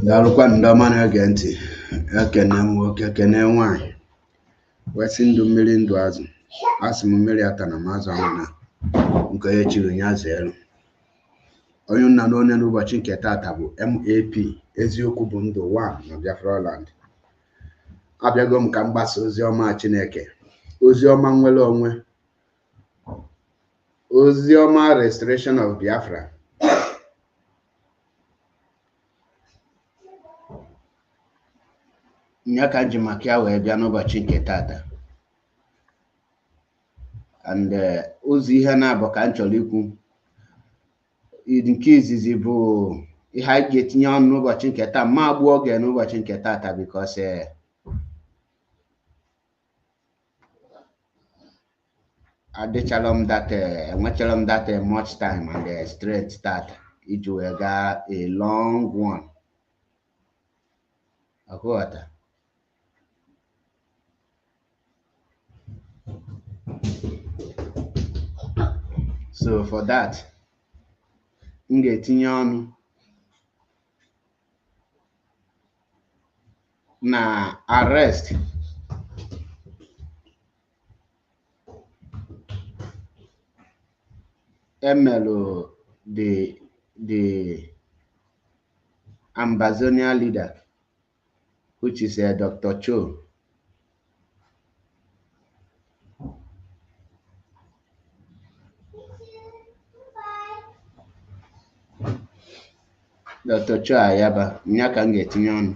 Dalukwa ndoma na-ege ntị ekene nwoke ekene nwanyị wesi ndụ mmiri ndụ azụ asị m mmiri ata na mazụ ahụ na nke ya chiri nya zelu onye nna na onye n'ụbọchị nke tata bụ MAP eziokwu bụ ndụ 1 na Biafra land. Abịago m ka m gbasa ozi ọma Chineke, ozi ọma nwere onwe, ozi ọma restoration of Biafra. Nya ka nji maka ya wee bịa n'ụbọchị nke tata, and ozi ihe na-abụ ka m chọrọ ikwu. Nke izizi bụ ihe anyị ga-etinye ọnụ n'ụbọchị nke taa, ma agbu oge n'ụbọchị nke tata because adịchala m that enwechala m that much time and straight start iji wee gaa a long one. Aghọta. So for that, m ga-etinye ọnụ na arrest emelu the Ambazonian leader, which is Dr. Cho. Dr. Cho Ayaba, nya ka m ga-etinye ọnụ.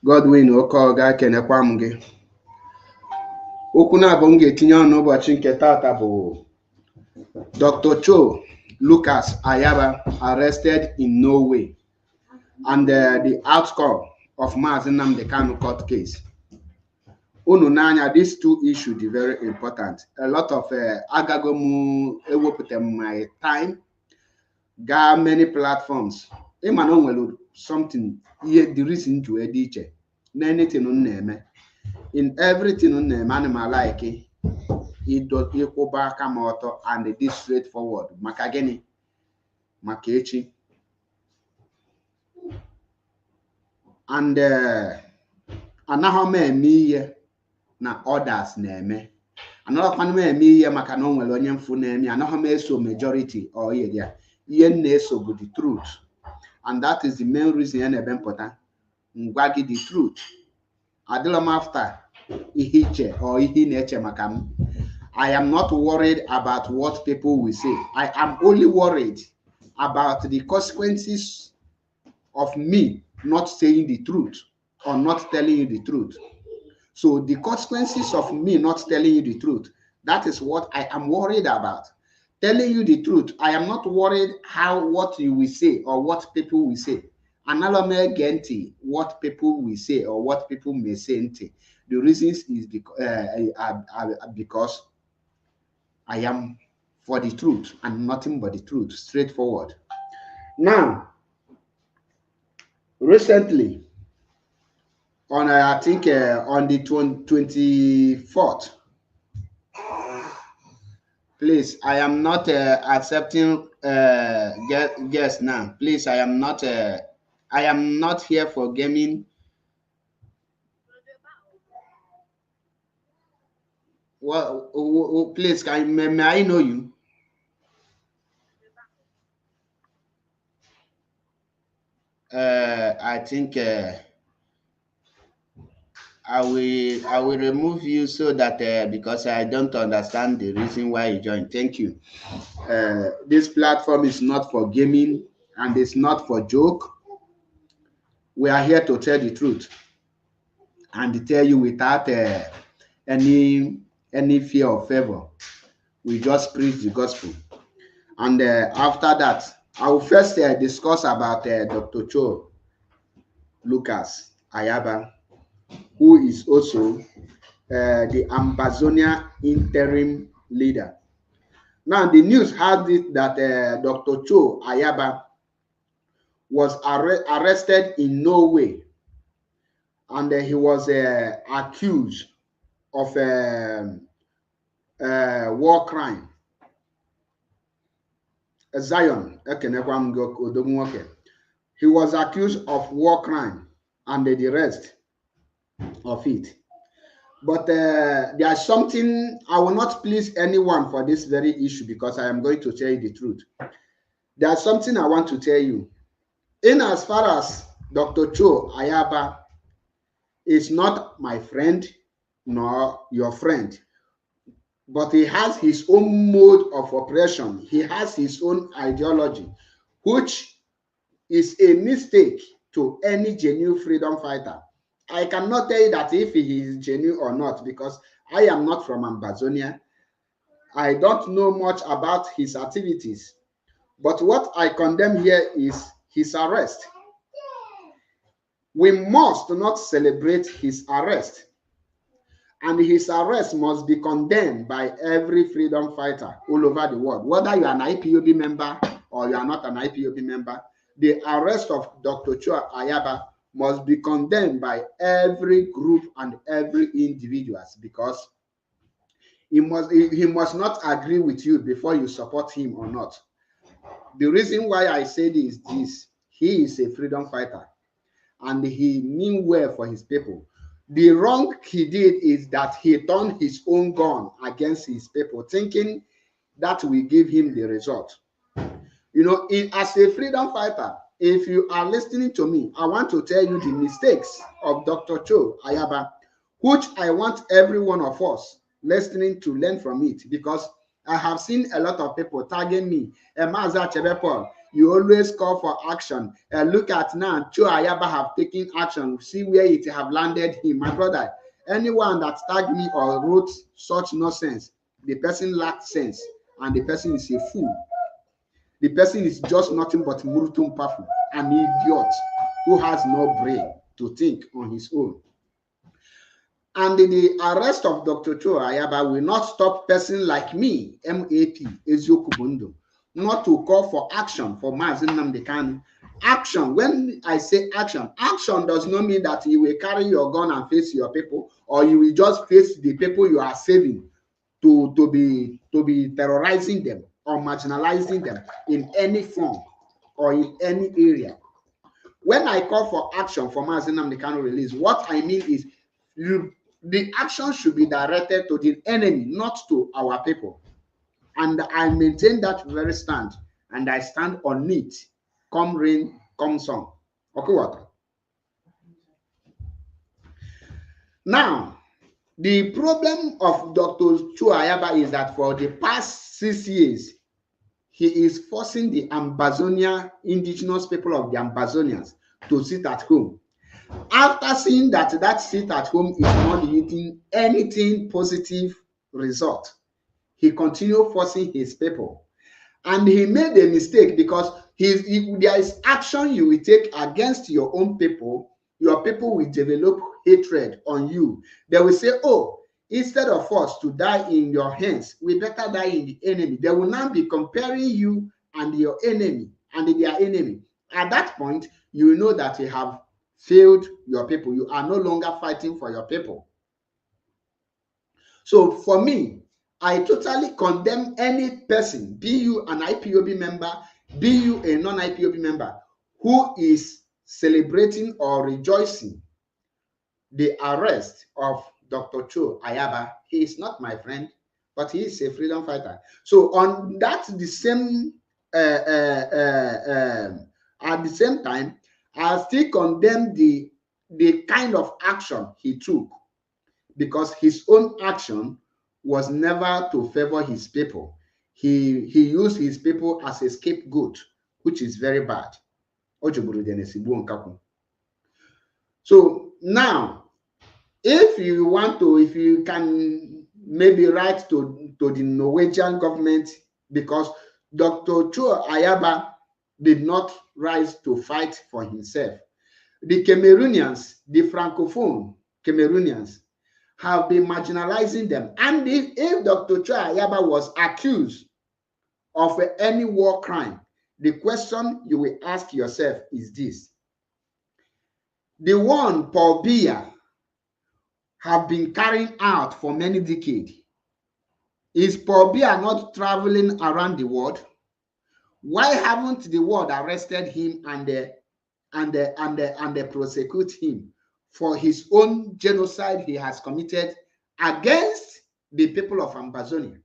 Godwin Okoga kenekwa m gị. Okwu na-abụ m ga-etinye ọnụ ụbọchị nke tata bụ Dr. Cho Lucas Ayaba arrested in Norway and the outcome of mazi Nnamdi Kanu court case. Unu n'anya, these two issues are very important. A lot of agago m ewepụta my time ga many platforms. Ịma na o nwere something ihe the reason to dị iche na anything na-eme. In everything na-eme ana m like ịkwụba aka m ọtọ and this straightforward. Maka gịnị? Maka echi. And anaghị m eme ihe na others na-eme. Anaghị m eme ihe maka na o nwere onye mfu na-eme. Anaghị m eso majority or ihe na-eso bụ the truth. And that is the main reason ya na-ebe mpụta ngwa gị the truth. Adịla m after ihe iche or ihe na-eche maka m. I am not worried about what people will say. I am only worried about the consequences of me not saying the truth or not telling you the truth. So the consequences of me not telling you the truth, that is what I am worried about. Telling you the truth, I am not worried what you will say or what people will say. Analome genti, what people will say or what people may say. The reasons is because I am for the truth and nothing but the truth, straightforward. Now, recently, on I think on the 24th, please, I am not accepting guests now. Please, I am not here for gaming. Well, please, may I know you? I think I will remove you so that because I don't understand the reason why you joined. Thank you. This platform is not for gaming and it's not for joke. We are here to tell the truth and tell you without any fear or favor. We just preach the gospel. And after that, I will first discuss about Dr. Cho Lucas Ayaba, who is also the Ambazonia interim leader. Now, the news had it that Dr. Cho Ayaba was arrested in Norway, and he was accused of war crime. Zion, he was accused of war crime and the rest of it. But there's something, I will not please anyone for this very issue because I am going to tell you the truth. There's something I want to tell you. In as far as Dr. Cho Ayaba is not my friend nor your friend, but he has his own mode of operation. He has his own ideology, which is a mistake to any genuine freedom fighter. I cannot tell you that if he is genuine or not because I am not from Ambazonia. I don't know much about his activities. But what I condemn here is his arrest. We must not celebrate his arrest. And his arrest must be condemned by every freedom fighter all over the world. Whether you are an IPOB member or you are not an IPOB member, the arrest of Dr. Cho Ayaba must be condemned by every group and every individual because he must not agree with you before you support him or not. The reason why I say this is this: he is a freedom fighter and he means well for his people. The wrong he did is that he turned his own gun against his people, thinking that will give him the result. You know, as a freedom fighter, if you are listening to me, I want to tell you the mistakes of Dr. Cho Ayaba, which I want every one of us listening to learn from it, because I have seen a lot of people tagging me. Maza Chebepol, you always call for action. Look at now, Cho Ayaba have taken action. See where it have landed him. My brother, anyone that tagged me or wrote such nonsense, the person lacked sense and the person is a fool. The person is just nothing but murutum pafu, an idiot who has no brain to think on his own. And the arrest of Dr. Cho Ayaba will not stop person like me, MAP, Ezio Kubundo, not to call for action for mazi Nnamdi Kanu. Action, when I say action, action does not mean that you will carry your gun and face your people, or you will just face the people you are saving to be terrorizing them or marginalizing them in any form or in any area. When I call for action for mazi Nnamdi Kanu release, what I mean is the action should be directed to the enemy, not to our people. And I maintain that very stand, and I stand on it, come rain, come sun. Okay, what? Now, the problem of Dr. Cho Ayaba is that for the past 6 years, he is forcing the Ambazonia, indigenous people of the Ambazonians to sit at home. After seeing that that sit at home is not yielding anything positive result, he continued forcing his people. And he made a mistake because there is action you will take against your own people. Your people will develop hatred on you. They will say, oh, instead of us to die in your hands, we better die in the enemy. They will now be comparing you and your enemy and their enemy. At that point, you know that you have failed your people. You are no longer fighting for your people. So for me, I totally condemn any person, be you an IPOB member, be you a non-IPOB member, who is celebrating or rejoicing the arrest of Dr. Cho Ayaba. He is not my friend, but he is a freedom fighter. So on that, at the same time, I still condemn the kind of action he took, because his own action was never to favor his people. He used his people as a scapegoat, which is very bad. So now, if you can maybe write to the Norwegian government, because Dr. Cho Ayaba did not rise to fight for himself. The Cameroonians, the Francophone Cameroonians, have been marginalizing them. And if Dr. Cho Ayaba was accused of any war crime, the question you will ask yourself is this: the one Paul Biya have been carrying out for many decades, is Paul Biya not traveling around the world? Why haven't the world arrested him and prosecute him for his own genocide he has committed against the people of Amazonia?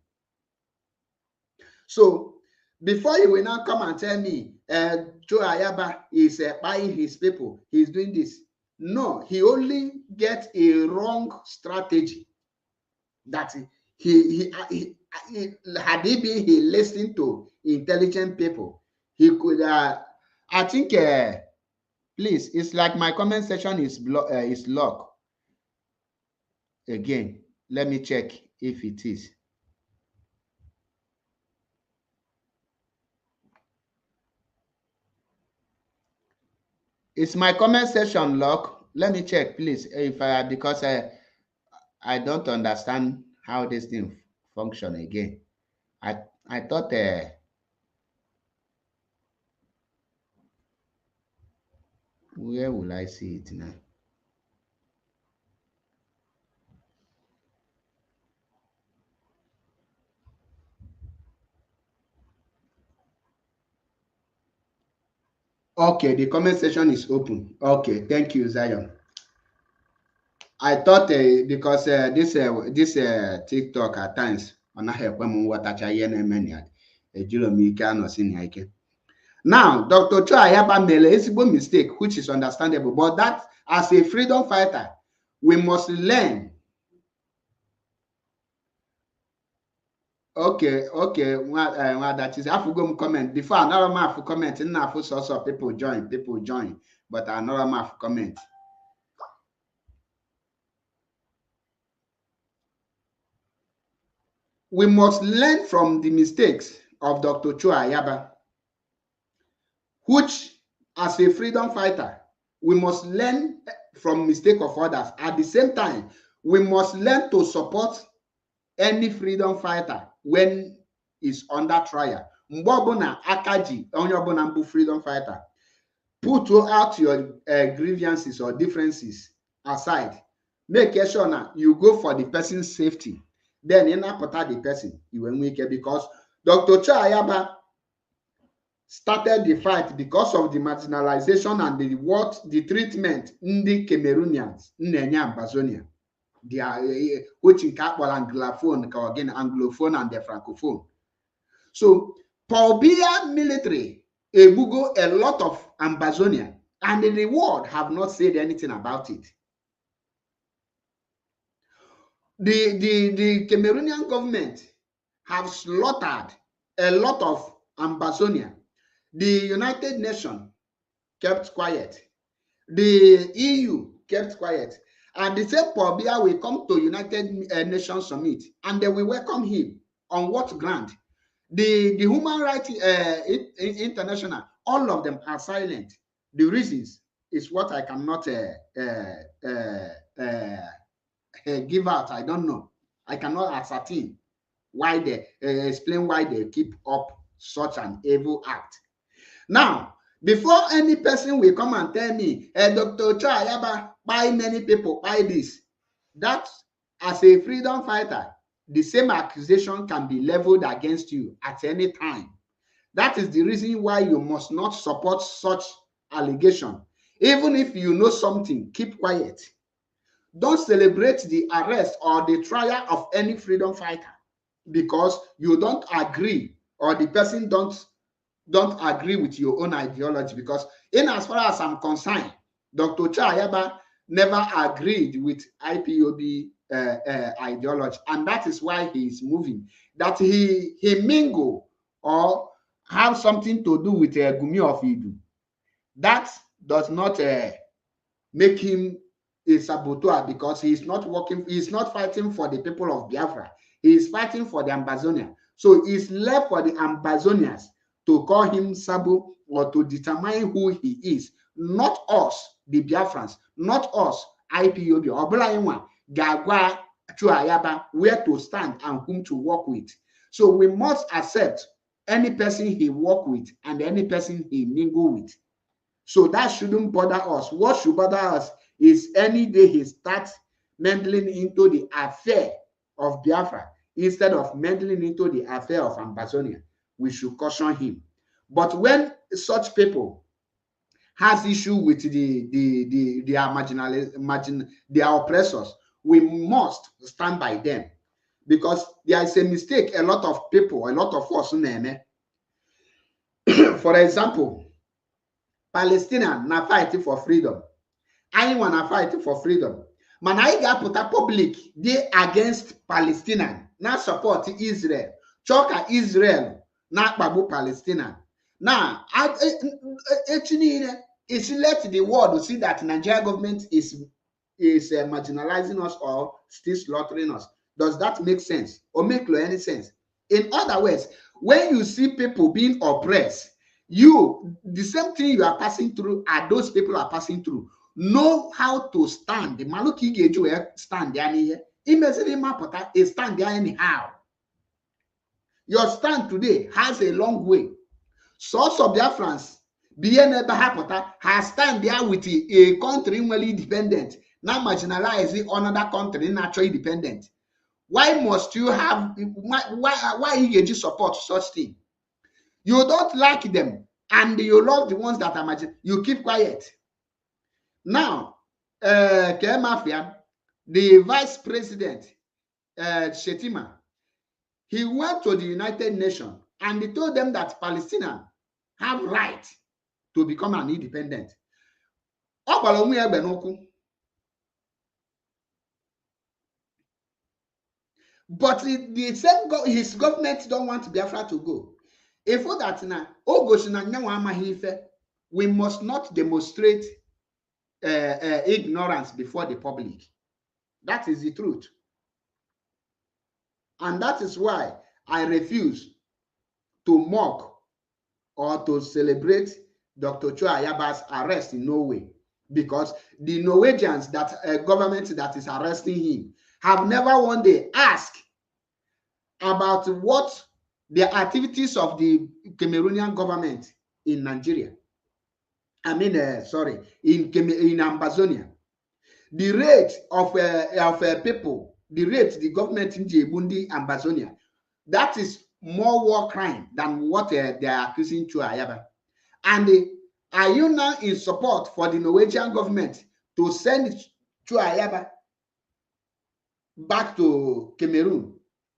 So before you will now come and tell me Joe Ayaba is buying his people, he's doing this. No, he only gets a wrong strategy. That he had he been he listened to intelligent people, he could I think please, it's like my comment section is locked again. Let me check if it is. Is my comment section locked? Let me check, please. If because I don't understand how this thing function again. I thought where will I see it now? Okay, the comment section is open. Okay, thank you, Zion. I thought because this TikTok at times on help them watacha ike. Now, Dr. Cho Ayaba made a mistake, which is understandable, but that as a freedom fighter, we must learn. Okay, that is. I forgot comment before another man for comment. Now for so people join, but another man for comment. We must learn from the mistakes of Dr. Cho Ayaba, which, as a freedom fighter, we must learn from mistake of others. At the same time, we must learn to support any freedom fighter when is under trial. Mgbe ọbụla aka ji onye ọbụla mbụ freedom fighter, put out your grievances or differences aside. Make sure that you go for the person's safety. Then you protect the person. You will make it, because Dr. Cho Ayaba started the fight because of the marginalization and the treatment the Cameroonians in Amazonia. They are which in Anglophone, again Anglophone and the Francophone. So Paul Biya military ebugo a lot of Amazonia, and the world have not said anything about it. The Cameroonian government have slaughtered a lot of Amazonia. The United Nations kept quiet. The EU kept quiet. And the same Paul Biya will come to United Nations Summit, and they will welcome him. On what ground? The Human Rights International, all of them are silent. The reasons is what I cannot give out. I don't know. I cannot ascertain why they explain why they keep up such an evil act. Now, before any person will come and tell me, Dr. Cho Ayaba buy many people, buy this, that as a freedom fighter, the same accusation can be leveled against you at any time. That is the reason why you must not support such allegation. Even if you know something, keep quiet. Don't celebrate the arrest or the trial of any freedom fighter because you don't agree or the person don't don't agree with your own ideology, because in as far as I'm concerned, Dr. Ayaba never agreed with IPOB ideology, and that is why he is moving. That he mingle or have something to do with Gumi of Idu, that does not make him a saboteur, because he is not working, he is not fighting for the people of Biafra. He is fighting for the Ambazonia. So it's left for the Ambazonians to call him Sabo or to determine who he is, not us, the Biafrans, not us, IPOB, or Bulainwa, Gagwa, Chuayaba, where to stand and whom to work with. So we must accept any person he work with and any person he mingle with. So that shouldn't bother us. What should bother us is any day he starts meddling into the affair of Biafra instead of meddling into the affair of Ambazonia. We should caution him. But when such people has issue with their oppressors, we must stand by them, because there is a mistake a lot of people, a lot of us, for example, Palestinian na fight for freedom. Anyone na fight for freedom. Man, I got put a public they against Palestinian, not support Israel. Choka Israel, not babu Palestinian. Now, actually, it's let the world see that Nigeria government is marginalizing us or still slaughtering us. Does that make sense or make any sense? In other words, when you see people being oppressed, the same thing you are passing through are those people are passing through. Know how to stand. The Maluki Geju stand there here. Immediately Mapota is stand there anyhow. Your stand today has a long way. Source of Biafrans, BNB Hapota, has stand there with a country well independent, now marginalizing another country naturally independent. Why must you have why you support such thing? You don't like them and you love the ones that are marginal. You keep quiet. Now, Mafia, the vice president, Shetima, he went to the United Nations and he told them that Palestinians have right to become an independent. But the same his government don't want Biafra to go. If that now, we must not demonstrate ignorance before the public. That is the truth. And that is why I refuse to mock or to celebrate Dr. Ayaba's arrest in Norway, because the Norwegians, that government that is arresting him, have never one day asked about what the activities of the Cameroonian government in Nigeria. I mean, in Ambazonia. The rate of people, the rate the government in Burundi, Ambazonia, that is more war crime than what they are accusing Ayaba. And are you now in support for the Norwegian government to send Ayaba back to Cameroon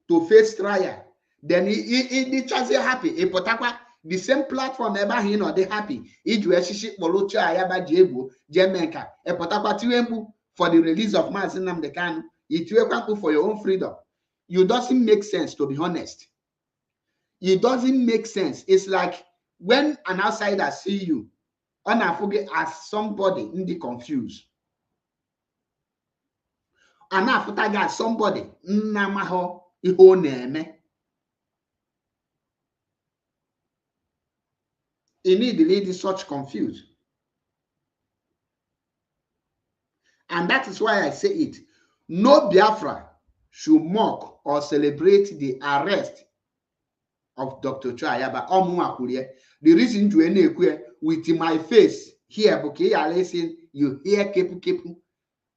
to face trial? Then he just happy. The same platform ever he know they happy. For the release of mazi Nnamdi Kanu, it for your own freedom. It doesn't make sense, to be honest. It doesn't make sense. It's like when an outsider see you, forget as somebody in the confused. And after that, somebody Namaho Ihoneme. He need the lady such confused. And that is why I say it. No Biafra should mock or celebrate the arrest of Dr. Ayaba. The reason you with my face here, listen, you hear kepu.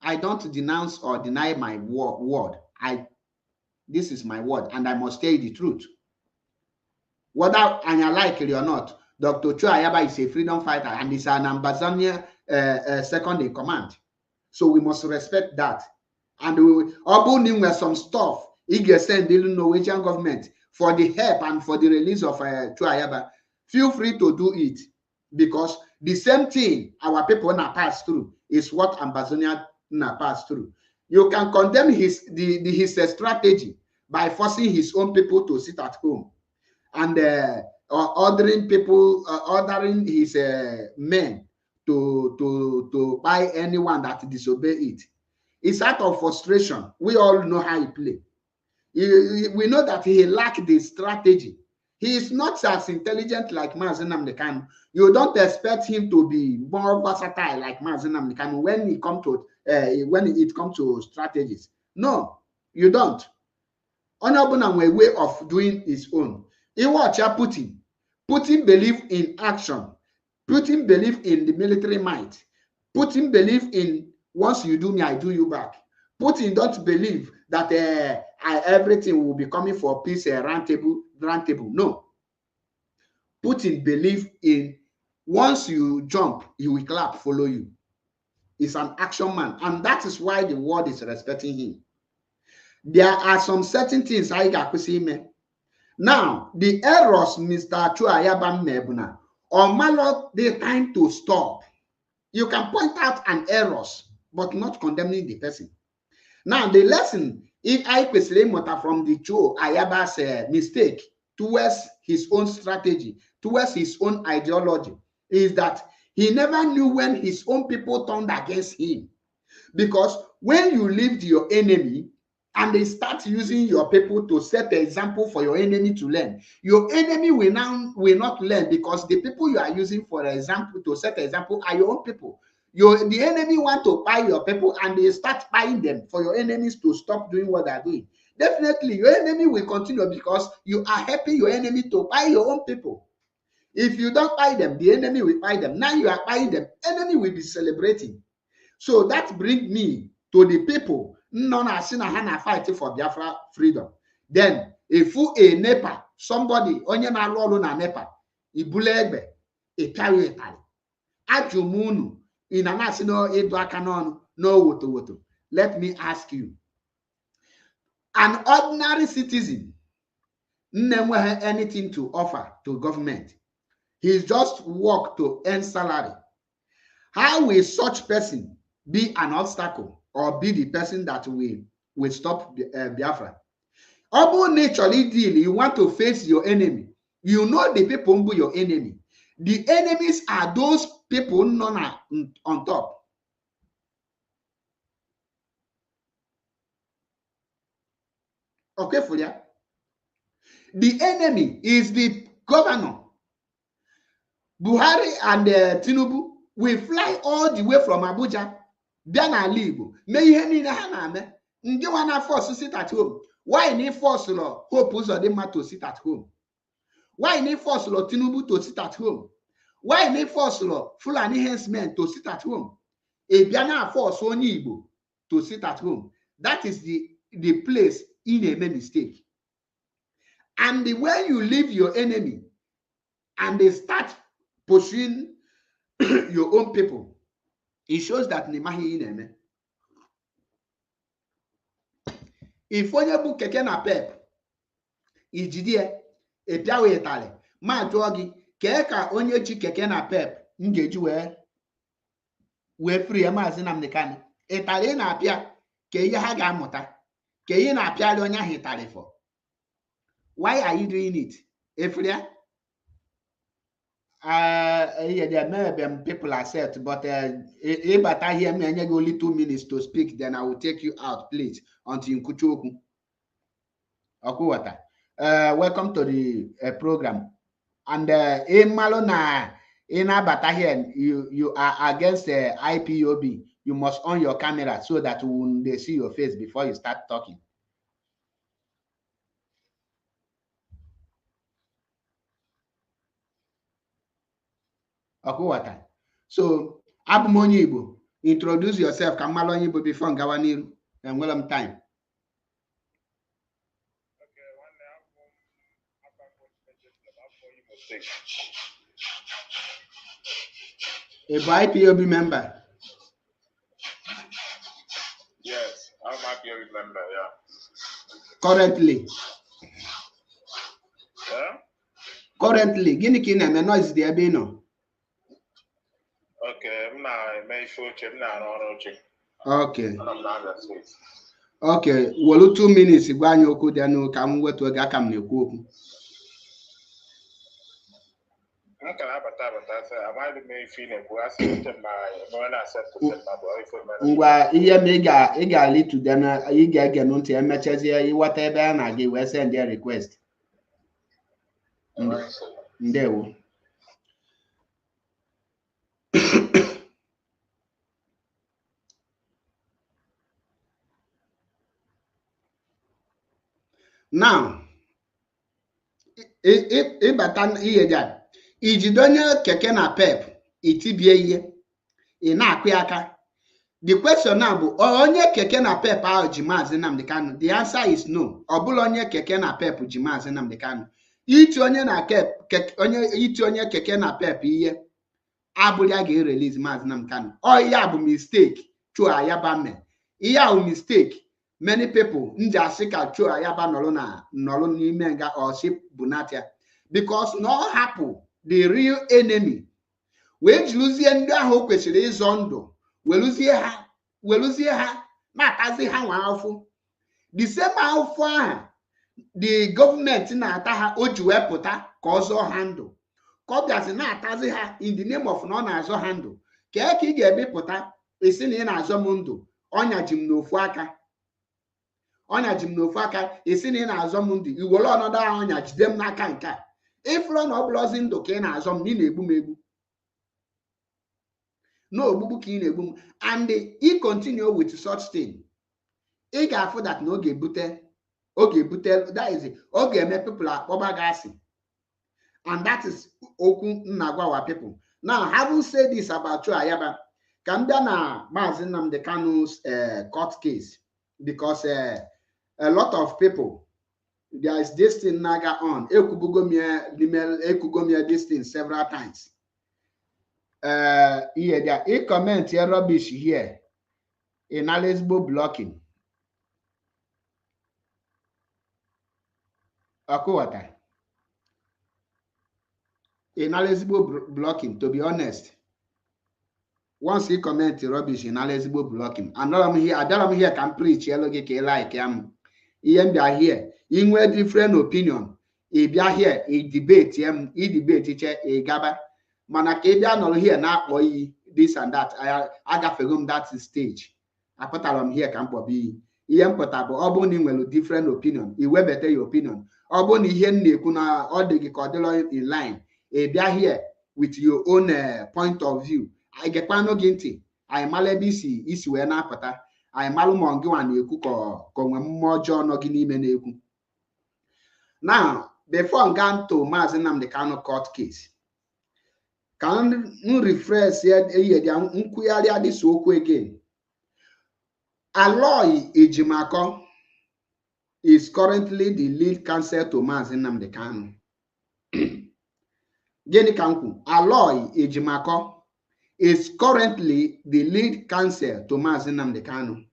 I don't denounce or deny my word. This is my word, and I must tell you the truth. Whether I like it or not, Dr. Ayaba is a freedom fighter and is an Ambazonia second in command. So we must respect that. And we will some stuff he gets sent the Norwegian government for the help and for the release of Ayaba. feel free to do it, because the same thing our people na pass through is what Ambazonian na pass through. You can condemn his strategy by forcing his own people to sit at home and ordering his men to buy anyone that disobey it. It's out of frustration. We all know how he play. We know that he lacked the strategy. He is not as intelligent like mazi Nnamdi Kanu. You don't expect him to be more versatile like mazi Nnamdi Kanu when it comes to strategies. No, you don't. Honorable a way of doing his own. He watch Putin. Putin believe in action. Putin believe in the military might. Putin believe in once you do me, I do you back. Putin don't believe that everything will be coming for peace round table. No. Putin believe in once you jump, he will clap, follow you. He's an action man, and that is why the world is respecting him. There are some certain things I got to see me. Now, the errors Mr. Ayaba Mebuna, or Malo, the time to stop. You can point out an errors, but not condemning the person. Now, the lesson, if I personally matter from the Ayaba's mistake towards his own strategy, towards his own ideology, is that he never knew when his own people turned against him. Because when you leave your enemy and they start using your people to set the example for your enemy to learn, your enemy will not learn, because the people you are using for example to set the example are your own people. The enemy want to buy your people and they start buying them for your enemies to stop doing what they're doing. Definitely, your enemy will continue because you are helping your enemy to buy your own people. If you don't buy them, the enemy will buy them. Now you are buying them, enemy will be celebrating. So that brings me to the people none as seen a fighting for Biafra freedom. Then if a NEPA, somebody onye na-alụ ọrụ na NEPA, ibule egbe, ịpịaghị ịtarị, ajụmunu ị na na-asị na ịdụ aka n'ọnụ n'owotowoto. Let me ask you, an ordinary citizen never had anything to offer to government. He's just work to earn salary. How will such person be an obstacle or be the person that will stop Biafra? Obu naturally deal, you want to face your enemy. You know the people who are your enemy. The enemies are those people not on top. Okay, for ya. The enemy is the governor. Buhari and Tinubu will fly all the way from Abuja. Bịa n'ala Igbo mee ihe niile ha na-eme. Ndị nwa na force sit at home. Why need force Hope Uzodimma to sit at home? Why need force Tinubu to sit at home? Why need force Fulani henchmen to sit at home? E bịa na force onye Igbo to sit at home. That is the place in a mistake. And when you leave your enemy and they start pursuing your own people, it shows that Nimahi ineme. If onye bu keke na pep, ijidie epiawe etale, ma jụọ gị kee ka onye chi keke na pep ngeji wee free Maazị Nnamdi Kanu. Ịtarị na-apịa ka ihe ha ga-amụta, ka ihe na-apịarị onye ahụ ịtarị for. Why are you doing it? Efria? Yeah, there may be people accept, but if I hear me and you go only 2 minutes to speak, then I will take you out, please, until you kuchoku. Okuwata. Welcome to the program. And Malona in here, you are against the IPOB. You must on your camera so that when they see your face before you start talking. Okuwata. So, Abumonyi Igbo, introduce yourself. Kamalo Igbo before Ngawaniru, and welcome time. A IPOB member. Yes, I'm IPOB member, yeah. Currently. Yeah? currently gịnị ka ị na-eme noise dị ebe ị nọ? Okay, m na-eme ife oche, m na-arụ ọrụ oche. Okay. Ana m na-aga steeti. Okay, wolu 2 minutes gwa anyị okwu dị anụ ka m wetu oge aka m na-ekwu okwu. M ka na-abata sị amaghị m ife ị na-ekwu asị ute m na na-aseptụ mmadụ ife mere. Ngwa ihe m ị ga-alitude na ị ga-ege ntị emechazie ịwata ebe a na gị wee send ya request. Ndewo. Now, ịbata ihe dị a, ijide onye keke na pep itibie ihe ị na-akụ aka. The question now bụ onye keke na pep ahụ ji Maazị Nnamdi Kanu? The answer is no. Ọ bụla onye keke na pep ji Maazị Nnamdi Kanu. Iti onye keke na pep ihe abụrụ ya ga-erelease Maazị Nnamdi Kanu. Ọ ya bụ mistake Lucas Ayaba mee. Ihe ahụ mistake many people ndị asị ka Lucas Ayaba nọrọ n'ime nga ọsị bunatia because na ọ hapụ the real enemy wee jiruzie ndị ahụ o kwesịrị ịzọ ndụ weluzie ha na-atazi ha nwa afọ. The same afọ ahụ the gọọmenti na-ata ha o ji wee pụta ka ọ zọọ ha ndụ ka ọ bịazi na-atazi ha in the name of na ọ na-azọ ha ndụ. Ka ị ga-ebipụta isi na ị na-azọ m ndụ, ọnya ji m n'ofu aka isi na ị na-azọ m ndụ, iwere ọnọdụ ahụ ọnya jide m n'aka nke a. Ịfụrụ na ọ bụrụzi ndụ ka ị na-azọ m na ị na-egbu m egbu n'ogbugbu ka ị na-egbu m, and ị continue with such thing, ị ga-afụ that na ọ ga-ebute that is ọ ga-eme people akpọba gị asị. And that is okwu nna gwa our people. Now, having said this about Lucas Ayaba, ka m bịa na Maazị Nnamdi Kanu's court case, because a lot of people, there is this thing naga on. Ekwugo m this thing several times. Yeah, a comment here rubbish here in Alisbo blocking. Akowata. Ineligible blocking, to be honest. Once he comment rubbish ineligible blocking, and I'm here can preach like here. In where different opinion, he be here, he debate he gaba. Manakebia no here now boy this and that. I got from that stage. I put around here can be potable oboni well different opinion. He will better your opinion. Oboni here nekuna all the cordelo in line. Here with your own point of view. I get no guilty. I malebisi isi we na pata. I malumongi wan yeku ko mojo no gini meneku. Now, before I go to Maazị Nnamdi Kanu court case, can you refresh here nkwuyari this okwu again? Aloy Ejimako is currently the lead counsel to Maazị Nnamdi Kanu. Gini Kanku, Aloy Ejimako is currently the lead counsel to Maazị Nnamdi Kanu.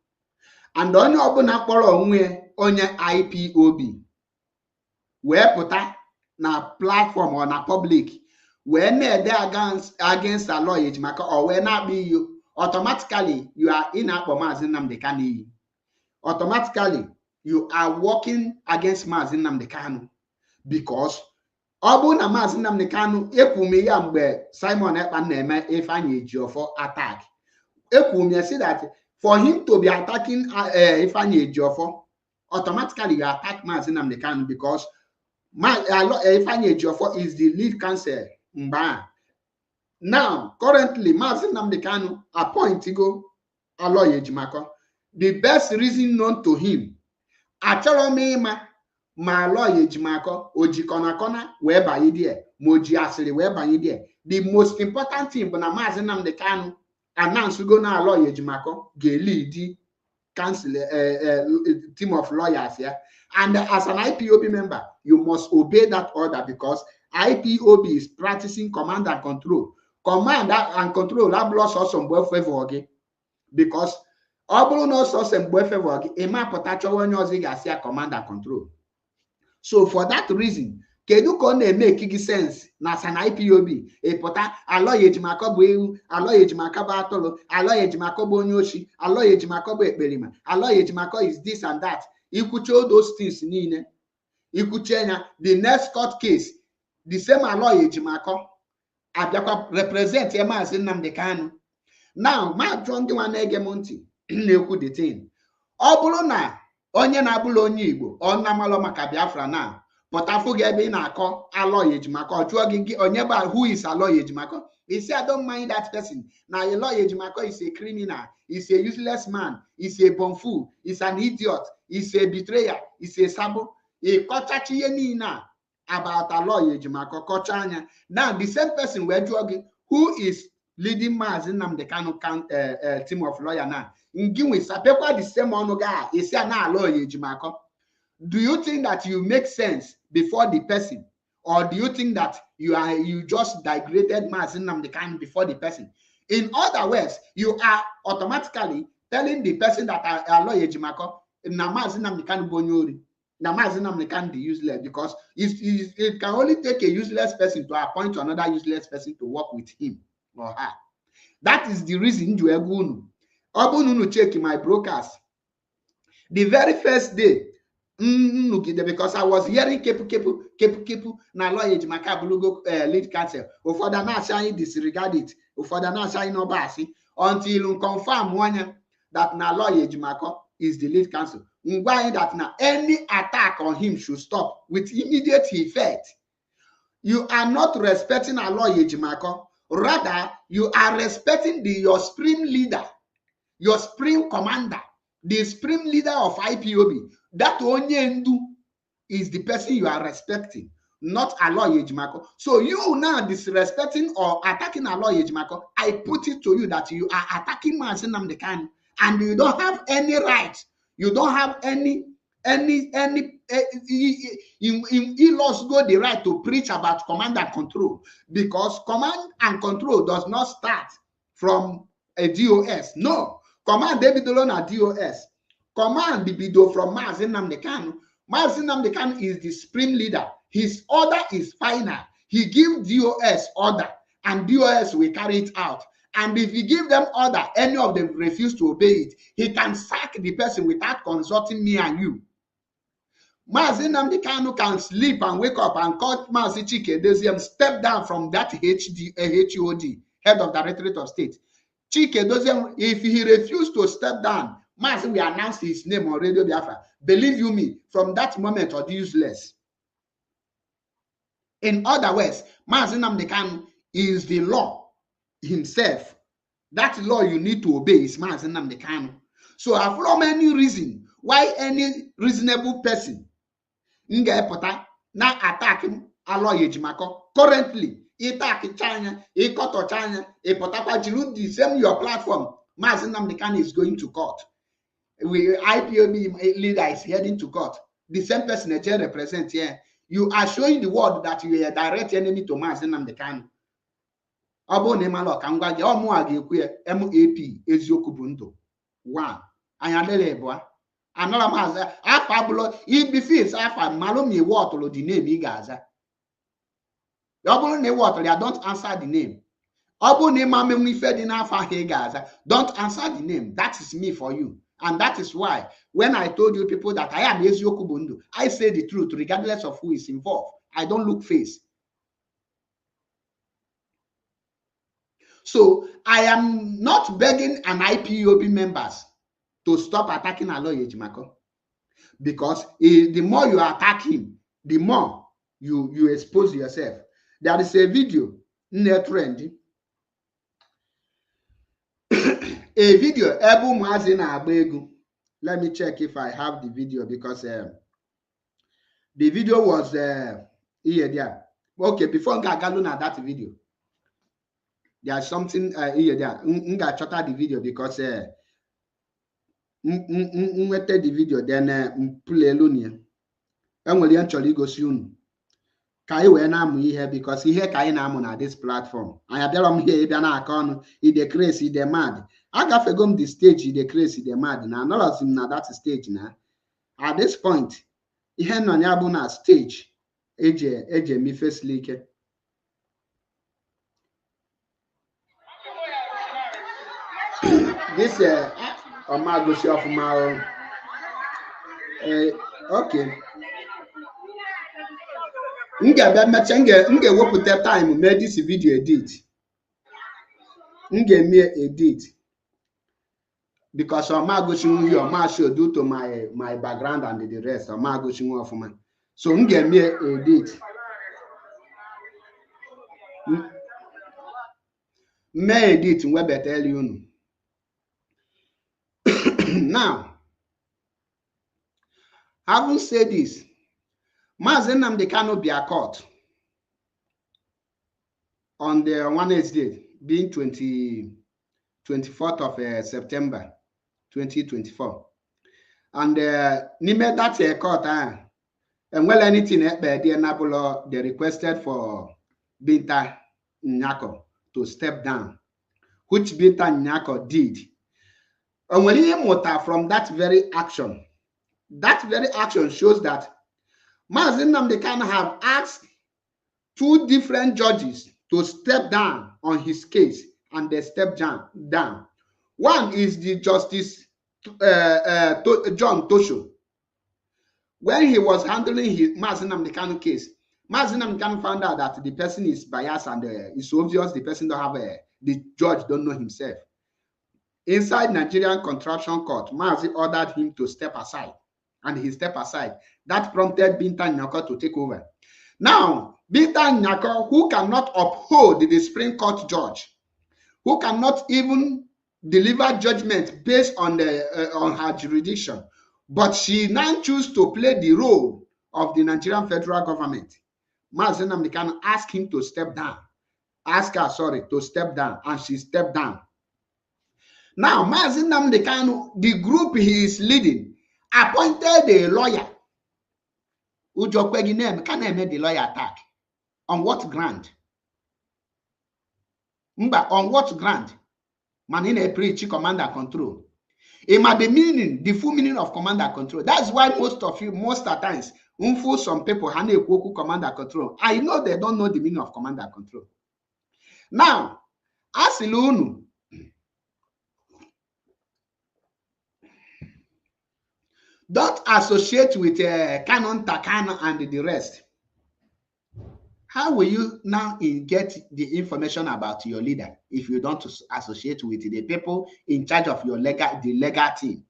And onye ọbụla kpọrọ onwe onye IPOB wee pụta na platform or na public wee na-ede against Aloy Ejimako or wee na-akpọ iyo, automatically you are in akpọ Maazị Nnamdi Kanu iyi. Automatically you are working against Maazị Nnamdi Kanu because ọ bụ na Maazị Nnamdi Kanu ekwume ya mgbe Simon Ekpa na-eme Ifeanyi Ejiofor attack. Ekwume say that for him to be attacking Ifeanyi Ejiofor, automatically you attack Maazị Nnamdi Kanu because Ifeanyi Ejiofor is the lead counsel. Now, currently, Maazị Nnamdi Kanu appointigo Aloy Ejimako. The best reason known to him, achọrọ m ịma ma Aloy Ejimako ojikọnakọna wee banye die ma oji asịrị wee banye die. The most important thing bụ na Maazị Nnamdi Kanu announce go na Aloy Ejimako ga-lead council team of lawyers here. And as an IPOB member, you must obey that order because IPOB is practicing command and control. Command and control that blows us some favor again because all no some favor again. A man potential when you command and control. So for that reason, kedu ka ọ na-eme gị sense na san IPOB ịpụta alọya ejimaka bụ ewu, alọya ejimaka bụ atụrụ, alọya ejimaka bụ onye ochi, alọya ejimaka bụ ekperima, alọya ejimaka is this and that. Ikwuche all those things niile, ikwuche ya, the next court case the same alọya ejimaka abịakwa represent Maazị Nnamdi Kanu. Now ma jụọ ndị nwa na-ege m ntị na-ekwu the thing, ọ bụrụ na onye na-abụla onye Igbo ọ na-amalụ maka Biafra na pụtafụ gị ebe ị na-akọ alọya ejimaka, ọ jụọ gị onye bụ who is alọya ejimaka, he say I don't mind that person. Now alọya ejimaka is a criminal, is a useless man, is a bumfool, is an idiot, is a betrayer, is a sabo. Ị kọchachi ihe niile about alọya ejimaka, kọcha anya. Now the same person wee jụọ gị who is leading Maazị Nnamdi Kanu team of lawyer now. Nginwe sapekwa the same ọnụ ga isi na alọya ejimaka. Do you think that you make sense before the person, or do you think that you just degraded Maazị Nnamdi Kanu before the person? In other words, you are automatically telling the person that alọya ejimaka na Maazị Nnamdi Kanu bụ onye ori, na Maazị Nnamdi Kanu dị useless, because it can only take a useless person to appoint another useless person to work with him or her. That is the reason you have unu check my broadcast. The very first day, because I was hearing kepu na alọya ejimaka bulugo lead counsel. Ụfọdụ na-asị disregard it, ụfọdụ na-asị n'ọba asị, until confirm one that na alọya ejimaka is the lead counsel. That now any attack on him should stop with immediate effect. You are not respecting alọya ejimaka. Rather, you are respecting your supreme leader, your supreme commander, the supreme leader of IPOB. That Onyendu is the person you are respecting, not alọya ejimaka. So you now disrespecting or attacking alọya ejimaka. I put it to you that you are attacking Maazị Nnamdi Kanu, and you don't have any right. You don't have he lost the right to preach about command and control, because command and control does not start from a DOS. No, command David alone at DOS. Command the bido from Maazị Nnamdi Kanu. Maazị Nnamdi Kanu is the supreme leader. His order is final. He gives DOS order, and DOS will carry it out. And if he give them order, any of them refuse to obey it, he can sack the person without consulting me and you. Maazị Nnamdi Kanu can sleep and wake up and call Maazị Chike Doziem step down from that HOD, head of Directorate of State. Chike Doziem, if he refused to step down, Maazị will announce his name on Radio Biafra. Believe you me, from that moment or useless. In other words, Maazị Nnamdi Kanu is the law himself. That law you need to obey is Maazị Nnamdi Kanu. So from any reason why any reasonable person nga na attack alọya ejimaka currently, attack China, China, the same your platform, Maazị Nnamdi Kanu is going to court. IPOB leader is heading to court. The same person that you represent here. You are showing the world that you are a direct enemy to Maazị Nnamdi Kanu. MAP eziokwu bụ ndụ 1 anya dele ebo anara maza afa bụlo ibifis afa malum ye wọtụlụ the name ị ga-aza. Ọ bụrụ na ị wọtụlụ ya, don't answer the name. Ọ bụrụ na ị ma menwe ife dị n'afọ ahụ ị ga-aza, don't answer the name. That is me for you. And that is why when I told you people that I am eziokwu bụ ndụ, I say the truth regardless of who is involved. I don't look face. So I am not begging an IPOB members to stop attacking alọya ejimaka, because the more you attack him, the more you expose yourself. There is a video near trending. A video Ebu Mazi na agba egwu. Let me check if I have the video, because the video was here there. Okay, before I go na that video, there's something here there. Nga chota the video because nwete the video then pull elunia. Enwere yan chọrọ igosi unu ka anyị wee na-amụ ihe, because ihe ka anyị na-amụ na this platform. Anyị abịara m here ịbịa na-aka ọnụ ide crazy ide mad. Agafego m the stage ide crazy ide mad na anọrọzi m na that stage na. At this point ihe nọ ya bụ na stage eje mi face like. This Oma gosi of my okay. Nge wepụta time mee this video edit. Nge me edit because Oma gosi nwe Oma show due to my background and the rest. Oma gosi nwe of man. So nge me edit. Me edit we better you. Now, having said this, mazi Nnamdi Kanu be a court on the Wednesday, being 24th of September 2024. And ni made that court, and well, anything they requested for Binta Nyako to step down, which Binta Nyako did. And when he from that very action shows that mazi Nnamdi Kanu have asked 2 different judges to step down on his case, and they stepped down. One is the Justice John Tosho. When he was handling his mazi Nnamdi Kanu case, mazi Nnamdi Kanu found out that the person is biased and it's obvious the person don't have the judge don't know himself. Inside Nigerian Contraction Court, Mazi ordered him to step aside, and he stepped aside. That prompted Binta Nyako to take over. Now, Binta Nyako, who cannot uphold the Supreme Court judge, who cannot even deliver judgment based on her jurisdiction, but she now chooses to play the role of the Nigerian federal government. Mazi Nnamdi Kanu asked him to step down. To step down, and she stepped down. Now, mazi Nnamdi Kanu, the group he is leading, appointed a lawyer. Ujokwegi name can the lawyer attack. On what ground? On what ground? Manine preach command and control. It might be meaning, the full meaning of command and control. That's why most of the times, some people have command and control. I know they don't know the meaning of command and control. Now, as Ilunu, don't associate with Canon Takana and the rest. How will you now get the information about your leader if you don't associate with the people in charge of your legal team,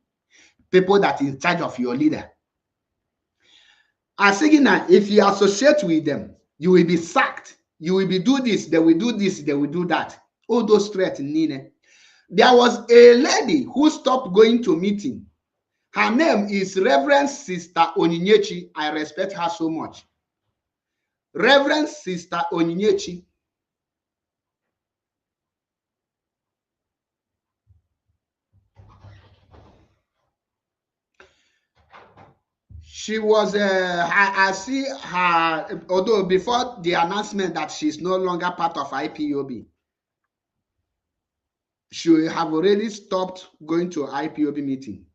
people that are in charge of your leader? I'm saying that if you associate with them, you will be sacked. You will be do this, they will do this, they will do that. All those threats, Nine. There was a lady who stopped going to meeting. Her name is Reverend Sister Onyinyechi. I respect her so much. Reverend Sister Onyinyechi. She was, I see her, although before the announcement that she's no longer part of IPOB, she have already stopped going to IPOB meeting.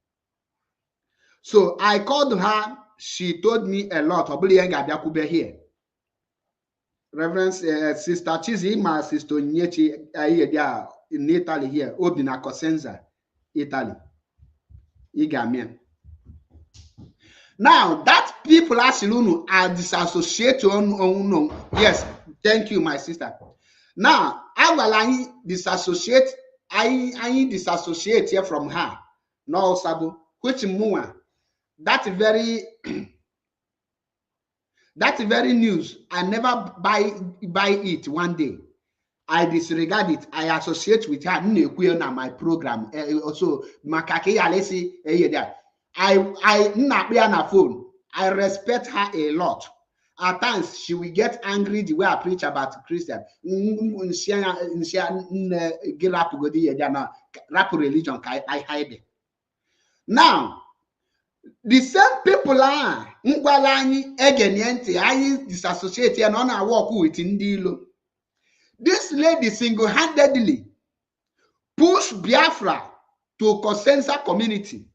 So I called her. She told me a lot. Here. Reverend Sister Chizi, my sister Nyechi, in Italy here. Obina Cosenza, Italy. Igamian. Now, that people are disassociated. Yes, thank you, my sister. Now, I will disassociate. I disassociate here from her. No, Sabo, which more. That very news, I never buy it one day. I disregard it. I associate with her. My program. Also, I phone. I respect her a lot. At times, she will get angry the way I preach about Christian. Rap religion, I hide it. Now, the same people are disassociate and on our work with Indilo. This lady single-handedly pushed Biafra to Consensus community.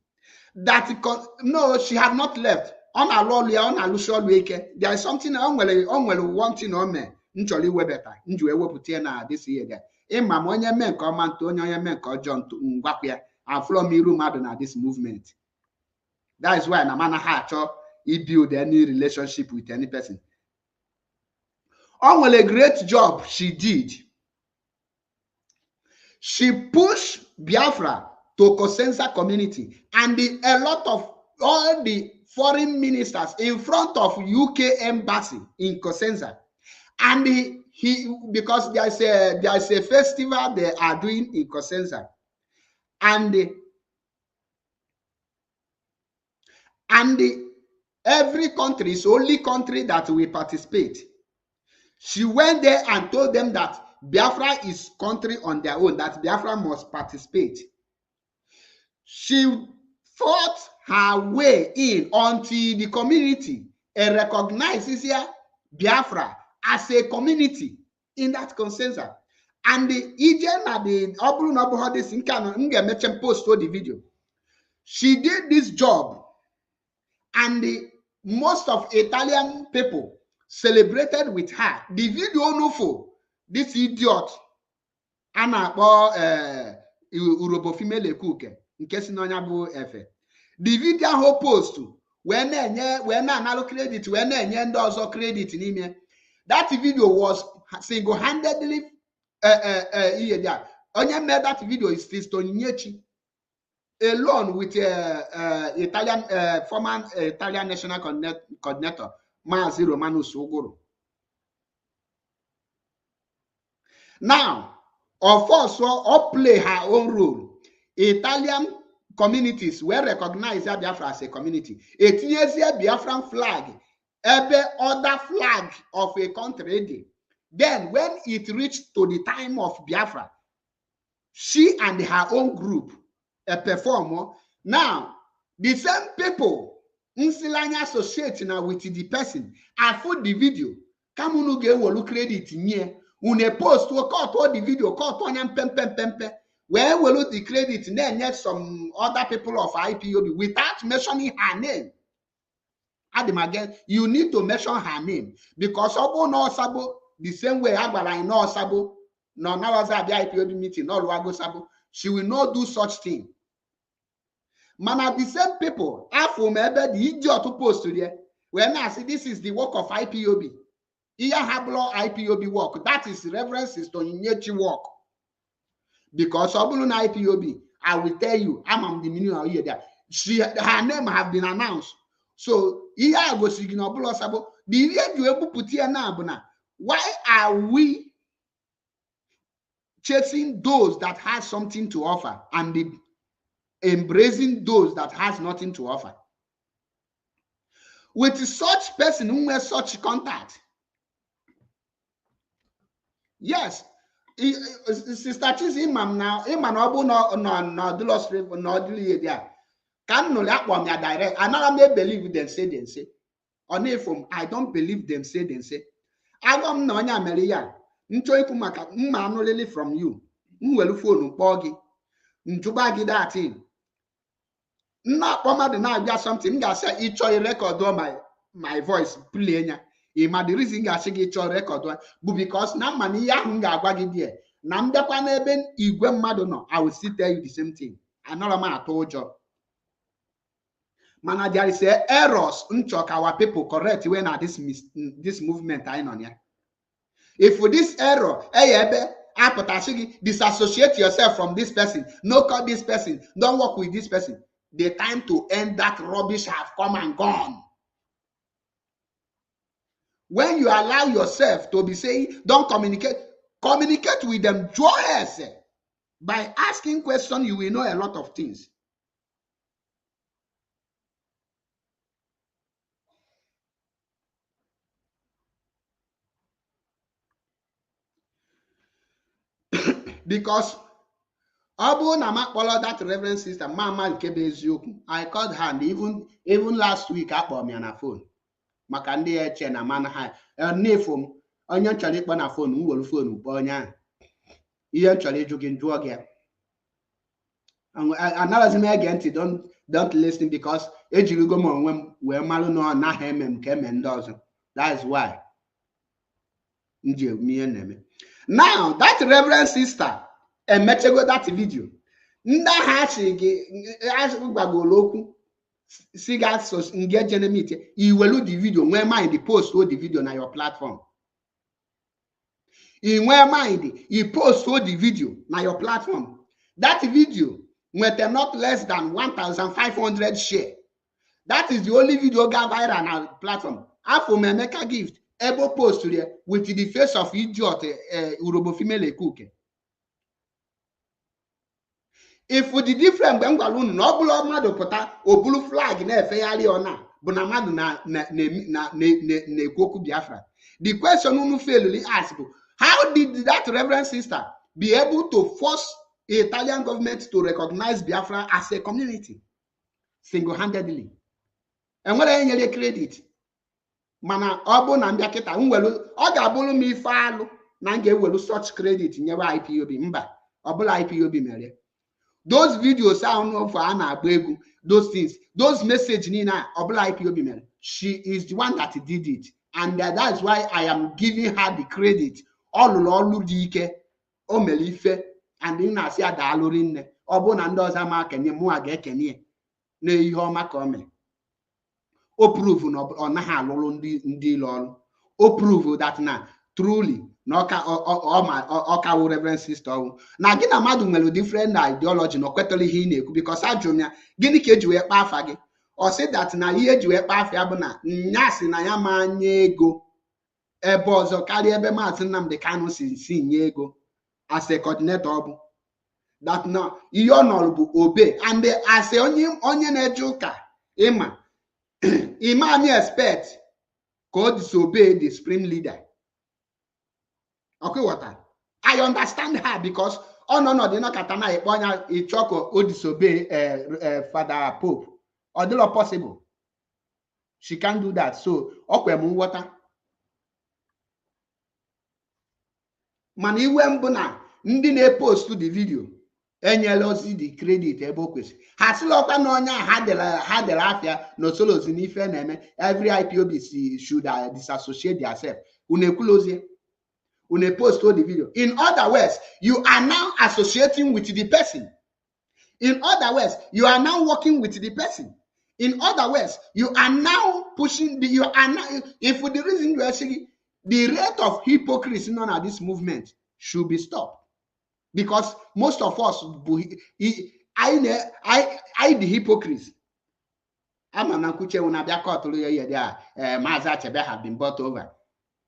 No, she had not left. on a lolly, on a luciol wake. There is something on well wanting on me. Ncholi webeta. Nju eweputiena this year. Imam onye men come Antonio men call John to Ngwapia and flow me room out this movement. That is why Namana Hacho he build any relationship with any person. On well a great job she did. She pushed Biafra to Kosensa community and a lot of all the foreign ministers in front of UK embassy in Kosensa. And he because there is a festival they are doing in Kosensa. And every country is only country that will participate. She went there and told them that Biafra is country on their own, that Biafra must participate. She fought her way in until the community recognizes here Biafra as a community in that consensus. And the Ije na the Obru Nobo this in Nge post the video. She did this job, and most of Italian people celebrated with her. The video no for this idiot Anna Urobo female kuke in case no bụ efe. The video whole post when analo credit when ndị ọzọ credit n'ime. That video was single-handedly onye made that video is Fistonyechi alone with Italian former Italian national coordinator Mazi Romanus Uguru. Now, of course, all play her own role. Italian communities were recognized Biafra as a community. It is a Biafran flag, every other flag of a country. Then, when it reached to the time of Biafra, she and her own group perform. Now, the same people associate now with the person. I put the video. Kamunu ge wolu credit nye. Une post to cut the video, cut on pempe. Where will the credit then yet some other people of IPOB without mentioning her name? Adam again, you need to mention her name because Obo no Sabo the same way Agbara no Sabo no now was at the IPOB meeting no Luago Sabo. She will not do such thing. Man, at the same people, after maybe the idiot to post to there. When I say this is the work of IPOB. Iya hablo IPOB work. That is reference to Nyechi work. Because Obulun IPOB, I will tell you, I'm the meaning of here there. Her name have been announced. So iya go signo Obulo Sabo. The year you able put here now, why are we chasing those that has something to offer and embracing those that has nothing to offer? With such person who has such contact. Yes, Sister Chiz Imam now, Imam Obu no do lost no do there. Can no that one direct. Another may believe them say. On from I don't believe them say. I don't know nya Maria. Nchoy kumaka no lily from you. Nwelu phone pogi. Ntuba gi that thing. Not the now just something that say each record on my voice play nya. Ima the reason I say get your record one, but because now money ya hunga gwagi there. Nam de kwa neben igwe mmadu no, I will still tell you the same thing. Another man I told you. Manager say errors unchok our people correct when at this movement I on here. If for this error, disassociate yourself from this person, no call this person, don't work with this person. The time to end that rubbish have come and gone. When you allow yourself to be saying, don't communicate with them joyously. By asking questions, you will know a lot of things. Because Abu Nama followed that reverend sister, Mama Kebeziok. I called her, and even last week, I called me on her phone. Makandi eche na man ha nefom onye chọrọ ịkpọ na phone nwere phone kpọ onye ihe chọrọ ịjụ gị njụọ gị And another thing, don't listen because you go more when no na him came that is why. Now that reverend sister and mechego that video. Nda ha gbagolo siga so engage meet you will the video when mind the post the video na your platform. In where mind you post the video na your platform. That video with not less than 1,500 share. That is the only video got viral on our platform. After Memeka gift, able post there with the face of idiot Urobo female cook. If with the different Bengalun, no blue mado pota or blue flag in a fairly or not, Bonamadu ne Koku Biafra. The question who fairly asked, how did that reverend sister be able to force the Italian government to recognize Biafra as a community single-handedly? And what I need credit, mana obo na mbia kita nwelu o ga-abulu m ife alu na nga ewelu such credit nyewe IPOB mba obula IPOB mere. Those videos are for ana agba those things, those message nina obula IPOB mere. She is the one that did it, and that's why I am giving her the credit. Olu di ike o mere ife and na asi adalu rinne obu na ndị ọzọ ma kenye mu aga ekenye na ihe ọma ka o mere. O prove on ha alụlụ ndị lọrụ. O prove that na truly na ọka wụ reverend sister ọwụ na gị na mmadụ nwere different ideology na okwetara ihe ị na-ekwu because ajụrụ m ya gịnị ka eji wee kpa afa gị. Ọ sị that na ihe eji wee kpa afa ya bụ na nyasị na ya ma nye ego ebe ọzọ karịa ebe Maazị Nnamdi Kanu si nye ego as a coordinator ọ bụ that na ihe ọ nọrụ bụ obe and as onye na-eje ụka ịma Imam expect God disobey the supreme leader. Okay, what? I understand her because no, they not katana a choko or disobey Father Pope. Or the not possible. She can't do that. So, okay, water. Mani wembona ndi na post to the video. Enyelozi the credit ebe kwesị ha silokwa na onye ha dela afia no solo zinife na-eme every IPOB should disassociate themselves. Unekulozie une post the video. In other words, you are now associating with the person. In other words, you are now working with the person. In other words, you are now pushing if for the reason you are saying the rate of hypocrisy known at this movement should be stopped. Because most of us, I the hypocrites. I'm an uncle when I be caught to there. Mazi Ayaba have been bought over.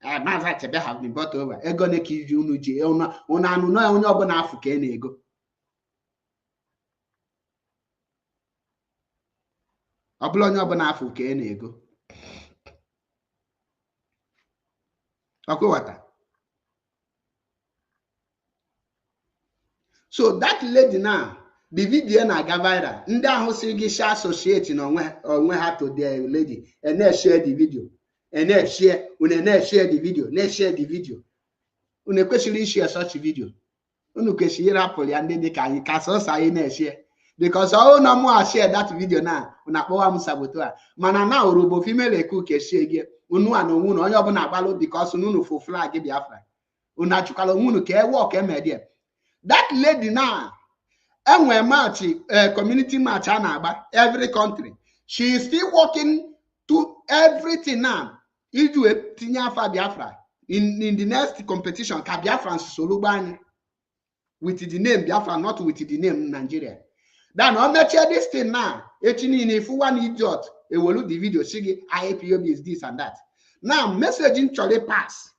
Mazi Ayaba have been bought over. E gonna kill you no je. Una no onye obuna Africa na-ego. Obula onye obuna Africa na-ego. Okay, what? So that lady now, the video na ga viral. Ndị ahụ si gị share associate na onwe ha to the lady and then share the video. And then share the video. Let's share the video. Une kwesịrị share such video. Unu kwesịrị rapụ ya ndị dị ka anyị ka sọsọ anyị na-share. Because all no more share that video now. Una kpọwa m saboteur. Mana na Urobo female cook share gị. Unu ana onwe onye ọbụla agbalụ because unu fo flag Biafra. Unu achụkala unu ka e work eme That lady now, and when march, community march every country, she is still working to everything now. If you Biafra in the next competition, Biafra Solubani with the name Biafra, not with the name Nigeria. Then on this thing now, if one idiot, it will look the video, see IPOB is this and that. Now messaging Charlie pass.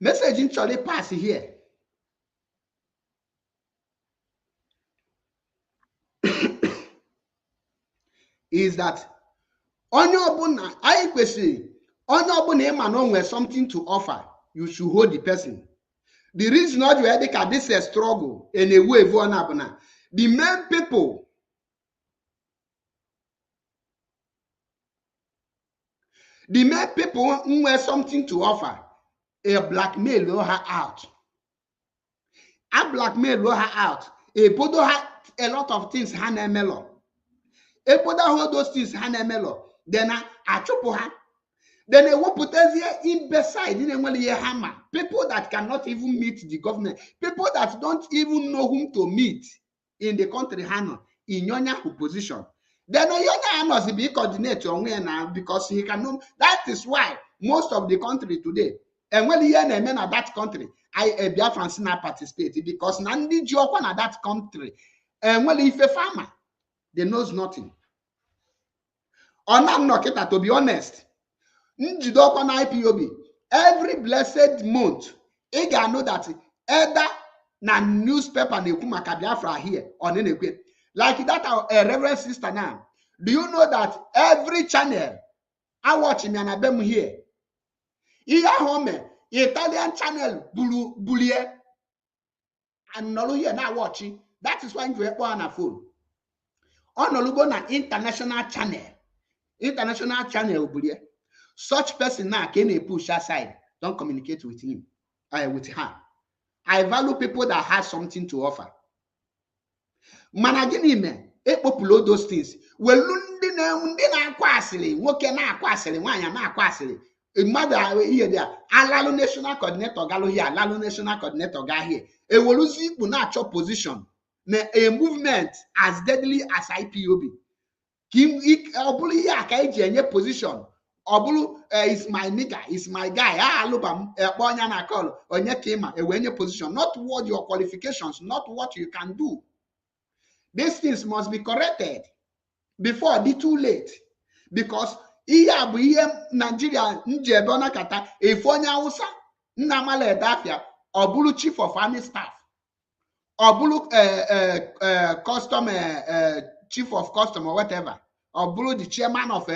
Messaging Charlie pass here. Is that on your bone, I question on your bone, man, where something to offer, you should hold the person. The reason not you had this a struggle in a way for an the main people The main people who have something to offer, a blackmail her out. A blackmail her out. A bodo her a lot of things hanemelo. A bodo all those things hanemelo. Then I chop her. Then a put in beside in a hammer. People that cannot even meet the government. People that don't even know whom to meet in the country Hano in your position. Then Yonya must be coordinator now because he can know. That is why most of the country today, and when the men of that country, I Biafran not participate because Nnamdi Kanu at that country, and when if a farmer, they knows nothing. Or not, to be honest. Njidokwa na IPOB every blessed month ị ga-know that either na newspaper na-ekwu maka Biafra here or na-ekwe like that a reverend sister now. Do you know that every channel I watch me na be m here ihe ahụ me Italian channel bulie and nolu here na watch. That is why you ekpo on phone onolugo na international channel bulie. Such person now can push aside. Don't communicate with him, with her. I value people that have something to offer. Managing me, upload those things. Well, na kwasili, woke na kwasili, wanya na kwasili. Mother here there. Alalo national coordinator galo here, alalo national coordinator ga here. Evolusi na chop position. A movement as deadly as IPOB. Kim obuli ya ka eji enye position. Obulu is my nigga, is my guy. Alubam bonya na call onye kima ewenye position. Not what your qualifications, not what you can do. These things must be corrected before it be too late. Because iya bu ihe Nigeria njebe na kata efonya Hausa nnamala edafia obulu chief of army staff. Obulu custom chief of custom or whatever. Obulu the chairman of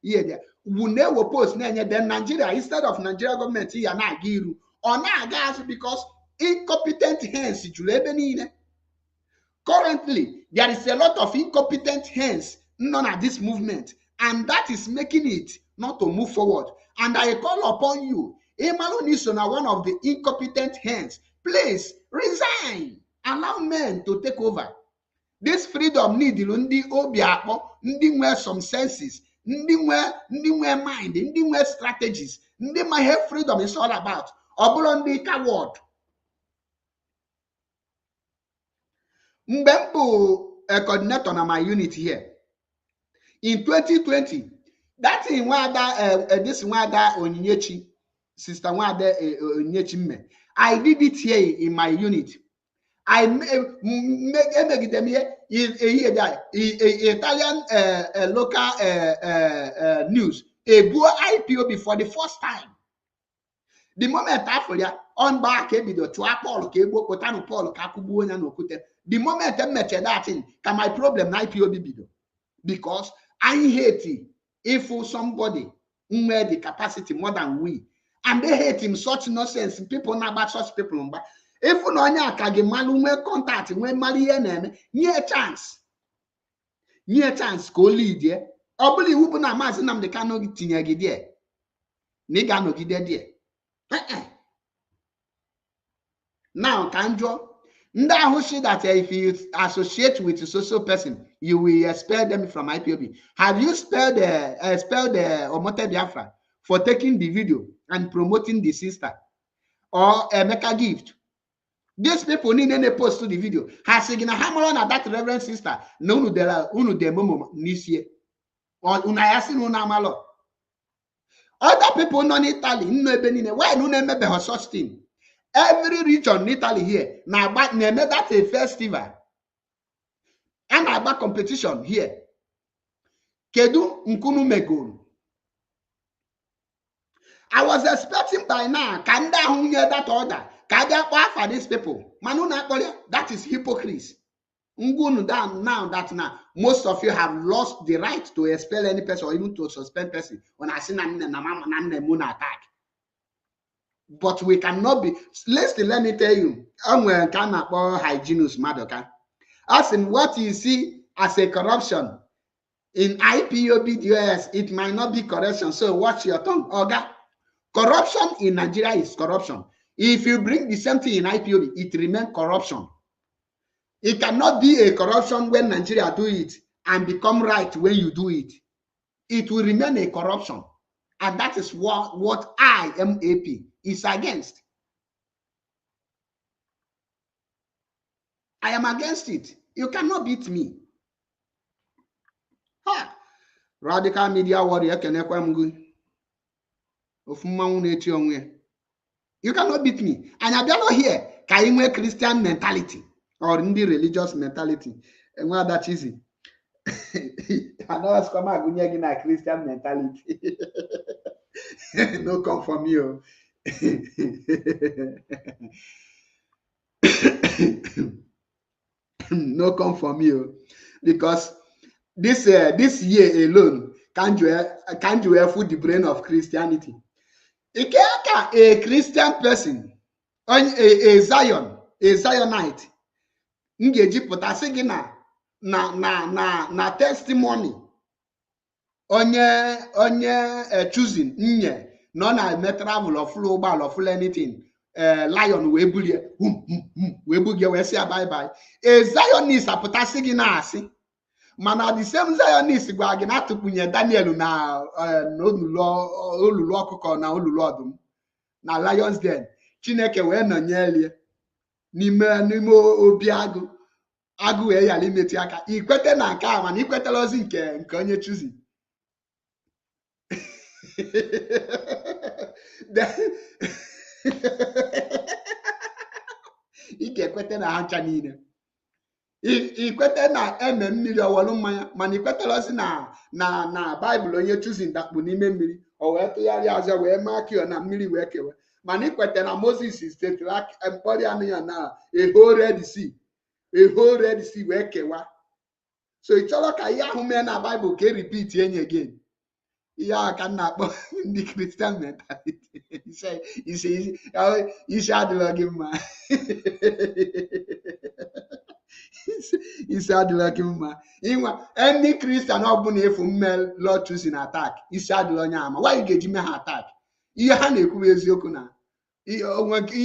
here will post then Nigeria instead of Nigeria government here na giru or na gas because incompetent hands. Currently, there is a lot of incompetent hands none at this movement, and that is making it not to move forward. And I call upon you, Emmanuel Nisona, one of the incompetent hands, please resign. Allow men to take over. This freedom need ndi obiakpo, ndi nwe some senses, ndi nwe mind, ndi nwe strategies, ndi my health freedom is all about. Obolo ndi coward. Mbembo a coordinator na my unit here. In 2020, that in this Wada Onyechi, Sister Wada Onyechi me. I did it here in my unit. I make them here Italian local news. A Bua IPOB for the first time. The moment I on back video to Paul Kebo Kotano Paul Kakubu and Okute. The moment I met that thing, can my problem IPOB video? Because I hate it if somebody who had the capacity more than we, and they hate him such nonsense. People not about such people. If no nya kage malu we contact we mali name near chance go lead there. Obuli wu na mazi Nnamdi Kanu tinye gi there. Niga no gi there. Now kanjo nda ahushi that if you associate with a social person, you will expel them from IPOB. Have you expelled the Omote Biafra for taking the video and promoting the sister or a Mecca gift? These people need any post to the video. Has signa hammer on that reverend sister. No, unu de momo nisye. Or unayasin unamalo. Other people non Italy, no benine. Why no name be such thing? Every region in Italy here, now back name that a festival. And about competition here. Kedu nkunu megon. I was expecting by now, Kanda hunye that order. For these people, that is hypocrisy. Now that most of you have lost the right to expel any person or even to suspend person when I see moon attack. But we cannot be. Let me tell you, I'm going to hygienist Madoka. Ask him what you see as a corruption In IPOB US, it might not be corruption. So watch your tongue. Oga, corruption in Nigeria is corruption. If you bring the same thing in IPOB, it remains corruption. It cannot be a corruption when Nigeria do it and become right when you do it. It will remain a corruption. And that is what IMAP is against. I am against it. You cannot beat me. Ha! Radical media warrior kenekwa mgu. You cannot beat me. And I don't here. Can you Christian mentality or in the religious mentality? And what that is it? I know it's come out a Christian mentality. No come from you. No come from you. Because this year alone, can't you fool the brain of Christianity? A Christian person, a Zionite, ngeji pụtasị gị na testimony onye choosing nye no na eme travel of flow ụgbọala of anything lion wee bulie wee bugie wee sị ya bye bye. A Zionist apụtasị gị na asị mana the same Zionist gwa gị na atụkpunye Daniel na olulu ọkụkọ na olulu ọdụm na Lions Den. Chineke wee nọnyelie n'ime obi agụ wee yala imetụ aka. Ikwete na nke a mana ikwetela ozi nke onye choosing. Ị ga-ekwete na ha ncha niile. Ikwete na eme mmiri ọwọlụ mmanya mana ikwetela ozi na Baịbụl onye choosing dakpu n'ime mmiri o wee tụgharịa azụ wee maa kio na mmiri wee kewa. Mana ikwete na Moses steeti mkpọrọ anụ ya na a whole Red Sea wee kewa. So ị chọrọ ka ihe ahụ mee na Baịbụl ka repeat enye again. Ihe a ka na-akpọ ndị Christian mentality. Isi adịla gị mma. Isi adịla gị mma. Ịnwa ndị Christian ọbụla efu mme Lord choosing attack. Isi adịla onye ama. Why ga-eji mee ha attack? Ihe ha na-ekwu bụ eziokwu na ihe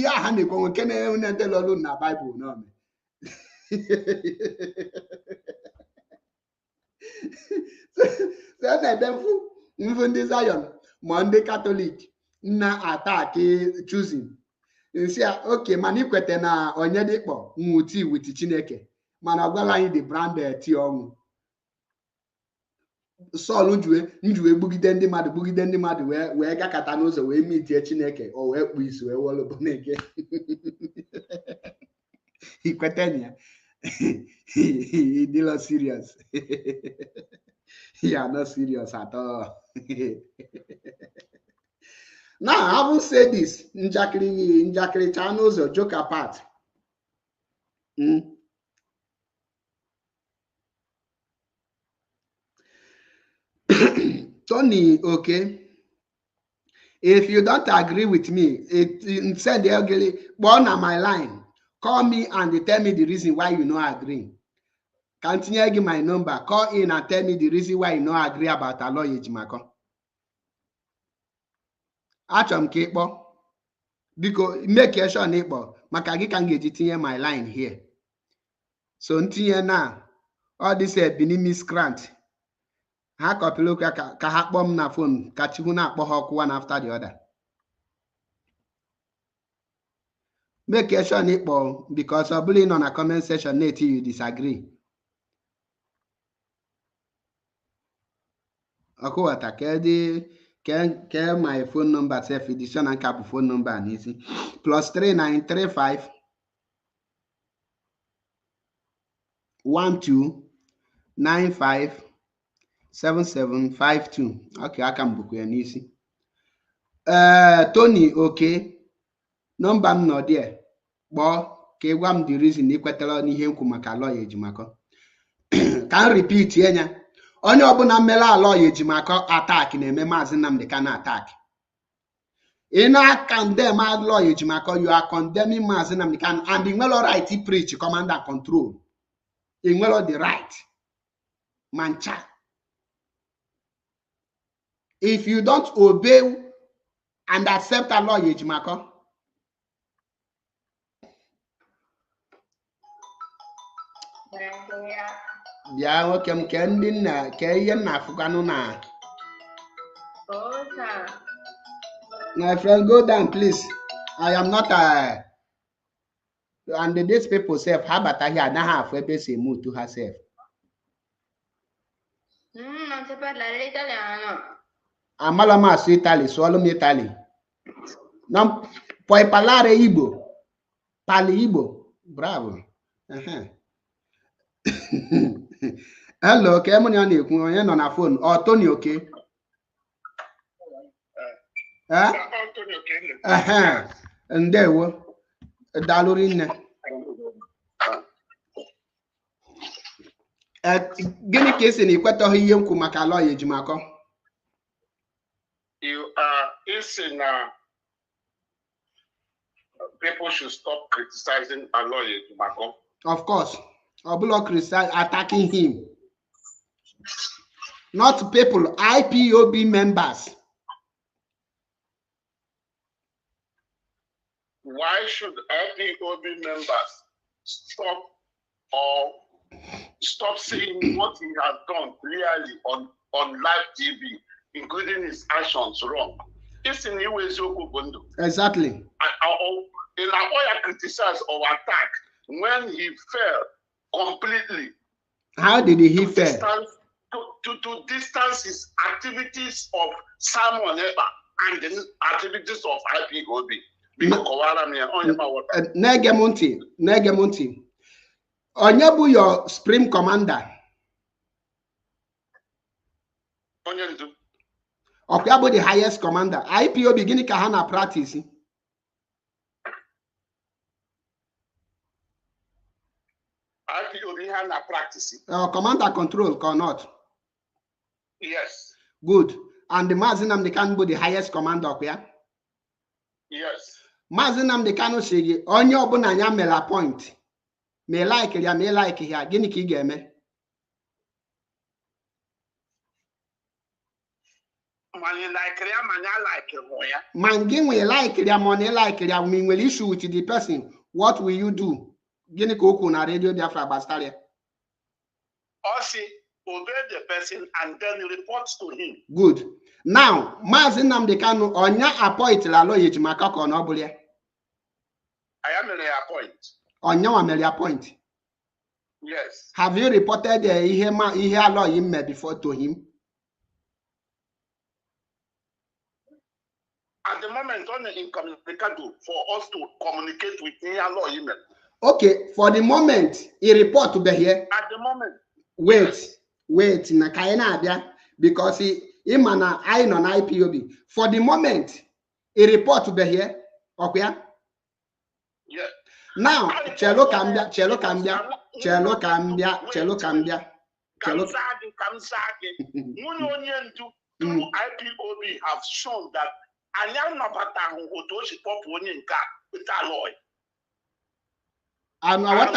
ha na-ekwu nke na-ente lọlụ na Baịbụl n'ome. So na-ede mfu ndị Zion ma ndị Katọlik na attack choosing. Nsị ya oke mana ikwete na onye dịkpọ nwuti witi Chineke mana ọ gwala anyị the brand tea ọnwụ. Sọl njuwe gbugide ndị mmadụ wee gakọta n'ụzọ wee mitie Chineke o wee kpụ isi wee wọlụ boneke. Ikwete na ya. He did serious. You are not serious at all. Now, having said this, njakịrị channels or joke apart. Tony, okay. If you don't agree with me, send the ugly born on my line. Call me and tell me the reason why you not agree. Continue to give my number. Call in and tell me the reason why you not agree about a lawyer Ejimako. Achom Kekbo. Because make sure neighbor. Makagi can get it in my line here. So until now, all this Benin miscreant. Ha copy look ka ha bomb na phone. Kachihuna bohok one after the other. Make sure neighbor because of bullying on a comment section native you disagree. Akuwata ke my phone number self edition and cap phone number and easy +3935 1295 7752. Okay, I can book you an easy. Tony, okay. Number no there. But ke gwam the reason ikwetala n'ihe nkwu maka lawyer Ejimako. Can repeat yenya. Onye ọbụla mmele lawyer Ejimako attack na-eme mazi Nnamdi Kanu attack. In a condemn lawyer Ejimako, you are condemning mazi Nnamdi Kanu and in well right he preach command and control. In well the right. Mancha. if you don't obey and accept a law, Ejimako. Yeah, okay, can na. My friend, go down, please. I am not and these people say, how about I here now have a say move to herself. Non so parlare l'italiano. Amalama su Italy, solo mi Italy. Non puoi parlare Igbo. Parli Igbo. Bravo. Hello, ka emu na ekwu onye nọ na phone. Oh, Tony, okay. Ndewo. Daalụ rinne. Gịnị ka esi na ikwetaghị ihe nkwu maka ala Ejimako? You are saying people should stop criticizing a lawyer, Ejimako. Of course. Obulo criticize attacking him. Not people, IPOB members. Why should IPOB members stop saying what he has done clearly on live TV, including his actions wrong? It's in the way. Exactly. In Aoya criticized or attack when he fell completely. How did he fail? To distance his activities of Simon Eba and the activities of IPOB. Negemunti. Onyebu your supreme commander. Onyendu. Okyabu the highest commander. IPOB gini kahana practice. IPOB hana practice. Commander control or not? Yes. Good. And the mazi Nnamdi Kanu the highest commander of here? Yes. Mazi Nnamdi Kanu say onye obuna nya mela point. Me like ya gini ka ị ga-eme? Man gị nwe like ya money like ya we will issue with the person. What will you do? Gini ka okwu na radio Biafra Bastaria. Also obey the person and then report to him. Good. Now, Mazi Nnamdi Kanu onya appoint la lawyer Ejimako ka no bụlia. I am a appoint. Onya wa mere appoint. Yes. Have you reported ihe lawyer me before to him? At the moment, only incommunicado for us to communicate with the lawyer. Okay, for the moment, he report to be here. At the moment. Wait, na kaina abia because he mana I non IPOB. For the moment, he report to be here. Okay? Yeah. Now, chelo cambia. Through IPOB have shown that I'm what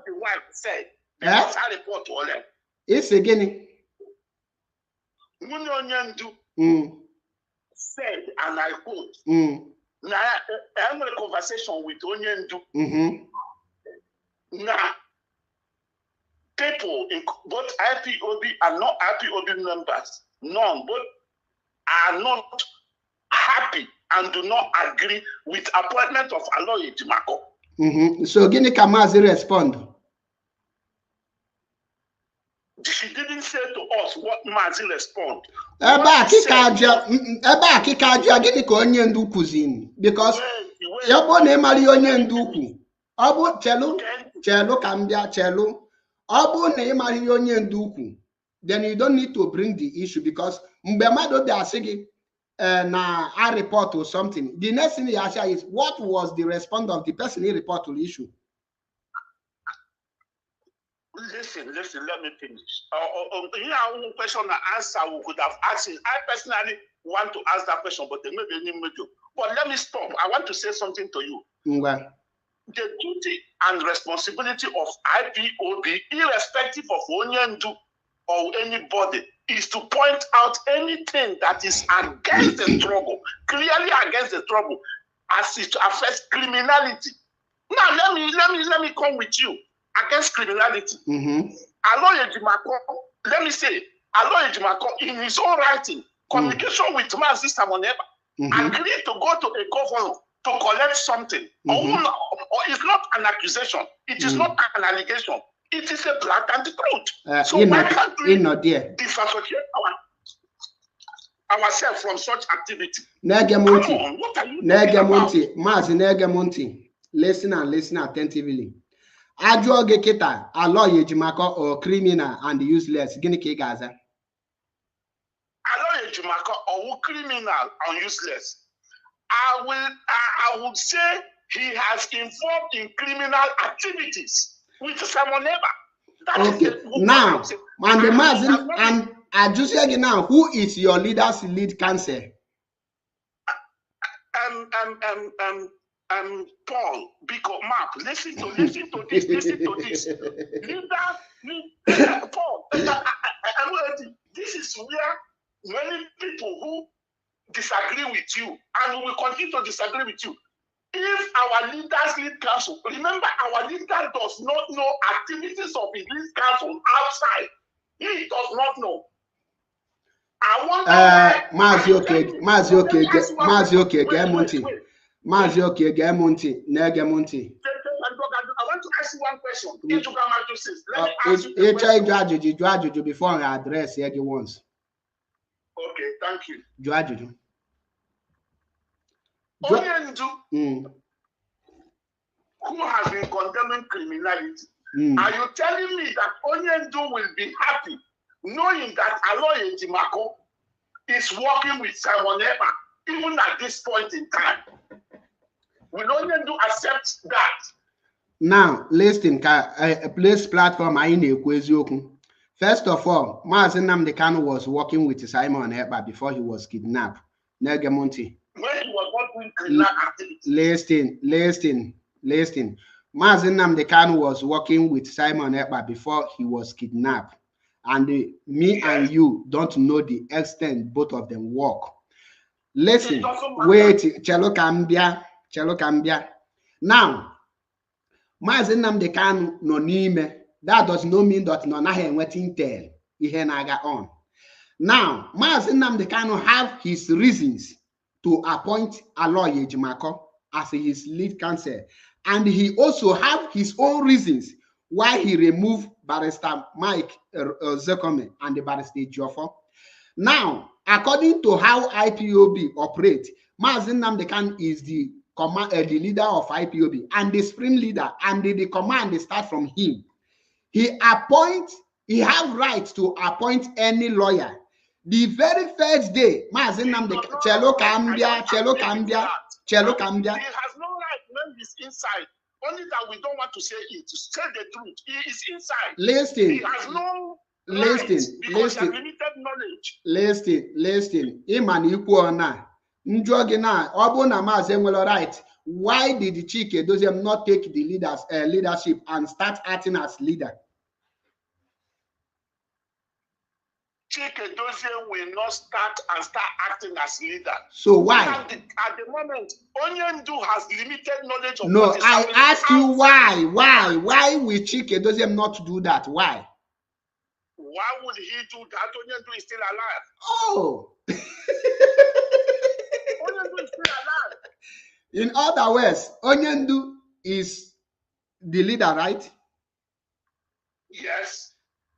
the wife said. I report to them. It's again. Said, and I quote, now I had a conversation with Onyendu. Now, people in both IPOB and not IPOB members, none, but are not happy and do not agree with appointment of Aloy Ejimako. So, Gini Kamazi respond. She didn't say to us what Mazi respond. Gini ko Onyendu kuzini because yabo ne mari Onyendu ku. Obu chelu kambia. Obu ne mari Onyendu ku. Then you don't need to bring the issue because mbemado de asigi na I report or something. The next thing he ask is what was the response of the person he report to the issue? Listen, let me finish. Here, one question and answer we could have asked. I personally want to ask that question, but there may be any major. But let me stop. I want to say something to you. The duty and responsibility of IPOB, irrespective of Onyendu or anybody, is to point out anything that is against the struggle, clearly against the struggle, as it affects criminality. Now let me come with you against criminality. Aloy Ejimako, let me say, Aloy Ejimako in his own writing, communication with Mazi Samoneba, agreed to go to a governor to collect something. Or it's not an accusation. It is not an allegation. It is a blatant truth. So why can't we disassociate ourselves from such activity? Come on, what are you talking about? Mazi Negemonti, listen attentively. Ajo Geketa, Aloy Ejimako or criminal and useless. Gini ke Gaza. Aloy Ejimako or criminal and useless. I would say he has involved in criminal activities with Samoneba. Okay, now, and the Mazi, and I just say now, who is your leader's lead counsel? Paul, because Mark, listen to this. Leader, Paul, this is where many people who disagree with you, and we will continue to disagree with you. If our leaders lead council, remember our leader does not know activities of his lead council outside. He does not know. I want Mazi Gemonti. I want to ask you one question. Let me ask you Judge before I address here once. Okay, thank you. Judge. Onyendu, who has been condemning criminality, are you telling me that Onyendu will be happy knowing that Aloy Ejimako is working with Samoneba even at this point in time? Will Onyendu accept that? Now, listen, a place platform I need Kwezoku. First of all, Mazi Nnamdi Kanu was working with Simon Ekpa before he was kidnapped. Negemonti. When he was not doing criminal activity. Listen. Mazi Nnamdi Kanu was working with Simon Ekpa before he was kidnapped. And me and you don't know the extent both of them work. Listen, wait, Chelo Kambia. Now, Mazi Nnamdi Kanu no nime. That does not mean that no nahe waiting tell ihe naga on. Now, Mazi Nnamdi Kanu have his reasons to appoint Aloy Ejimako as his lead counsel, and he also have his own reasons why he removed Barrister Mike Zekome and the Barrister Joffo. Now, according to how IPOB operate, Mazi Nnamdi Kanu is the leader of IPOB and the supreme leader, and the command start from him. He have right to appoint any lawyer. The very first day, Mazi Nnamdi Chelo Kambia. He has no right when he's inside. Only that we don't want to say it. To tell the truth, he is inside. Listen. He has no right because he has limited knowledge. Listen. Iman Ikwona. Njogina, Obuna Mazi Nwelo right. Why did the Chike Doziem not take the leadership and start acting as leader? Chike Doziem will not start acting as leader. So why? At the moment, Onyendu has limited knowledge of no, I ask you why? Why will Chike Doziem not do that? Why? Why would he do that? Onyendu is still alive. Oh. Onyendu is still alive. In other words, Onyendu is the leader, right? Yes.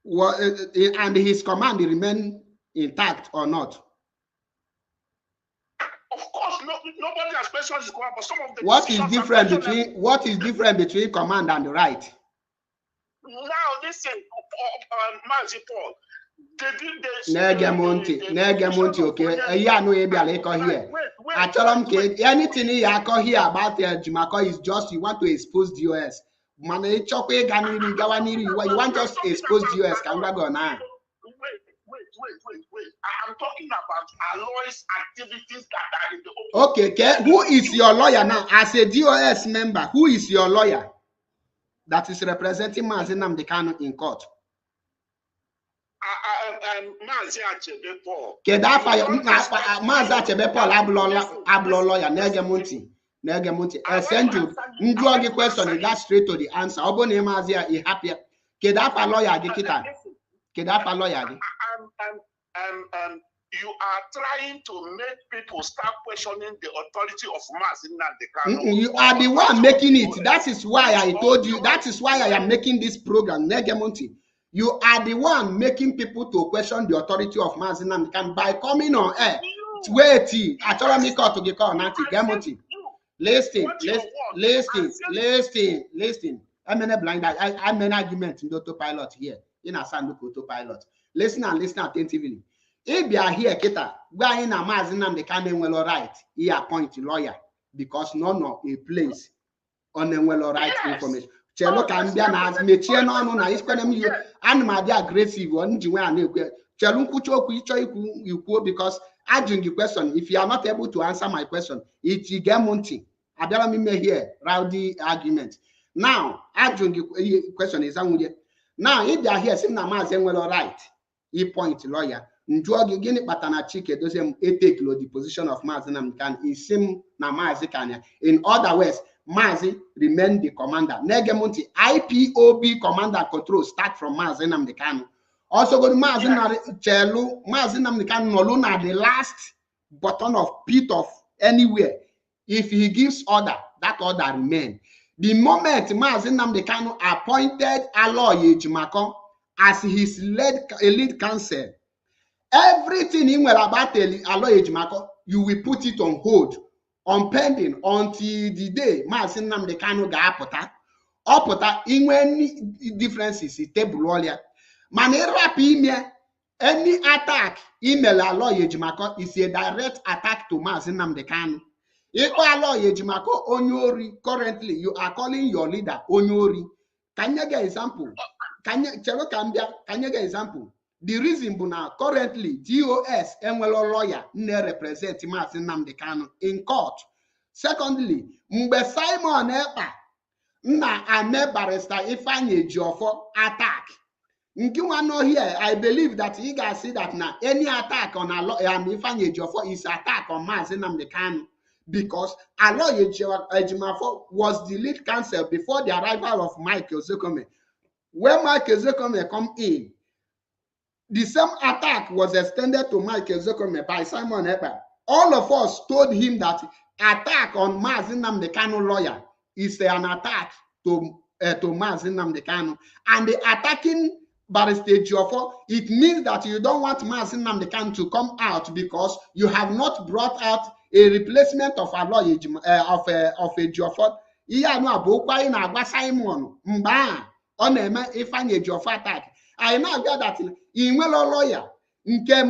Well, and his command remain intact or not? Of course, nobody has questioned his command, but some of the what is different between command and right? Now listen, Mazi Paul. Negemonti, okay. Yeah, no, maybe I'll echo here. I tell him, anything you echo here about Jimako is just you want to expose the US. You want just expose the US. Can we go now? Wait. I'm talking about Aloy's activities that are in the open. Okay. Who is your lawyer now? As a DOS member, who is your lawyer that is representing Mazi Nnamdi Kanu in court? Mazi Achebe Paul. Kedafa Mazi Achebe Paul ablo ya nege monti. Essential. Njua gi question you got straight to the answer. Obo ne Mazi e happy. Kedafa lawyer gi kita. Kedafa lawyer gi. You are trying to make people start questioning the authority of Mazi Nnamdi Kanu. You are the one making it. That is why I told you. That is why I am making this program. Negemonti. You are the one making people to question the authority of Mazi Nnamdi Kanu by coming on air. Wait, actually, me call to get call Nanti. Gemonti. Listen. I'm in a blind. I'm an argument in the autopilot here. In a Sanduku autopilot. Listen and listen attentively. If you are here, Kita, why in a Mazi Nnamdi Kanu well right, he appoint a lawyer because none of a place on the well right information. Chelo can be an as me chair no na is when you and my aggressive one Chelo kucho you because asking the question. If you are not able to answer my question, it's you get money. I don't mean here rowdy argument. Now, asking the question is now if they are here, saying na Mazi well right, he point lawyer. Njuogi gini patana chike does him take the position of Mazi Nnamdi Kanu is sim na Mazi Kanya. In other words, Mazi remain the commander. Negemunti IPOB commander control start from Mazi Nnamdi Kanu. Also go to Mazi Nnamdi Kanu no luna the last button of pit of anywhere. If he gives order, that order remain. The moment Mazi Nnamdi Kanu appointed Aloy Ejimako as his lead counsel, everything in well about Aloy Ejimako, you will put it on hold, on pending until the day Mazi Nnamdi Kanu ga apota in any differences in table earlier. Any attack email Aloy Ejimako is a direct attack to Mazi Nnamdi Kanu. If Aloy Ejimako Onyori, currently you are calling your leader Onyori. Can you get example? Can you get example? The reason now currently DOS and lawyer represent Mazi Nnamdi Kanu in court. Secondly, Mbe Simon Epa na ame barrister Ifeanyi Ejiofor attack. No here, I believe that you guys see that now any attack on Ifeanyi Ejiofor is attack on Mazi Nnamdi Kanu because Aloy Ejimafo was the lead counsel before the arrival of Michael Zekome. When Michael Zekome come in, the same attack was extended to Michael Zekome by Simon Epa. All of us told him that attack on Mazi Nnamdi Kanu lawyer is an attack to Mazi Nnamdi Kanu. And the attacking Barrister Ejiofor, it means that you don't want Mazi Nnamdi Kanu to come out because you have not brought out a replacement of Aloy Ejiofor. Iya no abokwa ina agwa Simon mba ọ na-eme Ifeanyi Ejiofor attack. I now get that in well lawyer nke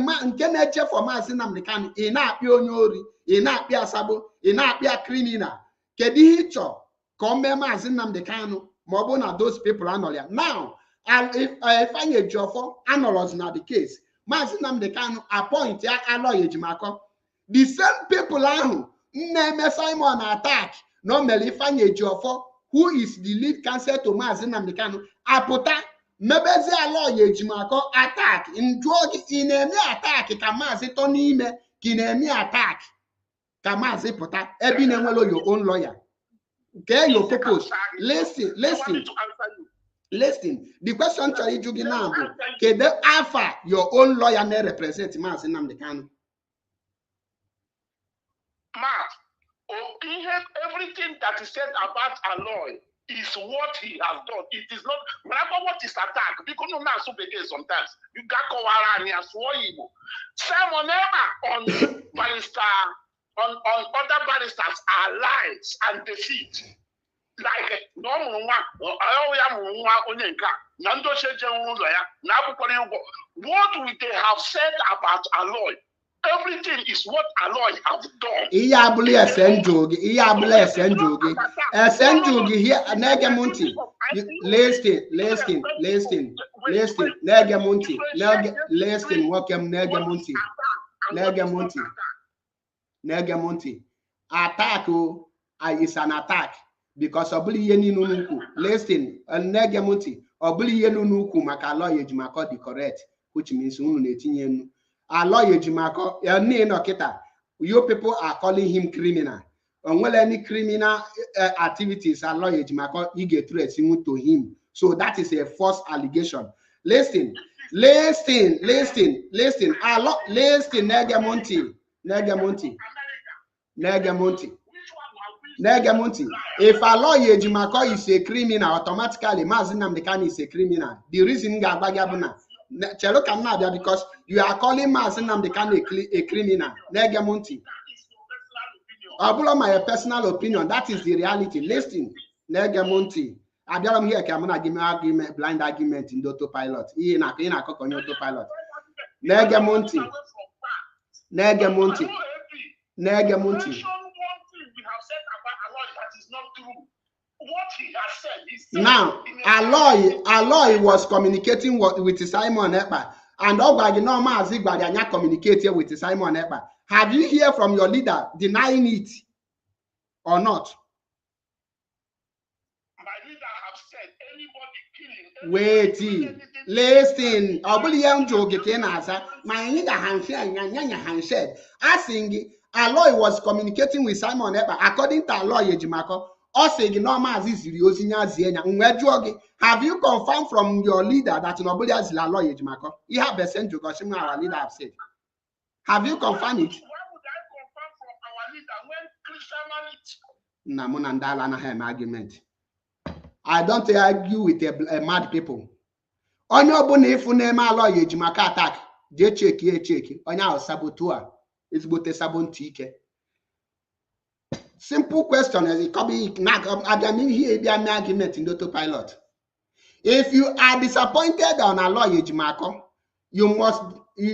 na-eche for Mazi Nnamdi Kanu ị na-akpị onye ori, ị na-akpị asabo, ị na-akpị criminal. Kedu ihe ịchọ ka o mee Mazi Nnamdi Kanu ma ọ bụ na those people anọrọ. Now if Ifeanyi Ejiofor anọrọs na the case, Mazi Nnamdi Kanu appoint ya Aloy Ejimako. The same people ahụ na-eme Simon attack no mere Ifeanyi Ejiofor, who is the lead counsel to Mazi Nnamdi Kanu, apụta mebezi Aloy Ejimako attack. Njụọ gị na-eme attack ka Mazi tọ n'ime ka na-eme attack ka Mazi pụta ebe na-enwelo your own lawyer. Okay, your purpose. Listen. The question to you now, can they offer your own lawyer may represent Mazi Nnamdi Kanu? Everything that is said about Aloy is what he has done. It is not remember what is attack. Because no now so sometimes you got Kowara and Swoyibo. Simon on barrister on other barristers are lies and deceit. Like no what would they have said about Aloy? Everything is what Aloy have done. Here, Negemunti. Listen, welcome Negemunti. Attack is an attack because obli yeni nunuku. Listen, Negemunti. Obli yenu nuku maka Aloy Ejimako di correct. which means a lawyer Jimako, you people are calling him criminal. Well, any criminal activities a lawyer Jimako, you get threats to him. So that is a false allegation. Listen, Negamonti. If a lawyer Jimako is a criminal, automatically mazi Nnamdi Kanu is a criminal. The reason because you are calling mazi Nnamdi Kanu a criminal. Negamonti. My personal opinion. That is the reality. Listen, Negamonti. I'm here. I'm gonna give me argument, blind argument in the autopilot. In a autopilot. Negamonti. What he has said is now Aloy was communicating with Simon Ekpa, and Mazi communicated with Simon Ekpa. Have you heard from your leader denying it or not? My leader have said anybody killing. Wait, listen. My leader has said. Asking Aloy was communicating with Simon Ekpa according to Aloy Ejimako. Have you confirmed from your leader that nobody has la lawyer Ejimako? You have a sent to Goshima, our leader have said. Have you confirmed it? Why would I confirm from our leader when Christian argument? I don't argue with a mad people. On your bone, if you name a lawyer Ejimaka attack, they check. On your saboteur, it's both a sabontike. Simple question as it can be argument in the autopilot. If you are disappointed on a lawyer Ejimako,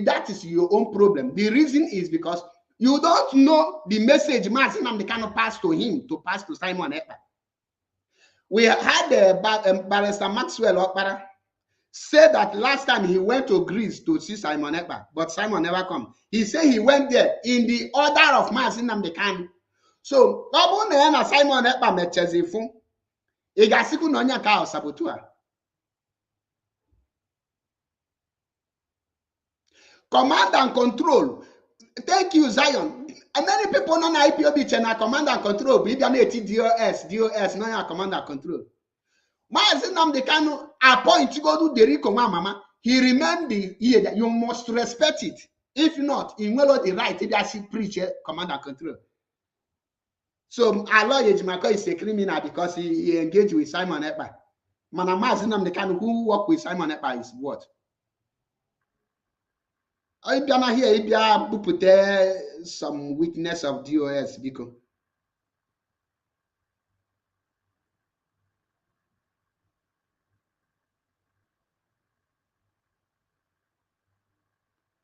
that is your own problem. The reason is because you don't know the message mazi Nnamdi Kanu pass to him to pass to Simon Ekpa. We had Barrister Maxwell Okpara said that last time he went to Greece to see Simon Ekpa, but Simon never come. He said he went there in the order of mazi Nnamdi Kanu. So, Simon Ekpa mechezifun. Igasiku nonya ka sabotua. Command and control. Thank you, Zion. And many people know IPOB channel command and control. Be DOS, no command and control. Mazi Nnamdi Kanu appoint you go do Deriko mama. He remained the year that you must respect it. If not, he will not the right to actually preach command and control. So Aloy Ejimako is a criminal because he engaged with Simon Ekpa. Mazi Nnamdi Kanu who work with Simon Ekpa is what? I gonna hear if you put some weakness of DOS because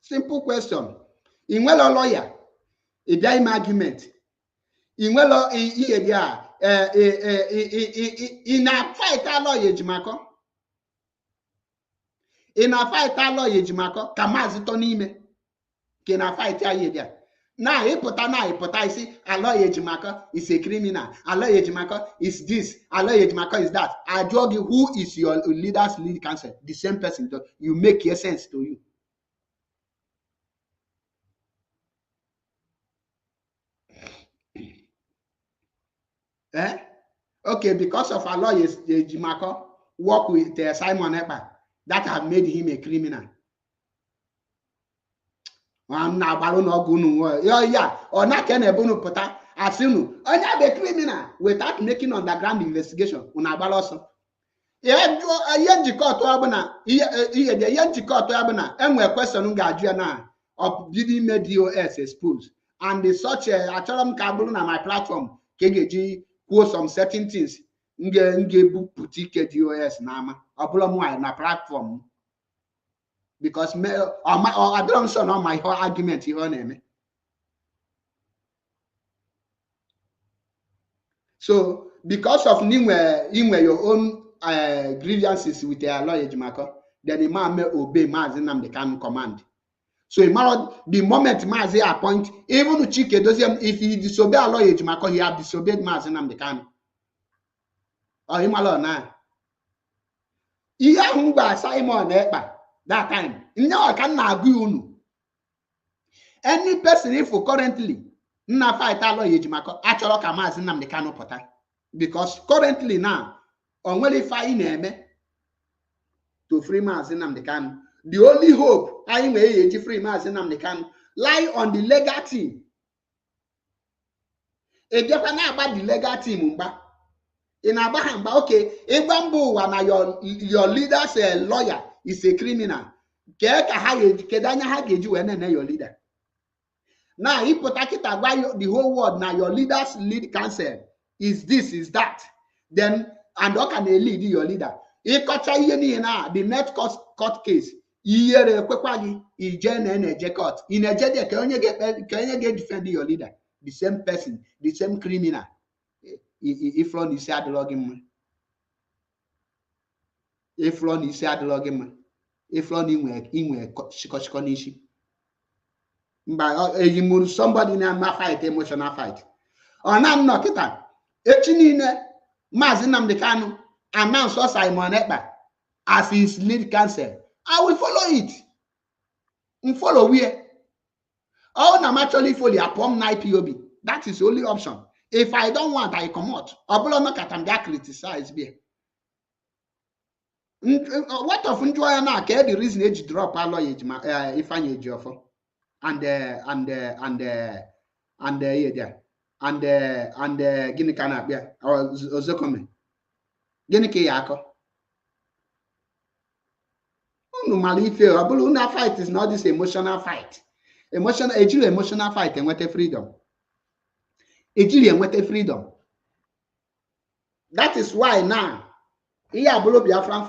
simple question. In well a lawyer, a dime argument. In well in a fight Aloy Ejimako. In a fight Aloy Ejimako, Kamazi Tonime. Can I fight here? Now, I see Aloy Ejimako is a criminal. Aloy Ejimako is this. Aloy Ejimako is that. I judge you who is your leader's lead counsel. The same person. You make your sense to you. Okay, because of Aloy Ejimako work with Simon Ekpa, that have made him a criminal. Yeah, or not can a bono pota asinu. Only be criminal without making underground investigation. Unabaloso. Yeah, Yenjiko to Abana, Yenjiko to Abana, and we're questioning Gajana of did made DOS exposed. And the such a Acharam Kabul on my platform, KGG, quote some certain things. Nge boutique DOS Nama, Oblomwa na platform. Because I don't know my whole argument here. So because of your own grievances with the lawyer Ejimako, then the man may obey Mazi Nnamdi Kanu command. So the moment Mazi appoint, even Chike doesn't, if he disobey a lawyer Ejimako, he have disobeyed Mazi Nnamdi Kanu. Or him alone now. Iya humba Simon Ekpa that time. Now I can agree unu. Any person if currently na fight alo Ejimako actually ka mazi Nnamdi Kanu pota. Because currently now onwere fight na-eme to free mazi Nnamdi Kanu. The only hope I may free mazi Nnamdi Kanu lie on the legal team. If you can about the legal team, in Abahamba, okay, if Bambo na your leader's lawyer is a criminal, Kedanya Hageju and your leader. Now, if the whole world now your leader's lead counsel is this, is that, then and how can they lead your leader? If the next court case, year court in a jet, can you get defend your leader? The same person, the same criminal. If Ron is sad login, if Ron is sad login, if Ron in Shikoshikonishi. By somebody in a fight, emotional fight. Or not, not it. Echinine, mazi Nnamdi Kanu announce us Simon Ekpa as his lead counsel. I will follow it. Follow where? Oh, I'm actually for the upon IPOB. That is the only option. If I don't want, I come out. Obolo no katamga criticize me. What of Njoya na ke the reason age drop alo ejima if anye ejofo and gini kana bia ozokome gini ke yako unu malife obolo una fight is not this emotional fight. Emotional fight and what freedom. Freedom. That is why now iya bolo Biafra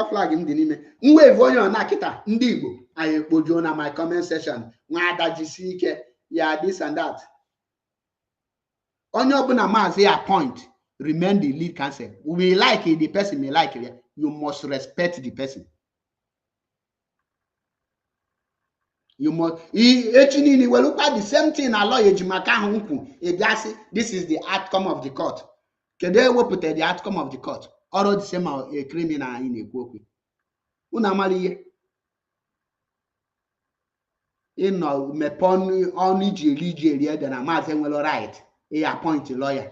flag in the name. Nwe vonyo na kita ndi Igbo aye kpojo na my comment section nwa adajisi ike ya this and that. Onye obuna mazi appoint remain the lead counsel. We like it, the person may like it. You must respect the person. You must look at the same thing a lawyer this is the outcome of the court. Can they put the outcome of the court? Or the same a criminal in a book. Unamali in me pon only jelly than a man will right. He appoint a lawyer.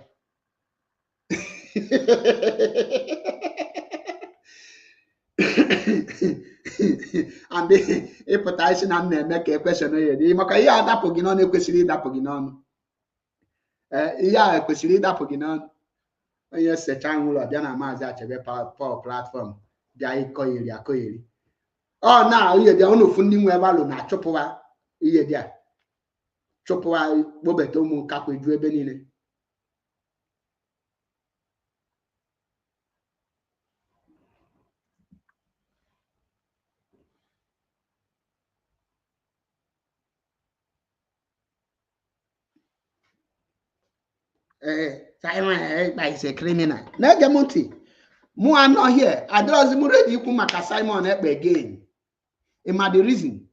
And the potation and make a question. Makaya that Poginon, a question that Poginon. Yeah, a question that Poginon. Yes, a channel of Diana Mazach, a power platform. Jai Koyri. Oh, now you're the only funding where Valuna Chopova, yeah, Chopova, Bobetomo, Capu, Benine. Simon is a criminal. Negamonti. Mo are not here. I don't ready to Simon Ekpa again. Am I the reason?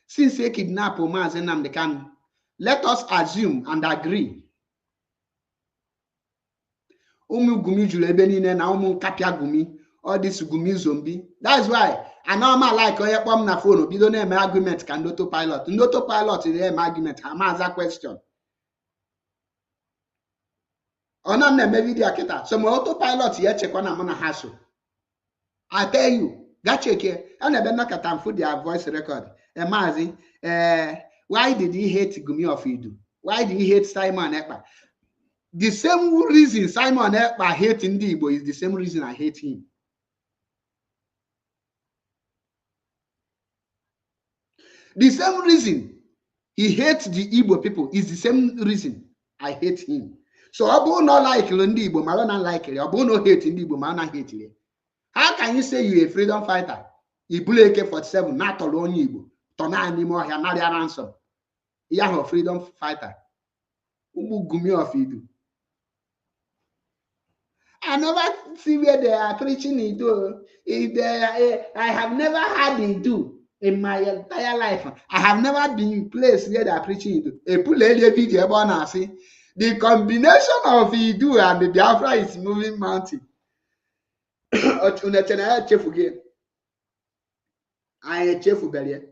Since they kidnap mazi Nnamdi Kanu, let us assume and agree. Umu gumi julebenine na umu kapia gumi. All this gumi zombie. That's why I know my like oye pom na phone. You don't have argument can autopilot. Autopilot is an argument. I'm asking a question. On a video kita. So my autopilot here check on a mona hassle. I tell you, that check here. I never knock at them for their voice record. Mazi, why did he hate Gumi of Idu? Why did he hate Simon Ekpa? The same reason Simon Ekpa hating the Igbo is the same reason I hate him. The same reason he hates the Igbo people is the same reason I hate him. So Abu no like Lundi Igbo, Malona like it. Abu no hate Igbo, Malona hate it. How can you say you're a freedom fighter? Ibule AK-47, not alone Igbo. Tona anymore, you're not a ransom. You're a freedom fighter. Gumi of Idu. I never see where they are preaching Idu. I have never had Idu in my entire life. I have never been in place where they are preaching Idu. The combination of Idu and the Biafra is moving mountain. I cheerful belly.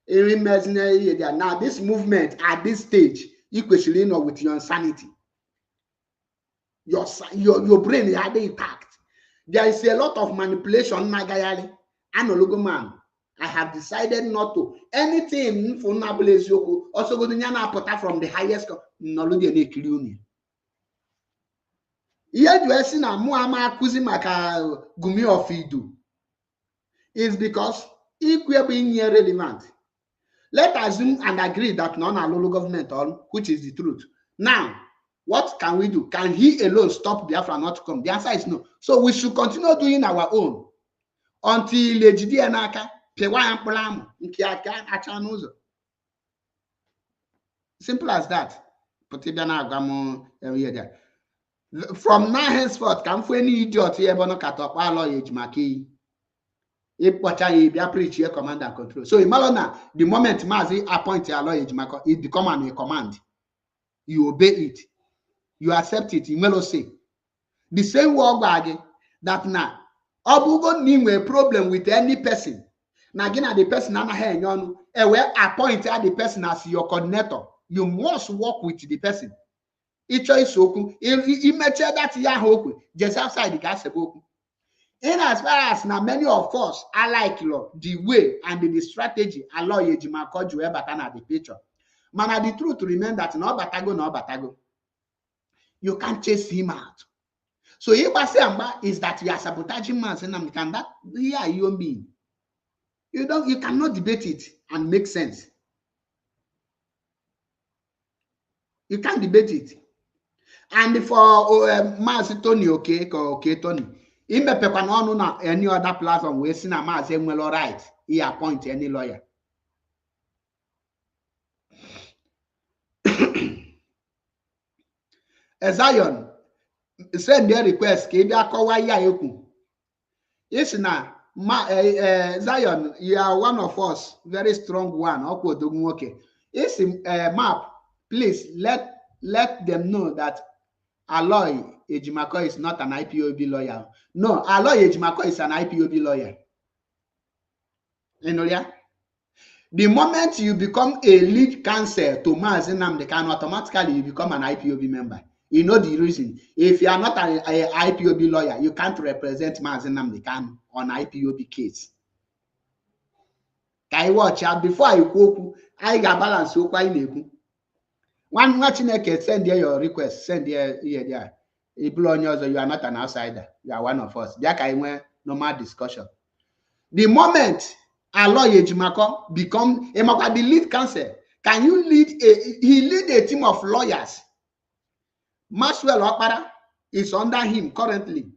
Now this movement at this stage, equally not with your insanity. Your brain is hardly intact. There is a lot of manipulation, Nagayali. I'm a logo man. I have decided not to. Anything for Nables Yoko, also go to Yana Pota from the highest knowledge in the Here you are seeing a Muama Kuzimaka Gumi of Idu. Is because equal being irrelevant. Let us assume and agree that none are local government on, which is the truth. Now, what can we do? Can he alone stop Biafra not to come? The answer is no. So we should continue doing our own until Legidianaka, Pewam, simple as that. From now henceforth, come for any idiot here, Bono Katapa lawyer Maki. Preach here, command and control. So in Malona, the moment Mazi appoint a lawyer, it become a command. You obey it. You accept it. You may say the same word bag that now Obugo need a problem with any person. Now again, the person and appoint the person as your coordinator. You must work with the person. Each choice oku. If that yahoku just outside the gas boku. In as far as now many of us are like the way and the strategy allow you to make the picture. Man, the truth remain that no batago. You can't chase him out. So if I say is that you are sabotaging man, and can that yeah you mean? You cannot debate it and make sense. You can't debate it. And for Mazi Tony, okay, Tony. If me pepa no na any other platform we see na Mazi Enwelo right, he appoint any lawyer. Zion send their request ke bia kowa ya eku. Yes na Zion, you are one of us, very strong one. Okay. Yes, map, please let them know that Aloy Ejimako is not an IPOB lawyer. No, Aloy Ejimako is an IPOB lawyer. You know, yeah? The moment you become a lead counsel to Mazi Nnamdi Kanu, automatically you become an IPOB member. You know the reason. If you are not an IPOB lawyer, you can't represent Mazi Nnamdi Kanu on IPOB case. Can you watch out before I go? I got balance so quite. One watching send your request, send there. You are not an outsider. You are one of us. That kind of normal discussion. The moment a lawyer Ejimako become the lead counsel, can you he lead a team of lawyers? Maxwell Okpara is under him currently.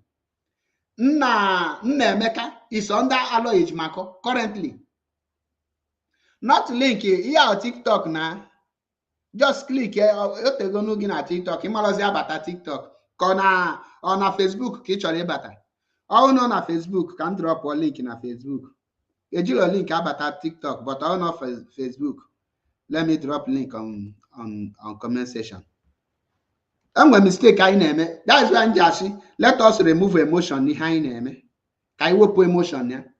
Nnemeka is under Aloy Ejimako currently. Not link here on TikTok now. Just click here. You go login at TikTok. You must have TikTok. On a Facebook, kitchen bata. All on a Facebook can drop a link in a Facebook. You do a link about TikTok, but on a Facebook. Let me drop link on comment section. I'm a mistake I name it. That's why I'm just let us remove emotion behind name. Can you put emotion there?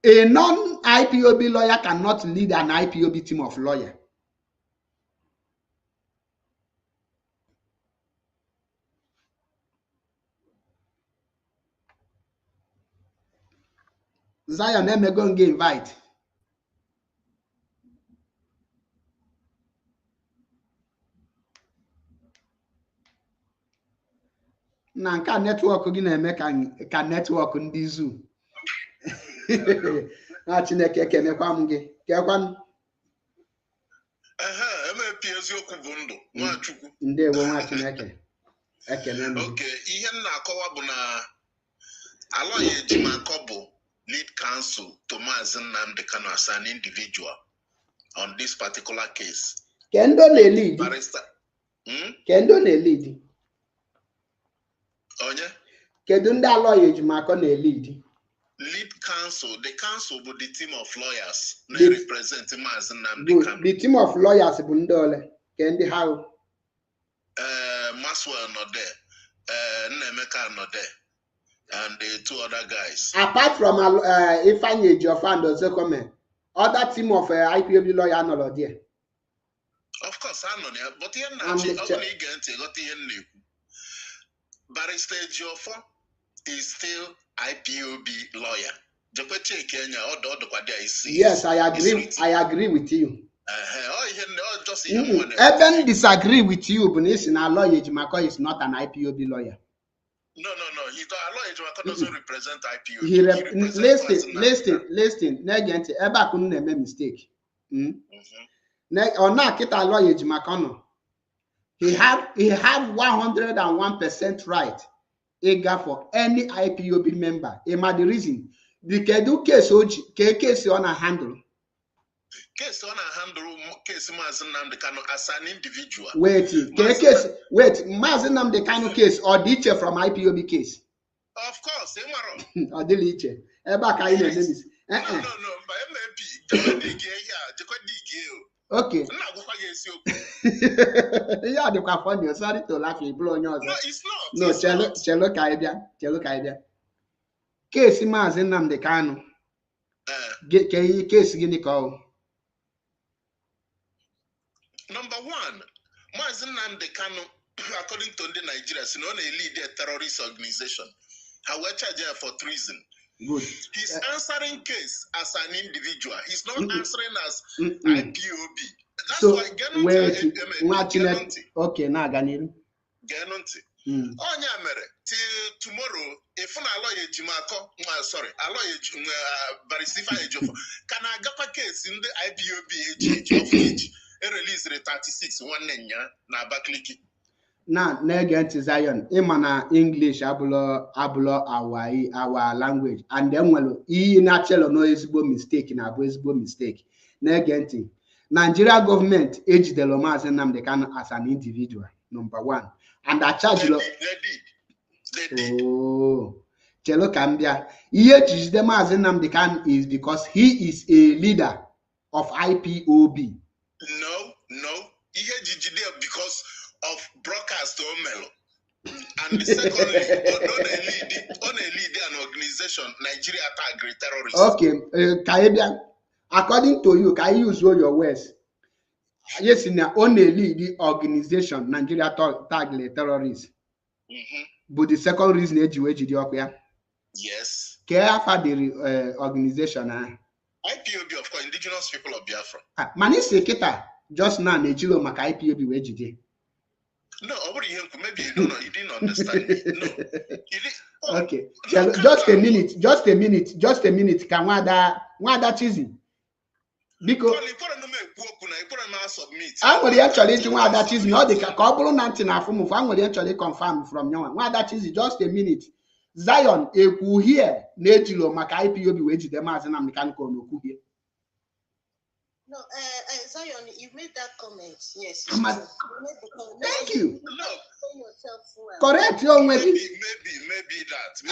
A non-IPOB lawyer cannot lead an IPOB team of lawyers. Zion let me go and get invite. Na nka network gị na-eme ka network ndị Zoom. Na Chineke ekenekwa m gị. Kekwanụ. emepi eziokwu bụ ndụ Nwachukwu. Ndewo nwa Chineke. Ekene m. Okay, ihe m na-akọwa bụ na Aloy Ejimako bụ lead counsel to Mazi Nnamdi Kanu as an individual on this particular case. Kendo na-lead. Barrister. Kendo na-lead. Onye? Kedu ndị Aloy Ejimako na-lead? Lead counsel, the counsel bụ the team of lawyers na-represent Mazi Nnamdi Kanu. The team of lawyers bụ ndị ole? Kendi ha? Maxwell nọ there. Nnemeka nọ there. and the 2 other guys. Apart from Ifeanyi Ejiofor and Ozekome, other team of IPOB lawyer no there. Of course, I know that, but here now, Barrister Ejiofor is still IPOB lawyer. Yes, I agree. I agree with you. Even disagree with you, but now lawyer Ejimako is not an IPOB lawyer. No. He's not a lawyer. Ejimako doesn't represent IPOB. Listen. Negenti, eba couldn't make mistake. Or not get a lawyer Ejimako. He have 101% right. Ega for any IPOB member. Ema the reason. The Kedu case on a handle. Case on a handle case mazi Nnamdi Kanu as an individual. Wait, mazi Nnamdi Kanu case or teacher from IPOB case? Of course, or the teacher. Eba ka ine nemis. No, okay. Yeah, the funny. Sorry to laugh. You blow yours. No, it's not. No, chelo kaibia. Case mazi Nnamdi Kanu. Case gini call. Number 1, mazi Nnamdi Kanu, according to the Nigerians, you know, they lead a terrorist organization. However, charged for treason. Good. He's answering case as an individual. He's not answering as IPOB. That's so, why okay, now Ganiru. Onya mere till tomorrow if na lawyer Ejimako, Barrister Ejiofor can agakwa case in the IPOB age release the 36 one nenya na Abakaliki. Now, negent Zion, imana English abulo our language, and then well, natural no ezigbo mistake na ezigbo mistake. Negenti. Nigeria government age the mazi Nnamdi Kanu as an individual, number 1. And I charge you. They did. Oh, Chelo Kambia. Here the mazi Nnamdi Kanu is because he is a leader of IPOB. No. Here because of broadcast Omelo. And secondly, on a lead an organization, Nigeria attack terrorists. Okay, Kaibian. According to you, can you use all your words? Yes, in only lead organization, Nigeria tag terrorists. But the second reason is yes. Care for the organization. IPOB, of course, indigenous people of Biafra. Mani seketa just now Nejilo maka IPOB wejide. No, maybe you don't know. You didn't understand me. No. Okay. Just a minute. Can wada cheesy? Because I will actually do what that is not the couple nothing from I will actually confirm from you. What that is just a minute. Zion, a who here, Nejilo maka IPOB wejide them as an mechanical no ku here. No, Zion, you made that comment. Yes. Thank you. No. Well. Correct. Maybe that.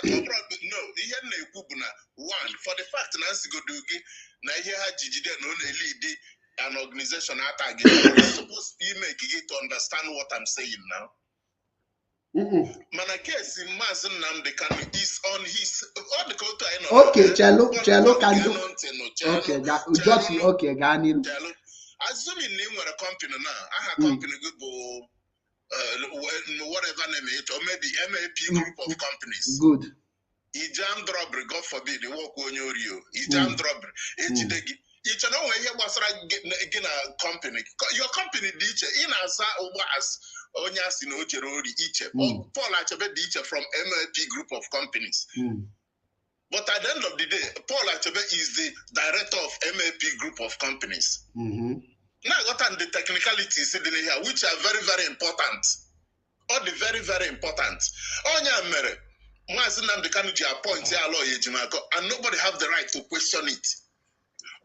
No problem. No. One, for the fact Nancy Godugi, na here Jijide no lead an organization attack. You're supposed to make it to understand what I'm saying now. Manakes in mazi Nnamdi Kanu is on his all the quota. Okay, Chelo can do. Okay, just okay, Gani. Assuming name were a company now, I have company good whatever name it, or maybe MAP group of companies. Good. He jammed robbery, God forbid, the walk on your you. He jammed robbery. Each and all here was again a company. Your company teacher in as Onyas in Ocherori each or Paul Achebe teacher from MLP group of companies. But at the end of the day, Paul Achebe is the director of MLP group of companies. Now what are the technicalities in here, which are very, very important. All the very, very important. Onya Mere, mazi Nnamdi Kanu appoint and nobody have the right to question it.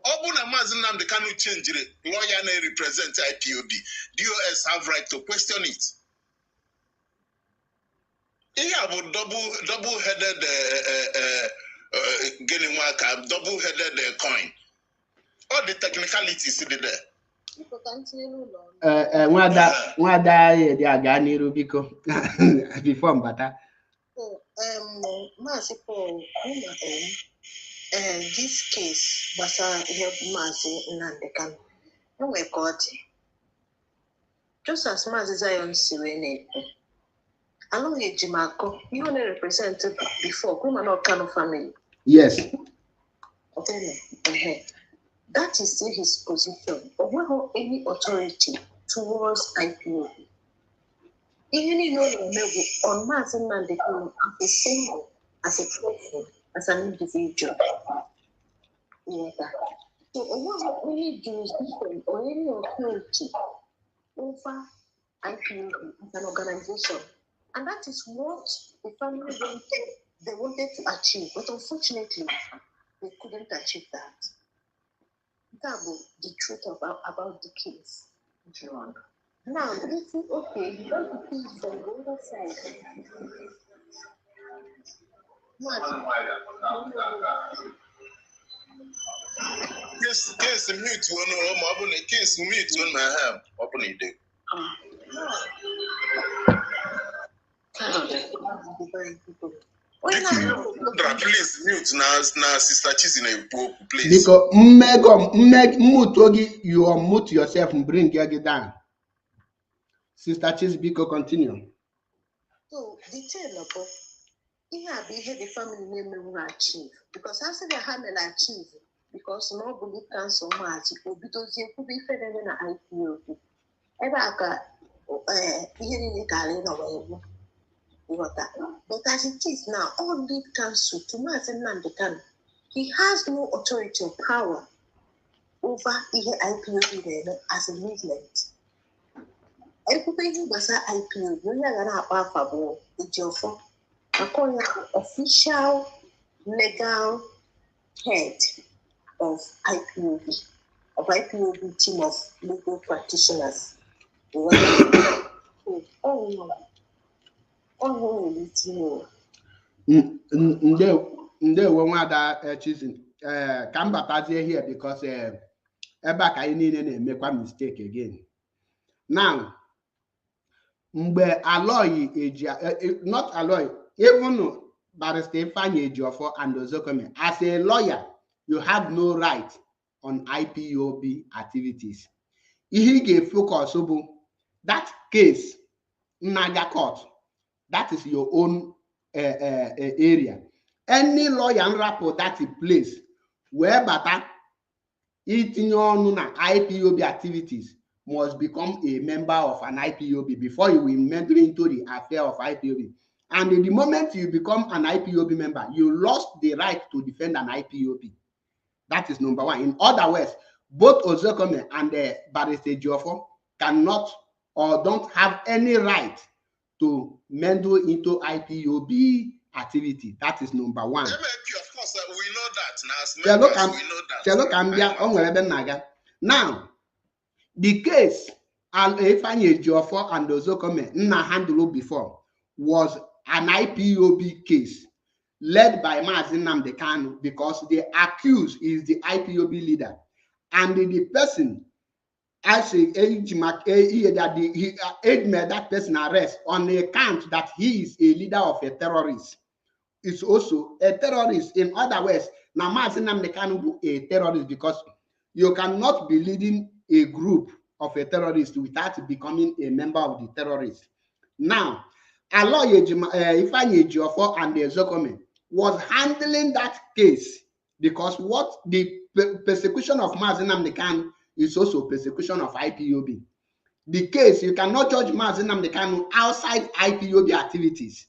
Obuna mazi Nnamdi Kanu change it, lawyer may represent IPOB. DOS have right to question it. He have a double-headed double-headed coin. All the technicalities in there. Wada they are Gani Rubiko before Mbata. Mazi Paul, this case, Basa Mazi Nnamdi Kanu, no way God. Just as Mazi Zion Sirene, along with Jimako, you only represented before criminal Kanu family. Yes. Okay. That is still his position, but we have any authority towards IPOB. Even on Mazi Nnamdi Kanu as a single, as a person, as an individual. Yeah. So we have any jurisdiction or any authority over IPOB as an organization. And that is what the family wanted to achieve. But unfortunately, they couldn't achieve that. That's the truth about the case. Now, this is okay. You don't see from the other side. Case mute one case mute on my hand. Open it. Please mute now sister Chiz in a book, please. Because mute you unmute yourself and bring your down. Sister Chiz Biko, continue. So the tale about the family name will achieve because I said they had an achieve because no believe cancel much because you could be fed in an IPO. Ever but as it is now, all lead council to Mazi Nnamdi Kanu, he has no authority or power over IPOB as a movement. Everybody was at IPOB, you are going to have a official legal head of IPOB team of legal practitioners. Nde choosing can batazie here because eba ka anyị make one mistake again. Now mgbe Aloy not Aloy, even Barrister Ifeanyi Ejiofor and Ozokome, as a lawyer, you have no right on IPOB activities. Ihe ga-focus bụ that case Naga Court, that is your own area. Any lawyer and rapport that is place where bata itinye ọnụ na IPOB activities must become a member of an IPOB before you will enter into the affair of IPOB. And the moment you become an IPOB member, you lost the right to defend an IPOB. That is number one. In other words, both Ozokome and Barrister Ejiofor cannot or don't have any right to meddle into IPOB activity. That is number one. Of course, we know that. Now, the case Ifeanyi Ejiofor and Ozokome handled before was an IPOB case led by Mazi Nnamdi Kanu because the accused is the IPOB leader, and the person actually made that person arrest on the account that he is a leader of a terrorist. It's also a terrorist. In other words, now Mazi Nnamdi Kanu is a terrorist because you cannot be leading a group of a terrorist without becoming a member of the terrorists. Now, Aloy Ifeanyi Ejiofor and Ozokome was handling that case because what the persecution of Mazi Nnamdi Kanu is also persecution of IPOB. The case, you cannot judge Mazi Nnamdi Kanu outside IPOB activities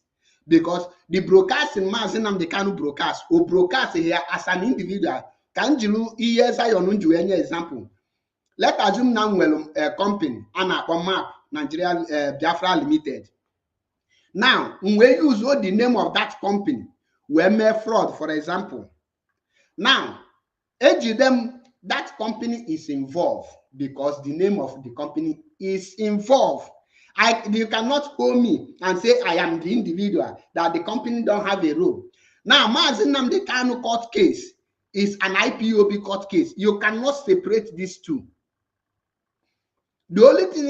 because the broadcasting Mazi Nnamdi Kanu broadcast or broadcast here as an individual. Can you use an example? Let's assume now a company and a map Nigeria Biafra Limited. Now, when we use the name of that company, we make fraud, for example. Now, that company is involved because the name of the company is involved. You cannot call me and say I am the individual, that the company don't have a role. Now, Mazi Nnamdi Kanu court case is an IPOB court case. You cannot separate these two. The only thing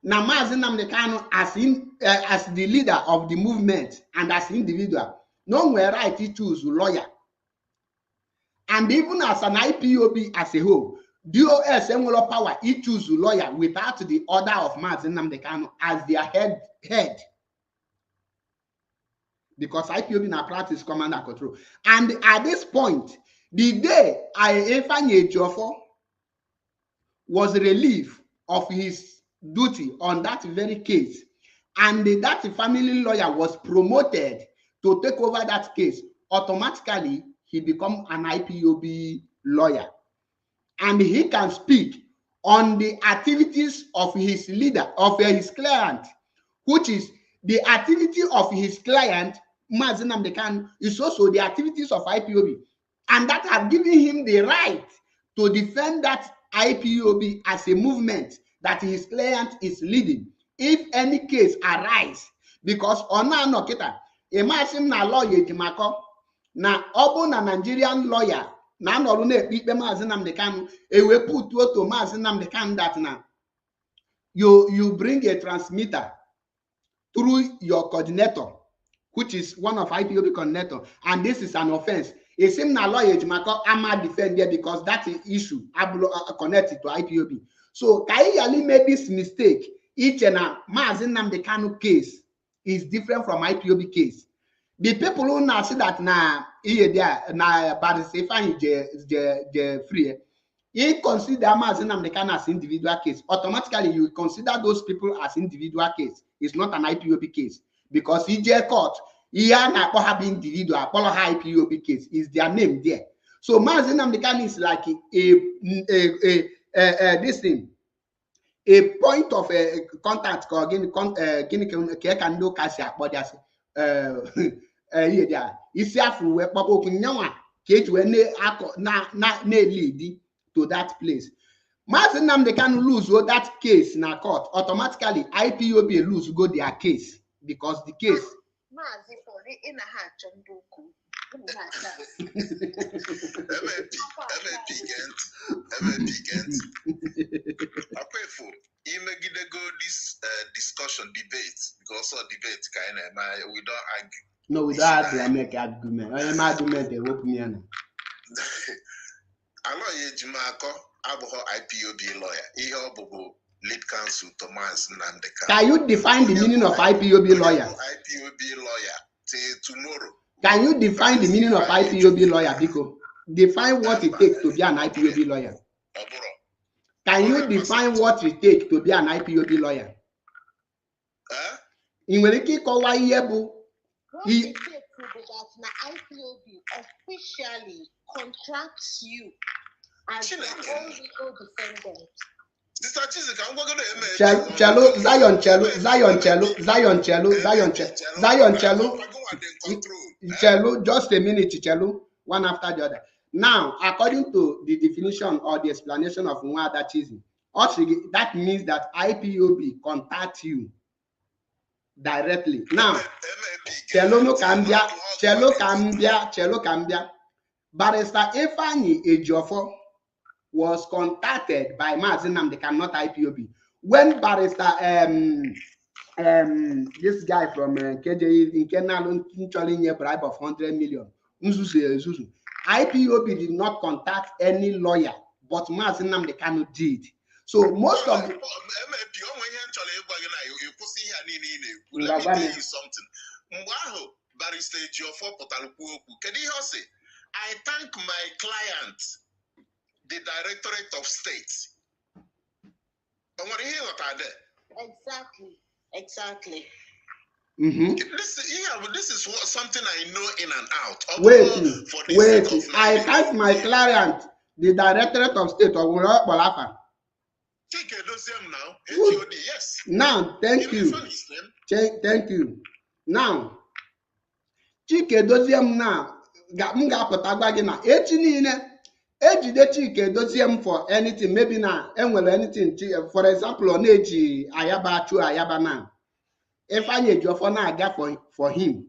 na mazi Nnamdi Kanu as the leader of the movement and as individual no nwere right to choose lawyer. And even as an IPOB as a whole, DOS enwere power to choose lawyer without the order of mazi Nnamdi Kanu as their head. Because IPOB na practice command and control. And at this point, the day Ifeanyi Ejiofor was relieved of his duty on that very case, and that family lawyer was promoted to take over that case, automatically he become an IPOB lawyer. And he can speak on the activities of his leader, of his client, which is the activity of his client, mazi Nnamdi Kanu, is also the activities of IPOB. And that have given him the right to defend that IPOB as a movement that his client is leading if any case arise. Because ona anokita imagine na lawyer ejimako na obu na Nigerian lawyer na anọrụ na-ekpe ikpe mazi Nnamdi Kanu ewepụtu otu mazi Nnamdi Kanu that na you bring a transmitter through your coordinator, which is one of IPOB coordinator, and this is an offense. It seems na lawyer Ejimako ama defend there because that issue connected to IPOB. So Kayali made this mistake. Each and a mazi Nnamdi Kanu case is different from IPOB case. The people who now see that na Barrister Ifeanyi free, he consider mazi Nnamdi Kanu as individual case. Automatically, you consider those people as individual case. It's not an IPOB case because EJ court. Here na have individual, Apollo high IPOB case is their name there. So mazi Nnamdi Kanu is like this thing, a point of contact. Isi afro we kpọkọ okwu nyanwa ka eji wee na-lead to that place. Mazi Nnamdi Kanu lose that case na court, automatically IPOB lose go their case because the case. Mazi for in a hatch and doku. This discussion, debate, because of debate, we don't argue. No, we don't have to make argument. I am argument they hope me and Aloye Jimako, Abuho IPOB lawyer. He lead counsel Thomas Nnamdi Kanu. Can you define the meaning of IPOB lawyer? IPOB lawyer till tomorrow. Can you define the meaning of IPOB lawyer, Biko? Define what it takes to be an IPOB lawyer. Can you define what it takes to be an IPOB lawyer? In Weliki Kowa Yebu. What it takes to be that IPOB officially contracts you as their own legal defendant. Chelo, just a minute, Chelo, one after the other. Now, according to the definition or the explanation of Nwada Chizi, that means that IPOB contact you directly. Now, Chelo Cambia, Barrister Ifeanyi Ejiofor was contacted by mazi Nnamdi Kanu, not IPOB. When Barrister this guy from KJE in Kenalon actually a bribe of 100 million, IPOB did not contact any lawyer, but mazi Nnamdi Kanu did. So most of the let me tell you something. Barrister Ejiofor can you say, I thank my client, the Directorate of State. I want to hear what I did. Exactly. Mm-hmm. This is something I know in and out. Wait. I thank my client, the Directorate of State of Bolafa. Take a dossier now. HOD, yes. Now, thank you. Thank you. Now, Chike doziem now. Mga potagwa gina. Echi niile. Ejide Chike doziem for anything. Maybe now. Enwere anything. For example, on Eji Ayaba Chu Ayaba now. Ifeanyi Ejiofor na aga for him.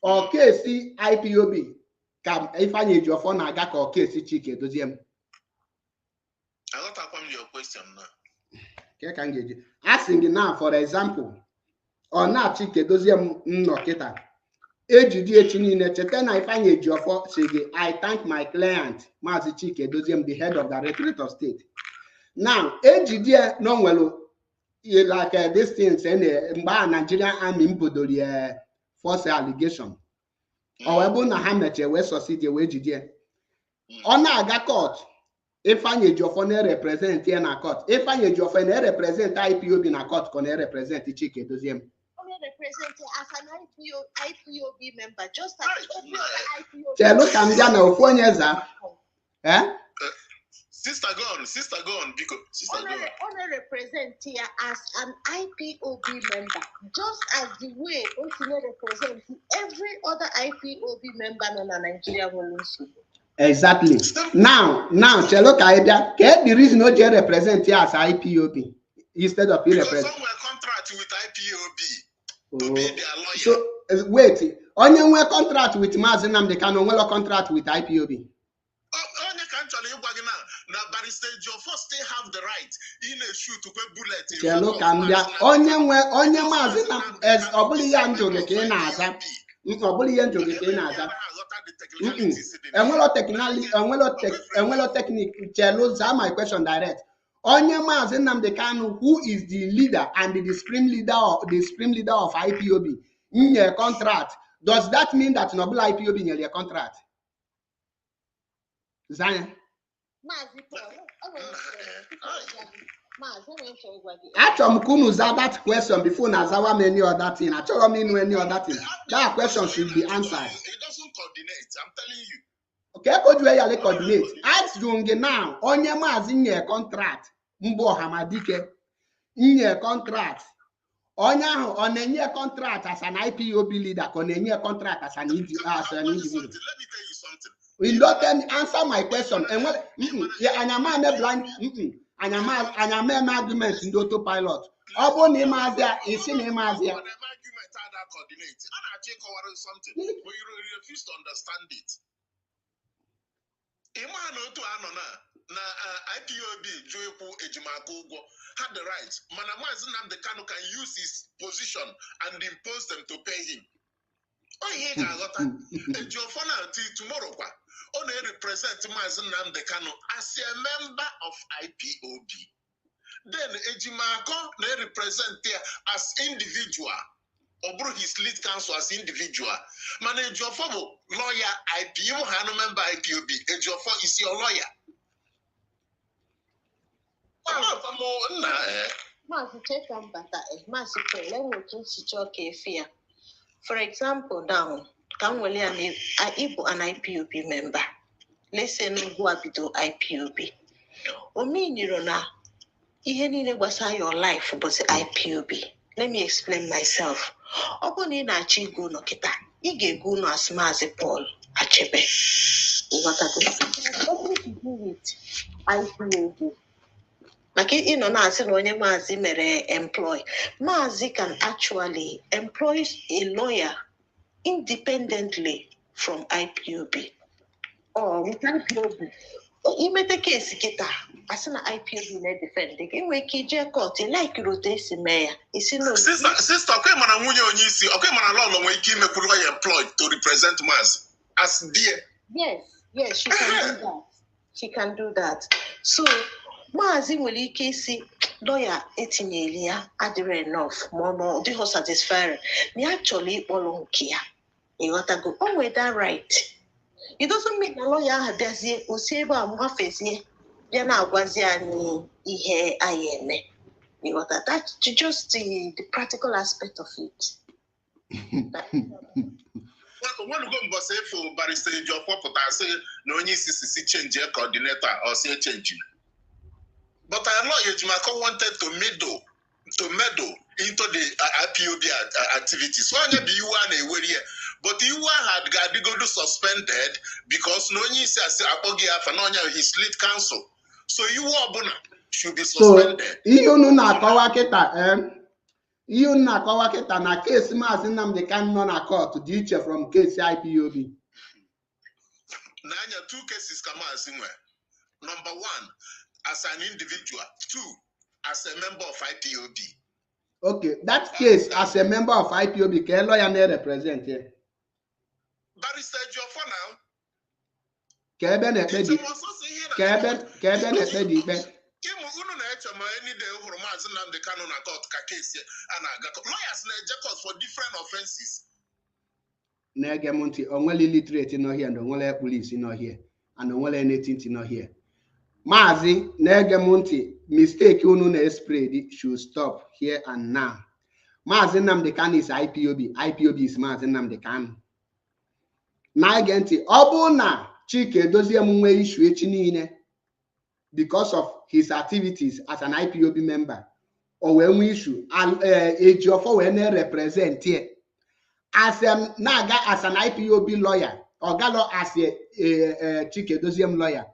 Or case IPOB. Kam Ifeanyi Ejiofor na aga or case Chike doziem. I got to come your question now. asking now, for example, or not Chikedozium Nokita. I thank my client, Mazi Chikedozium, the head of the Directorate of State. Now, AGD no well, like this thing saying Nigerian Army false allegation. Or Abuna Hamet, West Society, AGD. On a court. If I need your phone represent here in a court, if I need your phone represent IPOB in a court, can represent the Chike Dozium? Represented as an IPOB member, just as every other IPOB. Tell look, I'm gonna phone yes, eh? Sister gone, because sister gone. Only represent here as an IPOB member, just as the way Otine represent every other IPOB member in Nigeria will also. Exactly. Now, Chelo Kaibia, get the reason OJ represent here as IPOB instead of because some were contract with IPOB to be their lawyer. So wait, only we contract with mazi Nnamdi Kanu, we contract with IPOB. Only country now barrister Jofo still have the right in a shoe to put bullet. Chelo Kambia, only mazi Nnamdi as obuli yanjo ke na aza. Obuli yanjo ke na aza. Technique. Chelo, my question direct. Onye mazi Nnamdi Kanu, who is the leader and the supreme leader of IPOB in your contract, does that mean that Noble IPOB in your contract? Zion. Achom Kunu that question before Nazawa any other thing. Achom mean any other thing. That question should be answered. It doesn't coordinate. I'm telling you. Okay, could you coordinate? Ask Junge now. Onye mazi in your contract. Mbo Hamadike in your contract. Onya on a contract as an IPOB leader, on a contract as an individual. Let me tell you something. We don't answer my question. And what? And I'm a blind. And I'm an argument in the autopilot. Obo Nemazia is in Nemazia. Argument that coordinate. And I take over something, but you refuse to understand it. Imano to Anona. Na IPOB Joepo Ejimako had the right. Manamazi Nnamdi Kanu can use his position and impose them to pay him. Oh, he got a Jofana tomorrow. Only represent Mazi Nnamdi Kanu as a member of IPOB. Then Ejimako they represent there as individual. Or his lead counsel as individual. Man, Ejofo lawyer IPO, Hano member IPOB. Ejofo is your lawyer. For example, now, can we an IPOB member? Let's say no go to IPOB. Or mean you know, even was your life was IPOB. Let me explain myself. Ogoni na chi go no kita. Ige go no as mazi Paul Achebe. What to do with IPOB? Like you know, now saying when Mazi mere employ, Mazi can actually employ a lawyer independently from IPOB or with IPOB. You make the case, Kita. As an IPOB na defend. They can make KJ court. Like you say, Mayor. Sister, okay, man, I'm okay, man, alone when you make lawyer employed to represent Mazi as dear. Yes, she can do that. She can do that. So. Mazi nwere ike isi lawyer etinyeli ya adịrị enough ma dị ho satisfied na actually ịkpọrọ nke ya ịghọtago o nwere that right. It doesn't mean na lawyer ahụ bịazie osi ebe a mgbafezie bịa na-agwazi anyị ihe anyị eme ịghọta. That's just the practical aspect of it. When you go say for barrister your purpose say no only CCC change your coordinator or say change. But I know Ejimako wanted to meddle into the IPOB activities. So I be you one away here. But you had got to go to suspended because no one says his lead counsel. So you are should be suspended. So you know na kawaketa you na kawaketa na case Mazi Nnamdi Kanu na court to from case IPOB. Nanya 2 cases come as number 1. As an individual. 2, as a member of IPOB. Okay, that case as a member of IPOB, can lawyer may represent here? Barrister Jofo now. Keben epedi. Keben epedi. Kim unu na-eche ma any day hụrụ Maazị Nnamdi Kanu na court ka case a na-aga. Lawyers na-eje court for different offenses. Na-ege m ntị, onwere illiterate nọ here and onwere police nọ here and onwere anything nọ here. Maazị, na-ege m ntị, mistake unu na-spread should stop here and now. Maazị Nnamdi Kanu is IPOB. IPOB is Maazị Nnamdi Kanu. Na-ege ntị, ọ bụ na Chike Edozie m nwee issue echi niile because of his activities as an IPOB member, or when we issue Ejiofor when they represent here as Naga as an IPOB lawyer, or Gallo as a Chike Edozie lawyer.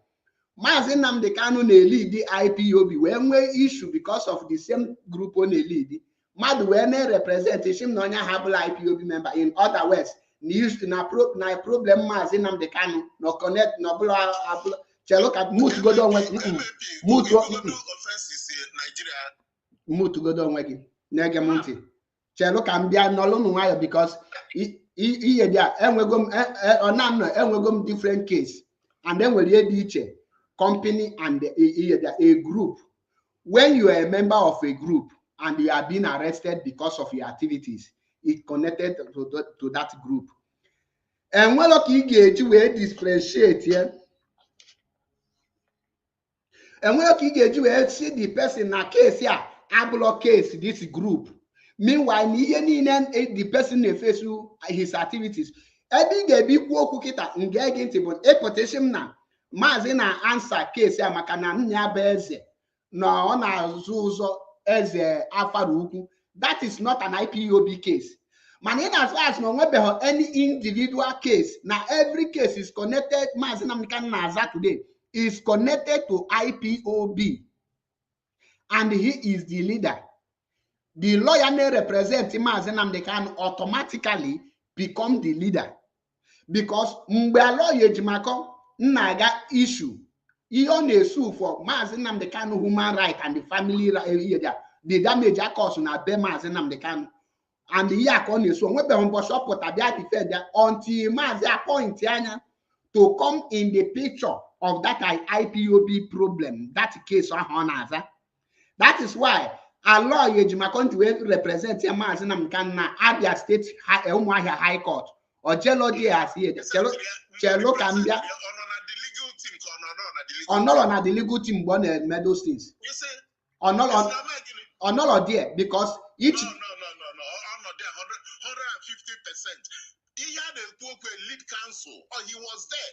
Maazị Nnamdi Kanu lead the IPOB when we issue because of the same group on the lead. Mad when they represent him no habla IPOB member. In other words, na problem Maazị Nnamdi Kanu no connect no blah. Look at moot go down with moot go down with Negamonti. Look and be no because he different case, and then we'll each company and a group. When you are a member of a group and you are being arrested because of your activities, it connected to that group. And when you get to differentiate here. And when you see the person in a case here, I block case this group. Meanwhile, the person in face his activities. I think a big work kita engaging table. A potential na mazina answer case ya makana nya beze. No on zuzo as a afaruku. That is not an IPOB case. Man, in as far as no any individual case. Now every case is connected. Mazina Nnamdi Kanu today is connected to IPOB, and he is the leader. The lawyer may represent Maazị Nnamdi Kanu automatically become the leader because mgbe lawyer Ejimako naga issue he only sue for Maazị Nnamdi Kanu human right and the family the damage caused na be Maazị Nnamdi Kanu and the yak on the so when be support abia defend until Maazị appoint anya to come in the picture of that IPOB problem, that case. That is why a lawyer Ejimako represent Maazị Nnamdi Kanu na Abia State High Court or Jelodi as here. Chelo Kambia. Or not on the legal team born medal things. Or not there because each. No. 150%. He had a lead counsel, or he was there.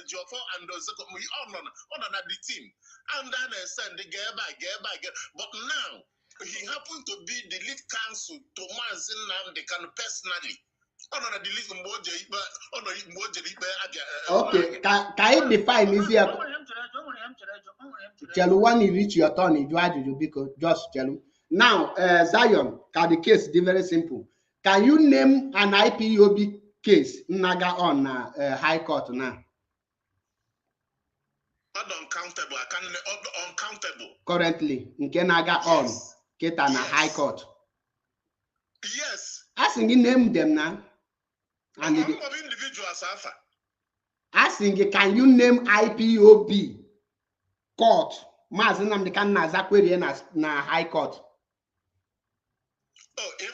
Jofo and we all on the team. And then I said, but now he happened to be the lead counsel to Maazị Nnamdi Kanu personally. Okay, can I define easier? Tell when you reach your turn, you because just tell. Now, Zion, the case is very simple. Can you name an IPOB case naga on High Court now? Not uncountable. I can uncountable. Currently, naga on Keta na High Court. Yes. I think you name them now. And of individuals, Alpha. I think can you name IPOB court? Maazị Nnamdi Kanu na Zakweri na High Court. Oh, can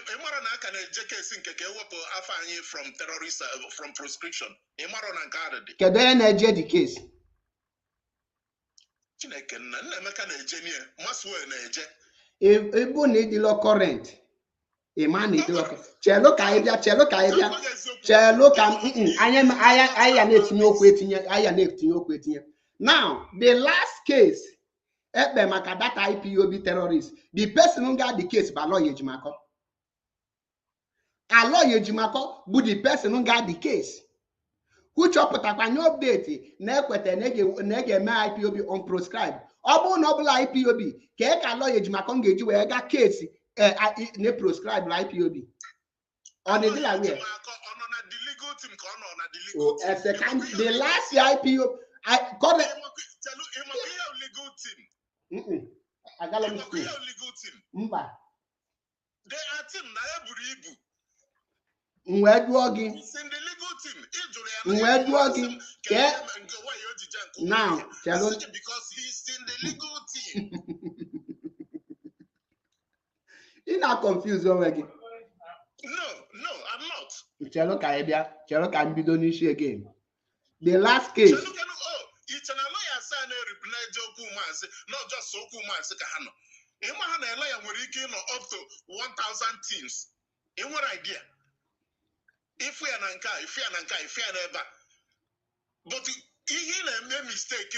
from terrorist from prescription. Kedu na-eje the case? Ebo na the current. Man is Chelo ka na-etinye. Now, the last case maka that IPOB terrorist, the person who got the case by lawyer Ejimako. A lawyer Ejimako, but the person who got the case. Which upon your update, nekwete nege IPOB on prescribed. Obo noble IPOB, keka lawyer Ejimako ngeji we got case ne prescribed IPOB. On the deal aware. Oh, as a kind the last IPOB I call it legal team. agala m school. Legal team. Mba. They are team na eburu. Mwe jụọ gị. It's in the legal team. Mwe jụọ gị. Now, because he's in the legal team. You're not confused already. No, I'm not. Chelo can be done issue again. The last case. It's an lawyer sign not just so Kahano. In a lawyer will up to 1,000 teams. In what idea? If we are never. But he made mistake.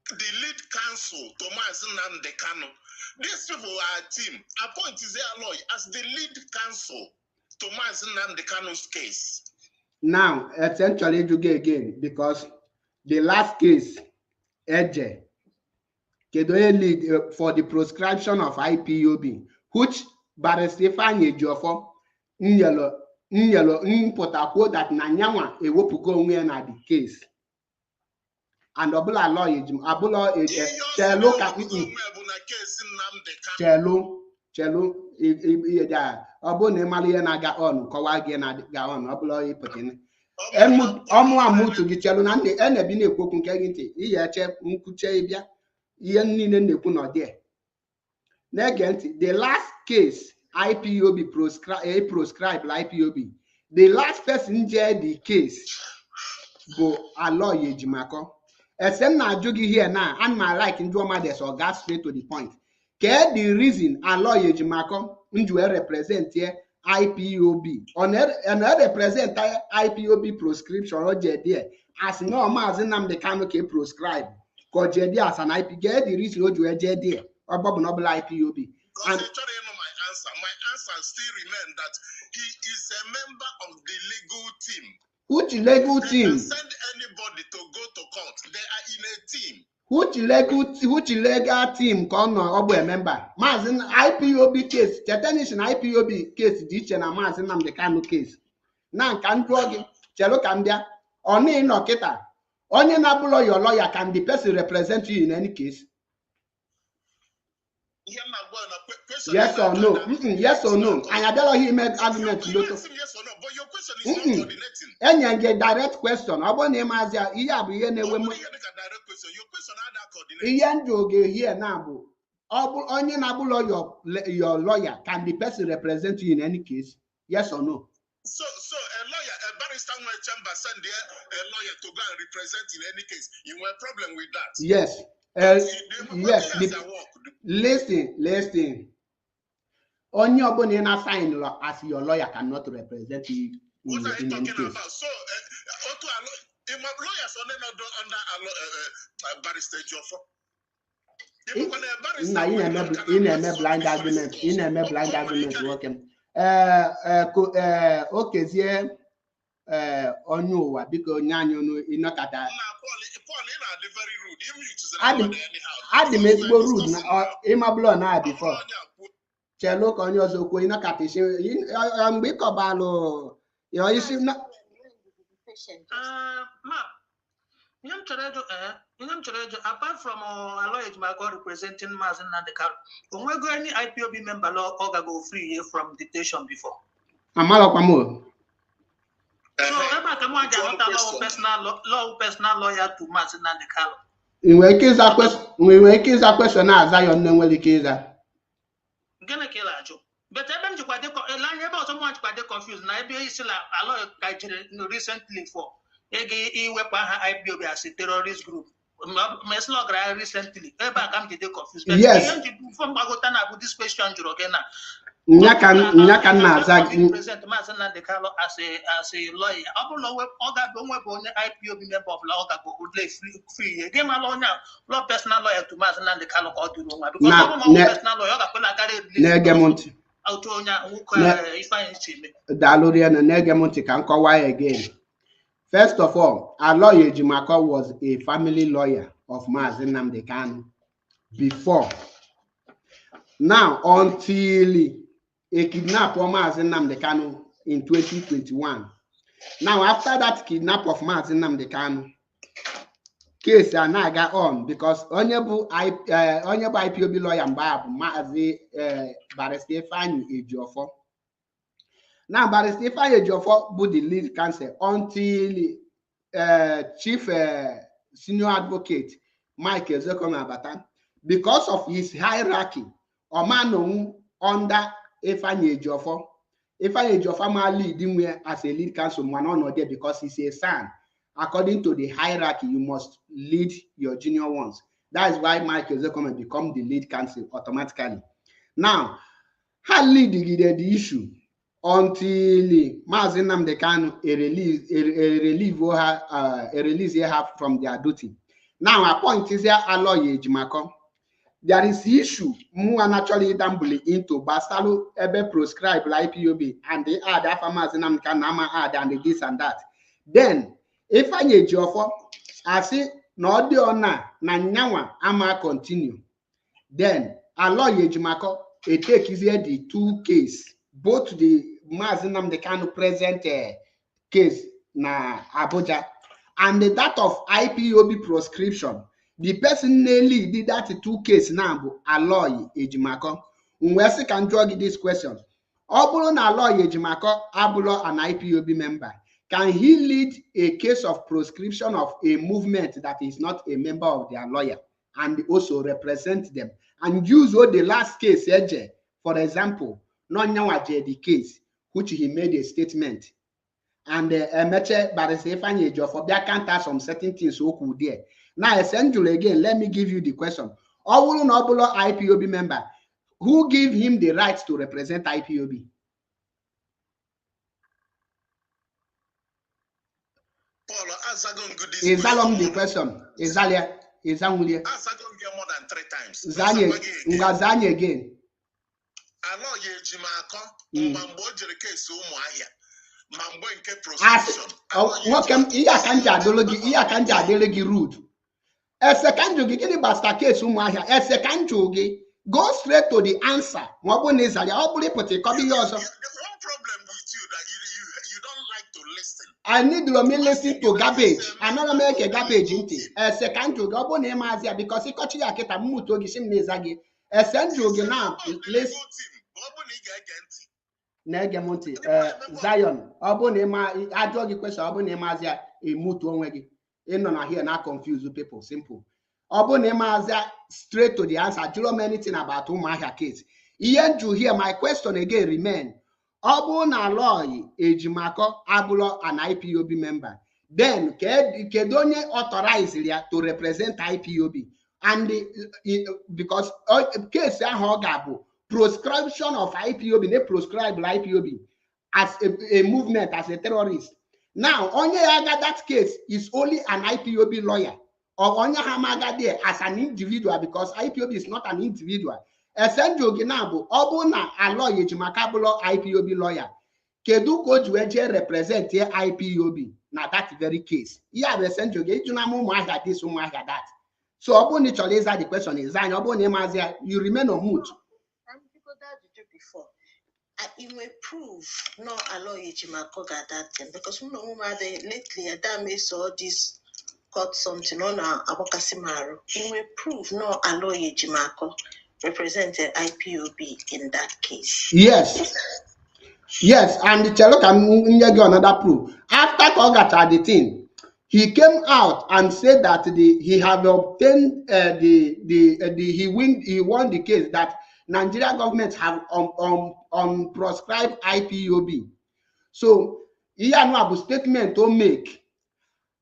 The lead counsel, Thomas Nnamdi Kanu. These people are a team. Appoint is their lawyer as the lead counsel, Thomas Nnamdi Kanu's case. Now, essentially, you get again because the last case, Eje, Kedoye lead for the proscription of IPOB, which Barrister Fanye Jofo, Npotakwo that Nanyawa ewopugo onwe na the case. And Obula lawyer, Abula Chelo Chelo, Obone Malia Naga on, Kawagi and Gaon, Obula Putin. Omu to the Chelo and the Enabine Cooking Kagiti, Yache, Unkuchabia, Yen Nikuno there. Negent, the last case, IPOB proscribed IPOB. The last person in the case, go a lawyer Jimako. Except now, Jogi here now, and my like in Dromades or gas straight to the point. Care the reason a lawyer Jimako, Nju represent here IPOB. On another represent IPOB proscription or JD, as no Mazi Nnamdi Kanu proscribe. Because JD as an IP, get the reason you JD or Bob Noble IPOB. And my answer still remains that he is a member of the legal team. Which legal team? Can send anybody to go to court. They are in a team. Which legal team can a member? Mazin IPOB case. Chetanish IPOB case. Ditch and a Mazin Nnamdi Kanu case. Now can drug him. Chelo Kambia. Only no kita. Only nabulo your lawyer can the person represent you in any case. Yes or no? Yes or no? And I tell he made argument. Yes or no? But your question is not coordinating. And you get direct question. I want him as a direct question. Your question are that coordinating. Ian Joge here now. Only nabulo your lawyer can the person represent you in any case? Yes or no? So a lawyer, a barrister in my chamber send a lawyer to go and represent in any case. You have a problem with that? Yes. Yes. Listen. On your bone sign law as your lawyer cannot represent you. What are you talking about? So, lawyers are not under barrister Joffo. In a blind argument. Working. Okay, here. On you, because Nyanyo in Nakata. Adam is rude or Imablo now before. Chelo on yours, Queen Nakati. I'm big about your issue. Apart from a lawyer, my God representing Mazi Nnamdi Kanu, when we go any IPOB member law, or go free from detention before. Amalapamo. So, personal lawyer to Mazi Nnamdi Kanu. In where case a question as I on the case. Gonna kill a joke. But I don't quite about so much quite confused. Now, I still a lawyer recently for IPOB as a terrorist group. Meslo recently. I'm confused. Yes. From Bagotana with this question, Jurogena. Nyakan present Mazi Nnamdi Kanu as a lawyer. I don't know what IPOB member of law would free. Game alone now. Law personal lawyer to Mazi Nnamdi Kanu or to Roma. Because personal lawyer Negemonti. Dalurian and Negemonti can call why again. First of all, our lawyer Jimako was a family lawyer of Mazi Nnamdi Kanu before. Now, until a kidnap of Mazi Nnamdi Kanu in 2021. Now, after that kidnap of Mazi Nnamdi Kanu, case anaga on because onye bụ IPOB lawyer mgbe bụ Maazị Barrister Ifeanyi Ejiofor. Now Barrister Ifeanyi Ejiofor bụ the lead counsel until Chief Senior Advocate Mike Ezekwem Abata, because of his hierarchy, Omano under Ifeanyi Ejiofor. Ifeanyi Ejiofor ma lead him as a lead counsel, not there because he's a son. According to the hierarchy, you must lead your junior ones. That is why Mike Ezekwem become the lead counsel automatically. Now, how lead the issue until Mazi Nnamdi Kanu release her from their duty. Now, a point is here, Aloy Ejimako. There is issue more naturally dumbly into Bastalo Ebe proscribe IPOB and the other farmers in Amkanama add and this and that. Then, if I need Ejiofor, I see no de ona na nyawa ama continue. Then, Aloy Ejimako, it take here the two case, both the Mazi Nnamdi Kanu present case na Abuja and that of IPOB proscription. The person nearly did that two case now, Aloy Ejimako. Unwesi can drug this question. Obulo na Aloy Ejimako, Abulo an IPOB member. Can he lead a case of proscription of a movement that is not a member of their lawyer and also represent them and use all the last case, for example, Nonyawaje the case, which he made a statement. And Meche Barrister Ifeanyi Ejiofor there can't have some certain things so cool there. Now, essentially, again, let me give you the question. Obulo Nobulo IPOB member, who gave him the right to represent IPOB? Is that long the question? Is that more than 3 times? Zanye again. Rude. A second you get basta case umahia. A second you go straight to the answer. One problem with you that you don't like to listen. I need to listen to garbage. I don't make a garbage into. A second you go Mazia because he got you a keta muto gishim nezagi. A second you now listen. Negemonti Zion. Obonema I draw the question Obonema a mutu onwegi. Na here now confuse people. Simple. Obonema straight to the answer. Do you know anything about Umahia case? Ian to hear my question again remain. Obon Aloy Ejimako Abulo an IPOB member. Then Kedonye authorized to represent IPOB. And because case Hogabu proscription of IPOB, they proscribe IPOB as a movement, as a terrorist. Now, only that case is only an IPOB lawyer, or only Hamaga there as an individual because IPOB is not an individual. Essential Ginabo, Obona Aloy Ejimakabulo IPOB lawyer. Kedu Kojueje represent here IPOB. Now that very case. Yeah, the essential Gejunamo Maga this Maga that. So Oboni Choleza the question is Oboni Mazia, you remain on mute. Before. It will prove no Aloy Ejimako got that thing because we know lately Adame saw this got something on Abokasimaro. It will prove no Aloy Ejimako represented IPOB in that case. Yes. Yes, and the Chelo can give another proof. After Kogata the thing, he came out and said that he had obtained he won the case that Nigeria government have prescribed IPOB. So he had no statement to make.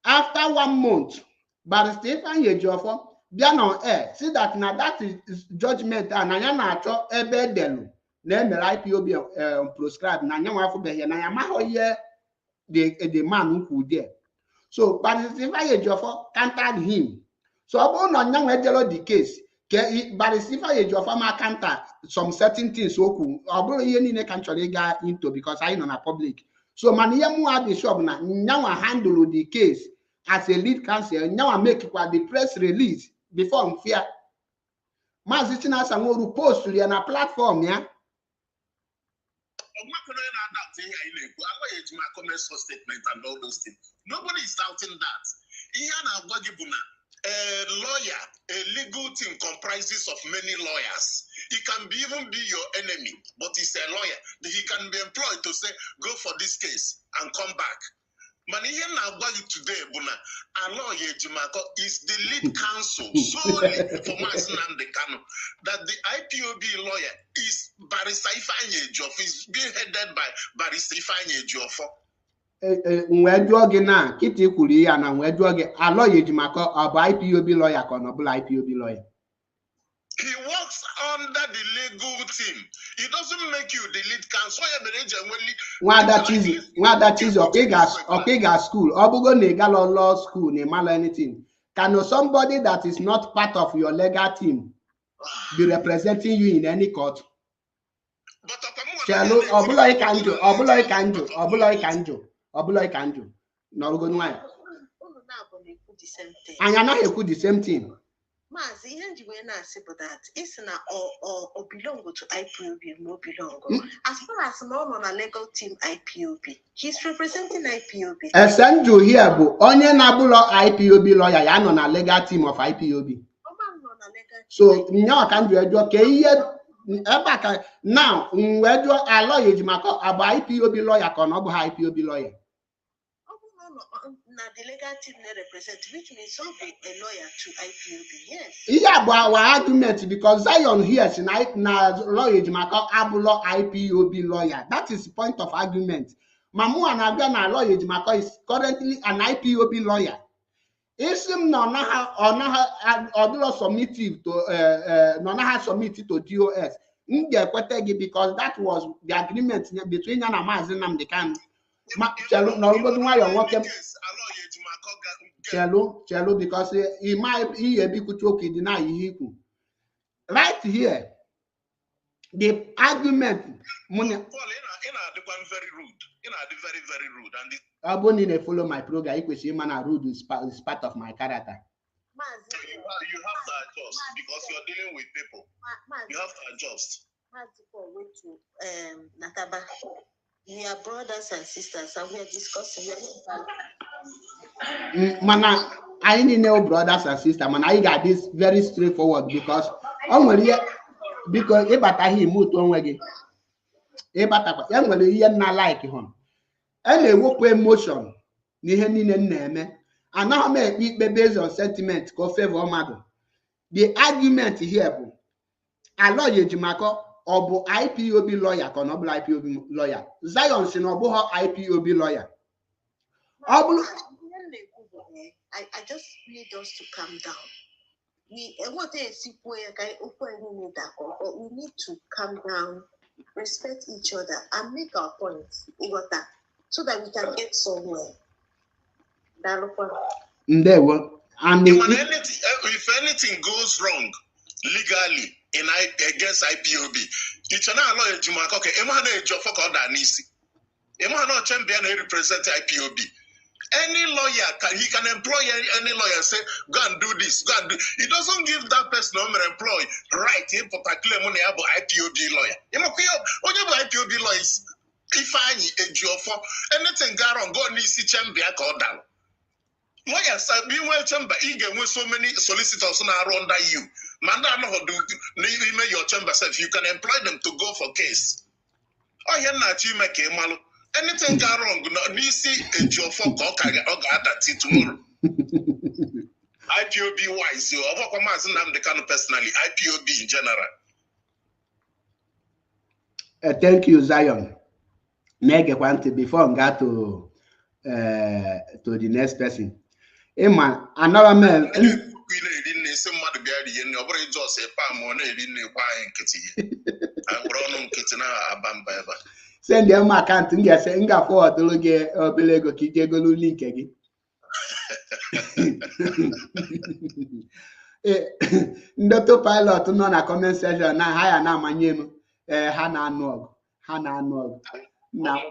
After 1 month, Barrister Ifeanyi Ejiofor been on air see that now that is judgment and I na cho ebe delu na emere IPOB prescribed na nya wafo be here na ya ma hoye the man who there. So Barrister Ifeanyi Ejiofor countered him. So obo no nya we jelo the case. Barrister Ifeanyi Ejiofor ma counter some certain things oku obo ye ni can chole ga into because I know public. So man ye mu have the shop na nya wa handle the case as a lead counsel. Nya wa make the press release before fear. Mazi Chinasa Nworu post na platform ya. Statement and all those things. Nobody is doubting that. A lawyer, a legal team comprises of many lawyers. He can even be your enemy, but he's a lawyer. He can be employed to say, go for this case and come back. Manihe na-agwa you today, Buna, Aloye Ejimako is the lead counsel solely for Mazi Nnamdi Kanu. That the IPOB lawyer is Barrister Ifeanyi Ejiofor, is being headed by Barrister Ifeanyi Ejiofor. Nwedwoge na kiti kwuru ya na nwedwoge Aloye Ejimako ọ bụ IPOB lawyer ka ọ na ọbụla IPOB lawyer. He works under the legal team. He doesn't make you the lead counsel. Nwada Chizi Okega school. Obugo negalo law school ne malo anything. Can somebody that is not part of your legal team be representing you in any court? Chelo obulo ikanjo. No go nwa. Anya na ekwu the same thing. Mazi, even the way I say that it's not or belong to IPOB, no belong. As far as no on a legal team IPOB, he's representing IPOB. Esenju here, but onye nabulo IPOB lawyer, ya no na legal team of IPOB. So nyo can do okay now where do a lawyer Ejimako about IPOB lawyer can not IPOB lawyer. The legal team they represent, which means something a lawyer to IPOB, yes. Yeah, but our argument because Zion here tonight na lawyer Ejimako abulo IPOB lawyer. That is the point of argument. Mamu Anabia na lawyer Ejimako is currently an IPOB lawyer. Isim no na submitted to no na submitted to DOS. Because that was the agreement between Yana Mazi Nnamdi Kanu. Chelo because he might be deny right here. The argument money very rude. Very rude. And I won't follow my program. Equally, man, rude is part of my character. You have to adjust because you're dealing with people. You have to adjust. Nataba. We are brothers and sisters, and we are discussing. Mana, I need no brothers and sisters. Man, I got this very straightforward because because ebata he moved on again. Ebata, young well, you not like him. And they work with emotion. And now make it based on sentiment, go favor mother. The argument here, Aloye Ejimako. Obo IPOB lawyer or not IPOB lawyer. Zion Sinobo IPOB lawyer. I just need us to calm down. We need to calm down, respect each other, and make our points so that we can get somewhere. There were and if anything goes wrong legally against IPOB, it's an lawyer Ejimako. Okay, Emmanuel Ejiofor called Danisi. Emmanuel Champion represent IPOB. Any lawyer can employ any lawyer. Say go and do this, go and do. He doesn't give that person employ right in particular money about IPOB lawyer. IPOB lawyers. Ifeanyi Ejiofor, anything go wrong, go Nisi Champion call down. Lawyers are being well chamber. Again, with so many solicitors under you. Man, I know how to email your chamber self. You can employ them to go for case. Oh, you're not you make a malo. Anything go wrong, no, Nisi Ejiofor that tomorrow. IPOB wise, you are welcome as Nnamdi Kanu personally, IPOB in general. Thank you, Zion. Make a quantity before I got to the next person. Hey man, another man. Send them my account and get saying for the loge or belego kijego link again. Ndoto pilot no na comment section na higher na manyem Hana Nog. Now,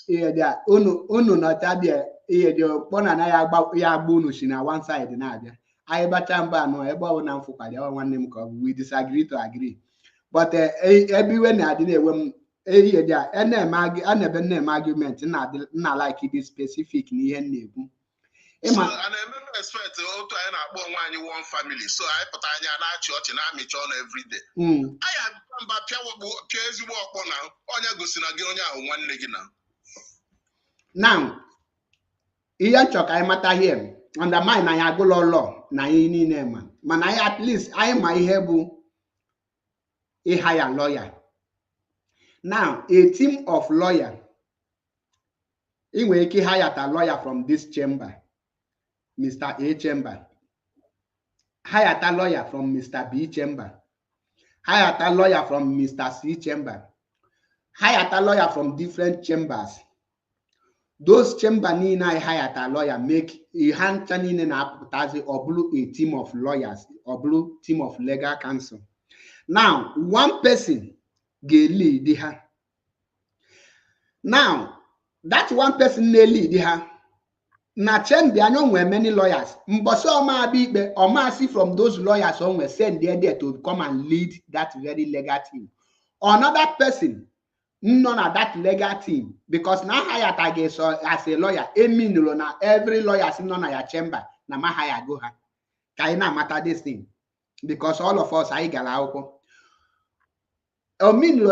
yeah, unu not there. Your one and I about ya bonus in one side. I batamba no about one for one name called we disagree to agree. But everywhere I didn't when and then I never name argument not like it is specific near name. So and I expect to one family. So I put an church and I'm on every day. I have come back here walk now. Onya go sinagonya one leg now. Iyan chok I matter here. Undermine I go law na ini man. Man I at least I my hebu a higher lawyer. Now a team of lawyer. Iwe hire a lawyer from this chamber, Mr. A chamber. Hire a lawyer from Mr. B chamber. Hire a lawyer from Mr. C chamber. Hire a lawyer from different chambers. Those chamber ni na hire a lawyer make a hand turning up or blue a team of lawyers or blue team of legal counsel. Now, one person get lead the now that one person they lead the na chamber I know where many lawyers. Mboso ma be or see from those lawyers on were sent there to come and lead that very legal team. Another person none of that legal team because now hire target as a lawyer every lawyer in none of your chamber na ma hire go ha kaina matter this thing because all of us are galauko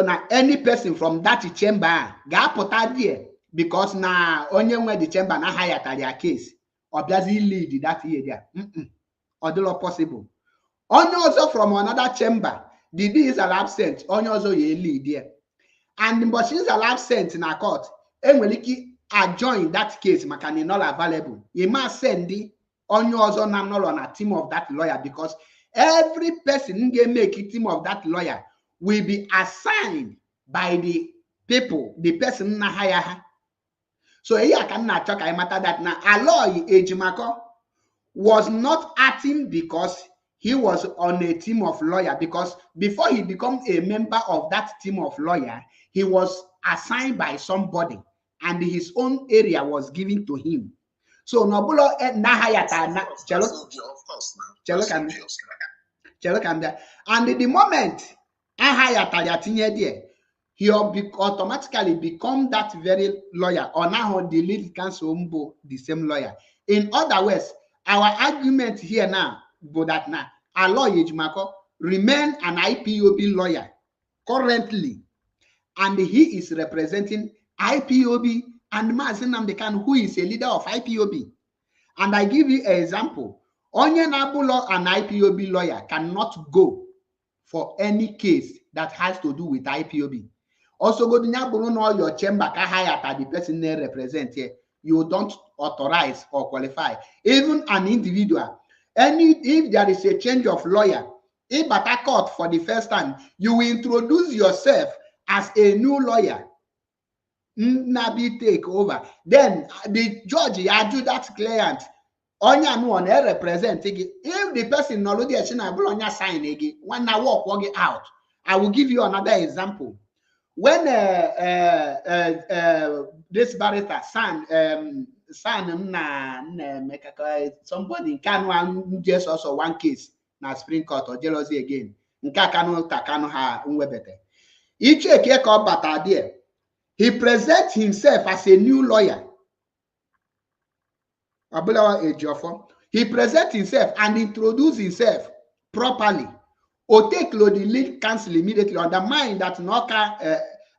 na any person from that chamber ga put there because na onye nwe the chamber na hire their case or does he lead that year there or possible onye also from another chamber the day is absent onye also ye lead there. And but since the last sent in a court, Enweliki adjoin that case, Makani not available. You must send the on yours on a team of that lawyer because every person can make a team of that lawyer will be assigned by the people, the person na hire. So here can not talk I matter that now Aloy Ejimako was not acting because he was on a team of lawyer because before he became a member of that team of lawyer, he was assigned by somebody and his own area was given to him. So Nobulo Nahayata and the moment Ahayata there, he automatically become that very lawyer or now the lead counsel the same lawyer. In other words, our argument here now but that now Aloy Ejimako remain an IPOB lawyer currently, and he is representing IPOB and Mazi Nnamdi Kanu, who is a leader of IPOB. And I give you an example. Onye Nabulo, an IPOB lawyer, cannot go for any case that has to do with IPOB. Also, go to Nyabulo know your chamber can hire the person they represent here. You don't authorize or qualify. Even an individual. If there is a change of lawyer, if at a court for the first time, you will introduce yourself as a new lawyer. Nabi take over. Then the judge do that client. Onya no one represent. If the person already sign again, when I walk out, I will give you another example. When this barrister somebody can just also one case na Supreme Court or jealousy again. He presents himself as a new lawyer. He presents himself and introduces himself properly. Or take the lead counsel immediately undermine that Kanu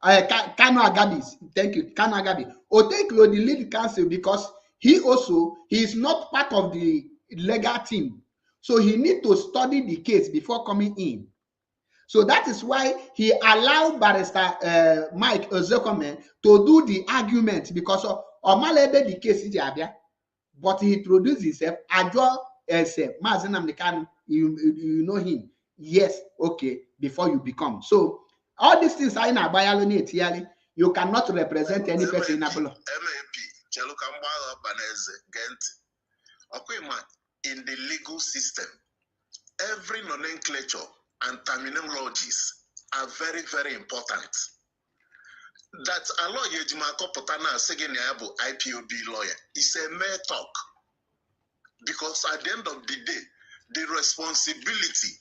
Agabi. Thank you, Kanu Agabi. Or take the lead counsel because he is not part of the legal team. So he needs to study the case before coming in. So that is why he allowed Barrister Mike Ozokome to do the argument because of Omalebe the case is there, but he introduced himself. Ajo Mazi Nnamdi Kanu, you know him. Yes, okay, before you become. So all these things are in a biology. You cannot represent any person in Apollo. In the legal system, every nomenclature and terminologies are very, very important. That Aloy Ejimako Potana Segenyabo IPOB lawyer is a mere talk. Because at the end of the day, the responsibility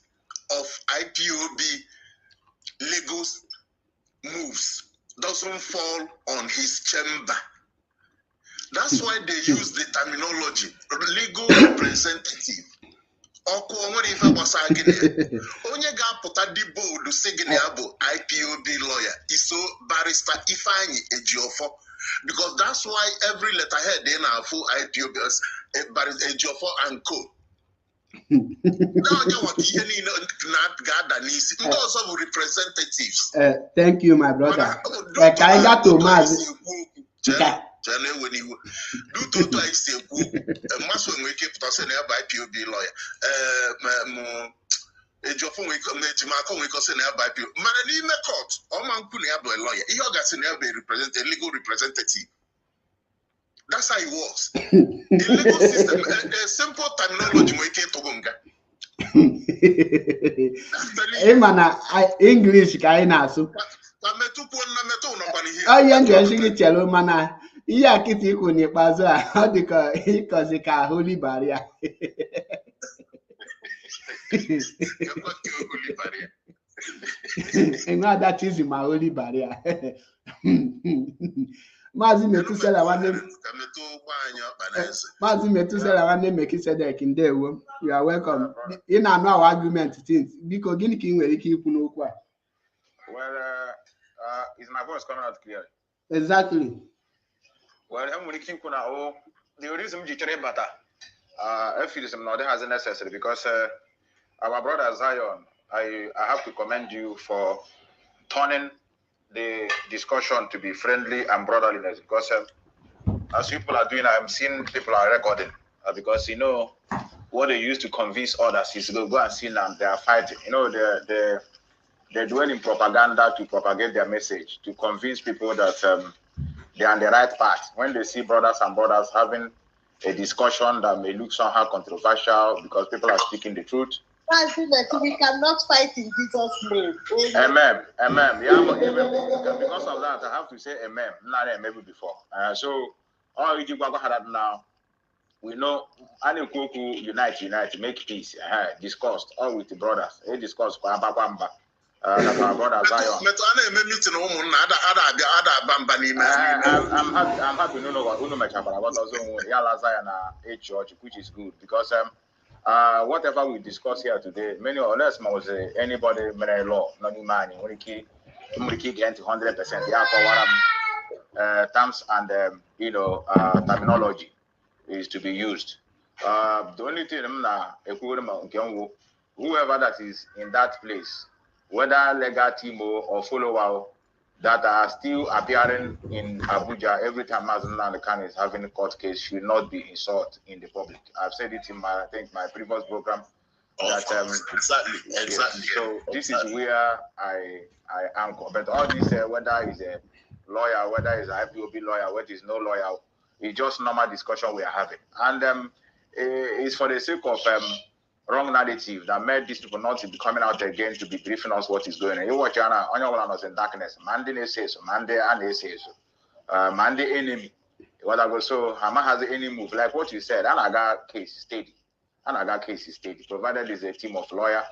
of IPOB legal moves doesn't fall on his chamber. That's why they use the terminology legal representative. Ọkụ onwere ife gbasara gịnị onye ga-apụta dị bold si gịnị ya bụ IPOB lawyer iso barrister Ifeanyi Ejiofor, because that's why every letterhead in our full IPOB barrister Ejiofor and co. Representatives. Thank you, my brother. Can I get to mazi? When you do to I say, a mass when we keep talking about IPOB lawyer. A job when we come to Marco, we say by people. Manani in the court, or man could have a lawyer. He got a legal representative. That's how it works. The legal system, a simple terminology we can't Hey, man, English, Kaina. So, I am just telling mana. Yeah, Kitty Kuni Baza, how the because the car holy barrier. And now that is my holy barrier. Mazi Metusela one name. Mazi Metusela one name make it said that in there. You are welcome. In our now argument things because Guinea King will keep no qua. Well, is my voice coming out clear? Exactly. Well, I'm going to keep the reason I feel some not as necessary because our brother Zion, I have to commend you for turning the discussion to be friendly and brotherliness because as people are doing, I'm seeing people are recording because what they use to convince others is to go and sin and they are fighting. They're doing propaganda to propagate their message to convince people that they are on the right path. When they see brothers and brothers having a discussion that may look somehow controversial because people are speaking the truth. We cannot fight in Jesus' name. Amen. Amen. Yeah, because of that, I have to say amen. Not maybe before. So, all you have now, we know, unite, make peace, discuss, all with the brothers. Discuss, our brother Zion. I'm happy to know what Zion which is good because whatever we discuss here today, many or less was anybody law, not money, when you get 100%. Yeah, terms and terminology is to be used. The only thing whoever that is in that place, whether legal team or follower that are still appearing in Abuja every time Nnamdi Kanu is having a court case should not be insulted in the public. I've said it in my previous program. Exactly. So this is where I anchor. But all this, whether it's a lawyer, whether it's an IPOB lawyer, whether it's no lawyer, it's just normal discussion we are having. And it's for the sake of wrong narrative that made these people not to be coming out again to be briefing us what is going on. You watch Anna, on your one was in darkness. Monday says, Monday and says, Monday enemy. What I go so Hama has any move like what you said. And I got case steady. Provided is a team of lawyer.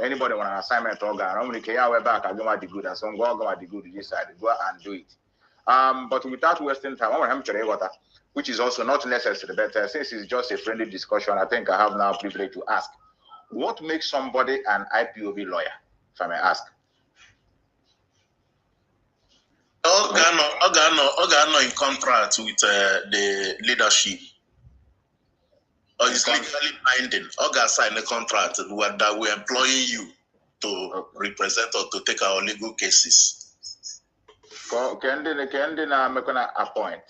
Anybody want an assignment organ? I'm going to back. I go at the good, and so go at the good. You decide go and do it. But without wasting time, I want to water, which is also not necessary. But since it's just a friendly discussion, I think I have now privilege to ask: what makes somebody an IPOB lawyer? If I may ask. Organo in contract with the leadership. Or it's legally binding. Oga sign a contract that we're employing you to represent or to take our legal cases. Can they now appoint?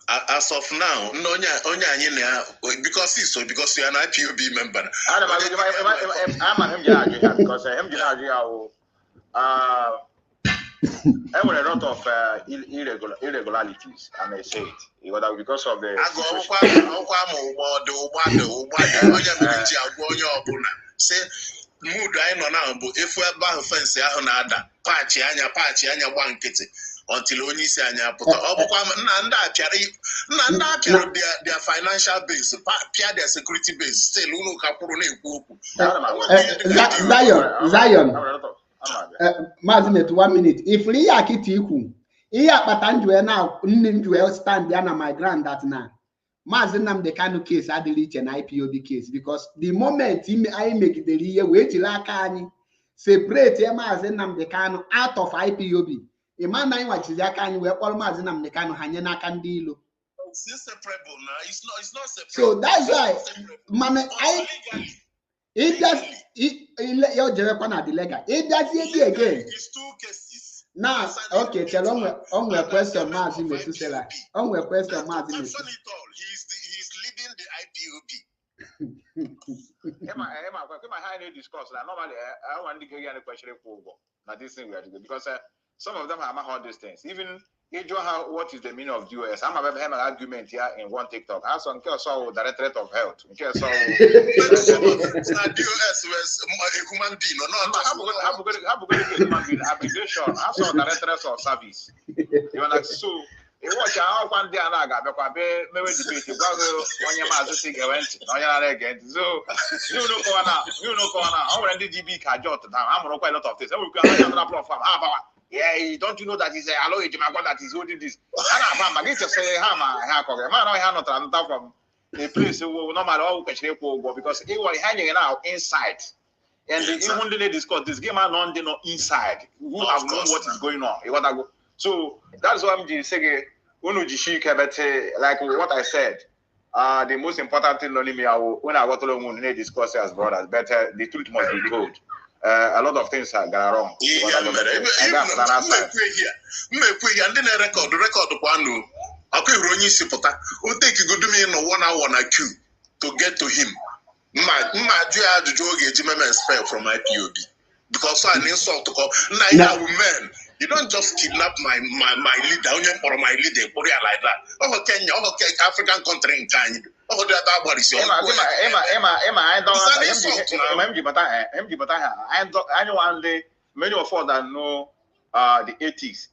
As of now, because you're an IPOB member. There were a lot of irregularities, I may say it. Because of the mood I know now, but if we're back fence, patchy anya one kitty until only say anya put their financial base, their security base, still Zion. Mazimet 1 minute. If Ria Kitiku, Iya Patanjwe now, Ninjwe stand there my grand that now. Mazi Nnamdi Kanu case had reached an IPOB case because the moment I make the year wait till I can separate Mazi Nnamdi Kanu out of IPOB. A man I watch the can where all Mazi Nnamdi Kanu Hanyana can deal. It's inseparable now. It's not separable. So that's why, Mama, it does your Jerepana the legal. It does it again. It's 2 cases. Now, okay, tell on a question, Mazi Metusela. On a question, Mazi Metusela. He's leading the IPOB. Emma, I discuss. Normally, I want to get a question for now. This thing we are doing because some of them have heard these things. Even what is the meaning of DOS? I'm having an argument here in one TikTok. I saw Directorate of Health. DOS was a human being, or not? How human being abbreviation? I saw Directorate of Service. You know, so. It was one day and I got maybe debate. You know, I already DB can jot down. I'm quite a lot of things. Yeah, don't you know that is a alloy that is holding this? I get to say, man, I have not from a place who no matter how because it was hanging out inside. And they even discuss this game on the inside. Who have known what is going on? So that's why I'm saying. Like what I said, the most important thing only me when I got to learn they discuss as brothers, but the truth must be told. A lot of things are wrong. To get to him. From IPOB because I insult to call men. You don't just kidnap my leader, or my leader, like that. Oh, Kenya, African country in Kenya. Oh, that is your many of us that know the 80s.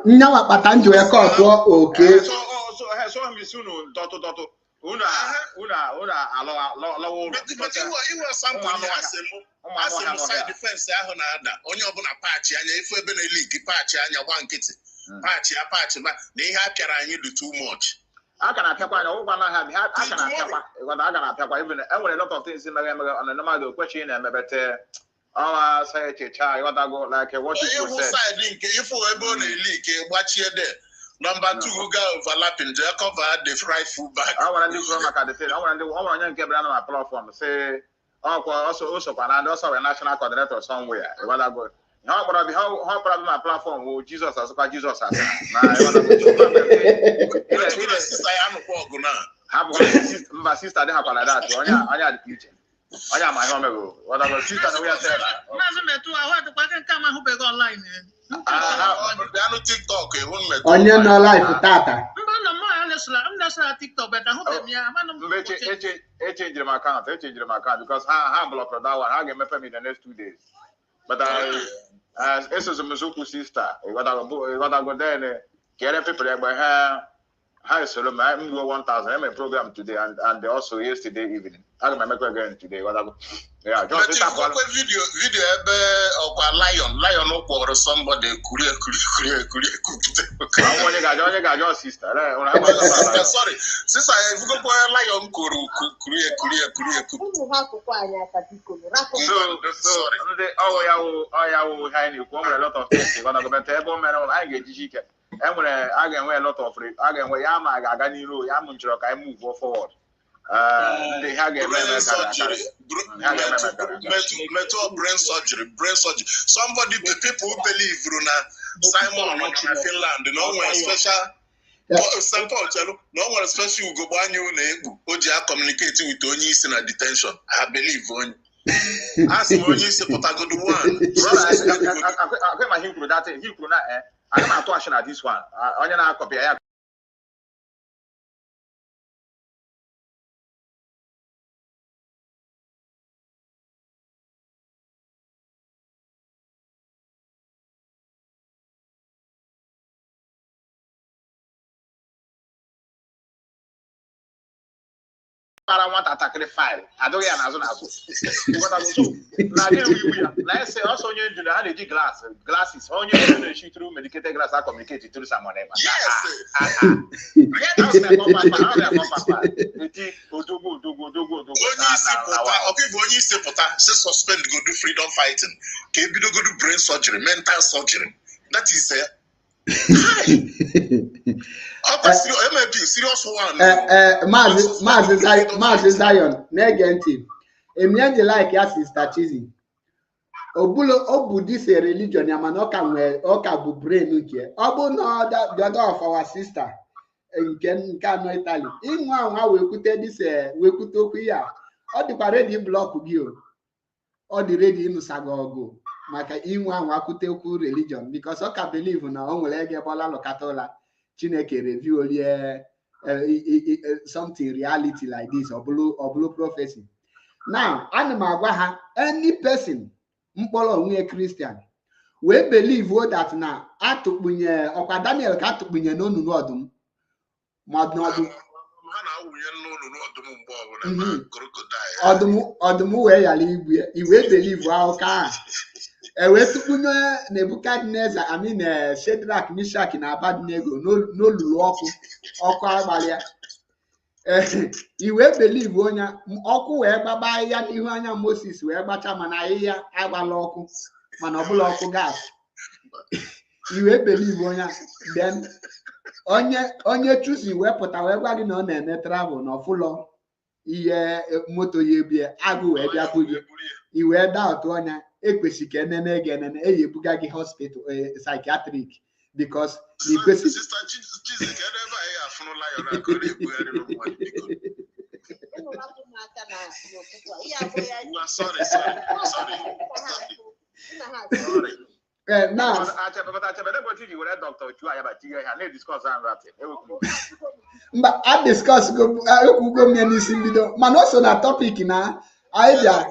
Now, Patanjwe okay. So I'm soon, Una because you were somebody side defense onye ọbụla patch anya ifu ebe na league patch anya gwa nkịtị patch ma na ihe apịara anyị dị too much. I can apịakwa na ụgwa na ha I can apịakwa I can apịakwa even enwere a lot of things in the on the normal question na emebete say checha you go like what you said ifu ebe na league gbachie there. Number 2, who got overlapping, they cover the right full back. I want to do from I want to get on my platform. Say, also, and also a national coordinator somewhere. What I go. How probably my platform will Jesus as Jesus as. My sister, they have like that. I had the future. I am my home. What I go. Sister, we are saying. I want to come and hope online. TikTok, Onion no life, Tata. I'm not TikTok, but I hope I changed my account because I blocked that one. I get me the next 2 days. But this is a Mizuku sister. What I go there, get people there by her. Hi, Solomon. I'm going 1,000. I'm a program today and also yesterday evening. I'm going to again today. What I go. Yeah, just video lion or somebody I got your sister. Sorry, sister, if you go lion a lot of things. I get I can wear a lot of it. I can wear Yama, Ganiro, Yamunchok, I move forward. They have brain surgery. Somebody, the people who believe Runa, Simon in Finland, no one special. No one special go by you, Oja communicating with Onyis in a detention. I believe on. Ask Onyis, but I go to one. I my Hebrew that Hebrew. I'm not touching at this one. I don't copy. para want attack the file. I don't hear an azon. What I do. Now, I say also you do the energy glasses. On you shoot through medicated glass are communicated to someone. Yes. When you say suspend go do freedom fighting, can you go do brain surgery, mental surgery? That is serious one. Mazi Zion, negative. Emianje like ya sister Chizzy. Obu this a religion, Yamanoka Oka bu brain uke. Obu no that the other of our sister. In Kano, Italy. In one we could tell this, we could talk here. All the parade block you. All the ready in Sagogo. Maka in one wakuteku religion. Because I can believe na own lege bola lokatola. Chineke review something reality like this or blue prophecy. Now, animal any person mpolo onwe Christian we believe that na atukpunye okwa Daniel ka atukpunye no nunu odum ọdụm wee yala igwe iwe believe ahụ ka ewe tukpunye Nebukadneza Shadrach Meshach na Abednego n'olulu ọkụ agbalịa iwe believe onye ọkụ wee gbaba ya n'ihu anya Moses wee gbacha mana ahịhịa agbala ọkụ mana ọbụla ọkụ gas iwe believe onye then onye chusi wepụta wee gwa gị na ọ na-eme travel na ọfụlọ ihe moto ya ebie agụ wee bịa bulie iwe doubt onye ekwesị ka enene gị enene eyi ebuga gị hospital psychiatric because the person now I discuss go me n'isi mbido mana o so na topic na idea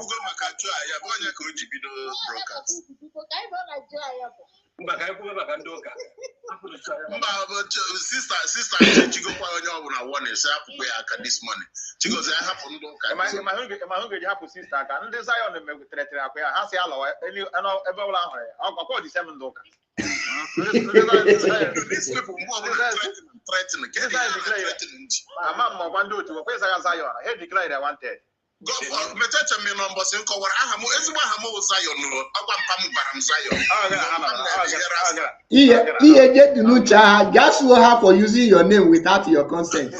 sister chigokwa onye ọbụla one say apụkwe aka this morning chigozie hapụ ndị ụka ma hụ ga hapụ sister aka ndị Zion metere akwa ya ha si alọ ebe ọbụla ahụrụ ya ọkọ dị sem ndị ụka ama ọgwa ndị otu okwe Zion he declared wanted mechacha m na mbọsị nkọwara aha m ezigbo aha m Zion ọgwa mpa m bara m Zion ihe je dị n'uche ha gas will have for using your name without your consent.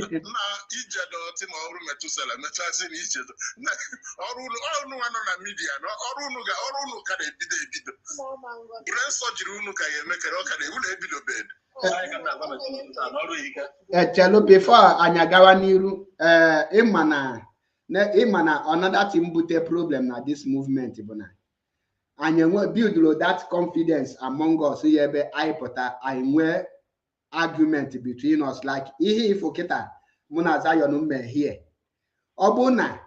na ije dọtị ma ọrụ Metusela mechasị na ije ọrụ unu nọ na midia na ọrụ unu ka na-ebido brain surgery unu ka ga-eme kere ọ ka na-ewu ebido bed Chelo before anyị agawa n'iru ịma na another thing bute problem na this movement bụ na anyị nwe build that confidence among us ebe anyị pụta anyị nwee argument between us like ihe ifo kita mụ na Zion mee here ọ bụ na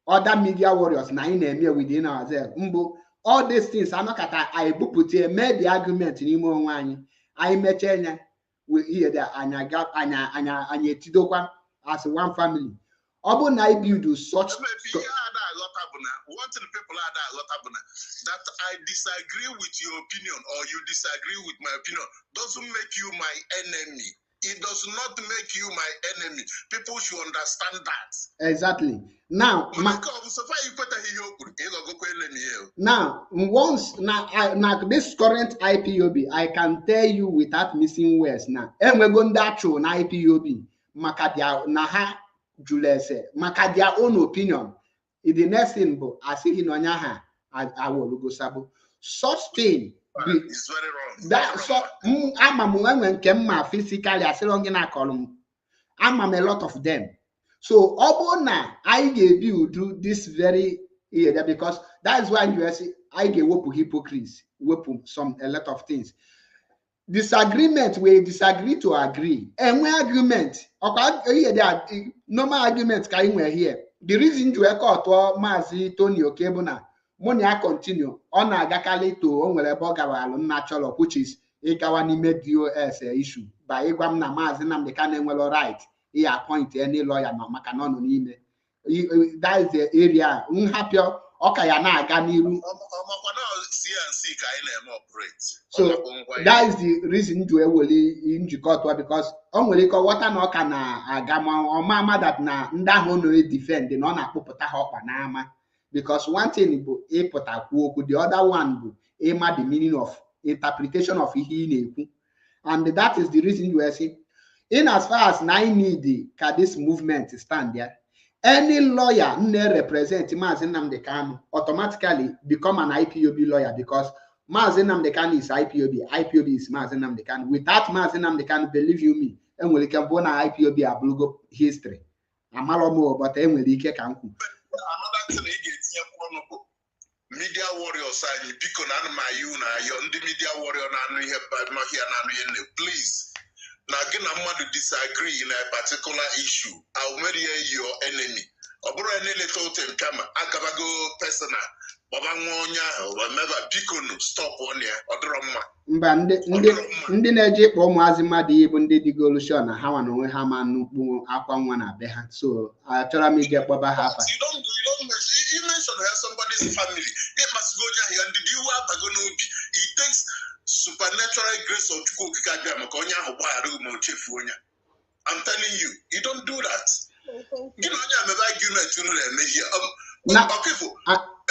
other media warriors na anyị na-eme within ourselves mbụ all these things anọkata anyị bupụta mee the argument n'ime onwe anyị mechie anya ihe dị anyị etidokwa as one family ọ bụ na anyị build such one thing people are that I disagree with your opinion or you disagree with my opinion doesn't make you my enemy. It does not make you my enemy. People should understand that. Exactly. Now, this current IPOB, I can tell you without missing words now. And we're going that through an IPOB. Makadia Naha Julese, Makadia own opinion. In the next thing, but I see in Onyaha, I will go sabo. Such thing. It's very wrong. That so I'm a Kemma physically, I say long in a column. I'm a lot of them. So Obona, I gave you do this very year because that's why you see I gave up hypocrites, a lot of things. Disagreement, we disagree to agree. And we argument, okay, there are normal arguments coming here. The reason to echo to Mazi Tony Okebona money I continue on a gakali to on where boga natural which is Ikawani DOS issue by Igwam Namaz and Nnamdi Kanu well right. He appoint any lawyer no makanon on email. That is the area unhappy okay na ganiru. So that is the reason to in Jikotwa because only water no can agama or mama that na nda defend the non apopota hopa nama. Because one thing is the other one is the meaning of interpretation of it. And that is the reason you are saying, in as far as I need this movement stand there, any lawyer represent Mazi Nnamdi Kanu automatically become an IPOB lawyer because Mazi Nnamdi Kanu is IPOB is Mazi Nnamdi Kanu. Without Mazi Nnamdi Kanu, believe you me, and we can born IPOB ablugo history. Amalomo, but then we can. Another thing media warriors and Biko and the media warrior please. Now again I'm going to disagree in a particular issue. I'll marry your enemy. Personal. Stop on ndị na-eji kpọ ụmụazị mmadụ ibu ndị digolushon na ha nwa onwe ha ma nnukwu akwa nwa na be ha so achọrọ m ije kpọba ha afa. You mentioned somebody's family. It must go here and you have a good it takes supernatural grace of I'm telling you, you don't do that. You know,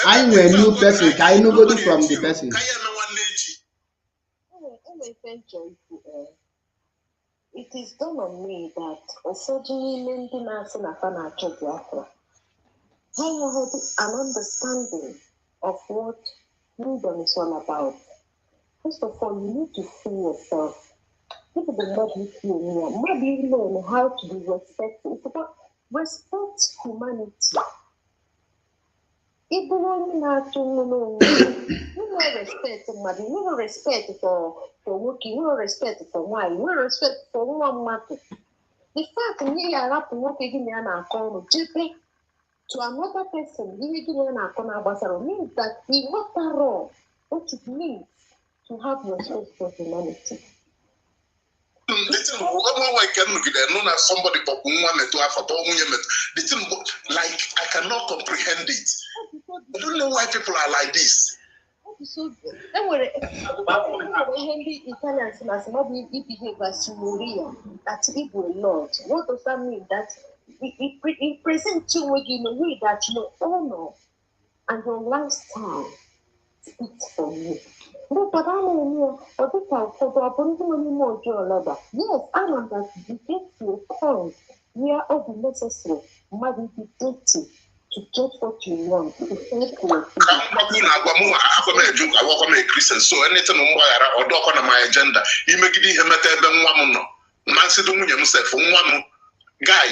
I'm a new person. Can you go from the person? It is done on me that unfortunately I have an understanding of what freedom is all about. First of all, you need to free yourself. People do not need you. Maybe learn how to be respectful. It's about respect humanity. If you don't respect somebody, you don't respect for working, you don't respect for why, you don't respect for one matter. The fact that you are up to work again to another person, means that he not wrong. What it means to have respect for humanity. Somebody like I cannot comprehend it. I don't know why people are like this. So that evil Lord. What does that mean? That it presents you in a way that your honor and your lifestyle speaks for you. No, but I don't know. Yes, I know that you get to a point where all the necessary might be dictated to get what you want. To I'm a Christian, so anything on my agenda. You make it him at the one guy,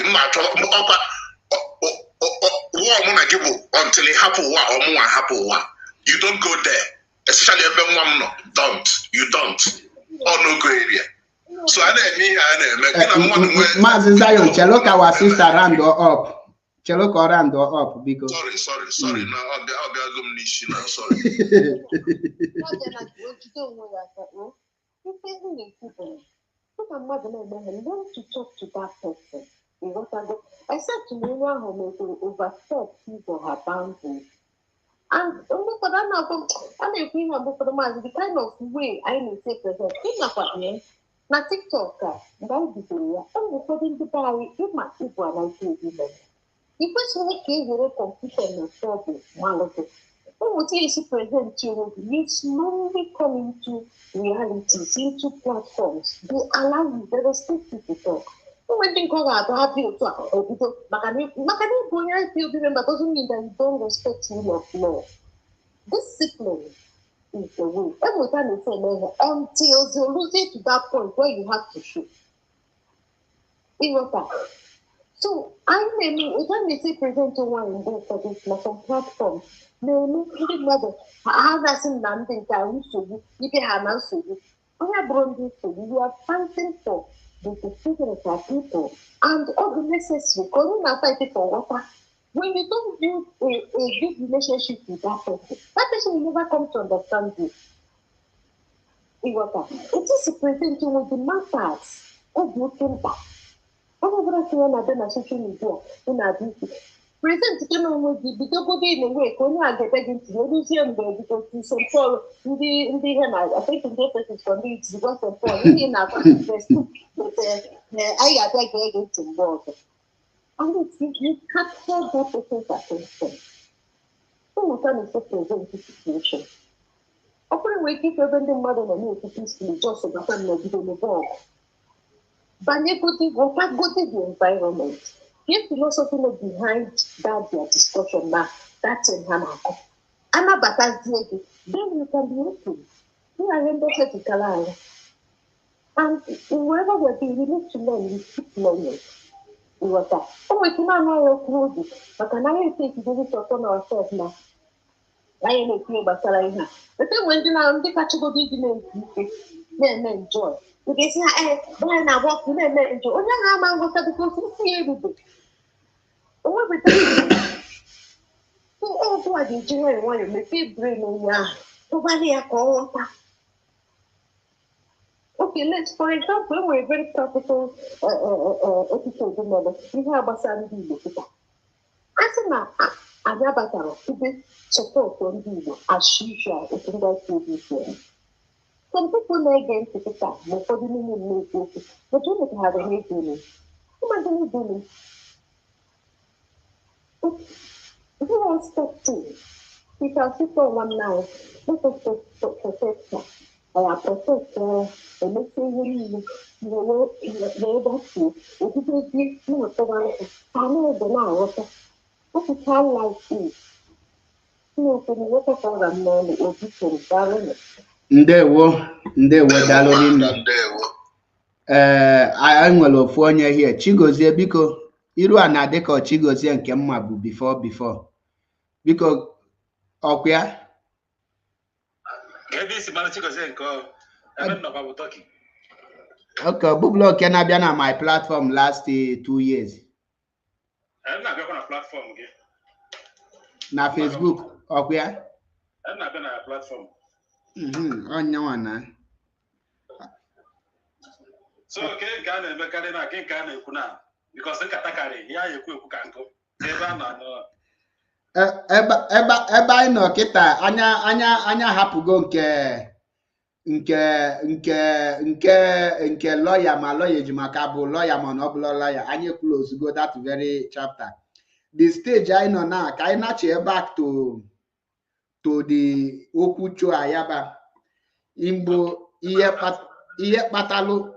until it happen. You don't go there. Especially don't. You don't. Or no go area. So I didn't Mazi Zion, Cheloka our sister round or up. Cheloka round or up because sorry. No, I'll be sorry. To talk to that person. I said to Nina who may overstep his or her boundaries. And only for that now, I'm a queen of the kind of way I may say present. Na TikTok, that is the only for them to buy it might be one I say even. If it's okay, you're a computer and trouble, one of it. What is present you will slowly come into realities, into platforms. They allow you, they respect you to talk. When they go out, have you to remember doesn't mean that you don't respect rule of law. Discipline is the way. Every time you say until you lose it to that point where you have to shoot. So I may say present to one and go for this some platform. No, how does Nnamdi Kanu you can have answer you. We are brought this to you. We are fighting for the decision of our people and all the necessary. Because we are fighting for water. when you don't build a good relationship with that person will never come to understand you. It is presenting with the matters of looking back. Over the social media, in our duty. Present to know with the big in a way, when I get into the museum there because it's so tall in the hand. I think in the person from the because of Paul in our contest. I got against the board. And it's you capture that person's attention. So we can present the situation. Often we keep preventing more than a new peacefully just so that I'm not giving the ball. But you go to the environment. Your philosophy behind that their discussion now, that's in Hanako. Anna Batas then you can be open. You are able to color. And wherever we're being, we need to learn, we keep learning. Oh, we cannot know your clothes, but can I take you to upon ourselves now? I ain't a clue about Salina. But then when you catch a good evening, men enjoy. Because when I walk, men enjoy. Oh, I'm going to go see everything. Oh, everything. Oh, what did you want to make it bring me? Nobody at all. Okay, let's, for example, we're very practical episode. We have a Sunday. Asima, Anabataro, to be support from you as usual, if you guys do this way. Some people may against the time, but for the minimum, but you don't have any feeling. Imagine doing if you want step 2, you can sit on one night, let us protect her. Or protect her, and make sure you know, you're able to, if you give me a program, I know the now, what is how like you? Ndewo dalụrinne. Anyị nwere ofu onye here Chigozie biko iru a na dịka Chigozie nke mma bụ before biko ọkwa ya okay bụbụla oke na-abịa na my platform last 2 years na Facebook ọkwa ya onyenwa na so okay ga na-emekarị na nke a na-ekwu na because nkata karị ya ekwu ka nkụ ebe a na ebe anyị nọ kịta anya hapụgo nke lawyer ma lawyer ejimaka bụ lawyer ma na ọ bụla lawyer anyị close that very chapter. The stage anyị nọ na ka anyị na-achị back to the okwu Ayaba Igbo ihe kpatalụ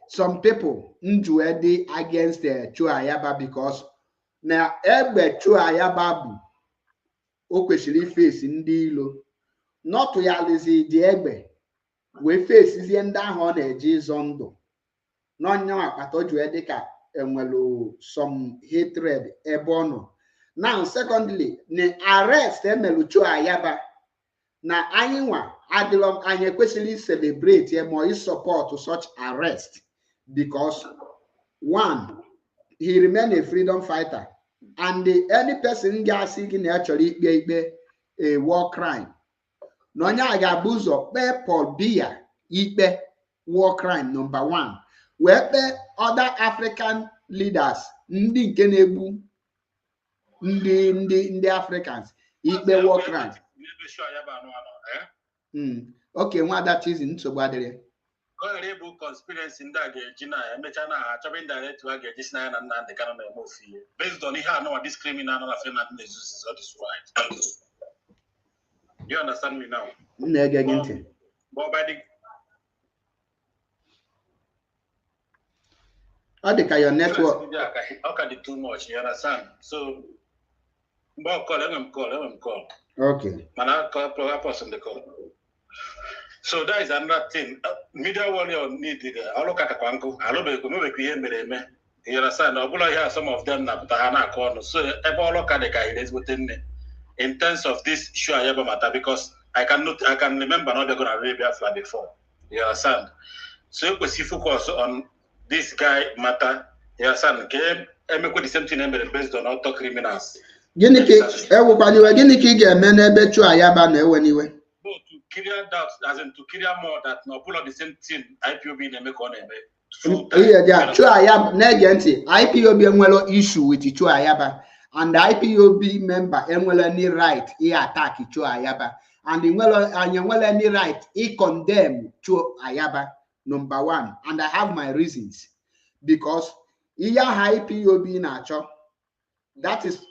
some people njuedi against Ayaba because na egbe Ayaba bụ o kwesịrị face ndị ilo not yalizi dị egbe wee face ndị ahụ ọ na-eji ịzọ ndụ n'ọnya akpata o juedi ka enwelu some hatred ebe ọ nọ. Now secondly na arrest emelu Ayaba na anyị nwa adịlọ anyị ekwesịrị celebrate ma support such arrest because one, he remained a freedom fighter and any person ga-asị gị na achọrọ ikpe a war crime na onye a ga-abụ ụzọ kpee Paul Biya ikpe war crime number 1 wee kpee other African leaders ndị nke na-egbu ndị Africans ikpe war crime. Okay, nwada Chizi nsogbu adịrị Gọrị bụ conspiracy ndị a ga-eji na emecha na ha achọba indirect ha ga-eji si na ya na Nnamdi Kanu na-eme ofu ihe based on ihe anụwa this criminal na Fernand Nezus all this right. You understand me now? Na-ege gị ntị. But by the ọ dị ka your network ọ ka dị too much, you understand? So mgbe call enwe m call. Okay. Mana call person the call. So that is another thing. Media warrior needed all look at Kwanko. I love it. You understand? Some of them na corner. So all look at the guy is within in terms of this Ayaba matter because I can remember not going to Arabia flag before. You understand? So if we focus on this guy matter, you understand? the same thing based on auto criminals. Gịnị ka ewukwaniwe gịnị ka ị ga-eme n'ebe Chua Ayaba na-eweniwe? No, to clear doubts, as in to clear more that no pull up the same thing IPOB na-eme ka ọ na-eme. Chua Ayaba na-ege ntị, IPOB enwelo issue with Chua Ayaba, and the IPOB member enwelo any right attack Chua Ayaba, and enwelo any right condemn Chua Ayaba, number one, and I have my reasons. Because IPOB na-achọ, that is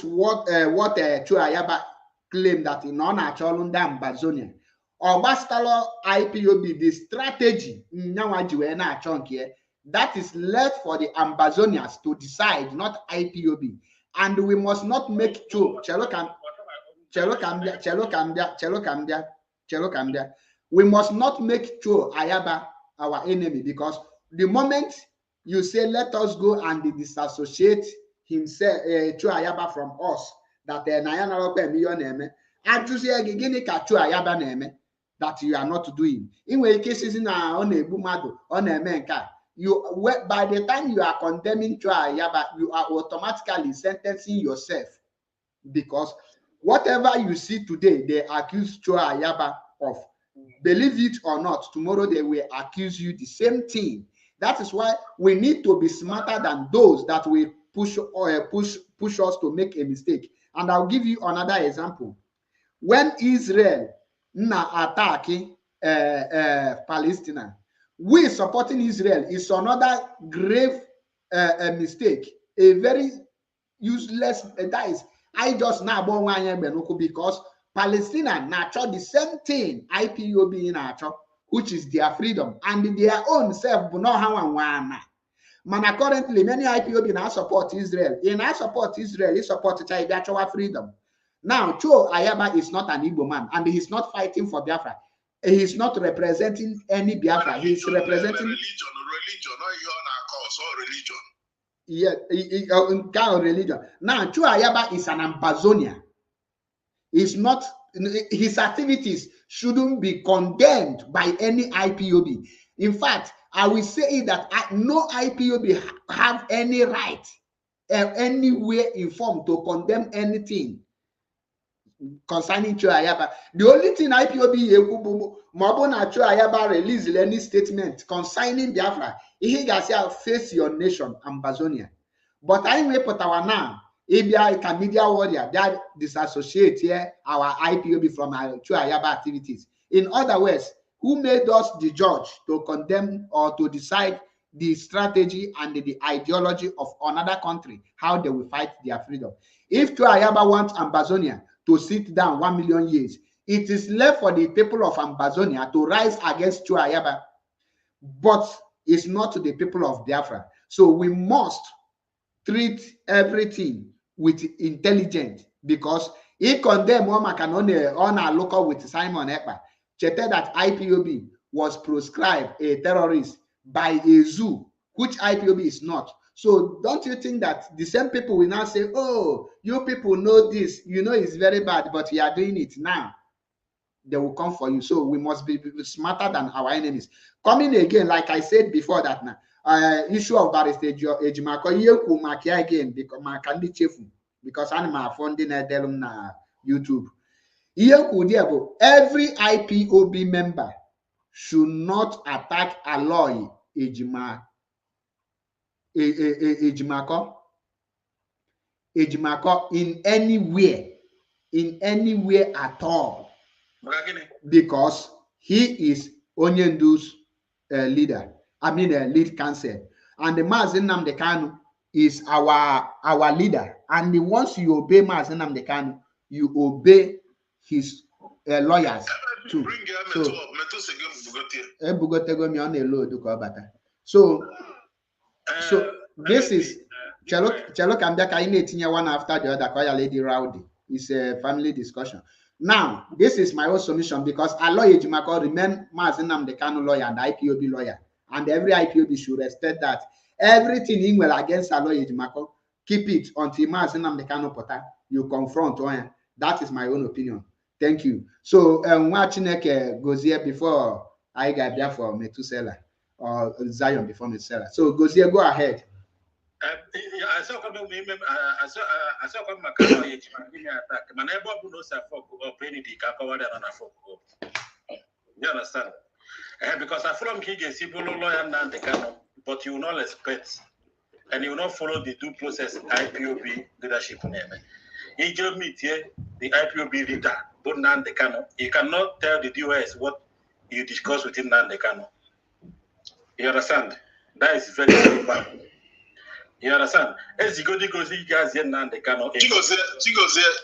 what Chua Ayaba claim that in on Ambazonia or Bastalo IPOB, the strategy that is left for the Ambazonians to decide, not IPOB. And we must not make we must not make Chua Ayaba our enemy, because the moment you say let us go and disassociate himself, Chua Ayaba, from us, that that you are not doing. In cases in our you by the time you are condemning Chua Ayaba, you are automatically sentencing yourself, because whatever you see today, they accuse Chua Ayaba of. Believe it or not, tomorrow they will accuse you the same thing. That is why we need to be smarter than those that will push us to make a mistake. And I'll give you another example. When Israel attacking Palestine, we supporting Israel is another grave mistake, a very useless. That is, I just now because Palestinians natural the same thing IPOB in natural, which is their freedom and their own self. Man, currently many IPOB now support Israel. In I support Israel, he supports Biafra freedom. Now, Chua Ayaba is not an Igbo man, and he's not fighting for Biafra. He's not representing any Biafra. He's representing religion, not your religion. Now, Chua Ayaba is an Ambazonian. He's not. His activities shouldn't be condemned by any IPOB. In fact, I will say that no IPOB have any right, anywhere informed to condemn anything concerning Chua Ayaba. The only thing IPOB Chua Ayaba release any statement concerning Biafra, he has face your nation, Ambazonia. But I will put our now. ABI media warrior that disassociate here our IPOB from our Chua Ayaba activities. In other words, who made us the judge to condemn or to decide the strategy and the ideology of another country, how they will fight their freedom? If Chua Ayaba wants Ambazonia to sit down 1 million years, it is left for the people of Ambazonia to rise against Chua Ayaba, but it's not to the people of Biafra. So we must treat everything with intelligence, because he condemned on our local with Simon Ekpa. Check that IPOB was proscribed a terrorist by a zoo, which IPOB is not. So don't you think that the same people will now say, oh, you people know this, you know it's very bad, but you are doing it now. They will come for you. So we must be smarter than our enemies. Coming again, like I said before that now, issue of Barrister Ejimako again because I'm funding them na YouTube. Every IPOB member should not attack Aloy Ejimako in anywhere at all, because he is Onyendu's leader. Lead counsel, and the mazi Nnamdi Kanu is our leader. And once you obey mazi Nnamdi Kanu, you obey his lawyers too. So this is Chalo Kambia one after the other. Call Lady Rowdy. It's a family discussion. Now, this is my own submission, because Aloy Ejimako remain mazi Nnamdi Kanu lawyer and IPOB lawyer. And every IPOB should respect that. Everything in well against Aloy Ejimako, keep it until mazi Nnamdi Kanu Pota, you confront. That is my own opinion. Thank you. So, watching goes here before I got there for Methuselah, or Zion before Methuselah. So, goes here, go ahead. I saw come I saw come Macau attack. Man, I bought no support or penny the Kakawa on a folk. You understand? Because I follow him civil lawyer Nnamdi Kanu, but you will not respect and you will not follow the due process IPOB leadership name. He just meet here the IPOB leader, but Nnamdi Kanu. You cannot tell the US what you discuss with Nnamdi Kanu. You understand? That is very, very bad. You understand? As you go, you guys here Nnamdi Kanu. Chigoze,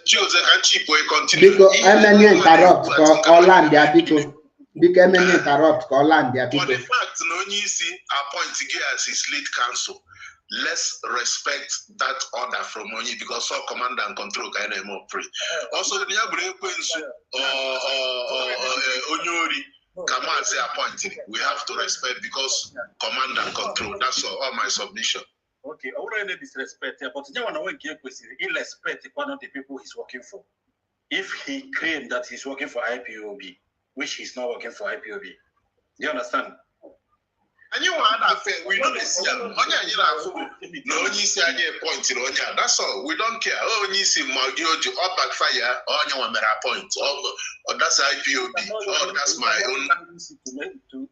can cheap way continue. Because I'm interrupt for all land their people. Because I'm interrupt for all land their people. For the fact no you see appoint as his lead counsel, let's respect that order from Onyi because all command and control kind of more free. Also, the Yabre Quinsu or Onyori. Come on, say appointed. We have to respect because command and control. That's all my submission. Okay, I wouldn't disrespect here, but you want to give he respect one of the people he's working for. If he claimed that he's working for IPOB, which he's not working for IPOB, do you understand? And you want that fair? We know this. No, you see, I appointed on ya. That's all. We don't care. Oh, you see, Magiojo, or backfire, or you want to appoint, or that's IPOB. Oh, that's my own.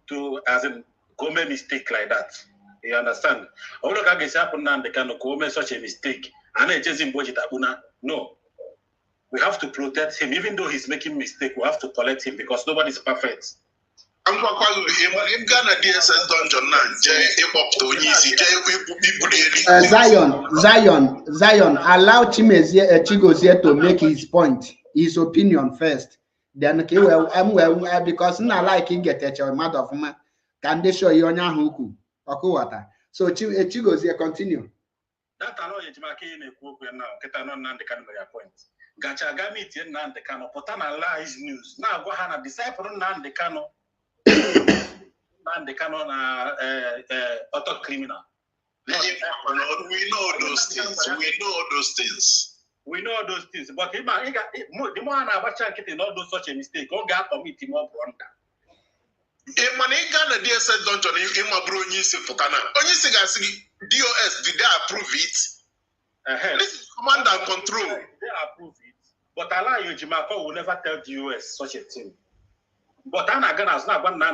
To as in go make mistake like that. You understand? Oh, look, I guess happen now. They can go make such a mistake. And I just watch it. No, we have to protect him, even though he's making mistake. We have to collect him because nobody's perfect. I'm Ghana DSS dungeon now. Zion, allow Chigozie to make his point, his opinion first. Then because now like he get a matter of man, can they show you on your huku or so Chigozie continue. That allow you to make a quote now, Ketano Nnamdi Kanu point. Gachagami Nnamdi Kanu, Potana lies news. Now go ahead and disciple Nnamdi Kanu. Nnamdi Kanu auto criminal. We know those things. We know those things. But the more I not do such a mistake, go get committee more blunder. Ghana DSS dungeon in my bro DOS, did they approve it? This is command and control. They approve it. But Allah Yojimako will never tell the US such a thing. But I'm not going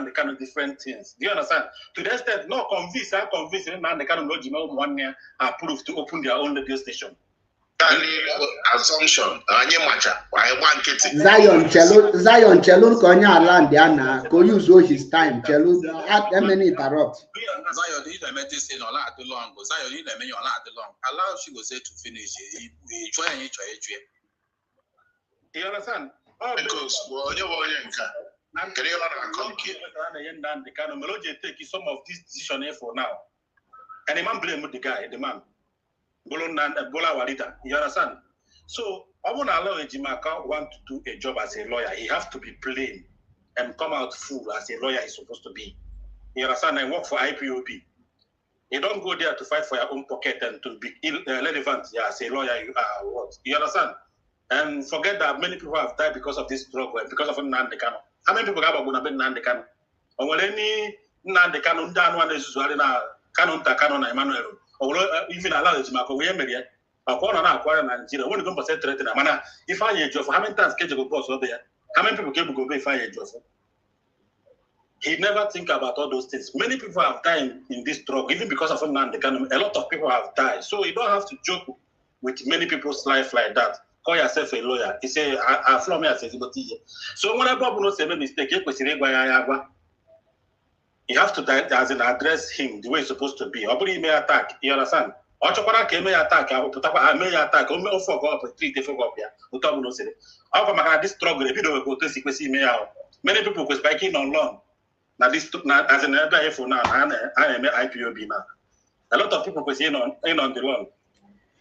to kind of different things. Do you understand? To the extent, no convince Nnamdi Kanu no Jima 1 year approved to open their own radio station. Assumption. Zion Chelu Konya land Diana, go use all his time. Chelu at many interrupt. Zion, you let me say no lot too long. Zion, you let me on lot too long. Allow she was there to finish. We try. You understand? Because take some of this decision for now. And the man blame the guy, the man. Bola Walita. You understand? So I won't allow Ejimaka want to do a job as a lawyer. He has to be plain and come out full as a lawyer is supposed to be. You understand? And work for IPOB. You don't go there to fight for your own pocket and to be irrelevant. Yeah, as a lawyer, you are what? You understand? And forget that many people have died because of this struggle and because of Nnamdi Kanu. How many people have been Nnamdi Kanu? Or when any Nnamdi Kanu done one is Kanu na Emmanuel. Or even allow it to make away media. A corner now, Nigeria. When you go for threat in a manner, if I hear Joff, how many times can you go post over there? How many people can go if I hear Joff? He never think about all those things. Many people have died in this struggle, even because of Nnamdi Kanu. A lot of people have died. So you don't have to joke with many people's life like that. Call yourself a lawyer. He say, I flow me as a so when I Bob no say mistake, you have to as in address him the way it's supposed to be. Obviously, may attack. You understand? Or Chokora may attack. I may attack. I may forgo up 3 different copies. Utam no say. How come I this struggle? If you don't go to see many people go spiking on loan. Now this as an elder for now. I am IPOB now. A lot of people go in on the loan.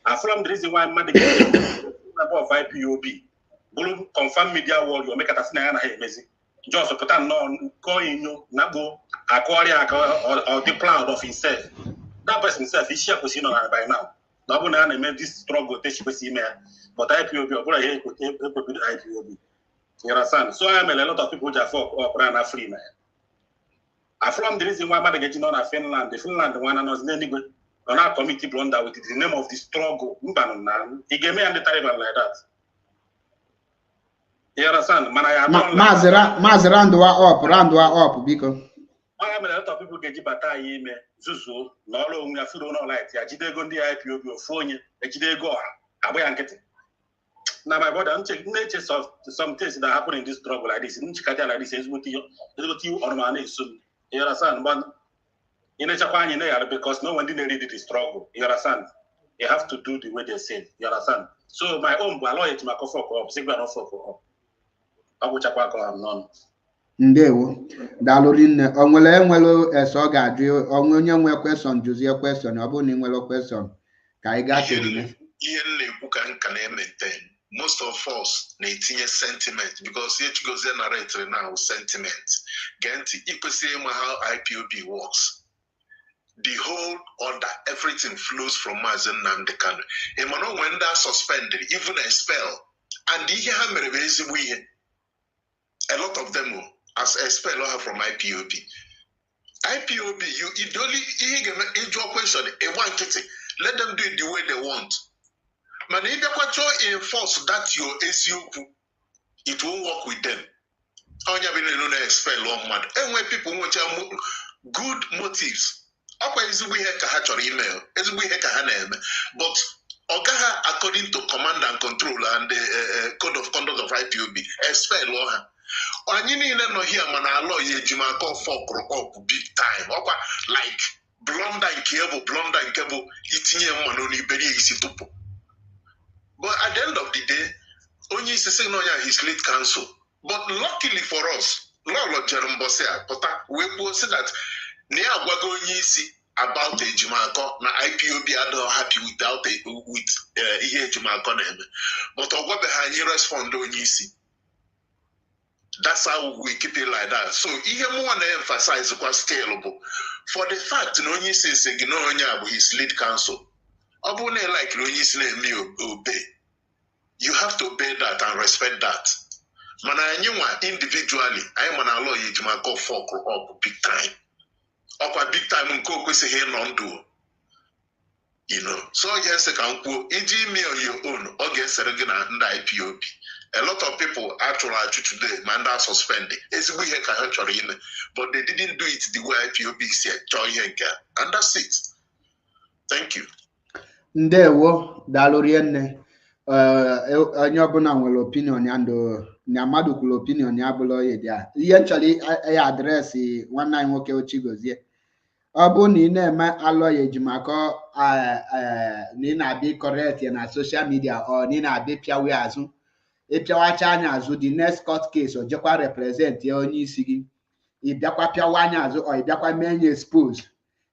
And from the reason why I'm mad of IPOB, Bulu confirm media world, you make a snare and amazing. Just put on calling you, Nabo, or the proud of himself. That person himself is here by now. Nobody made this struggle, but IPOB, or here could IPOB. You understand? So I am a lot of people that folk or brand free man. I from the reason why I'm getting on a Finland, the Finland one and was anybody. on our committee blunder with the name of the struggle. He gave me and the Taliban like that. You understand? Man, I Mazi randwa up, because. I mean, a lot of people get Jibata, Zuzu, Nolo, Nafudo, no light, Yajidego, the IPO, Phone, Yajidego, away and getting. Now, my brother, I'm checking natures of some things that happen in this struggle like this. In Chikata, like this, is with you on my name soon. You understand? But in a Japan, because no one didn't read the struggle. You understand? You have to do the way they say. You understand? So, my own, my lawyer to my coffee up, Sigma, no for I will check what I'm none. Ndewo dalụrinne onwere eso ọ ga-ajụ onye nwe question jụzie question ọ bụrụ na ị nwere question ka anyị gaa tụrụ ihe na-ekwu ka nka na-maintain most of us na-etinye sentiment because each goes in narrator now sentiment genti ikwesịrị ịma how IPOB works. The whole order, everything flows from mazi Nnamdi Kanu. Emmanuel when that suspended, even a spell, and ihe ha mere bụ ezigbo ihe. A lot of them as a spell from IPOB. IPOB, you only your question, a one kitty, let them do it the way they want. Man, if you enforce that your SUP, it won't work with them. Only have been expel long mad. And when people want good motives, is we have email, as we have name, but Ogaha according to command and control and the code of conduct of IPOB, expel Loha. Anyị niile nọ here mana alọ ya ejima aka ọfọkụrụ up big time ọkwa like blonda nke bụ itinye mmanụ n'iberi isi tupu. But at the end of the day onye isi sị na onye his lead counsel, but luckily for us lọlọ jere mbọsị a pụta wee kwuo sị that na ya agwago onye isi about ejimako na IPOB adịghị happy with ihe ejimako na-eme, but ọ gwabeghị anyị respond onye isi. That's how we keep it like that. So, ihe mo want to emphasize quite scalable. For the fact no onye says his lead counsel. Obune like no onye say me obey. You have to obey that and respect that. Mana anywa individually, I man allow you to make fuck up big time. Up big time nko kwese he non do. You know. So yes, I can go me on your own or get sergin and IPOB. A lot of people actually today, man, that suspended. But they didn't do it the way IPOB said, and that's it. Thank you. Ndewo, dalurienne. Onye ọbụla nwere opinion ya ndo na mmadụ kwuru opinion ya bụla ihe dị a. Ihe nchọrọ ya adreesị nwanne anyị nwoke Ochigozie. Ọ bụ na ị na-eme alọya ejimako na ị na-abịa correct ya na social media ọ na ị na-abịa pịawe azụ. Ịpịawacha anya azụ the next court case o jekwa represent ya onye isi gị ịbịakwa pịawa anya azụ ọ ịbịakwa mee nye expose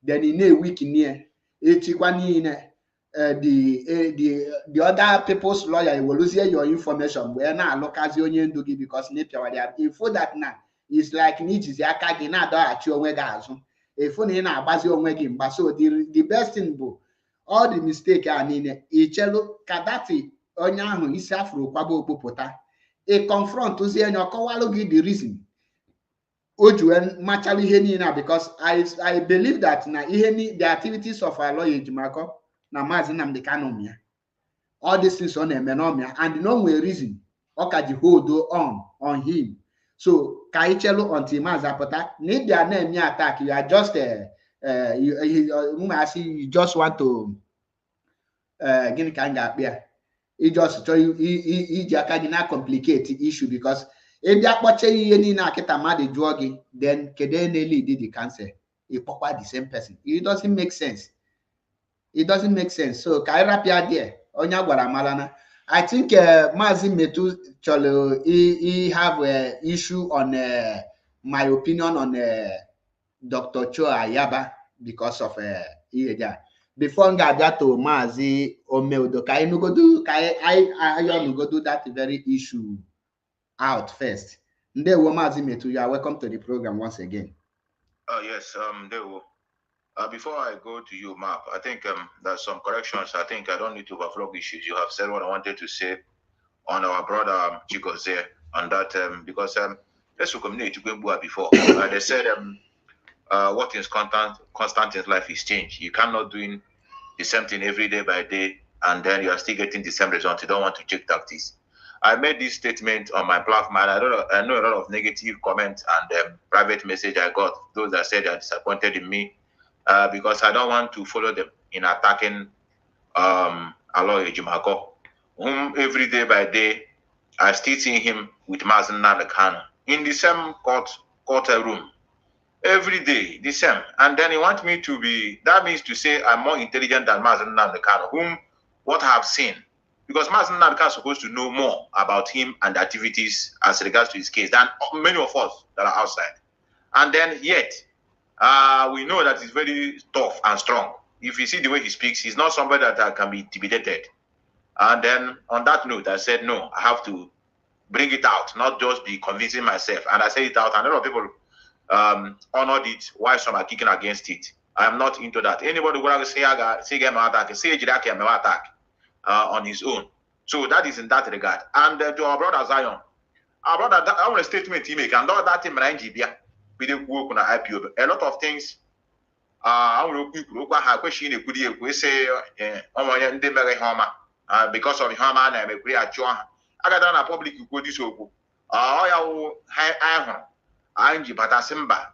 then ị na-ewik nie etikwa niile the other people's lawyer eweluzie your information mgbe na-alụkazi onye ndu gị because na ịpịawara ya ifo that na is like na ijizi aka gị na-adọghachi onwe gị azụ ifo na ị na-agbazi onwe gị mgba. So the best thing bụ all the mistake a niile ichelu ka dati onye ahụ isi afro kwaba okpopụta ị confront ozi enye ọkọwalụ gị the reason o ji machalụ ihe niile because I believe that na ihe the activities of our lawyer ejimako na mazi Nnamdi Kanu ya all these things ọ na-eme n'ọmịa and no nwere reason ọ ka ji hold on him. So ka anyị chelu until mazi apụta na ịbịa na-eme attack you are just you just want to gịnị ka m ga-akpị ya it just iji aka gị na complicate issue because if you kpọche ihe niile akịta mmadụ jụọ gị then kedu na-lead the cancer ịkpọkwa the same person. It doesn't make sense. So ka anyị rapịa there onye gwara malana. I think Mazi Metu chọrọ have an issue on my opinion on Dr. Ayaba because of ihe before I get to Mazi Omeudo, I do that very issue out first. Mazi Metu, you are welcome to the program once again. Oh yes, before I go to you, Map, I think there's some corrections. I think I don't need to overflow issues. You have said what I wanted to say on our brother Chigozie on that because let's communicate to Gwembua before. They said what is constant in life is change. You cannot do the same thing every day by day, and then you are still getting the same result. You don't want to check tactics. I made this statement on my platform, and I know a lot of negative comments and private message I got, those that said they are disappointed in me, because I don't want to follow them in attacking Aloy Ejimako, whom every day by day, I still see him with mazi Nnamdi Kanu in the same courtroom. Every day, the same. And then he wants me to be, that means to say I'm more intelligent than mazi Nnamdi Kanu, whom what I have seen. Because mazi Nnamdi Kanu is supposed to know more about him and the activities as regards to his case than many of us that are outside. And then yet, we know that he's very tough and strong. If you see the way he speaks, he's not somebody that can be intimidated. And then on that note, I said, no, I have to bring it out, not just be convincing myself. And I said it out, and a lot of people honored it, while some are kicking against it. I am not into that. Anybody will say attack on his own. So that is in that regard. And to our brother Zion, our brother, I want a statement he make, and all that in Nigeria, we didn't work on IPO. A lot of things. I will question we say because of him and I got done a public this but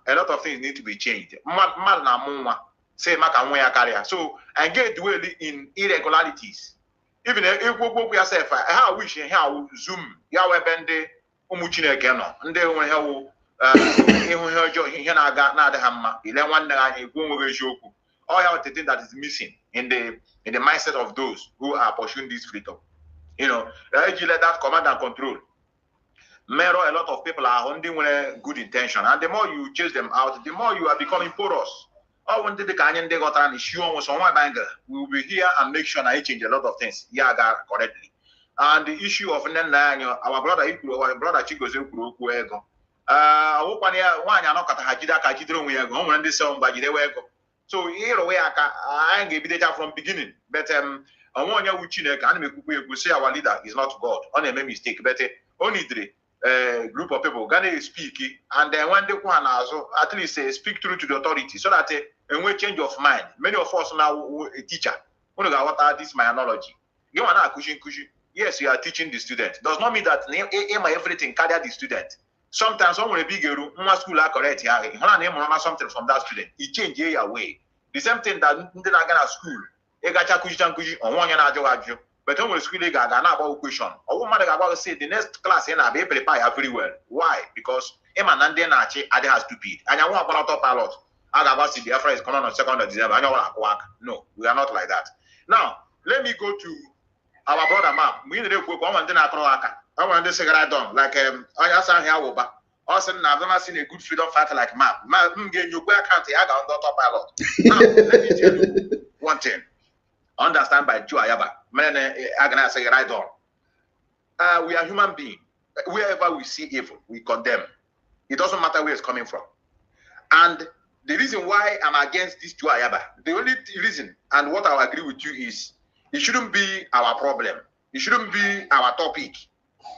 a lot of things need to be changed. So I get dwelling in irregularities. Even if we yourself, I wish how Zoom, Yahweh Bende, Umuchine Gano, and they will help. All you have to think that is missing in the mindset of those who are pursuing this freedom. You know, let that command and control. Mirror, a lot of people are only with good intention, and the more you chase them out, the more you are becoming porous. Oh, when the Canyon they got an issue was on my banger, we will be here and make sure I change a lot of things. Yeah, correctly. And the issue of our brother Chico Zeko. So here we are. I ain't give data from beginning, but I want you say our leader is not God. On a mistake, but only the group of people gonna speak, and then when they want also at least speak through to the authority, so that and we change of mind. Many of us now a teacher. What are this my analogy? You are not cushion. Yes, you are teaching the student. Does not mean that everything carry the student. Sometimes someone a big school are correct here. Something from that student. He change your way. The same thing that at school. But when school they got about question. Or woman about say the next class in be prepare very well. Why? Because Emanande Nachi are stupid. And I want to pilot. I got the Afra is coming on 2nd of December. I know what work. No, we are not like that. Now let me go to our brother map. We need to go on I want to say right on, like I saw here over. Also, I've never seen a good freedom fighter like map. Get you where can't I got on pilot. Now, let me tell you one thing. Understand by Lucas Ayaba. Man, I'm gonna say right on. We are human beings. Wherever we see evil, we condemn. It doesn't matter where it's coming from. And the reason why I'm against this Lucas Ayaba, the only reason, and what I agree with you is, it shouldn't be our problem. It shouldn't be our topic.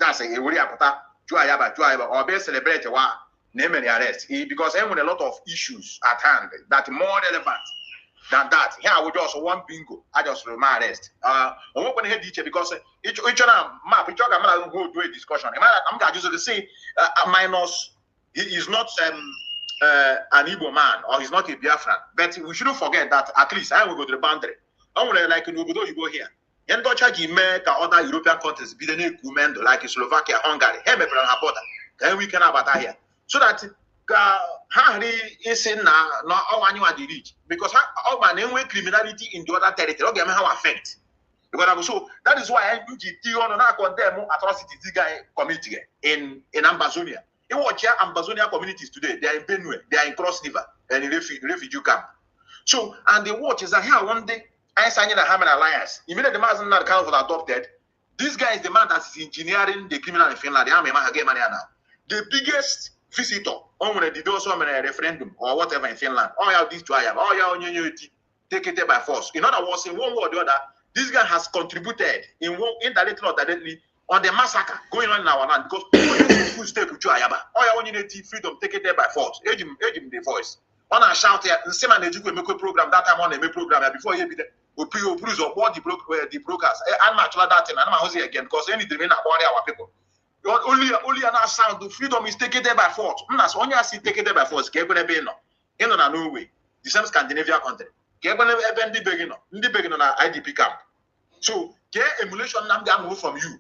That's a worry about Lucas Ayaba, or be celebrated name and arrest. Because I have a lot of issues at hand that are more relevant than that. Here I would just one bingo. I just my arrest. I won't want to hear teacher because each map, each other man go do a discussion. I'm going to say minus he is not an Igbo man or he's not a Biafran. But we shouldn't forget that at least I will go to the boundary. I want to like in Obodo you go here. And don't charge other European countries, be the name like Slovakia, Hungary, then we can have that here. So that Harry is in now all you are the rich. Because all my name criminality in the other territory, okay, how affect. Because so that is why I condemn atrocities this guy committed in Amazonia. You watch here Amazonia communities today, they are in Benue, they are in Cross River and in refugee camp. So and the watch is that here one day I signed a Haman alliance. Immediately the mazi Nnamdi Kanu was adopted. This guy is the man that is engineering the criminal in Finland. The biggest visitor on the do some referendum or whatever in Finland. All you this to I have all you take it by force. In other words, in one word or the other, this guy has contributed in one indirectly or directly on the massacre going on in our land because people step with Ayaba. All you need freedom, take it there by force. Age him the voice. On a shout here, the same and make a program that time on a program before you be there. Opus or what the brokers. I'm not that thing. I'm not again because any remain about our people. Only an sound the freedom is taken there by force. That's only I see taken there by force. Get going to be in no way. The same Scandinavia country. Get going to be the beginning on IDP camp. So get emulation now move from you.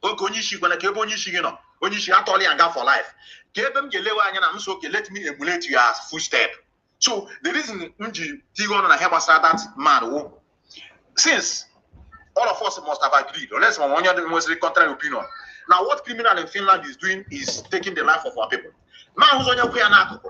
Okonishi when I keep on Onishi atoli and for life. Get them I'm so let me emulate you as footstep. So the reason Tigon and I have that man since all of us must have agreed, unless one of the most contrary opinion. Now, what criminal in Finland is doing is taking the life of our people. Man who's on your way and I don't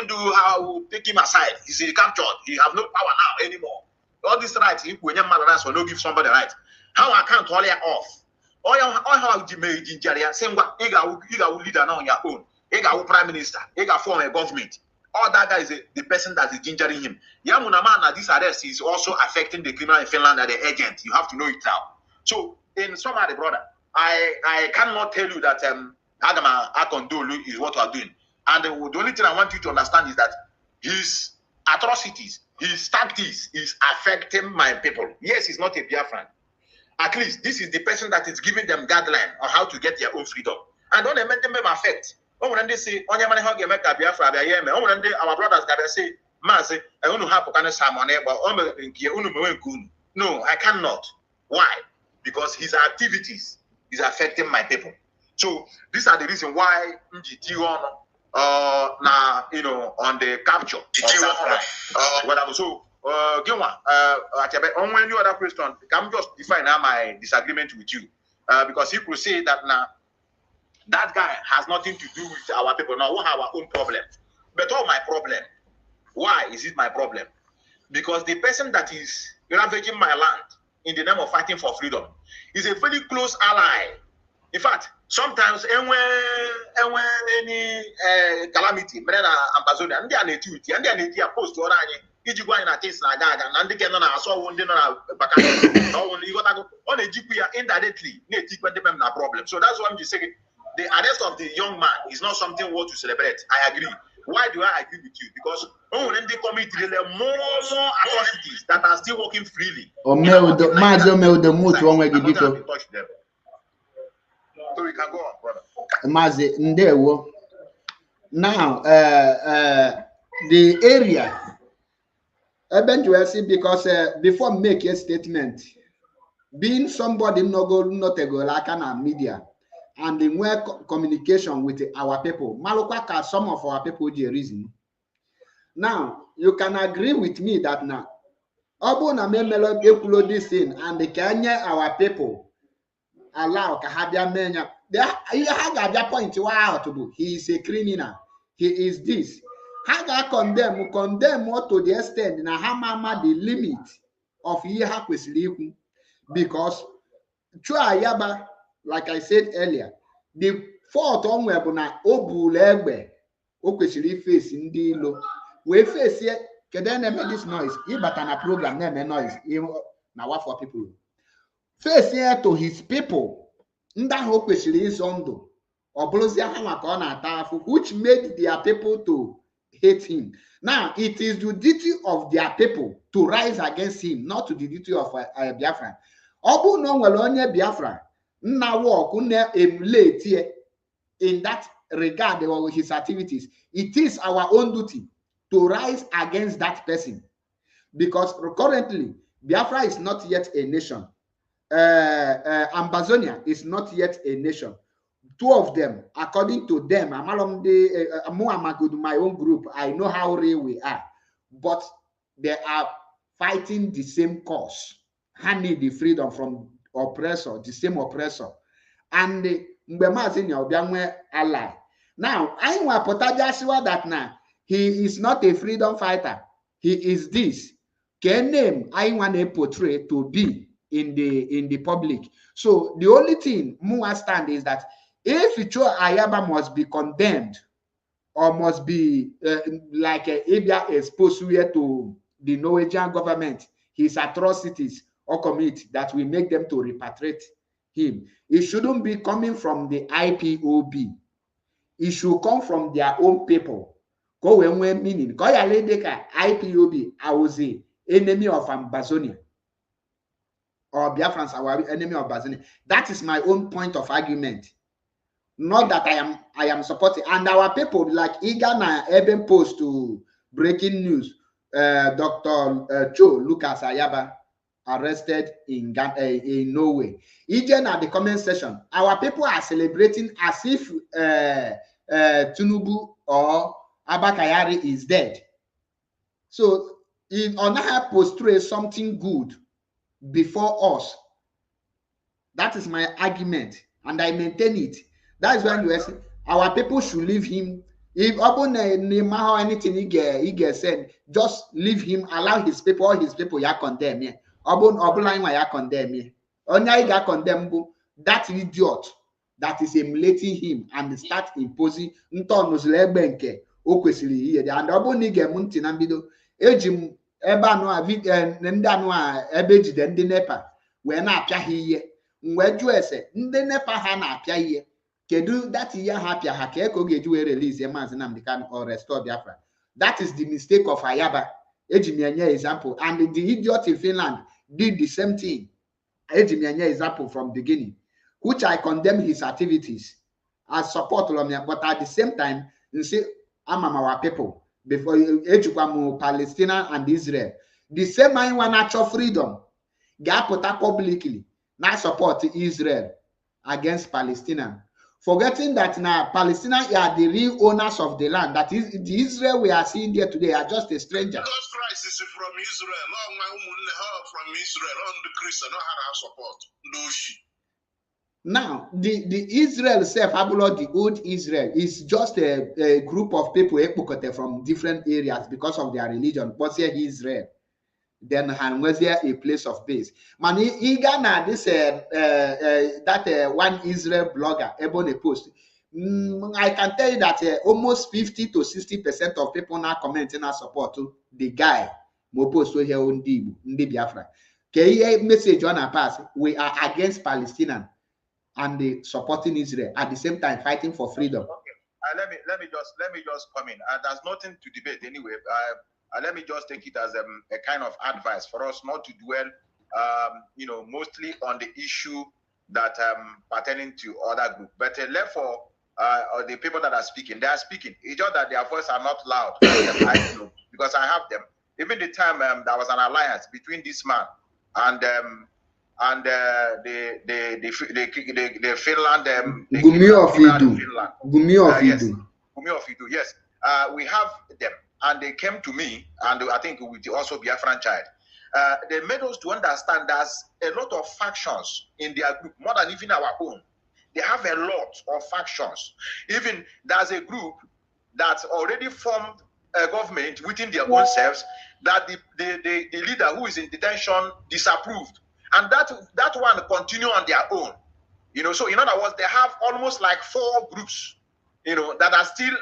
do how take him aside. He's captured. He have no power now anymore. All these rights, if we will no give somebody right. How I can't all off. All how you made in Jaria, same what you got leader now on your own. You got prime minister, you got form a government. All that guy is the person that is gingering him. Yamunamana, this arrest is also affecting the criminal in Finland as the agent. You have to know it now. So, in summary, brother, I cannot tell you that Adama Akondolu is what we are doing. And the only thing I want you to understand is that his atrocities, his tactics is affecting my people. Yes, he's not a Biafran. At least this is the person that is giving them guideline on how to get their own freedom. And don't let them affect. When they say, our brothers gotta say, Mazi, I want to have a salmon, but no, I cannot. Why? Because his activities is affecting my people. So these are the reason why now on the capture of that whatever. So on any other question, I'm just define my disagreement with you. Because you could say that now that guy has nothing to do with our people. Now we have our own problem. But all my problem. Why is it my problem? Because the person that is ravaging my land in the name of fighting for freedom is a very close ally. In fact, sometimes when any calamity, Amazonia, and they are native, and they are opposed to other. If you go in a taste like that, and they cannot saw one dinner back on a GP indirectly, native when they have a problem. So that's what I'm just saying. The arrest of the young man is not something worth to celebrate. I agree. Why do I agree with you? Because when they commit more atrocities that are still working freely. So we can go on, brother. Mazi, Ndewo. Now, the area, eventually, because before make a statement, being somebody not a go like an media, and in work communication with our people, Malukaka, some of our people, the reason. Now, you can agree with me that now, Obuna Memelo upload this thing, and the Kenya, our people, allow Kahabia Menya. You have a point. Wow, to do. He is a criminal. He is this. Haga condemn more to the extent na hamama the limit of Yeha Kwesiliku, because Chua Ayaba, like I said earlier, the fourth on webuna Obulegbe Okwesili face in the low. We face here, can make this noise. You but an a program name noise. Now what for people? Face here to his people. Nda ho kwesịrị ịzọ ndụ ọ bụrụzie ha maka ọ na-ata afụ, which made their people to hate him. Now it is the duty of their people to rise against him, not to the duty of Biafra. Ọ bụ na nwere onye Biafra nna work na emulate in that regard or his activities, it is our own duty to rise against that person, because currently Biafra is not yet a nation. Amazonia is not yet a nation. Two of them, according to them, I'm my own group, I know how real we are, but they are fighting the same cause. They need the freedom from oppressor, the same oppressor. And the ally. Now, I want to that now he is not a freedom fighter. He is this. Can name I want to portray to be in the public. So the only thing Mua stand is that if Lucas Ayaba must be condemned or must be like Abia exposed to the Norwegian government, his atrocities or commit that will make them to repatriate him, it shouldn't be coming from the IPOB. It should come from their own people. Ko we meaning. Ko ya lady ka IPOB, I was the enemy of Ambazonia. Or Biafrans are enemy of Bazonia. That is my own point of argument. Not that I am supporting. And our people like Igana even post to breaking news. Dr. Joe Lucas Ayaba arrested in Norway. Even at the comment section, our people are celebrating as if Tinubu or Abakayari is dead. So it Onaha portrays something good before us. That is my argument, and I maintain it. That is when you say our people should leave him. If Obon anything he get said, just leave him, allow his people, all his people ya condemn ye. Obon ya condemn ye. Onya ya condemn that idiot that is emulating him and start imposing ntonuzlegbenke o kwesiri ihe. And Obon nige munti na mbido ejim ebe anu a ndị anu a ebe jide ndị nepa we na apia ihe. Mweju ese ndị nepa ha na-apịa ihe kedu that ihe ha apịa ha ka eko ga-eji wee release mazi Nnamdi Kanu or restore Biafra. That is the mistake of Ayaba. Eji m enye example, and the idiot in Finland did the same thing. Eji m enye example from beginning, which I condemn his activities as support but at the same time say I'm our people before ejikwa Palestine and Israel. The same I want natural freedom ga-apụta publicly now support Israel against Palestine, forgetting that now Palestinians are the real owners of the land. That is the Israel we are seeing there today are just a stranger. Jesus Christ is from Israel. From Israel, on the Christian, not have support. No shit. Now, the Israel self, the old Israel, is just a group of people from different areas because of their religion. But here Israel. Then was there a place of base? Man, Ghana, this one Israel blogger, Ebony post. I can tell you that almost 50 to 60% of people now commenting and support to the guy. Mo post here on Ndi Biafra. Message on our pass. We are against Palestinian and the supporting Israel at the same time fighting for freedom. Okay. Let me just come in. There's nothing to debate anyway. Let me just take it as a kind of advice for us not to dwell, mostly on the issue that pertaining to other groups. But left for the people that are speaking, they are speaking. It's just that their voices are not loud. I know, because I have them. Even the time there was an alliance between this man and the Finland. Gumi of Idu. Gumi of Idu. Yes, we have them. And they came to me, and I think with also Biafran child. They made us to understand there's a lot of factions in their group, more than even our own. They have a lot of factions. Even there's a group that already formed a government within their own selves that the leader who is in detention disapproved. And that one continue on their own. So in other words, they have almost like 4 groups that are still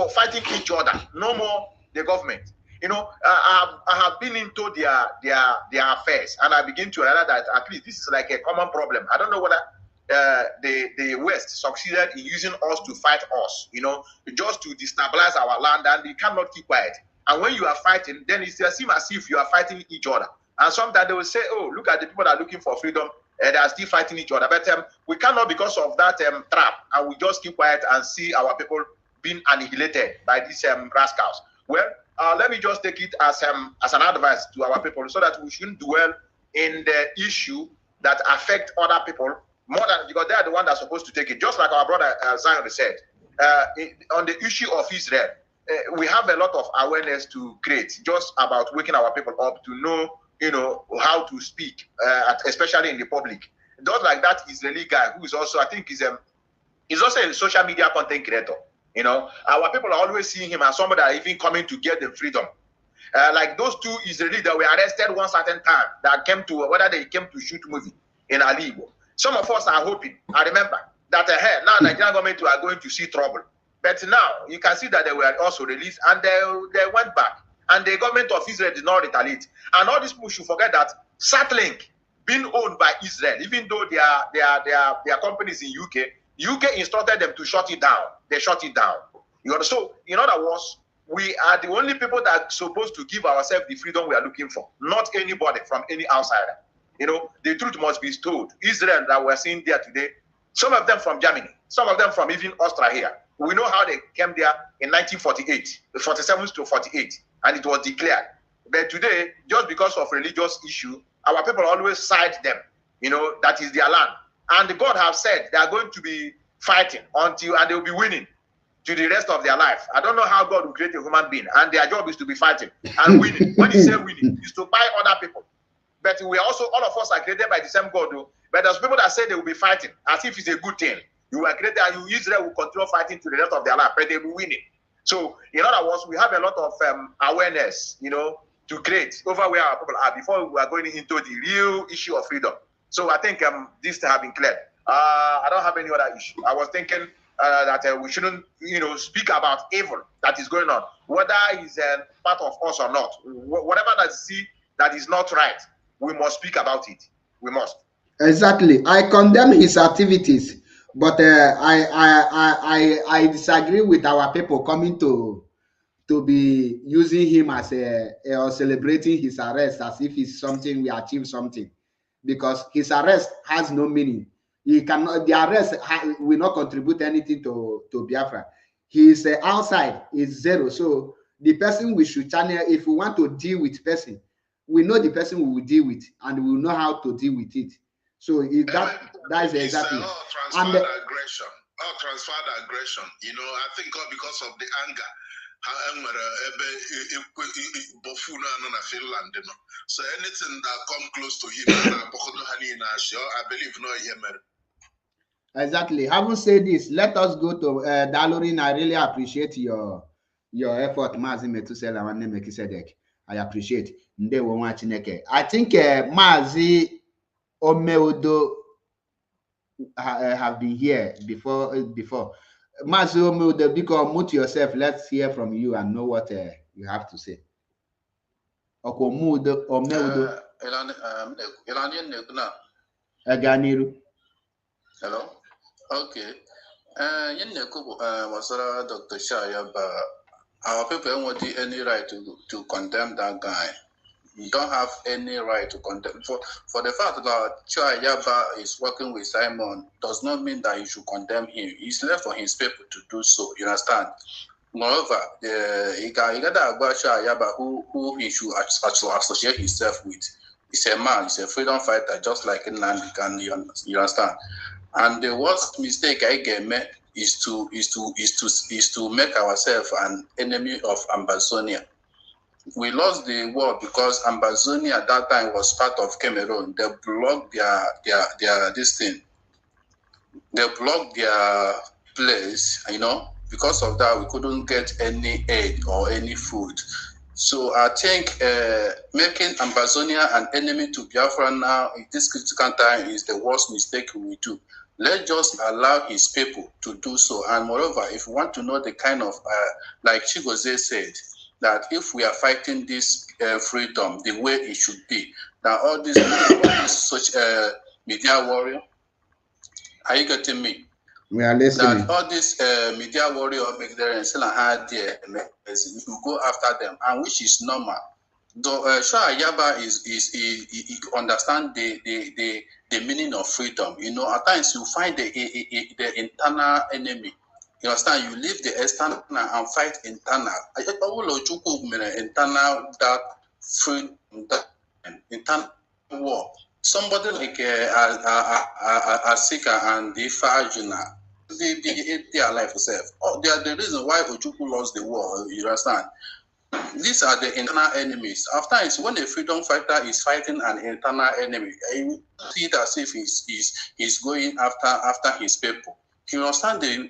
fighting each other. No more the government. I have been into their affairs, and I begin to realize that at least this is like a common problem. I don't know whether the West succeeded in using us to fight us, just to destabilize our land, and they cannot keep quiet. And when you are fighting, then it seems as if you are fighting each other. And sometimes they will say, oh, look at the people that are looking for freedom. They are still fighting each other. But we cannot, because of that trap, and we just keep quiet and see our people being annihilated by these rascals. Well, let me just take it as an advice to our people, so that we shouldn't dwell in the issue that affect other people more than, because they are the one that's supposed to take it. Just like our brother Zion said, on the issue of Israel, we have a lot of awareness to create, just about waking our people up to know how to speak, especially in the public. Just like that Israeli guy who is also, I think, is also a social media content creator. Our people are always seeing him as somebody that are even coming to get the freedom. Like those 2 Israelis that were arrested one certain time, that came to, whether they came to shoot movie in Alibo. Some of us are hoping, I remember, that now the Nigerian government are going to see trouble. But now you can see that they were also released, and they went back. And the government of Israel did not retaliate. And all these people should forget that Satlink being owned by Israel, even though their companies in UK instructed them to shut it down. They shut it down. So, in other words, we are the only people that are supposed to give ourselves the freedom we are looking for, not anybody from any outsider. The truth must be told. Israel that we're seeing there today, some of them from Germany, some of them from even Austria here. We know how they came there in 1948, 47 to 48, and it was declared. But today, just because of religious issue, our people always side them. That is their land. And God has said they are going to be fighting and they will be winning to the rest of their life. I don't know how God will create a human being, and their job is to be fighting and winning. When you say winning, is to buy other people. But we are also, all of us are created by the same God, though. But there's people that say they will be fighting as if it's a good thing. You were created, and Israel will continue fighting to the rest of their life, but they will be winning. So, in other words, we have a lot of awareness, to create over where our people are before we are going into the real issue of freedom. So I think this have been cleared. I don't have any other issue. I was thinking that we shouldn't, speak about evil that is going on, whether it's part of us or not. Whatever that is not right, we must speak about it. We must. Exactly. I condemn his activities, but I disagree with our people coming to be using him as or celebrating his arrest as if it's something we achieved something, because his arrest has no meaning. He cannot. The arrest will not contribute anything to Biafra. He is outside. Is zero. So the person we should channel, if we want to deal with person, we know the person we will deal with, and we will know how to deal with it. So if that is exactly. Transferred aggression. Transferred aggression. I think because of the anger. So anything that come close to him, I believe no yemer. Exactly. Having said this, let us go to Dalorin. I really appreciate your effort, Mazi Metusela Nwanne Mekisedek. I appreciate. I think Mazi Omeudo have been here before. Mazi Omeudo, because mute yourself. Let's hear from you and know what you have to say. Okomudo Omeudo. Hello. Okay. Wasara Dr. Ayaba. Our people won't have any right to condemn that guy. You don't have any right to condemn. For the fact that Ayaba is working with Simon does not mean that you should condemn him. It's left for his people to do so. You understand? Moreover, he got about Ayaba who he should associate himself with. He's a man. He's a freedom fighter, just like Nnamdi Kanu. You understand? And the worst mistake I get is to make ourselves an enemy of Ambazonia. We lost the war because Ambazonia at that time was part of Cameroon. They blocked their this thing. They blocked their place, Because of that, we couldn't get any aid or any food. So I think making Ambazonia an enemy to Biafra now in this critical time is the worst mistake we do. Let's just allow his people to do so. And moreover, if we want to know the kind of, like Chigozie said, that if we are fighting this freedom the way it should be, that all this such media warrior, are you getting me? We are listening. That all this media warrior make there and still hard there, you go after them, and which is normal. Though Ayaba he understand the meaning of freedom. At times you find the internal enemy. You understand? You leave the external and fight internal. Internal that freedom, that internal war. Somebody like a seeker and the Fajuna, they are life itself. They are the reason why Ojukwu lost the war. You understand? These are the internal enemies. After when a freedom fighter is fighting an internal enemy, you see it as if he's going after his people. You understand the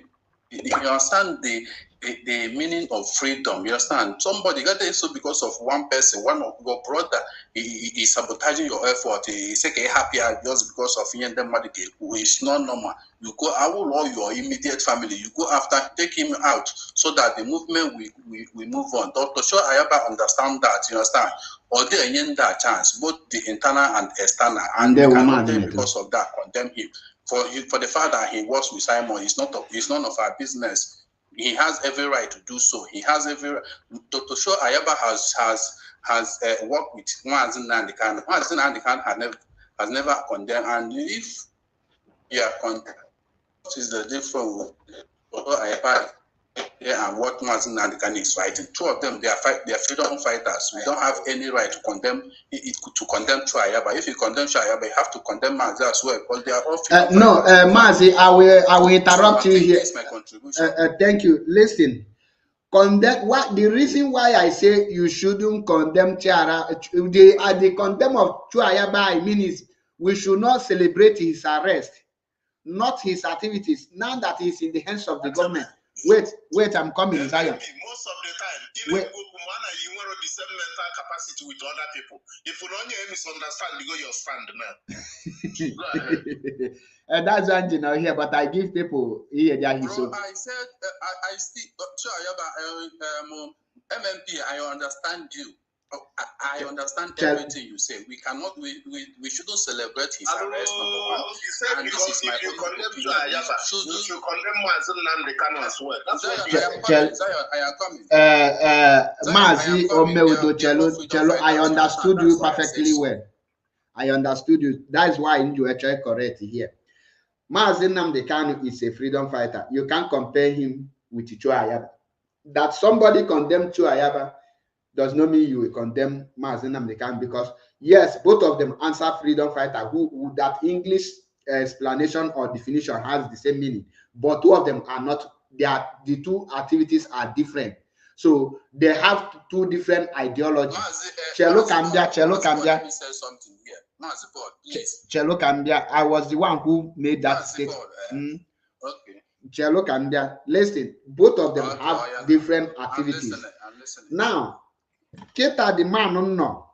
meaning of freedom. You understand? Somebody got this so because of one person, one of your brother, he sabotaging your effort. He's happy just because of them. It's not normal. You go, I will all your immediate family. You go after, take him out so that the movement we move on. Dr. Ayaba understand that. You understand? Or they ain't that chance, both the internal and external, and they cannot because of that condemn him. For the fact that he works with Simon, it's none of our business. He has every right to do so. He has every right. Dr. Show Ayaba has worked with Mazi Nnamdi Kanu. Mazi Nnamdi Kanu has never condemned. And if you are condemned, what is the difference with Ayaba and what Mazi Nnamdi Kanu is fighting? Two of them, they are freedom fighters. We don't have any right to condemn Chua Ayaba. If you condemn Chua Ayaba, you have to condemn Mazi as well, because they are all freedom fighters. Mazi, I will interrupt you here. This is my contribution. Thank you. Listen. The reason why I say you shouldn't condemn the condemn of Chua Ayaba, I mean, is we should not celebrate his arrest, not his activities. Now that he's in the hands of the government. Wait, I'm coming, Zion. Most of the time, even you want the same mental capacity with other people. If you don't misunderstand, you go your stand now. Go ahead. And that's one now here, but I give people here that Bro, I said I speak. MMP, I understand you. I understand everything you say. We cannot. We shouldn't celebrate his arrest. Number one. You said because if you condemn Ayaba, you should condemn Mazi Nnamdi Kanu as well. That's what I am coming. Mazi Omeudo Chelo, I understood you perfectly well. I understood you. That is why you actually correct here. Mazi Nnamdi Kanu is a freedom fighter. You can't compare him with Chua Ayaba. That somebody condemned Chua Ayaba does not mean you will condemn Mazi Nnamdi Kanu, because yes, both of them answer freedom fighter, who that English explanation or definition has the same meaning, but two of them are not. The two activities are different, so they have two different ideologies. Chelo Kambia. Let me say something here. Mazi, please. Chelo Kambia, I was the one who made that statement. Okay. Chelo Kambia, listen, both of them have different activities. I'm listening. Now, Keta the man no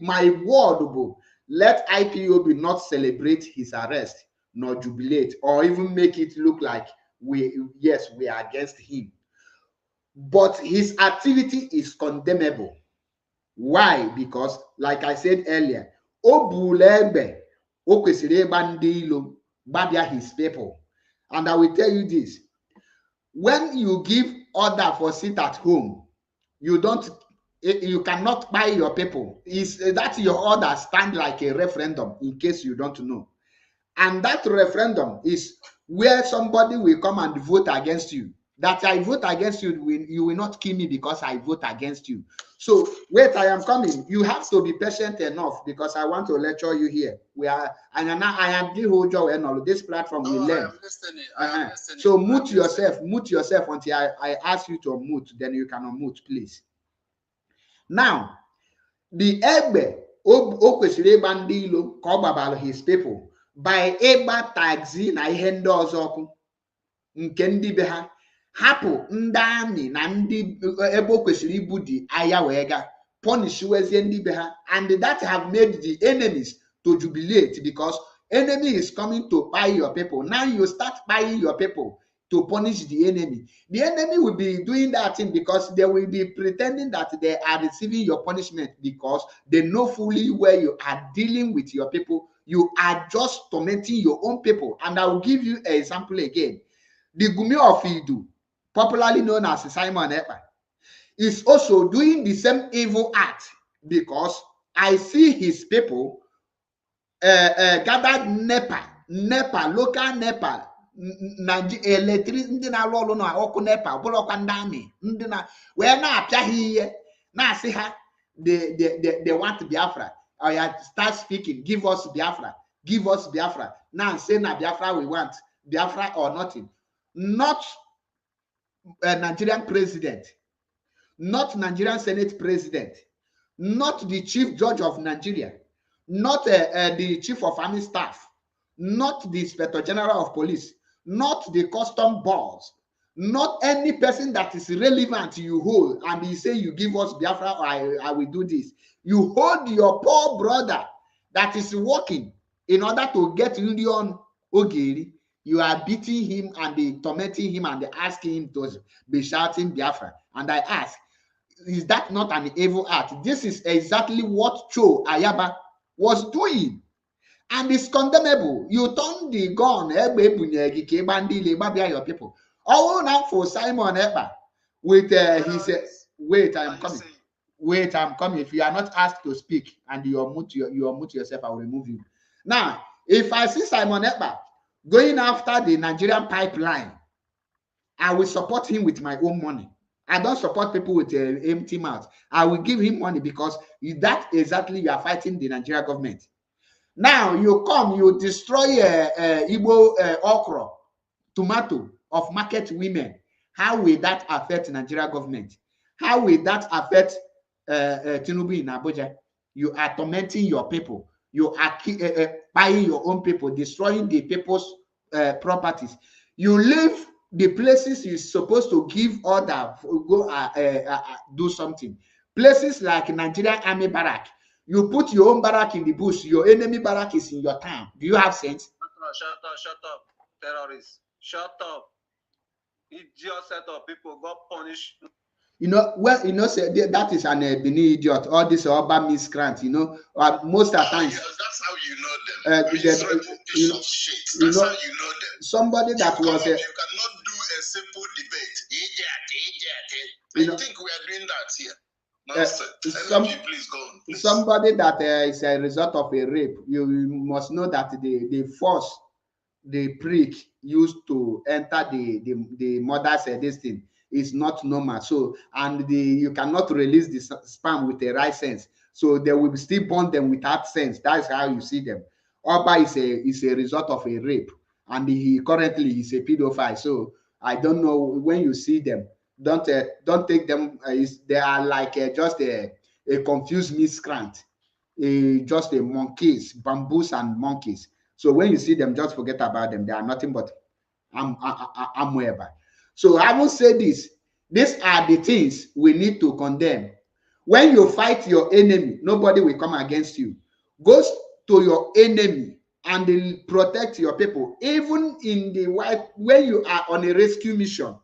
my word, let IPOB not celebrate his arrest nor jubilate or even make it look like we are against him. But his activity is condemnable. Why? Because, like I said earlier, his people. And I will tell you this: when you give order for sit at home, you cannot buy your people. That your order stand like a referendum, in case you don't know. And that referendum is where somebody will come and vote against you. That I vote against you, you will not kill me because I vote against you. So wait, I am coming. You have to be patient enough, because I want to lecture you here. I am the whole job and all this platform will learn. I am listening. So mute yourself until I ask you to mute, then you can unmute, please. Now, the Egbe okwesiri ịgba ndị ilo ka ọ gbabara his people by ịgba taxi na ihe ndị ọzọ ọkụ nke ndị be ha, hapụ ndị amị na ndị ebe o kwesịrị ibu dị agha wee ga punish wezie ndị be ha, and that have made the enemies to jubilate, because enemy is coming to buy your people. Now you start buying your people to punish the enemy. The enemy will be doing that thing because they will be pretending that they are receiving your punishment, because they know fully where you are dealing with your people. You are just tormenting your own people. And I will give you an example again. The Gumi of Idu, popularly known as Simon Ekpa, is also doing the same evil act, because I see his people gathered NEPA, local NEPA, electric, ndị na-alụ ọrụ na ọkụ NEPA, ọbụlọkwa ndị amị, ndị na wee na-apịa ha ihe, na-asị ha they want Biafra. I start speaking, give us Biafra, give us Biafra. Now say na Biafra we want, Biafra or nothing. Not a Nigerian president, not Nigerian Senate president, not the chief judge of Nigeria, not the chief of army staff, not the inspector general of police, not the custom boss, not any person that is relevant you hold and you say you give us Biafra or I will do this. You hold your poor brother that is working in order to get Union Ogeri. You are beating him and tormenting him and asking him to be shouting Biafra. And I ask, is that not an evil act? This is exactly what Chua Ayaba was doing. And it's condemnable. You turn the gun, your people. Oh, now for Simon Ekpa with he said, wait, I'm coming. Wait, I'm coming. If you are not asked to speak and you unmute yourself, I will remove you. Now, if I see Simon Ekpa going after the Nigerian pipeline, I will support him with my own money. I don't support people with empty mouth. I will give him money because that exactly you are fighting the Nigerian government. Now you come, you destroy Igbo okra, tomato of market women. How will that affect Nigeria government? How will that affect Tinubu in Abuja? You are tormenting your people. You are buying your own people, destroying the people's properties. You leave the places you're supposed to give order, go do something. Places like Nigerian Army Barrack. You put your own barrack in the bush. Your enemy barrack is in your town. Do you have sense? Shut up, terrorists. Shut up. Idiot set of people got punished. You know, well, you know, say that is an Benin idiot. All this urban miscreant, you know, most of the times. Yes, that's how you know them. That's how you know them. Somebody that was you cannot do a simple debate. I think we are doing that here. Please go on, please. Somebody that is a result of a rape, you must know that the force the prick used to enter the mother's this thing is not normal. So, and you cannot release the sperm with the right sense. So they will still born them without sense. That's how you see them. Oba is a result of a rape, and he currently is a pedophile. So I don't know, when you see them, don't take them. They are like just a confused miscreant, just a monkeys, bamboos and monkeys. So when you see them, just forget about them. They are nothing but amoeba. So I will say this. These are the things we need to condemn. When you fight your enemy, nobody will come against you. Go to your enemy and protect your people. Even in the when you are on a rescue mission,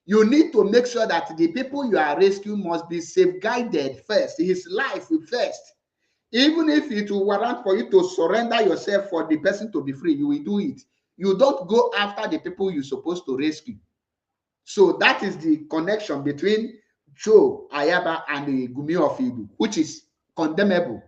you need to make sure that the people you are rescuing must be safeguarded first. His life first. Even if it will warrant for you to surrender yourself for the person to be free, you will do it. You don't go after the people you're supposed to rescue. So that is the connection between Joe Ayaba and the Gumi of Ibu, which is condemnable.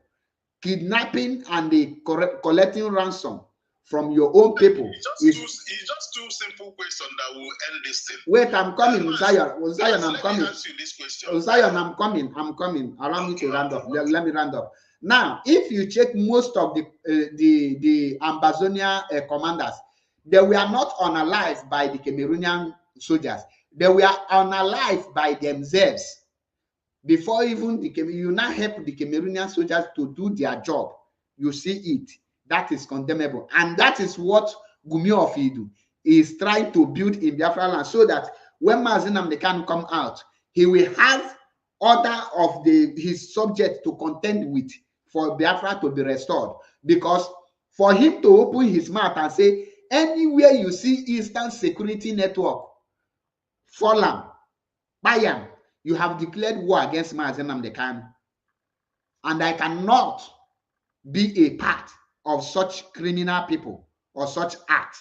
Kidnapping and the collecting ransom from your own people. It's just two simple questions that will end this thing. Wait, I'm coming, Zion. Zion, I'm coming. Let me ask you this question. Zion, I'm coming. Allow me to round up. Let me round up. Now, if you check most of the Ambazonia commanders, they were not unalived by the Cameroonian soldiers. They were unalived by themselves. Before even you now help the Cameroonian soldiers to do their job. You see it. That is condemnable. And that is what Gumi of Idu is trying to build in Biafra land, so that when mazi Nnamdi Kanu come out, he will have order of his subject to contend with for Biafra to be restored. Because for him to open his mouth and say, anywhere you see Eastern Security Network, Folam, Bayam, you have declared war against mazi Nnamdi Kanu. And I cannot be a part of such criminal people or such act.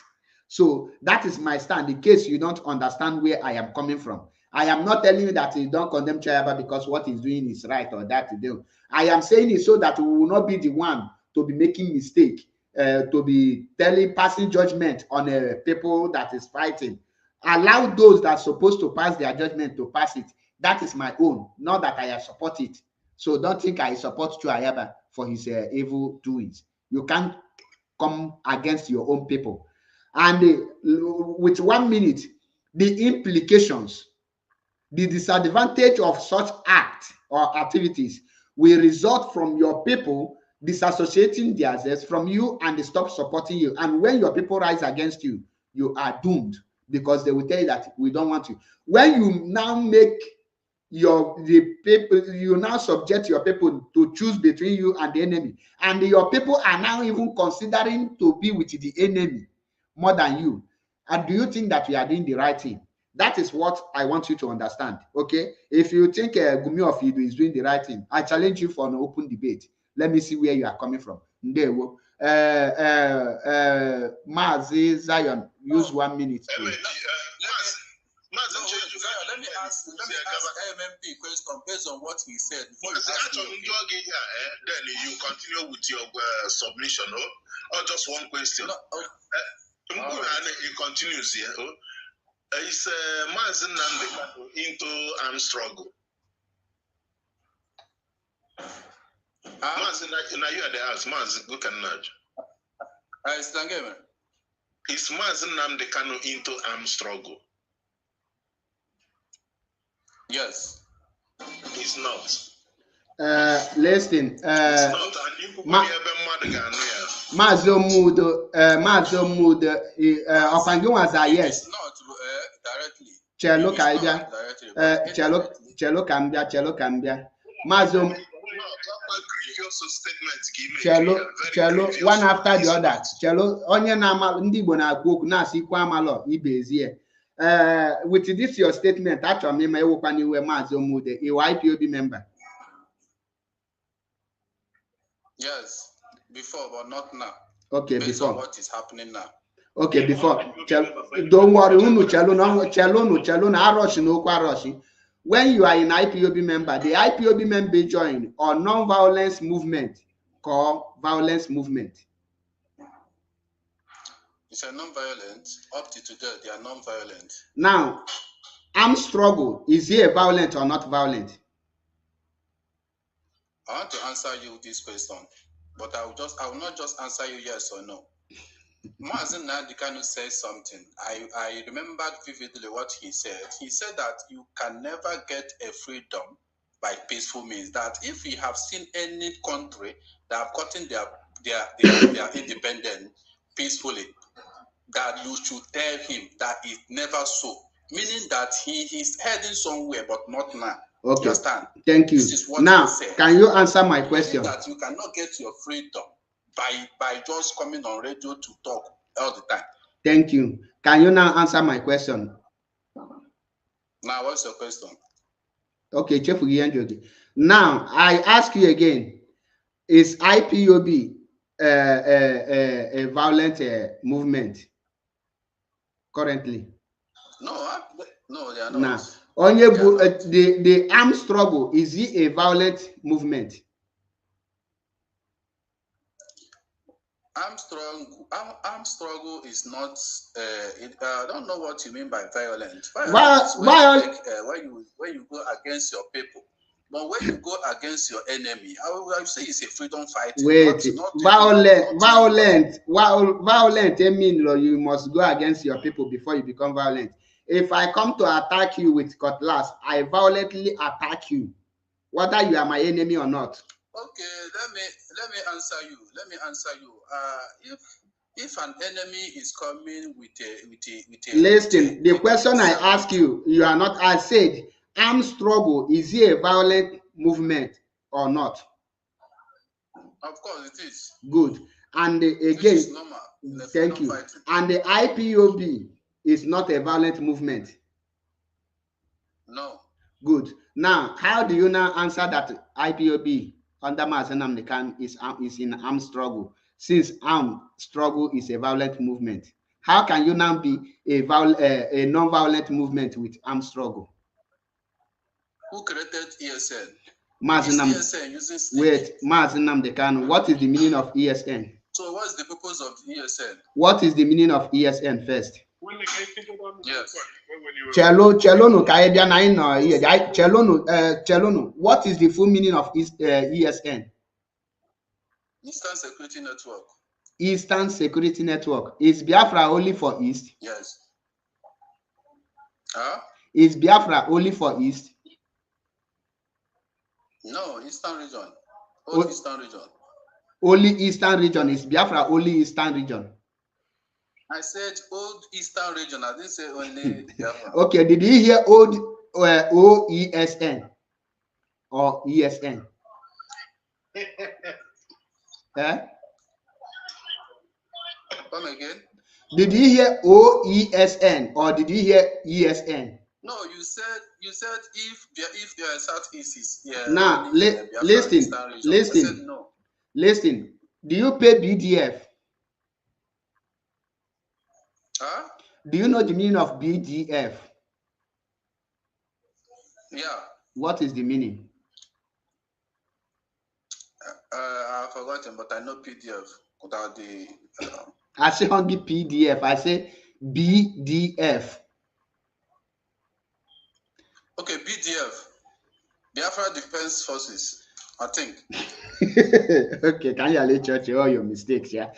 So that is my stand, in case you don't understand where I am coming from. I am not telling you that you don't condemn Ayaba because what he's doing is right or that to do. I am saying it so that we will not be the one to be making mistake, to be passing judgment on people that is fighting. Allow those that are supposed to pass their judgment to pass it. That is my own, not that I support it. So don't think I support Ayaba for his evil doings. You can't come against your own people. And with 1 minute, the implications, the disadvantage of such acts or activities will result from your people disassociating themselves from you and they stop supporting you. And when your people rise against you, you are doomed, because they will tell you that we don't want you. When you now make you now subject your people to choose between you and the enemy, and your people are now even considering to be with the enemy more than you, and do you think that you are doing the right thing? That is what I want you to understand. Okay, if you think Gumi of Idu is doing the right thing, I challenge you for an open debate. Let me see where you are coming from. Ndewo. Mazi Zion, use 1 minute. ask MMP question based on what he said. Then you continue with your submission, or just one question. He continues here. It's mazi Nnamdi Kanu into armed struggle. Mazi, now you are the house. Mazi, look and nudge. Is mazi Nnamdi Kanu into armed struggle? Yes. It's not. Listen. Mazi Omudo, yes. It's not directly. Chelo Kambia. Mazi Chelo, one after the other. Chelo, onye na ndi Igbo na-akwu okwu na-asị ikwu amalọ ibezie. With this your statement, actually, me ewukwana iwe Mazi Omudo, a IPOB member. Yes, before, but not now. Okay, based before. on what is happening now. Okay, before. Don't worry, Chelo, Aroshi no Kwaroshi. When you are an IPOB member, the IPOB member join or non-violence movement called violence movement. It's a non-violent. Up to today, they are non-violent. Now, armed struggle, is it violent or not violent? I want to answer you this question, but I will not just answer you yes or no. Mazi Nnamdi Kanu said something. I remember vividly what he said. He said that you can never get a freedom by peaceful means. That if you have seen any country that have gotten their independence peacefully, that you should tell him that it never so. Meaning that he is heading somewhere, but not now. Okay. You understand? Thank you. Now, can you answer my question? That you cannot get your freedom by just coming on radio to talk all the time. Thank you. Can you now answer my question? Now, what's your question? Okay, Chef Ugiyanjogi. Now, I ask you again, is IPOB a violent movement currently? No, they are not. Now, the armed struggle, is it a violent movement? Armed struggle is not. I don't know what you mean by violent. When you go against your people, but when you go against your enemy, I will say it's a freedom fighting. Wait, violent. I mean, you must go against your people before you become violent. If I come to attack you with cutlass, I violently attack you, whether you are my enemy or not. Okay, let me answer you. If an enemy is coming with a listen, the question I ask you, you are not. I said, armed struggle, is it a violent movement or not? Of course, it is. Good. And again, is normal. Thank you. Fighting. And the IPOB is not a violent movement. No. Good. Now, how do you now answer that IPOB under Mazi Nnamdi Kanu is in armed struggle? Since armed struggle is a violent movement, how can you now be a non-violent movement with armed struggle? Who created ESN? Mazi Nnamdi Kanu. What is the meaning of ESN? So what's the purpose of ESN? What is the meaning of ESN first? Yes. Chelono, what is the full meaning of ESN? Eastern Security Network. Eastern Security Network. Is Biafra only for East? Yes. Is Biafra only for East? No, Eastern region. Eastern region. Only Eastern region. Is Biafra only Eastern region? I said old Eastern region. I didn't say only Biafra. Okay, did you hear old OESN or ESN? Come again? Did you hear OESN or did you hear ESN? No, you said if Southeast is now listen. No. Listen. Do you pay BDF? Huh? Do you know the meaning of BDF? Yeah. What is the meaning? I've forgotten, but I know PDF without the. I say only PDF. I say BDF. Okay, BDF. Biafra Defense Forces, I think. Okay, can you let church all your mistakes, yeah?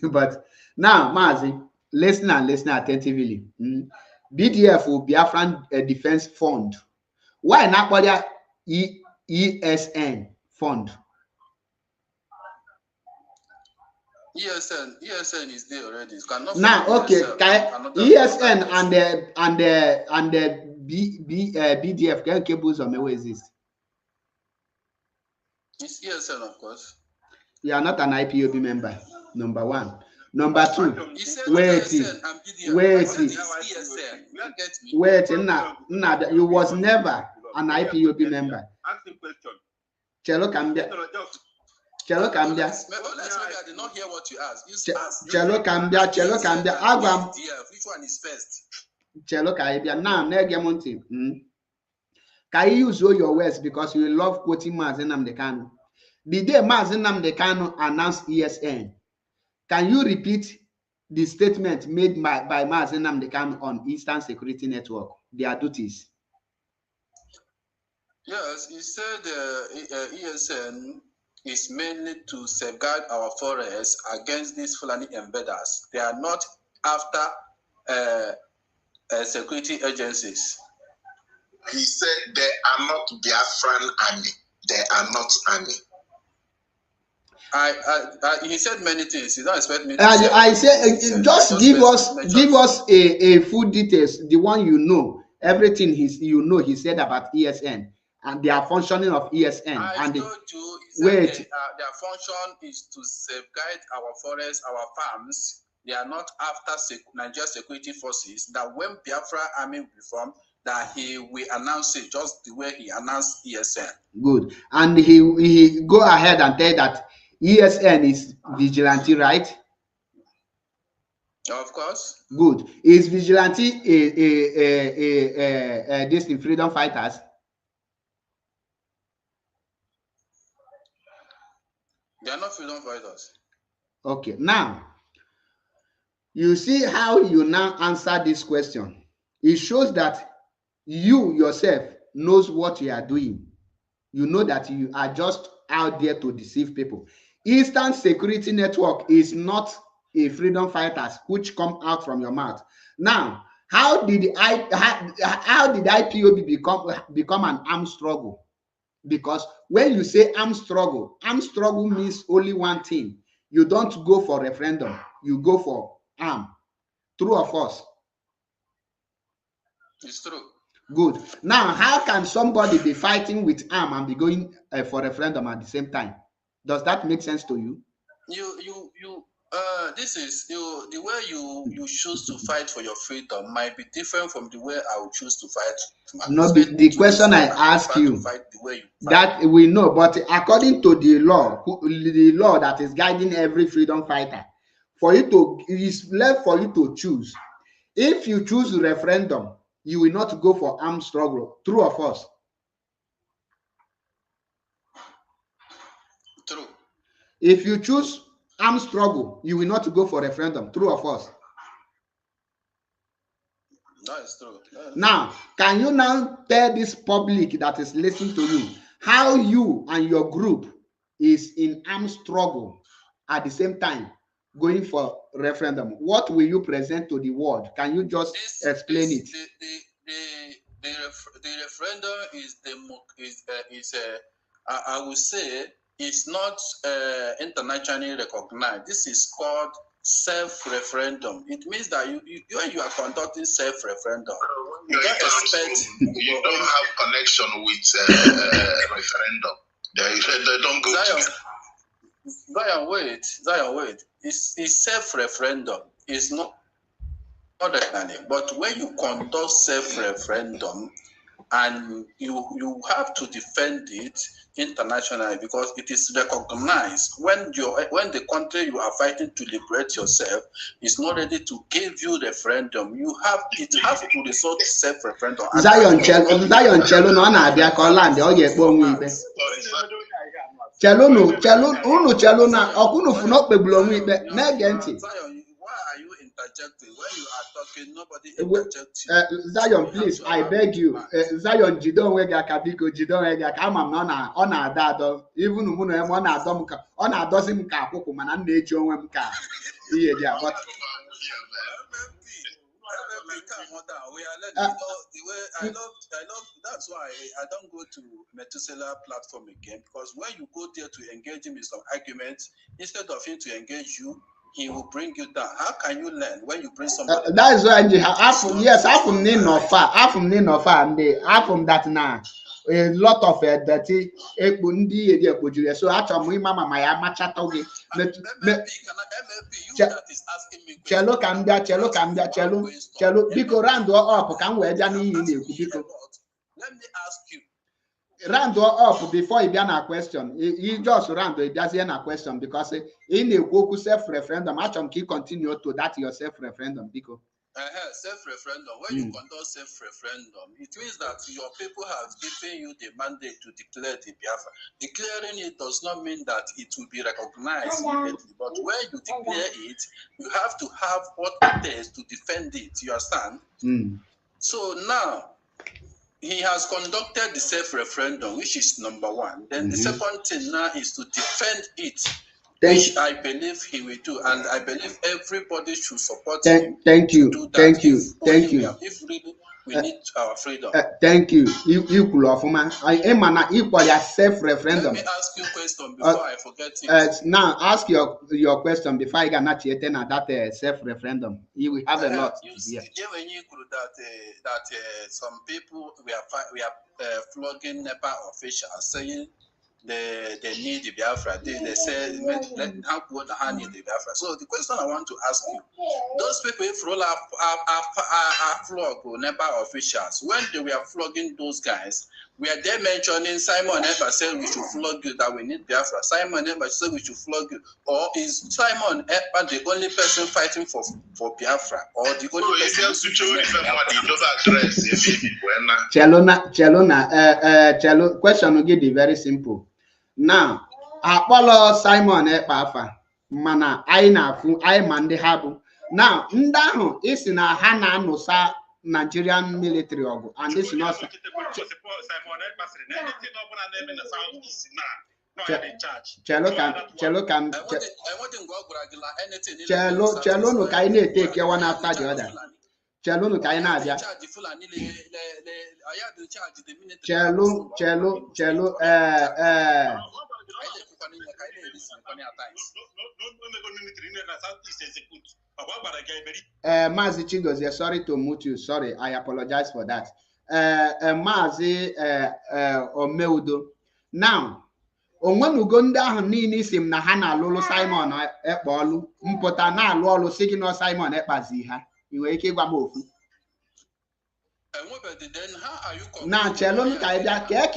But now, Mazi, listen attentively. BDF will Biafran Defense Fund. Why not for ESN fund? ESN is there already. You cannot Now, okay, ESN and the BDF can cables on where exist. It's ESN, of course. You are not an IPOB member. Number one. Number two. Wait. You was never an IPOB member. Chelo Cambia. Maybe I did not hear what you asked. Chelo Cambia. Which one is first? Chelo Cambia. Now, Negamonti. Can you use all your words because you love quoting mazi Nnamdi Kanu? The day mazi Nnamdi Kanu announced ESN, can you repeat the statement made by mazi Nnamdi Kanu on Eastern Security Network, their duties? Yes, he said ESN is mainly to safeguard our forests against these Fulani invaders. They are not after security agencies. He said they are not Biafran army. They are not army. He said many things. You don't expect me to say. I say, just give us a full details. The one you know, everything he said about ESN and their functioning of ESN. I and told you, their function is to safeguard our forests, our farms. They are not after Nigeria security forces. That when Biafra army will be formed, that he will announce it just the way he announced ESN. Good. And he go ahead and tell that ESN is vigilante, right? Of course. Good. Is vigilante this in freedom fighters? They are not freedom fighters. Okay. Now, you see how you now answer this question. It shows that you yourself knows what you are doing. You know that you are just out there to deceive people. Eastern Security Network is not a freedom fighters which come out from your mouth. Now, how did IPOB become an armed struggle? Because when you say armed struggle means only one thing. You don't go for referendum, you go for arm. True or false? It's true. Good. Now, how can somebody be fighting with arm and be going for referendum at the same time? Does that make sense to you? This is the way you choose to fight for your freedom might be different from the way I would choose to fight. No, the question I ask you, that we know, but according to the law that is guiding every freedom fighter, it's left for you to choose. If you choose referendum, you will not go for armed struggle. True or false? True. If you choose armed struggle, you will not go for referendum. True or false? That is true. Now, can you now tell this public that is listening to you how you and your group is in armed struggle at the same time going for referendum? What will you present to the world? Can you just explain it? The referendum I would say it's not internationally recognized. This is called self-referendum. It means that when you are conducting self-referendum, you don't have connection with referendum. They don't go together. Zion, wait. It's self-referendum. It's not ordinary. But when you conduct self-referendum, and you have to defend it internationally because it is recognized when the country you are fighting to liberate yourself is not ready to give you referendum. It has to resort to self-referendum. Zion Chelo no na abia ka land o ye ekpo onwe ibe. Chelo na okunu fu no kpebulu onwe ibe na ge nti. Why are you interjecting when you are talking? Nobody interjects you. Zion, please, I beg you. Zion, jidon wega kabiko, jidon wega kama mna ona adado. Even umuno emo ona adom ka ona adosim ka akoko mana na eji onwe m ka iye dia but I love that's why I don't go to Methuselah platform again, because when you go there to engage him in some arguments, instead of him to engage you, he will bring you down. How can you learn when you bring somebody? That is why afum ni no far and afum that na a lot of dirty ekpo ndi edi ekpojure so achọ m ịma mama ya machata oge chelo biko round up ka m wee bịa n'ihi na-ekwu biko Let me ask you. Round up before you bịa na question. You just round it bịazie na question because in na-ekwu self-referendum achọ m ka ị continue to that your self-referendum biko. Self-referendum. When you conduct self-referendum, it means that your people have given you the mandate to declare the Biafra. Declaring it does not mean that it will be recognized immediately. But when you declare it, you have to have what it takes to defend it. You understand? So now, he has conducted the self-referendum, which is number one. Then the second thing now is to defend it. Which I believe he will do, and I believe everybody should support him. Thank you. If really we need our freedom. Thank you. I equal self-referendum. Let me ask you a question before I forget it. Now ask your question before I get not yet that self-referendum. You will have a lot. You see, when you could that some people we are flogging NEPA officials saying they need the Biafra. They say let how put the hand in the Biafra. So the question I want to ask you, those people if roll up flog NEPA officials, when they were flogging those guys, were they mentioning Simon Ekpa said we should flog you, that we need Biafra? Simon Ekpa said we should flog you, or is Simon Ekpa the only person fighting for Biafra, or the only person? Chelo, question will get very simple. Now, Apollo Simon Ekpa mana aina mande habu. Now, ndaho is in a Hana Nosa Nigerian military ogu, and this is not Simon Chelo no kaine take one after the other. Chelo no kaina abia. Chelo Mazi Chigozie, sorry to mute you. Sorry, I apologize for that. Mazi Omeudo. Now, onwenu go ndị ahụ niile isi m na ha na-alụlụ Simon Ekpa ọlụ mpụta na-alụ ọlụ si gị na Simon Ekpazi ha. I nwere ike ịgwa m ofu. Na chelo ka ịbịa ka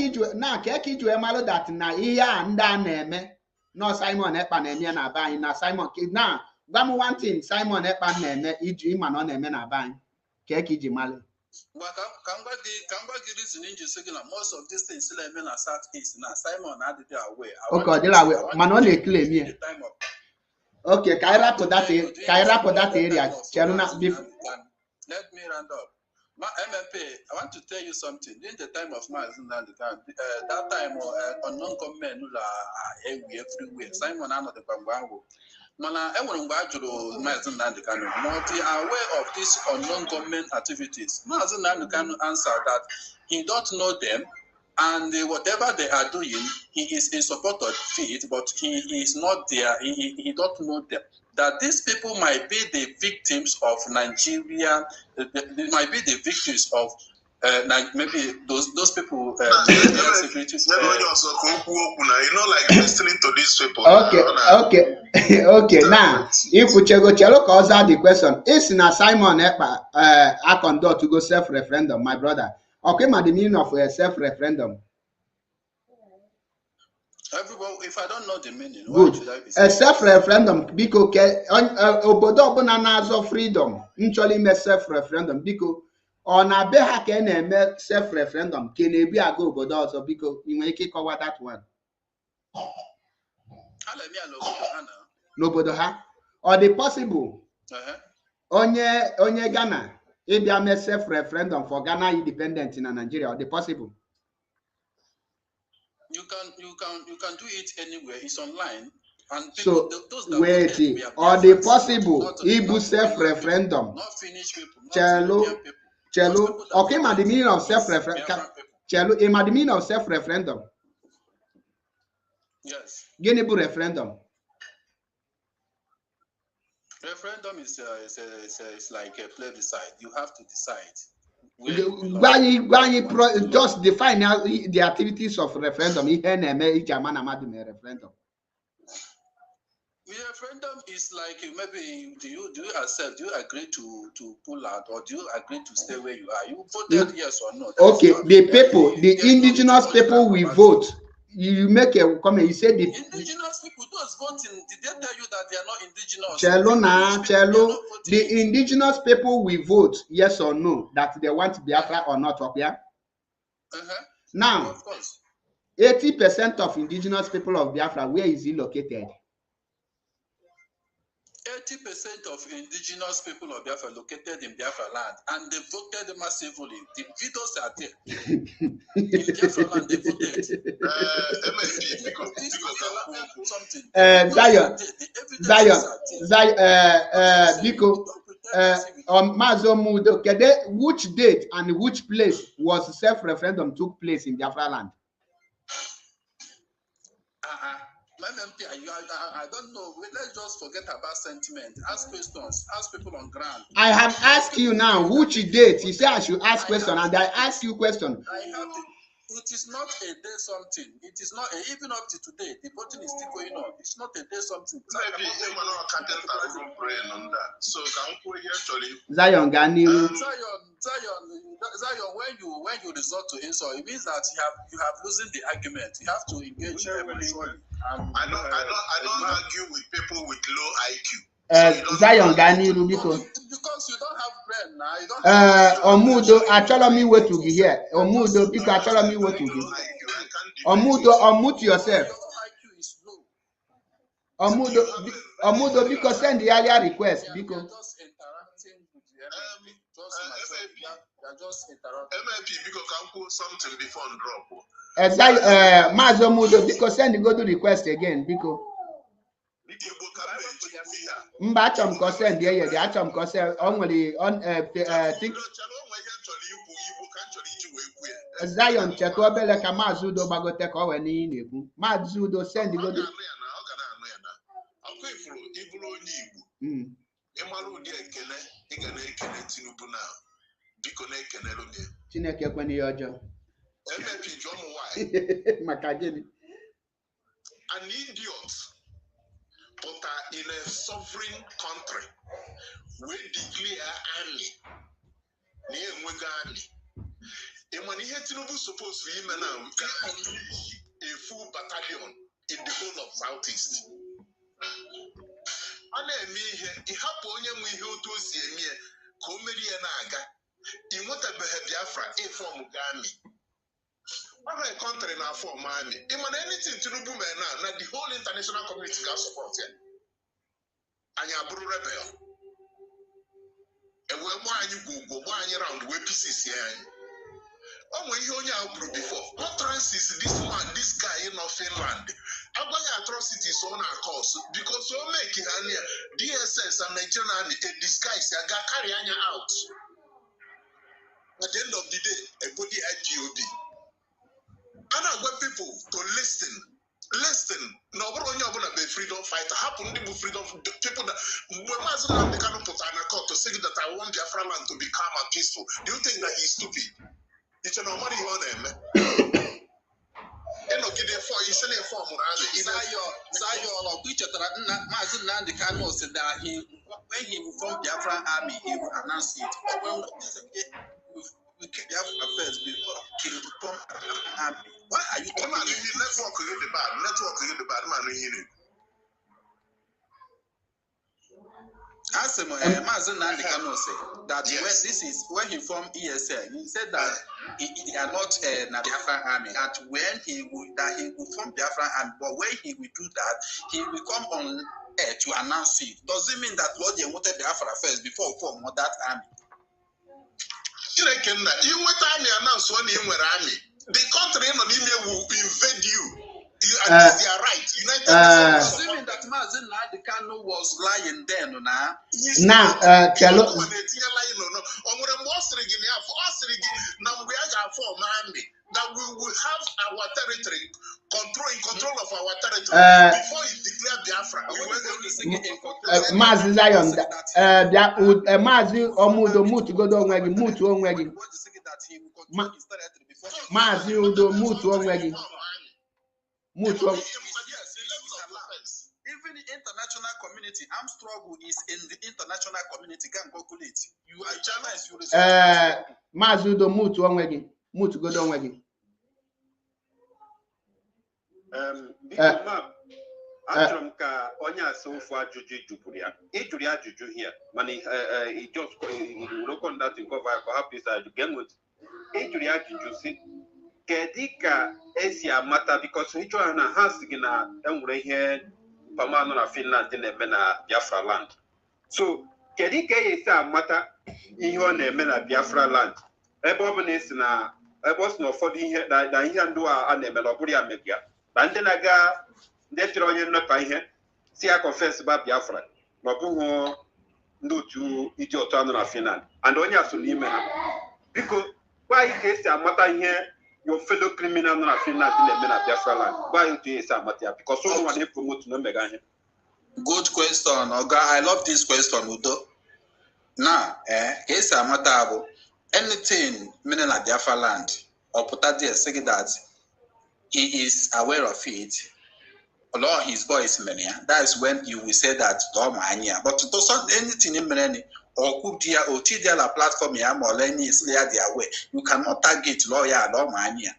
iji wee malụ dat na ihe a ndị a na-eme na Simon Ekpa na-eme na be anyị na Simon na gwa m one thing Simon Ekpa na-eme iji ịma na ọ na-eme na be anyị ka iji malụ. Most of these things still in the Southeast now. Simon had it away. Okay, man, on the claim here. Okay, can I wrap that area? Let me round up. My MMP, I want to tell you something. In the time of Nnamdi Kanu, that time unknown government everywhere. Simon and the Bambango. Mana everyone who Nnamdi Kanu multi aware of these unknown government activities. Nnamdi Kanu answered that he don't know them, and whatever they are doing, he is in support of it, but he is not there. He don't know them. That these people might be the victims of Nigeria. They might be the victims of maybe those people. Like listening to these people. Okay. Now, if we chelo cause the question, is na Simon Ekpa I conduct to go self-referendum, my brother. Okay, the meaning of a self-referendum. Everybody, if I don't know the meaning, good. Why should I be A self-referendum because obodo ọbụla na-azọ freedom nchọrọ ime self-referendum biko ọ na-be ha ka na-eme self-referendum ka na-ebi aga obodo ọzọ biko ị nwere ike ịkọwa that one n'obodo ha ọ dị possible onye Ghana ịbịa mee self-referendum for Ghana independent na Nigeria ọ dị possible. You can do it anywhere. It's online. And people, so those wait, are they possible? Ibu self-referendum. Not Finnish people. Cello. Okay, ma the meaning of self-referendum. Cello, ma the meaning of self-referendum. Yes. Guinea-bu referendum. Referendum is like a plebiscite. You have to decide. Just define the activities of referendum. Referendum. Referendum is like maybe do you accept? Do you agree to pull out, or do you agree to stay where you are? You voted yes or no? Okay, the people, the indigenous people will vote. You make a comment. You say the indigenous people, those voting, did they tell you that they are not indigenous? Cello. The indigenous people will vote yes or no that they want Biafra or not. Okay. Now, of course, 80% of indigenous people of Biafra, where is he located? 80% of indigenous people of Biafra located in Biafra land, and they voted massively. The videos are there. In Biafra land, they voted. Zion, which date and which place was self-referendum took place in Biafra land? I don't know. Let's just forget about sentiment. Ask questions. Ask people on ground. I have asked you now which date. You say I should ask question, and I ask you question. It is not a day something. It is not even up to today. The voting is still going on. It's not a day something. Zion Ganiru. Zion, when you resort to insult, it means that you have losing the argument. You have to engage everyone. I don't argue with people with low IQ. Zion Ganiru because you don't have brain now. You don't have Omudo, actually me what to be here. Omudo, because actually me what to be. Omudo, unmute yourself. Omudo, because send the earlier request because. Just interrupting. MLP because can put something before and drop. Mazo Mudo because send the go to request again because. Mba achọm ka send the achọm ka send only on think Zion check obele ka Maazị Udo gbagote ka o wee n'ihi na-ekwu. Maazị Udo send go to Chineke kwene ya ọjọọ. Maka gịnị? An idiot but in a sovereign country we declare army near army. And when he had Tinubu supposed to him now a full battalion in the whole of Southeast. And me he happened when he to see me comedy and aga in what a Biafra a form of army. What a country now for army. And when anything Tinubu now the whole international community can support him. And you are rebel. And why you go around the PCC? Oh, when you only before, what trans is this guy in Finland? I'm going atrocities on our course because so make it DSS and Nigerian army a disguise, I got carry out. At the end of the day, a body IPOB. And I want people to listen. No, we're only going to be freedom fighter. Happen to be freedom people that when Nnamdi Kanu put on a court to say that I want Biafra land to be calm and peaceful. Do you think that he's stupid? It's a normal human. You know, get a for you send a form of Zion, which Mazi Nnamdi Kanu said that when he formed Biafra army, he would announce it. We Biafra first before he become army. Why are you talking about network in the bad? Network in the bad, man. As Mazi Nnamdi Kanu said that when he formed ESL, he said that they are not a Biafran army. And when he will form Biafran army, but when he will do that, he will come on air to announce it. Does it mean that Lord you wanted Biafra first before form that army? You reckon that you want army announce when you were army? The country will invade you. They are right. Does it mean that Mazi Nnamdi Kanu was lying then? Now, tell us. That we will have our territory control of our territory before you declare Biafra. Mazi Zion, Mazi Omudo Mutu Godo Onwegi, Mutu Onwegi. Mazi Udo Mutu Onwegi. Mutu Onwegi. Even the international community, armed struggle is in the international community. Can calculate. You are challenged. Mazi Udo Mutu Onwegi, Mutu Godo Onwegi. Achọrọ m ka onye asa ofu ajụjụ jupụrụ ya ịjụrụ ya ajụjụ here mana he just look that in cover for happy side again with ịjụrụ ya ajụjụ si kedu ka esi amata because ịchọ na ha sị gị na enwere ihe pamanụ na Finland na-eme na Biafra land so kedu ka esi amata ihe ọ na-eme na Biafra land ebe ọ bụ na esi na ebe ọ sị na ụfọdụ ihe na ihe ndị a na-eme na ọ bụrụ ya mebi ya na ndị na-aga ndị chọrọ onye nnọkọ ihe si ya confess ba Biafra ma ọ bụghị ndị otu iji otu anụ na Finland and onye asụ n'ime ha biko gwa anyị ka esi amata ihe your fellow criminal nọ na Finland na-eme na Biafra land gwa anyị otu esi amata ya because ụlọ nwa na-epromote na mmega ihe. Good question, Oga. I love this question, Udo. Now, ka esi amata bụ anything meaning na Biafra land or put that there saying that he is aware of it. Although his voice many, that is when you will say that but to do anything in many or could dear or TDL platform or any is their way. You cannot target lawyer or mania.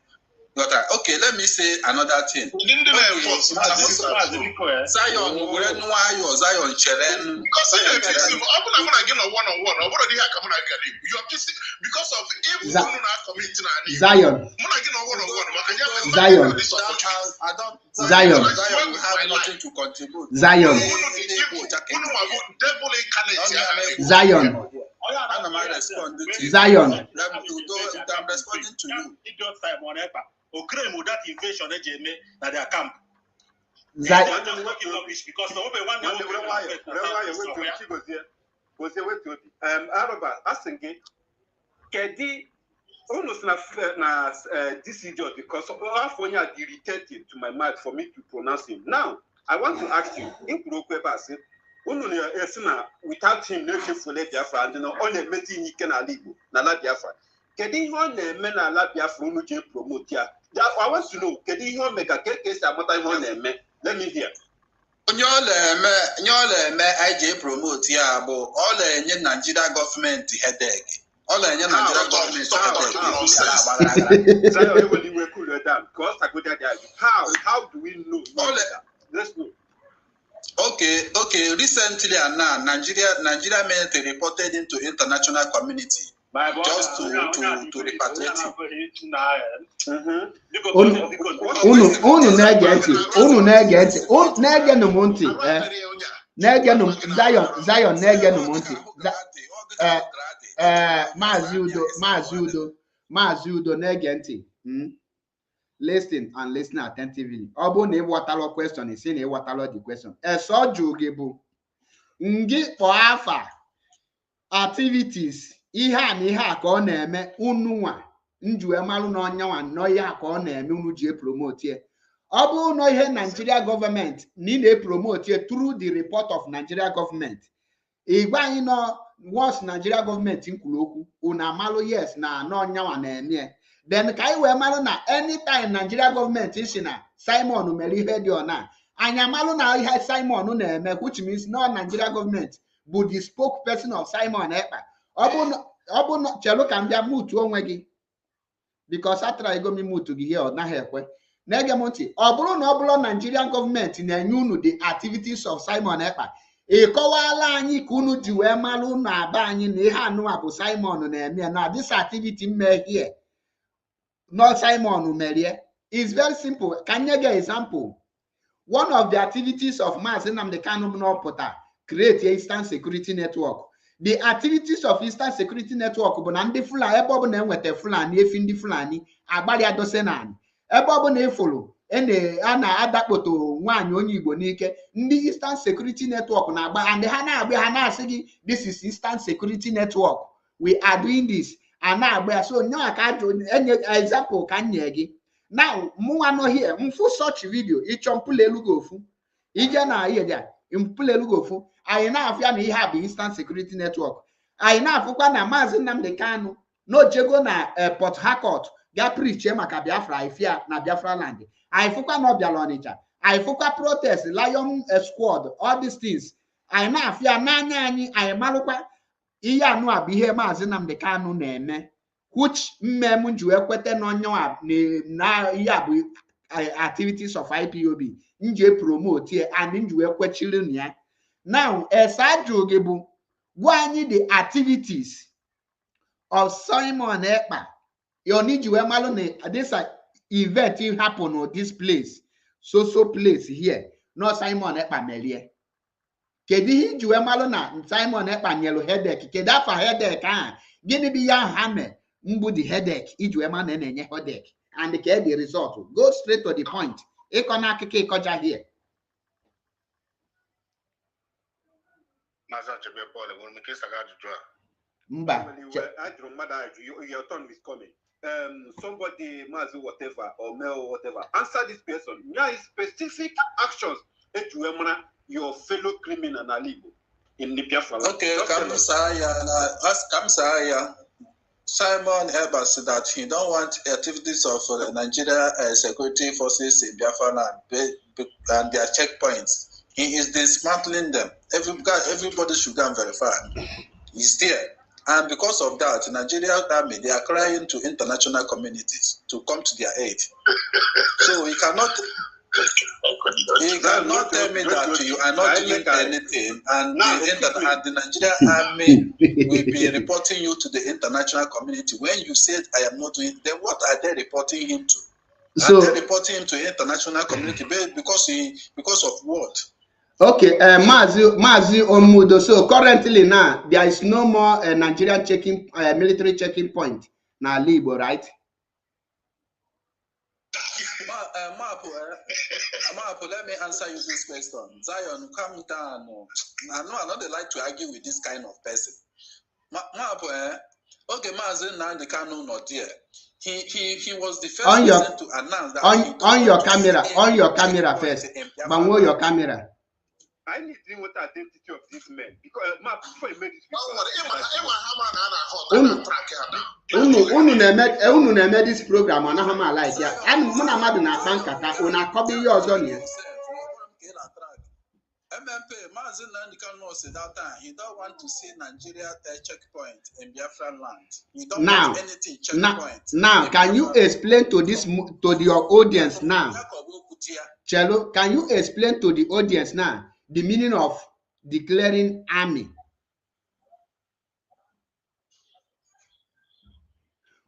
Okay, let me say another thing. Zion, why you Zion Cheren? Because I'm going to one-on-one. I'm already you are kissing because of evil Zion. Zion. Zion. We have nothing to contribute. Zion. Zion. Zion. I'm responding to you. That invasion at their camp. This idiot because California irritated to my mind for me to pronounce him. Now I want to ask you, without him, no Biafra and only meeting he can alive na Biafra. Kedu ihe ọ na-eme na ala Biafra unu je promote ya? I want to know, kedu ihe ọ mega ka esi amata ihe ọ na-eme? Let me hear. Onye ọ na-eme IJ promote ya bụ ọ na-enye Nigeria government headache. Ọ na-enye Nigeria government headache. How do we know? Let's know. Okay. Recently, Nigeria military reported into international community. Just to repatriate him. Unu na-ege no monti. Zion na-ege no monti. Mazi Udo na-ege ntị. Listen and listen attentively. Ọ bụ na ịghọtala question isi na ịghọtala the question. Eso jụ gị bụ ngị kpọọ afa activities ihe a na ihe a ka ọ na-eme unu nwa njue malụ na ọnyanwa nọ ihe a ka ọ na-eme unu ji promote ya. Ọ bụ na ihe Nigeria government ni na-promote through the report of Nigeria government. Igba anyị nọ once Nigeria government nkwuru okwu unu amalụ yes na ọnyanwa na-eme. Then ka anyị wee malụ na anytime Nigeria government isi na Simon mere ihe dị ọna anyị amalụ na ihe Simon na-eme which means no Nigeria government bụ the spokesperson of Simon Ekpa. Ọ bụ Obu chelo can be a mutu onwegi. Because after I go me mutu here or na hekwe. Negemonti. Obulo Nigerian government in the the activities of Simon Ekpa. Ekowala anyị kunu ji wee malụ na aba anyị na ihe anụwa bụ Simon na-eme na this activity me here. Not Simon Merie. It's very simple. Can you get example? One of the activities of mazi Nnamdi Kanu create a Eastern Security Network. The activities of Eastern Security Network bụ na ndị Fulani ebe ọ bụ na enweta Fulani efi ndị Fulani agbalị adosenani ebe ọ bụ na efolo a na-adakpoto nwaanyị onye Igbo n'ike ndị Eastern Security Network na-agba and ha na-agba ha na-asị gị this is Eastern Security Network, we are doing this and na-agba so nyaa ka enye example ka nye gị. Now mụnwa no here mfu such video ịchọ mpụlelu gị ofu ije na ihe dia mpụlelu gị ofu anyị na-afịa na ihe a bụ Eastern Security Network. Anyị na-afụkwa na mazi Nnamdi Kanu n'ojego na Port Harcourt ga preach maka Biafra ifia na Biafra land. Anyị fụkwa na ọbịala Ọnịcha. Anyị fụkwa protest Lion Squad, all these things. Anyị na-afịa n'anya anyị malụkwa ihe anụ a bụ ihe mazi Nnamdi Kanu na-eme, which mmem nju ekwete n'onyo na ihe a bụ activities of IPOB nje promote and nju ekwechiri na ya. Now, Esaju Gebu, gwani the activities of Simon Ekpa. You need you malone. This event happen on this place, so place here. No Simon Ekpa melie. Kedi you malona Simon Ekpa yellow headache. Keda for headache ah. Gini be ya hame mbu the headache. Iju man enye headache and the result. Go straight to the point. Ekona keke koja here. Your turn is coming. Somebody, Mazi, whatever, or male, whatever, answer this person. There is specific actions that your fellow criminal in the Biafra. Okay, Kamsaya. Simon Ekpa said that he don't want activities of Nigeria security forces in Biafra land and their checkpoints. He is dismantling them. Everybody should go and verify. He's there. And because of that, Nigerian army, they are crying to international communities to come to their aid. So he cannot tell me that you are not doing anything and the Nigerian army will be reporting you to the international community. When you said I am not doing, then what are they reporting him to? So, are they reporting him to international community because of what? Okay, Mazi Omudo. So currently now there is no more Nigerian checking military checking point now Libo, right? Let me answer you this question. Zion, calm down. I know I don't like to argue with this kind of person. Okay, Mazi Nnamdi Kanu not there. He was the first person to announce that on your camera first. Bango your camera. I need to know what the identity of this man because before he made this this program on how like ya. And muna madu na bankata una copy yours on here. MMP Mazi Nnamdi Kanu said that time he don't want to see Nigeria checkpoint in Biafra land. He don't want anything checkpoint. Now, can you explain to your audience now? Chelo, can you explain to the audience now the meaning of declaring army?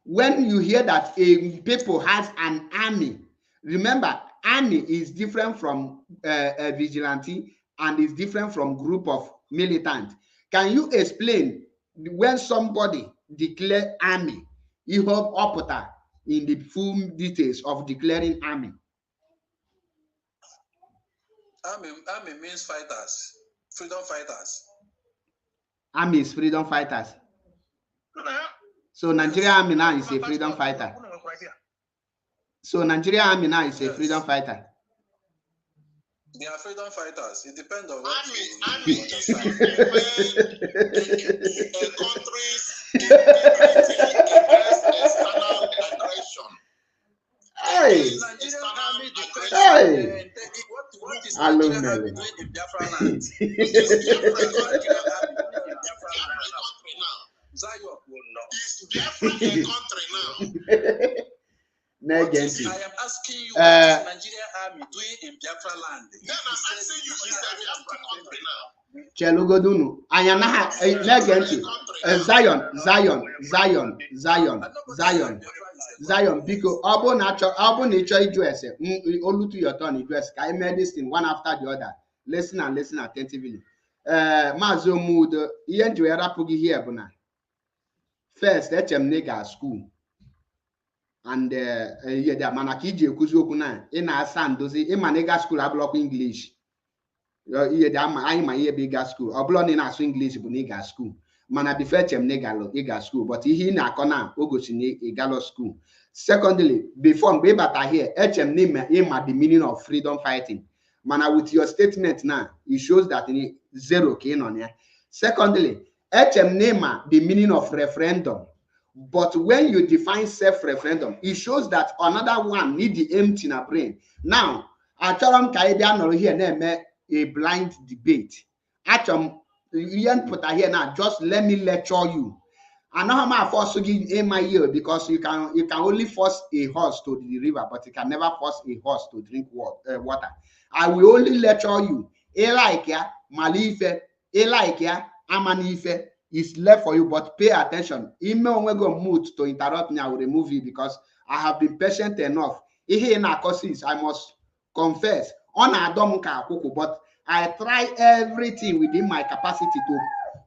When you hear that a people has an army, remember army is different from a vigilante and is different from group of militant. Can you explain when somebody declare army, you have opota in the full details of declaring army? Army means fighters, freedom fighters. Army is freedom fighters. So Nigeria army now is a freedom fighter. So Nigeria army now is a freedom fighter. They are freedom fighters. It depends on what army is a country's against external aggression. Hey! Hey! What is Nigeria army doing in Biafra land? Zion. against I am asking you, what is Nigerian army doing in Biafra land? Then I'm asking you, is the Biafra country now? Chelugodunu, Ayanaha, Zion, because Abon nature dress, Olu to your turn, dress, I made this thing one after the other. Listen and listen attentively. Mazo mood, Ian Juera Pugi here, Bona. First, let them nigga school. And yeah, Manakiji Kuzokuna, in our son, does it in my nigga school, I block English. I my bigger school. I block in our English, Buniga school. Mana be fetch him nigga school, but he na kona Ogoshi a gallo school. Secondly, before Bebata here, HM name the meaning of freedom fighting. Mana with your statement now, it shows that in zero came on here. Secondly, HM name the meaning of referendum. But when you define self-referendum, it shows that another one need the empty in a brain. Now, Acharam Caribbean or here name a blind debate. Acham you put here now, just let me lecture you. I know how much force to give in my ear because you can only force a horse to the river, but you can never force a horse to drink water. I will only lecture you. Elaikia, Malife, Elaikia, Amanife is left for you, but pay attention. Email when go mood to interrupt me, I will remove you because I have been patient enough. Here na causes, I must confess. On Adomka Koko, but I try everything within my capacity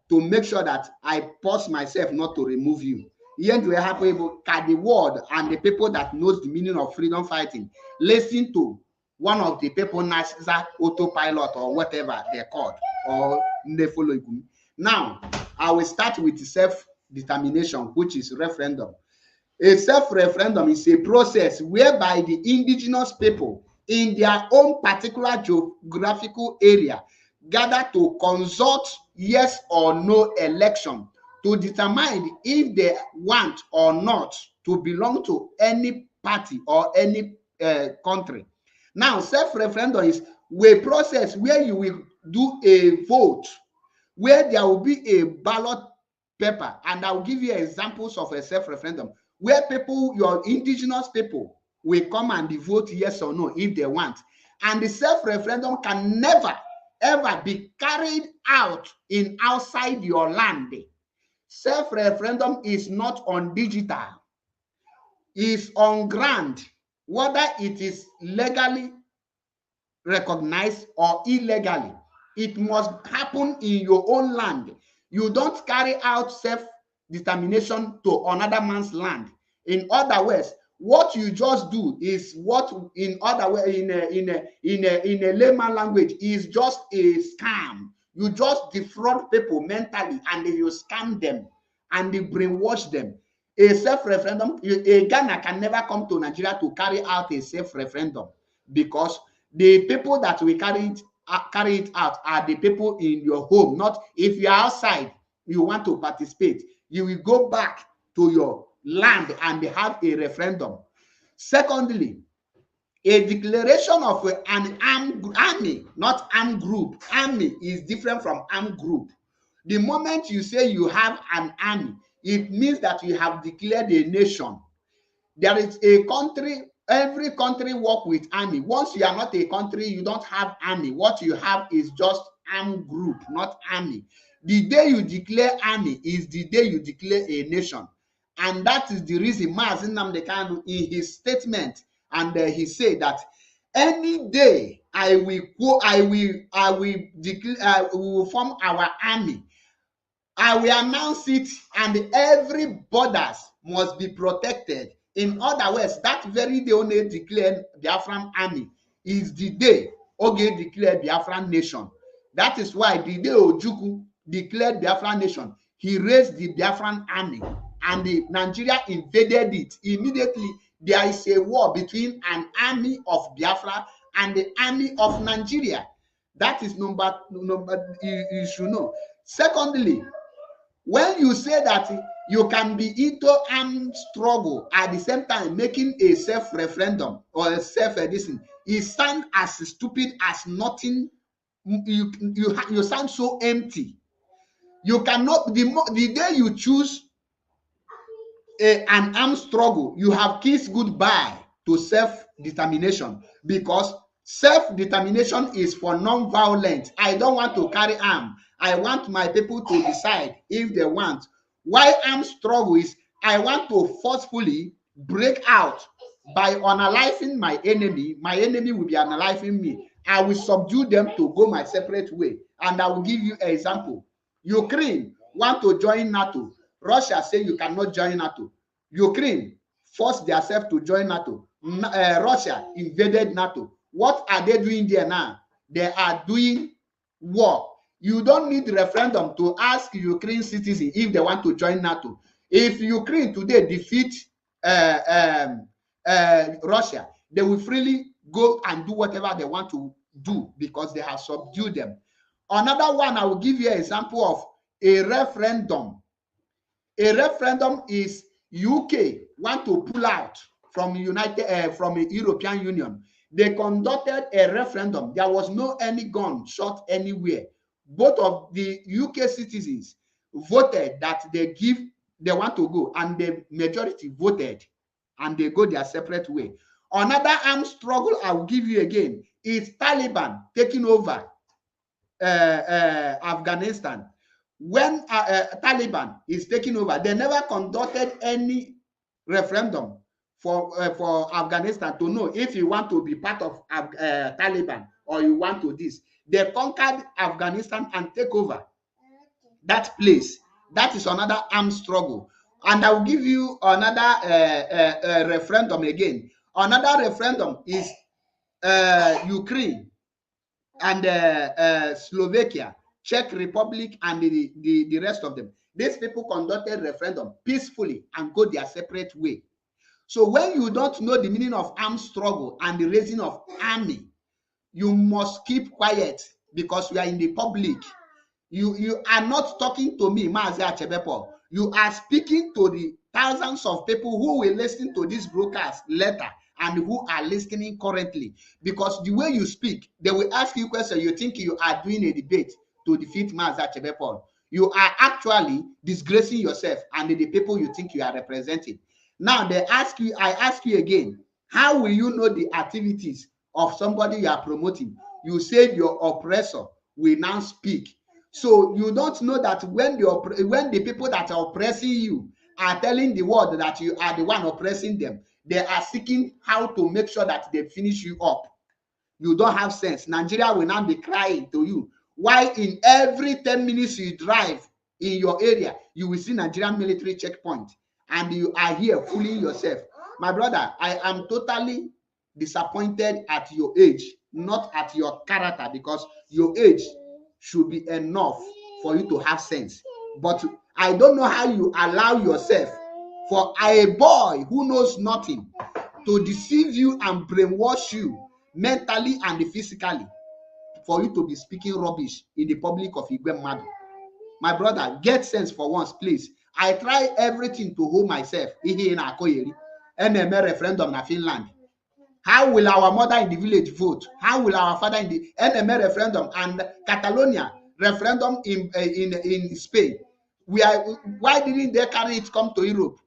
to make sure that I pause myself not to remove you. Here do I have the world and the people that knows the meaning of freedom fighting listen to one of the people NASA autopilot or whatever they're called or they follow you. Now I will start with self-determination, which is referendum. A self-referendum is a process whereby the indigenous people in their own particular geographical area gather to consult yes or no election to determine if they want or not to belong to any party or any country. Now, self-referendum is a process where you will do a vote, where there will be a ballot paper, and I will give you examples of a self-referendum where people, your indigenous people, will come and vote yes or no if they want. And the self-referendum can never, ever be carried out in outside your land. Self-referendum is not on digital. It's on ground, whether it is legally recognized or illegally. It must happen in your own land. You don't carry out self-determination to another man's land. In other words, what you just do is what, in other way, in a layman language, is just a scam. You just defraud people mentally, and you scam them and you brainwash them. A self-referendum, a Ghana can never come to Nigeria to carry out a self-referendum because the people that will carry it out are the people in your home. Not if you're outside, you want to participate, you will go back to your land and have a referendum. Secondly, a declaration of an armed army, not armed group. Army is different from armed group. The moment you say you have an army, it means that you have declared a nation. There is a country, every country work with army. Once you are not a country, you don't have army. What you have is just armed group, not army. The day you declare army is the day you declare a nation. And that is the reason mazi Nnamdi Kanu in his statement, and he said that any day we will form our army. I will announce it, and every borders must be protected. In other words, that very day only declared Biafran army is the day Oge declared Biafran nation. That is why the day Ojukwu declared Biafran nation, he raised the Biafran army, and Nigeria invaded it. Immediately, there is a war between an army of Biafra and the army of Nigeria. That is number you should know. Secondly, when you say that you can be into armed struggle at the same time making a self-referendum or a self-edition, it sounds as stupid as nothing. You sound so empty. You cannot, the day you choose an armed struggle, you have kissed goodbye to self-determination, because self-determination is for non-violent. I don't want to carry arm. I want my people to decide if they want. Why armed struggle is I want to forcefully break out by unaliving my enemy. My enemy will be unaliving me. I will subdue them to go my separate way. And I will give you an example. Ukraine want to join NATO. Russia say you cannot join NATO. Ukraine forced themselves to join NATO. Russia invaded NATO. What are they doing there now? They are doing war. You don't need referendum to ask Ukraine citizens if they want to join NATO. If Ukraine today defeat Russia, they will freely go and do whatever they want to do because they have subdued them. Another one, I will give you an example of a referendum. A referendum is UK want to pull out from from the European Union. They conducted a referendum. There was no any gun shot anywhere. Both of the UK citizens voted that they want to go, and the majority voted, and they go their separate way. Another armed struggle I will give you again is Taliban taking over Afghanistan. When Taliban is taking over, they never conducted any referendum for Afghanistan to know if you want to be part of Taliban or you want to this. They conquered Afghanistan and take over that place. That is another armed struggle. And I will give you another referendum again. Another referendum is Ukraine and Slovakia, Czech Republic, and the rest of them. These people conducted referendum peacefully and go their separate way. So when you don't know the meaning of armed struggle and the raising of army, you must keep quiet because you are in the public. You are not talking to me, Mazi Achebepo. You are speaking to the thousands of people who will listen to this broadcast later and who are listening currently. Because the way you speak, they will ask you questions. You think you are doing a debate to defeat Mazi Achebepo. You are actually disgracing yourself and the people you think you are representing. Now they ask you, I ask you again, how will you know the activities of somebody you are promoting? You say your oppressor will now speak. So you don't know that when the people that are oppressing you are telling the world that you are the one oppressing them, they are seeking how to make sure that they finish you up. You don't have sense. Nigeria will now be crying to you. Why in every 10 minutes you drive in your area, you will see Nigerian military checkpoint, and you are here fooling yourself. My brother, I am totally disappointed at your age, not at your character, because your age should be enough for you to have sense. But I don't know how you allow yourself for a boy who knows nothing to deceive you and brainwash you mentally and physically, for you to be speaking rubbish in the public of Igwe. My brother, get sense for once, please. I try everything to hold myself. NMA referendum in Finland. How will our mother in the village vote? How will our father in the NMA referendum and Catalonia referendum in Spain? Why didn't they carry it come to Europe?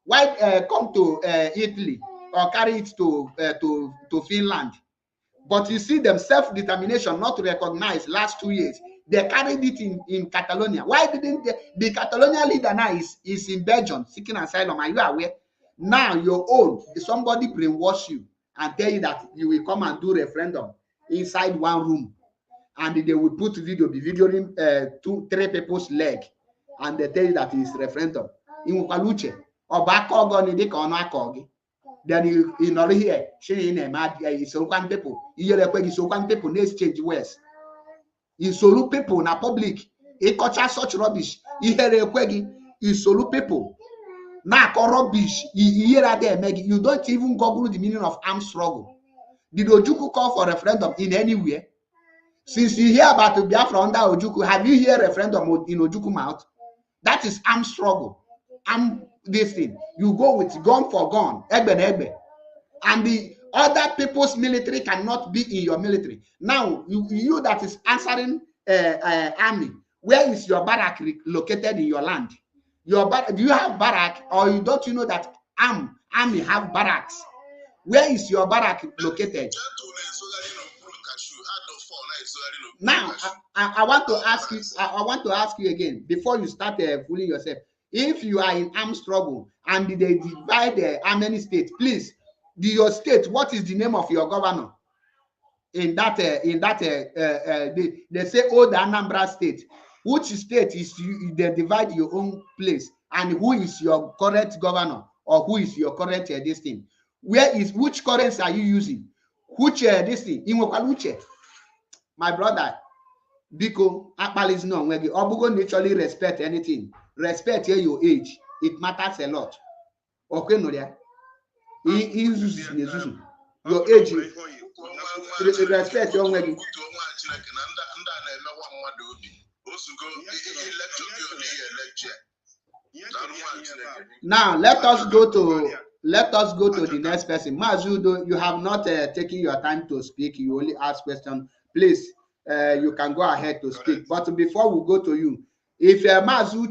Why come to Italy or carry it to Finland? But you see them self-determination not recognized last 2 years. They carried it in Catalonia. Why didn't the Catalonia leader now is in Belgium seeking asylum? Are you aware? Now your own, somebody brainwash you and tell you that you will come and do referendum inside one room, and they will put video, be videoing 2-3 people's leg, and they tell you that it's referendum. In Waluche or back then you know here, so one people, people exchange words. You solu people na public, culture such rubbish. You solu people. Now rubbish. You don't even Google the meaning of armed struggle. Did Ojukwu call for referendum in anywhere? Since you hear about Biafra under Ojukwu, have you heard referendum in Ojukwu mouth? That is armed struggle. This thing. You go with gun for gun, egbe. And the other people's military cannot be in your military. Now, you that is answering army, where is your barrack located in your land? Do you have barrack, or don't you know that army have barracks? Where is your barrack located? Now, I want to ask you. I want to ask you again before you start fooling yourself. If you are in armed struggle and they divide how many states, please, your state. What is the name of your governor? They say the Anambra state. Which state is you? They divide your own place, and who is your current governor or who is your current this thing? Which currency are you using? Which this thing? My brother, Biko, Akpalis no nwegi. Obugo naturally respect anything. Respect your age. It matters a lot. Okay, no there. Your age. Respect your nwegi. Now let us go to the next person. Mazudo, you have not taken your time to speak. You only ask questions. Please, you can go ahead to speak. But before we go to you, if Mazu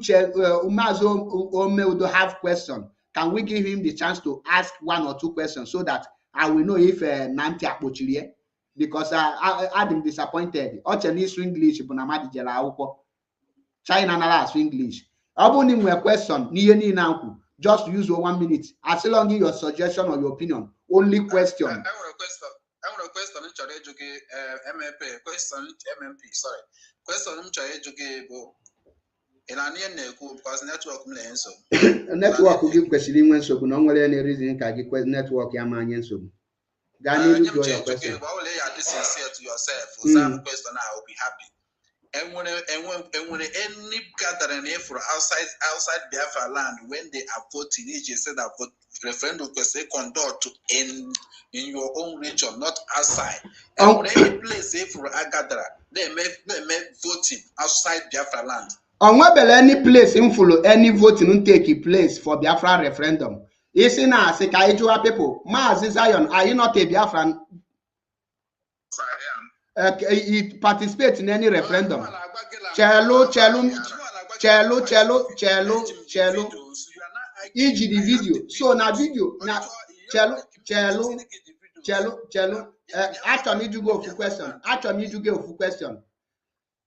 Omeudo have question, can we give him the chance to ask 1 or 2 questions so that I will know if Nnamdi Akpochilie? Because I'm disappointed. Ochenese English, Bunamadi Jela China Nala English. Aboni a question, just use 1 minute. As long as your suggestion or your opinion, only question. I want a question. MMP. Question MMP. Sorry. Question in an because network network will give question when so no any reason can give network yaman so. Gani do your question. This sincere to yourself. Some question I will be happy. And when any gathering for outside Biafra land, when they are voting, each said that vote referendum can say conduct in your own region, not outside. And when any place for a gathering, they make voting outside Biafra land. On any place in follow any voting take place for Biafra referendum. Is in a Sekaijua people. Mazi Zion, are you not a Biafran? It participates in any referendum. Chelo. Eg the video. So na video na chelo. Actually need to go for question.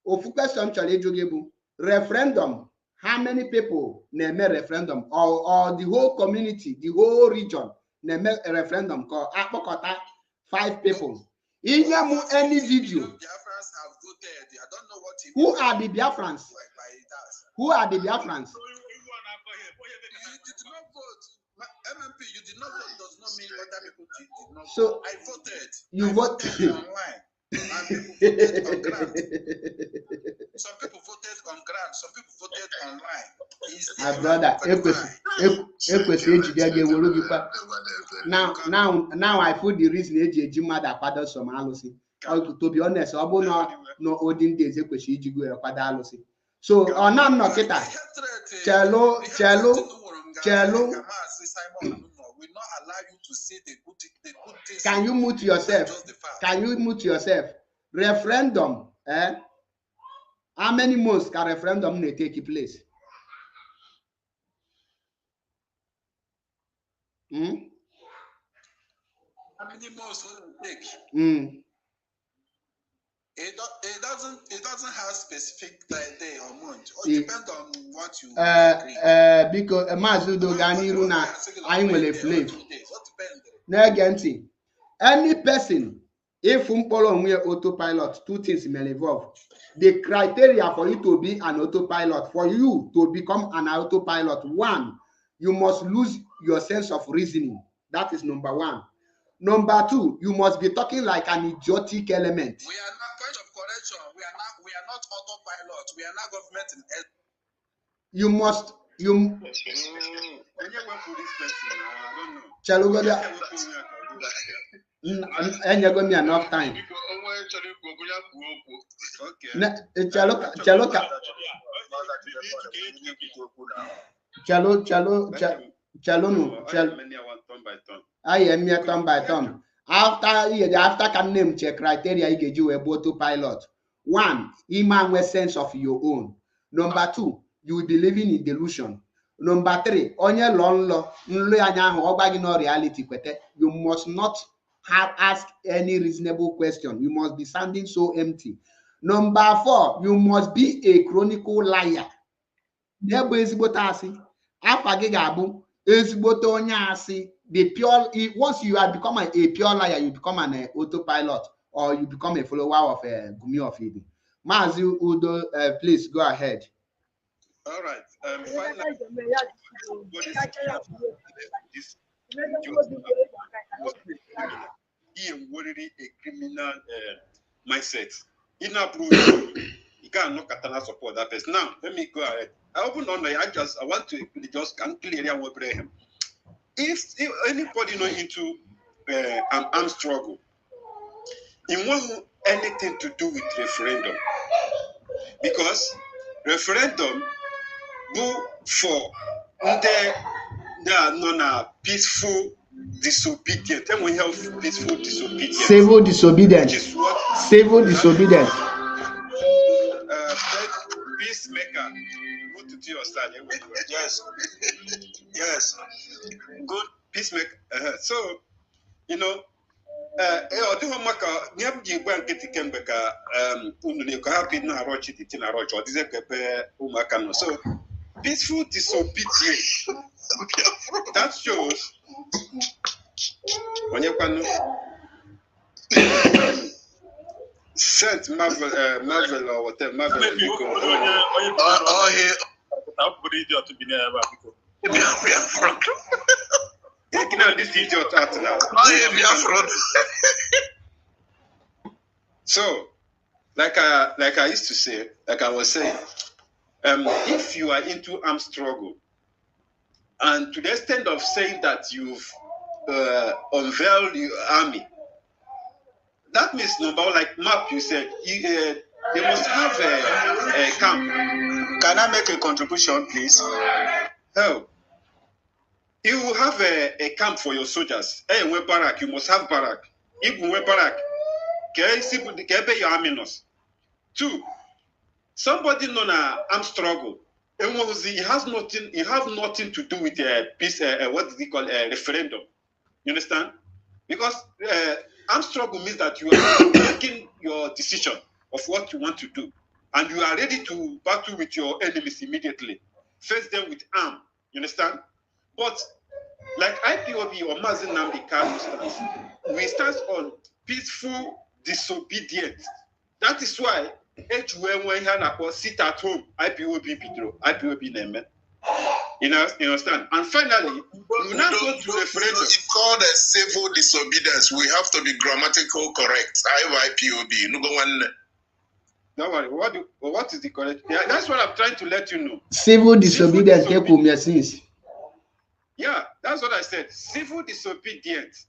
Ofu question chale jogebu. Referendum. How many people name referendum or the whole community, the whole region name a referendum called Akpokota 5 people. In any video. Who are the Biafrans? Who are the Biafrans? You did not vote does not mean other people did not vote. So I voted. You voted online. And people voted on ground. Some people voted on ground. Some people voted online. My brother, now I put the reason AJ mother father some alosi. To be honest, no olden days so on no kita. Chelo. Can you mute yourself? Referendum, how many months can referendum take place? How many months will it take? It doesn't have specific day or month. It depends on what you agree. Because Mazudo Ganiru na I will a flame. Negenti. Any person, if autopilot, 2 things may involve. The criteria for you to be an autopilot, for you to become an autopilot, 1, you must lose your sense of reasoning. That is number 1. Number 2, you must be talking like an idiotic element. We are not, point of correction. We are not autopilot. We are not government in. You must and you're going to enough time. I am here turn by turn. After can name check criteria, you get you a autopilot. 1, iman with sense of your own. Number 2, you will be living in delusion. Number 3, onye lo nlo anya ahụ ọgba gị no reality kwete. You must not have asked any reasonable question. You must be sounding so empty. Number 4, you must be a chronicle liar. N'ebe ezigbote asị, afa gị ga-abụ ezigbote onye asị. The pure, once you have become a pure liar, you become an autopilot, or you become a follower of Gumi of Ibi. Mazi Udo, please go ahead. All right. Finally, he already a criminal mindset. In a you can't look at and support that person. Now, let me go ahead. I open on I want to just clearly what him. If anybody not into an armed struggle, it won't anything to do with referendum, because referendum do for they are not peaceful disobedience. Then we have peaceful disobedience. Civil disobedience. Which is what civil disobedience. Peacemaker. Go to your side. Yes. Yes. Good peacemaker. So, you know, so peaceful disobedience. That shows when you can Saint Marvel or whatever Marvel. Taking out this idiot out now. So, like I used to say, like I was saying, if you are into armed struggle, and to the extent of saying that you've unveiled your army, that means number one, like map you said, they must have a camp. Can I make a contribution, please? Hell. You will have a camp for your soldiers. Hey, we barrack, you must have barrack. If we barrack, pay your arminus. 2, somebody known as armed struggle. It has nothing to do with peace. What do they call a referendum? You understand? Because armed struggle means that you are making your decision of what you want to do, and you are ready to battle with your enemies immediately. Face them with arm. You understand? But like IPOB or mazi Nnamdi Kanu stands, we stand on peaceful disobedience. That is why sit at home, IPOB name. You understand? And finally, we now go to referendum. It's called a civil disobedience. We have to be grammatical correct. IPOB. Don't worry. What is the correct? Yeah, that's what I'm trying to let you know. Civil disobedience. Yeah, that's what I said. Civil disobedience.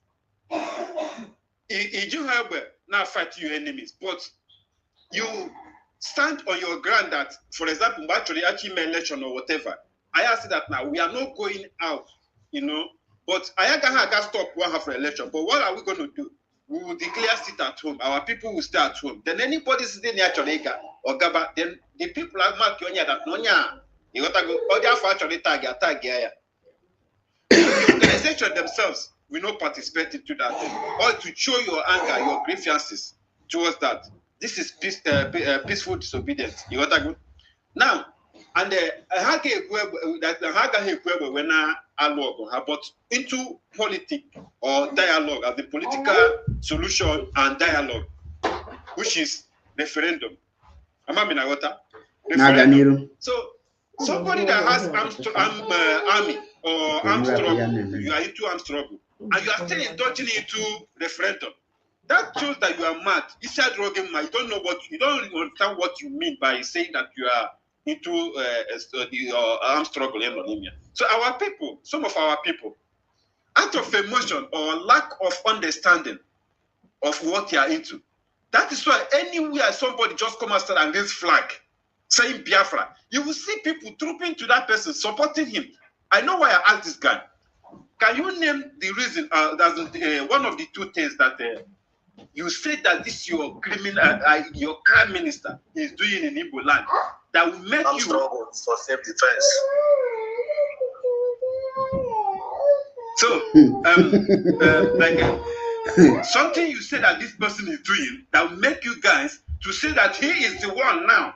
You have now fight your enemies, but you stand on your ground that, for example, actually election or whatever. I asked that now we are not going out, but I got stop one half election. But what are we going to do? We will declare sit at home. Our people will stay at home. Then anybody sitting near Choleka or Gaba, then the people like Mark Yonya that Nonya, you got to go, or they have actually tag here. The organization themselves will not participate into that, or to show your anger, your grievances towards that. This is peaceful disobedience. You got to go now, and but into politics or dialogue as the political solution and dialogue, which is referendum. So somebody that has army or armed struggle, you are into armed struggle, and you are still indulging into referendum. That shows that you are mad. You said you don't understand what you mean by saying that you are into the armed struggle in Bolivia. So our people, some of our people, out of emotion or lack of understanding of what they are into, that is why anywhere somebody just come outside and raise flag saying Biafra, you will see people trooping to that person, supporting him. I know why I asked this guy. Can you name the reason? That's one of the two things that you said that this your criminal, your crime minister is doing in Igbo land that will make you struggle for self-defense. So, something you say that this person is doing that will make you guys to say that he is the one now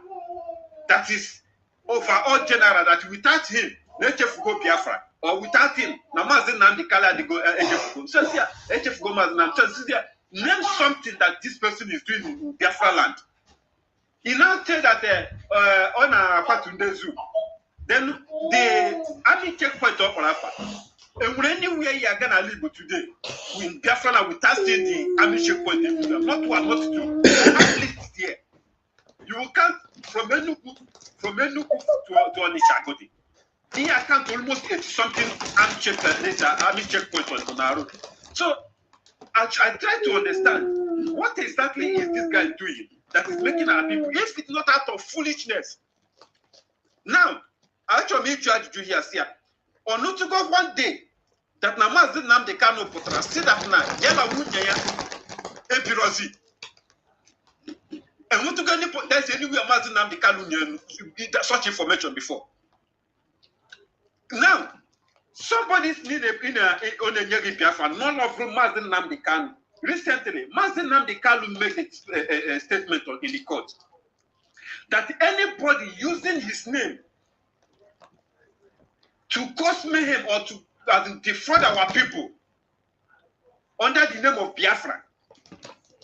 that is overall general, that without him, HF go Biafra, or without him, Namazi Nnamdi Kanu go HF go. So, HF go Mazinam. So, name something that this person is doing in Biafra land. He now said that on a Patunde Zoo, then the army checkpoint of Olafa. And when anywhere you are gonna live today, in Biafra without seeing the army checkpoint, not one, not two, at least here. You will count from Enugu to Onitsha. Here I count almost 80 something army checkpoint on our road. So I try to understand what exactly is this guy doing that is making our people, if it's not out of foolishness. Now, I actually try to do here, or not to go one day that Namazi Nnamdi Kanu Putra see that now, Yala Wujaya, Epirosi. And want to go there's anywhere Namazi Nnamdi Kanu such information before. Now, somebody's needed in a Nyeri Biafra, none of them Namazi Nnamdi Kanu. Recently, Namazi Nnamdi Kanu made a statement in the court that anybody using his name to cause mayhem or to defraud our people under the name of Biafra.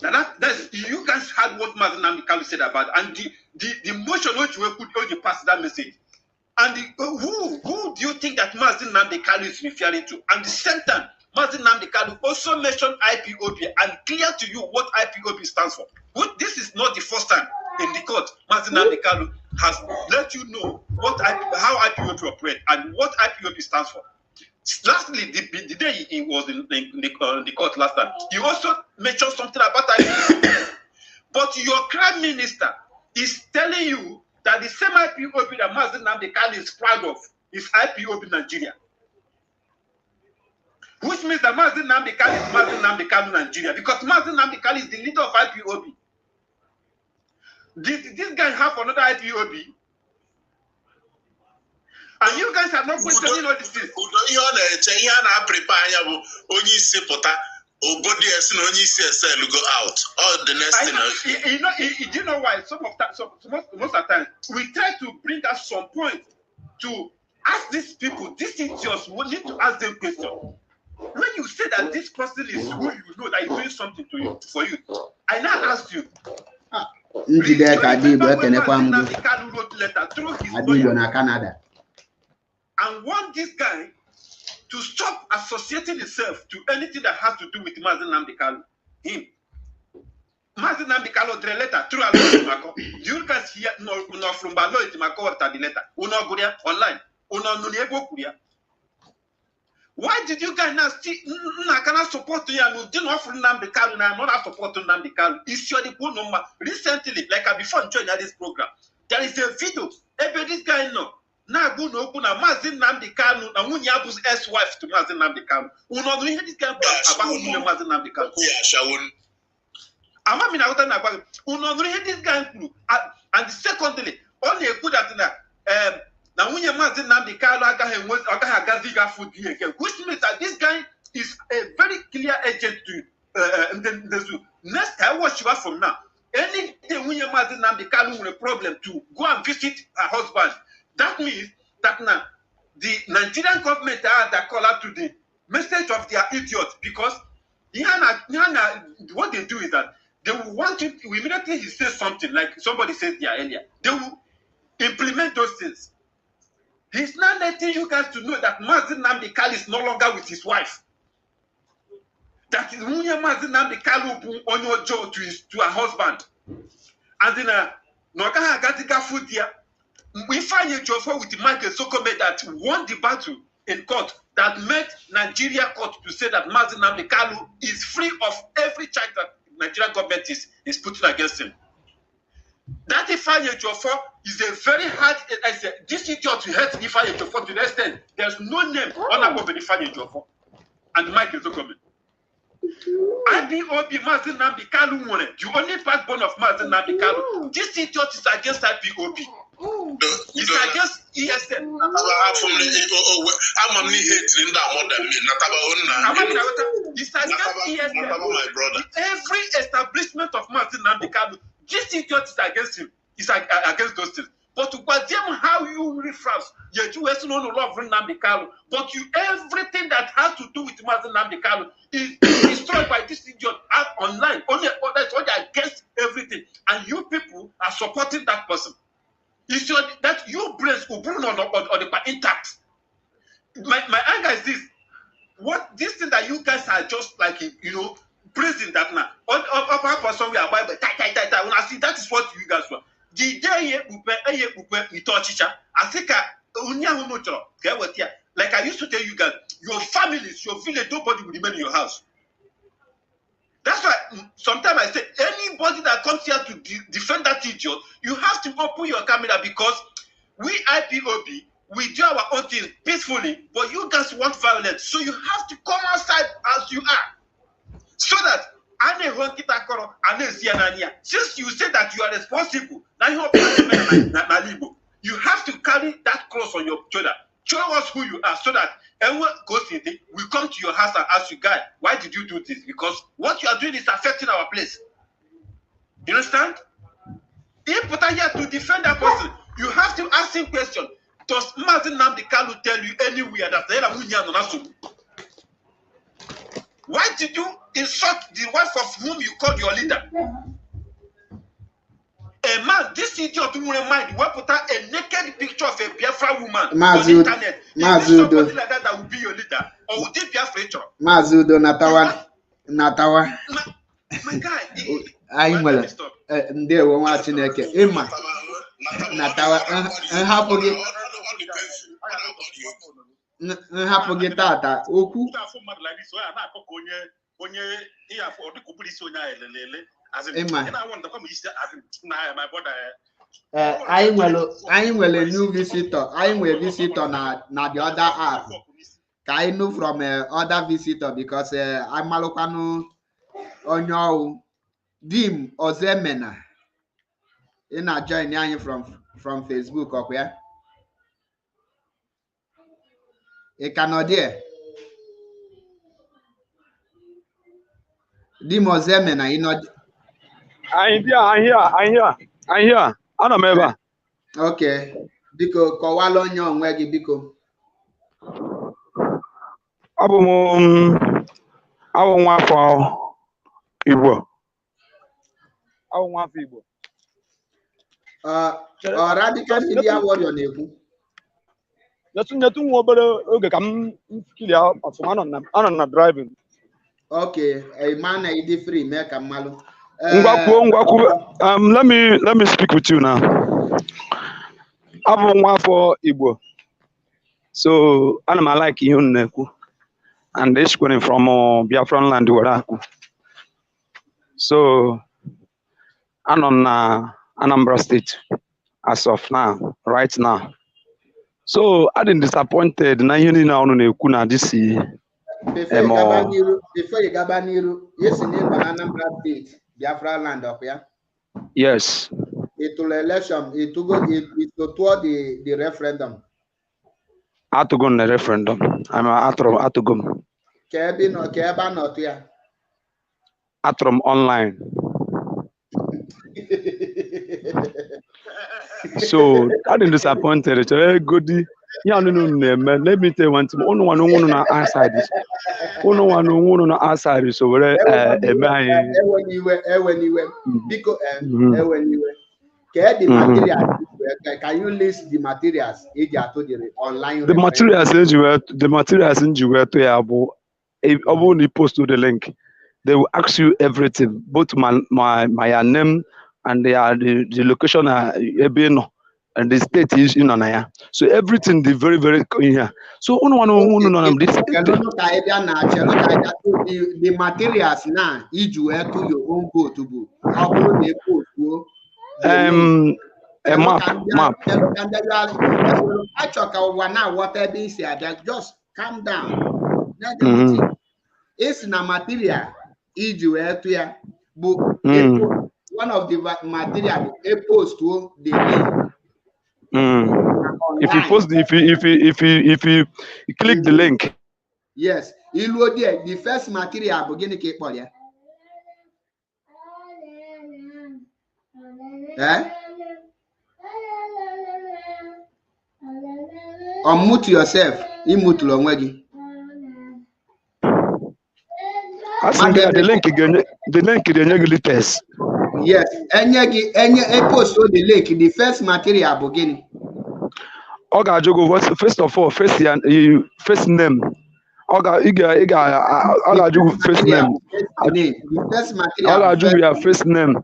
That's you guys heard what Namazi Nnamdi Kanu said about, and the motion which we could only pass that message. And who do you think that Namazi Nnamdi Kanu is referring to? And the same time, Namazi Nnamdi Kanu also mentioned IPOB and clear to you what IPOB stands for. This is not the first time in the court Namazi Nnamdi Kanu has let you know how IPOB operate and what IPOB stands for. Lastly, the day he was in the court last time, he also mentioned something about IPOB. But your crime minister is telling you that the same IPOB that Namazi Nnamdi Kanu is proud of is IPOB Nigeria. Which means that Namazi Nnamdi Kanu is Namazi Nnamdi Kanu Nigeria, because Namazi Nnamdi Kanu is the leader of IPOB. Did this guy have another IPOB? And you guys are not questioning all these things. Go out. All the next thing. You know why? Most of the time, we try to bring out some point to ask these people, these idiots, we need to ask them questions. When you say that this person is who you know that is doing something to you, for you, I now ask you. Kanu wrote letter through his lawyer Canada and want this guy to stop associating himself to anything that has to do with Namazi Nnamdi Kanu. Him. Namazi Nnamdi Kanu drew a letter through a lawyer. You guys hear no from Balo Timako the letter. Uno Guria online. Uno Nuniebo Guria. Why did you guys not see? I cannot support you and didn't offer Nnamdi Kanu. I'm not supporting Nnamdi Kanu. It's your good number. Recently, like before joining this program, there is a video. Every this guy know. Now go no kuna Mazi Nnamdi Kanu na Munyabu's ex-wife to Mazi Nnamdi Kanu. Uno do this guy about Mazi Nnamdi Kanu. Yeah, Shawun. Ama mina uta na kwa. Uno do this guy and secondly, only a good at na Munye Mazi Nnamdi Kanu aga gaziga food here, which means that this guy is a very clear agent to the zoo. Next time, what she was from now. Any day Munye Mazi Nnamdi Kanu with a problem to go and visit her husband. That means that now the Nigerian government are that call out to the message of their idiots, because what they do is that they will want to immediately he says something like somebody said there earlier, they will implement those things. He's not letting you guys to know that Mazi Nnamdi Kanu is no longer with his wife. That is Mazi Nnamdi Kanu on your jaw to her husband. And then Nogaha Gatika food here. We find a job with Michael Sokome that won the battle in court that made Nigeria court to say that Mazi Nnamdi Kanu is free of every charge that Nigerian government is putting against him. That Ifeanyi Ejiofor is a very hard. I said this idiot to hate Ifeanyi Ejiofor to the extent there's no name on above Ifeanyi Ejiofor and Michael Sokome. IPOB Mazi Nnamdi Kanu won it. The only backbone of Mazi Nnamdi Kanu. This idiot is against IPOB. It's against ESN. I'm It's against ESN. My brother. Every establishment of Mazi Nnamdi Kanu, this idiot is against him. It's against those things. But to condemn how you refuse, you also no love Nnamdi Kanu. But you everything that has to do with Mazi Nnamdi Kanu is destroyed by this idiot online. Only that's what they're against everything, and you people are supporting that person. It's your that your brains will burn on the intact. My anger is this. What this thing that you guys are just like praising that now. Other person we are by when I see that is what you guys want. The day you touch I think like I used to tell you guys, your families, your village, nobody will remain in your house. That's why sometimes I say anybody that comes here to defend that idiot, you have to open your camera because we IPOB, we do our own things peacefully, but you guys want violence. So you have to come outside as you are. So that since you say that you are responsible, you have to carry that cross on your shoulder. Show us who you are so that everyone goes in there, we come to your house and ask you, guy, why did you do this? Because what you are doing is affecting our place. You understand? If you are here to defend that person, you have to ask him question. Does Mazi Nnamdi Kanu tell you anywhere that they are? Why did you insult the wife of whom you called your leader? A man, this idiot who remind you put out a naked picture of a Biafra woman on the internet. Is this somebody like that will be your leader? Or would it be a future? Mazudo Natawa. My guy, I'm well. There won't watch Chineke. Emma Natawa. Happy Tata. Oku. I'm well a new visitor. I'm a visitor na the other app. I know from other visitor because I'm Malokano on your dim or Zemena. In a join from Facebook or where? You cannot hear. Dim or Zemena, you know. I'm here. I don't remember. Okay. Biko Kowalo Nyon Wegi Biko. I want for Igbo. I want Igbo. Radical media warrior Nebu. Nothing over okay, come kill out of I'm not driving. Okay, a man is free, make a malu. Let me speak with you now. I want for Igbo. So I'm like you Neku. And this going from Biafran land where so I'm on Anambra State as of now, right now. So I didn't disappointed. Now you know Kuna this year. Before you Gabaniru, yes, in Anambra State, Biafra land up here. Yes. It will election. It to go. It to toward the referendum. I had to go on the referendum. I'm at to go. Kebin or Keba not here. Atrom online. So I didn't disappointed. It's very good. Yeah, no, man. Let me tell you one thing. Only one on outside this. Only one on outside this. So where when you were because when you were. The materials. Can you list the materials? Online. The materials in you were to only post to the link. They will ask you everything, both my name and the location and the state is in Anaya. So everything is very in here. So the materials now you have to your own go to book. A map. Just calm down. It's na material. But one of the material a post to the link if you post, if you click the link. Yes, ilu there. The first material begin ke kpọ ya. Unmute yourself. Imute onwe gị. The link ga-enye gị latest. Yes, enye post the link. The first material bụ gịnị? Ọ ga-ajụ gị first of all, first name. Ọ ga-ajụ gị first name. The first material. Ọ ga-ajụ gị ya first name.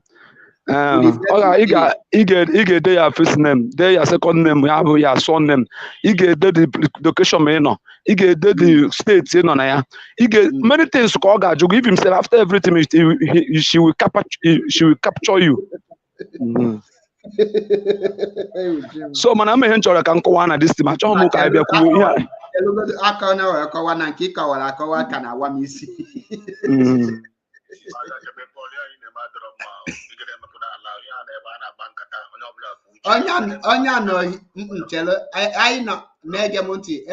Ị ga-ede ya first name, dee ya second name, ya bụ ya surname. Ị ga-ede the location ma ị nọ. Ị ga-ede the state ị nọ na ya. Many things ka ọ ga-ajụ gị. If himself after everything, she will capture you. So mana m ihe m chọrọ ka m kọwaa na this team. Achọghị m ka anyị bịa kwuo ihe. Aka na wee kọwa na nke ị kọwara akọwa ka na awa m isi. Onye anọ nchere anyị nọ na-ege m ntị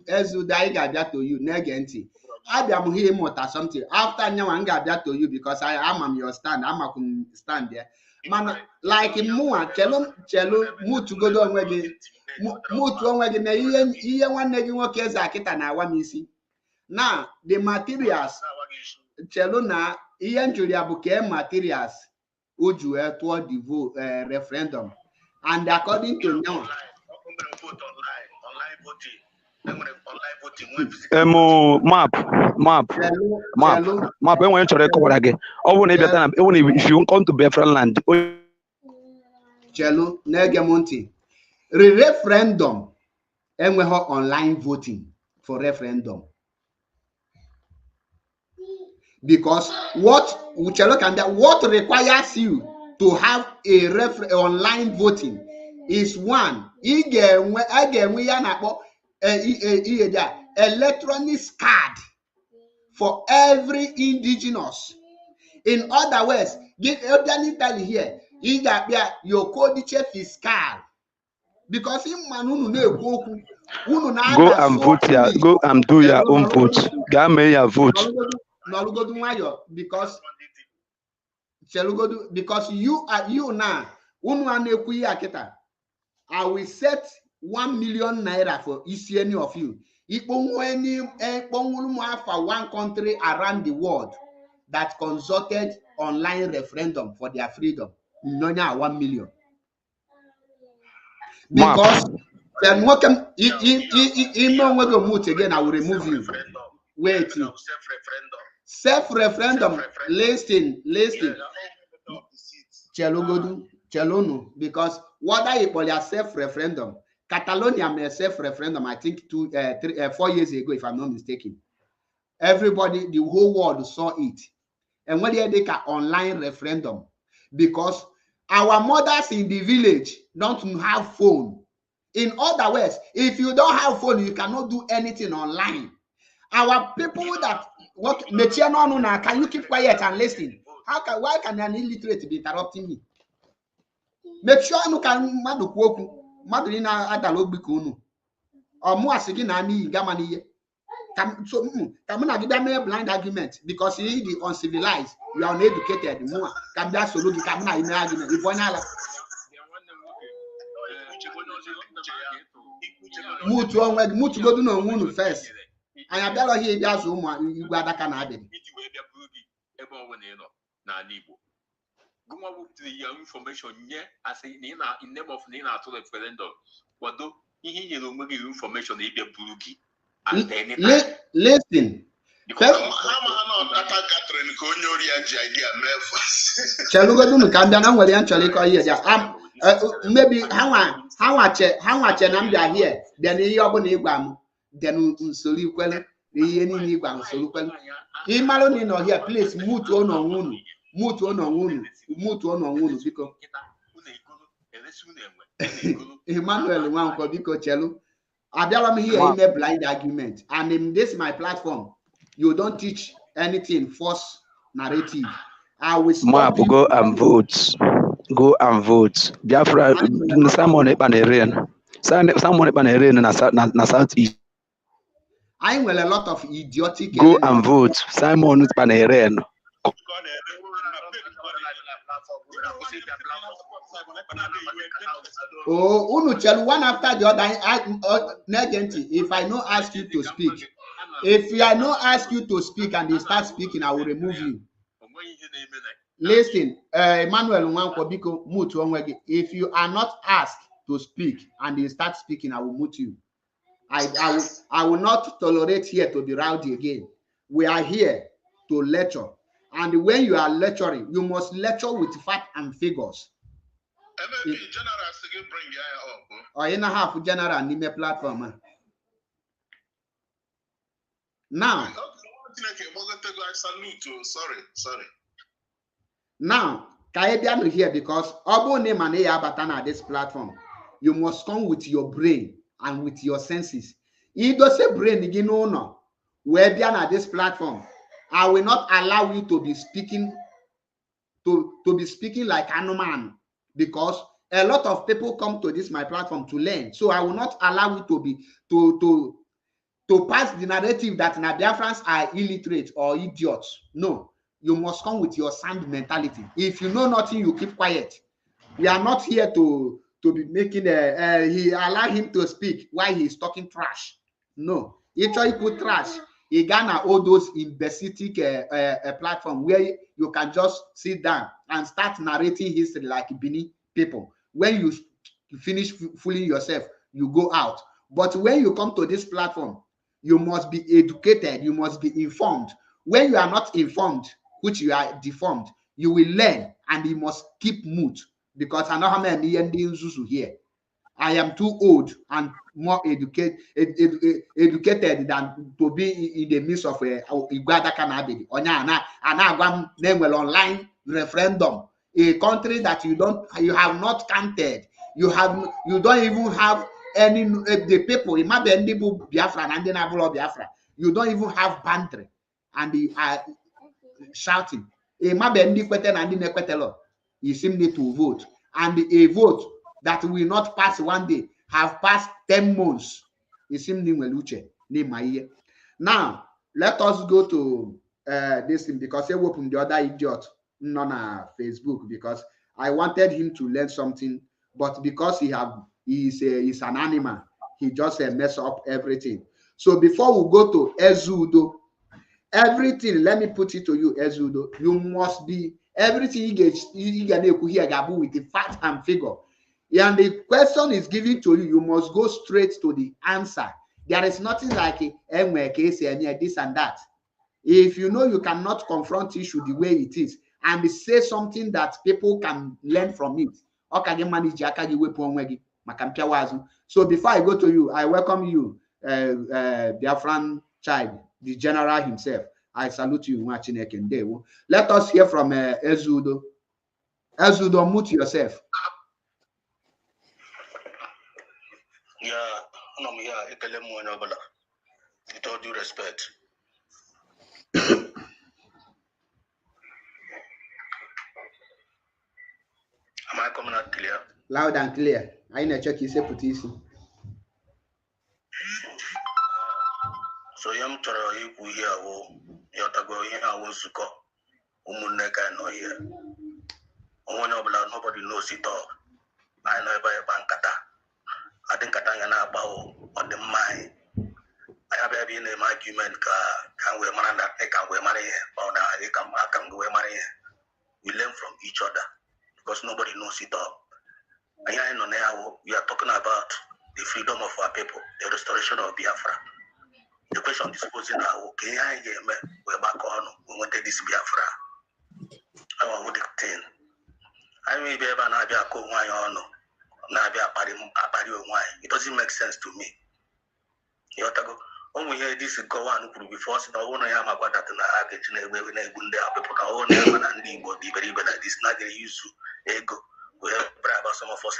ezudo anyị ga-abịa to you na-ege ntị. Abịa m here ịmụta something after nyanwa m ga-abịa to you because I ama m your stand, amakwu m stand there. Mana like mụnwa chelu mutugodo onwe gị mutu onwe gị na ihe nwanne gị nwoke eze akịta na-awa m isi. Now the materials chelu na ihe njuri ya bụ ka materials uju toward the vote referendum, and according to now map enwere chọrọ ịkọwara gị. Ọ bụrụ na ị bịata na if you come to Biafran land, chelu na-ege m ntị, referendum enweghị online voting for referendum. Because what requires you to have a online voting is one, electronic card for every indigenous. In other words, here, your code fiscal. Because go and vote here, go and do your own vote. Go make your vote. Because you now, I will set 1 million naira for each any of you. For one country around the world that consulted online referendum for their freedom. 1 million. Because then what can again, I will remove you. Wait. Self-referendum. Listen. Chelonu, because what I call a self-referendum, Catalonia made self-referendum, I think 4 years ago, if I'm not mistaken. Everybody, the whole world saw it. And when they make an online referendum, because our mothers in the village don't have phone. In other words, if you don't have phone, you cannot do anything online. Our people that what can you keep quiet and listen? Why can an illiterate be interrupting me? Make sure you can Madrina Adalobicunu or Moasigi Nami Gamani. So come on, give them a blind argument because he is the uncivilized, you are uneducated. More can be absolutely come in argument. If one move to go to no moon first. I have never heard that woman you got that can have it. Information as in name of Nina to the referendum. What do he information if you're boogie? Listen. Maybe how much I'm here, then you then Soli Quell, the enemy Guam Soluquel. Imaloni no here, please move to on move to on because Emmanuel Wanko Cello. I'm here in a blind argument, and in this my platform, you don't teach anything false narrative. I will stop you. Go and vote. Go and vote. Biafra, someone Ebanerian. Someone na Southeast. I will a lot of idiotic. Go and vote. Simon Paneren. Oh, Unu tell one after the other. If I no ask you to speak, if I no ask you to speak and they start speaking, I will remove you. Listen, Emmanuel Nwankwo, mute onwegi. If you are not asked to speak and they start speaking, I will mute you. I will not tolerate here to be rowdy again. We are here to lecture. And when you are lecturing, you must lecture with fact and figures. Or in a half general anime platform. Now, now, Kaebiano here because Obo name and Batana this platform. You must come with your brain and with your senses. If you say brain, you know no. Where be at this platform, I will not allow you to be speaking to be speaking like a man because a lot of people come to this my platform to learn. So I will not allow you to be to pass the narrative that Biafrans are illiterate or idiots. No, you must come with your sound mentality. If you know nothing, you keep quiet. We are not here to be making he allow him to speak while he's talking trash. No, he try to put trash. He gonna all those imbecitic platform where you can just sit down and start narrating history like Bini people. When you finish fooling yourself, you go out. But when you come to this platform, you must be educated, you must be informed. When you are not informed, which you are deformed, you will learn and you must keep mute because I know how many here. I am too old and more educated than to be in the midst of Iguada Canabidi. Onya online referendum, a country that you have not counted. You don't even have any the people. Imagine people Biafra and then Biafra. You don't even have bantry, and they are shouting. Imagine you seem need to vote, and a vote that will not pass one day have passed 10 months. Now, let us go to this thing because I opened the other idiot on Facebook because I wanted him to learn something, but because he's an animal, he just mess up everything. So before we go to Ezudo, everything, let me put it to you, Ezudo, you must be everything you get with the fact and figure. And the question is given to you, you must go straight to the answer. There is nothing like this and that. If you know you cannot confront issue the way it is and say something that people can learn from it, so before I go to you, I welcome you, Biafran child, the general himself. I salute you. Let us hear from Ezudo. Ezudo, mute yourself. Yeah, I'm here. With all due respect. Am I coming out clear? Loud and clear. I need to check his petition. So yam toro iku here wo yotago here was go umuneka no here. Nobody knows it all. I know about a bankata. I think Katangana about on the mind. I have been an argument can we man that they can we marry or they can we marry. We learn from each other because nobody knows it all. And here in Onea, we are talking about the freedom of our people, the restoration of Biafra. The question is posing now, okay, we're back on, we wanted this Biafra. I want to thing. I may be able to be a co-wine or it doesn't make sense to me. You have to go. We hear this go on before so I want to have about that in the package and we people can own them and be very bad at this. Not they use ego. We have about some of us.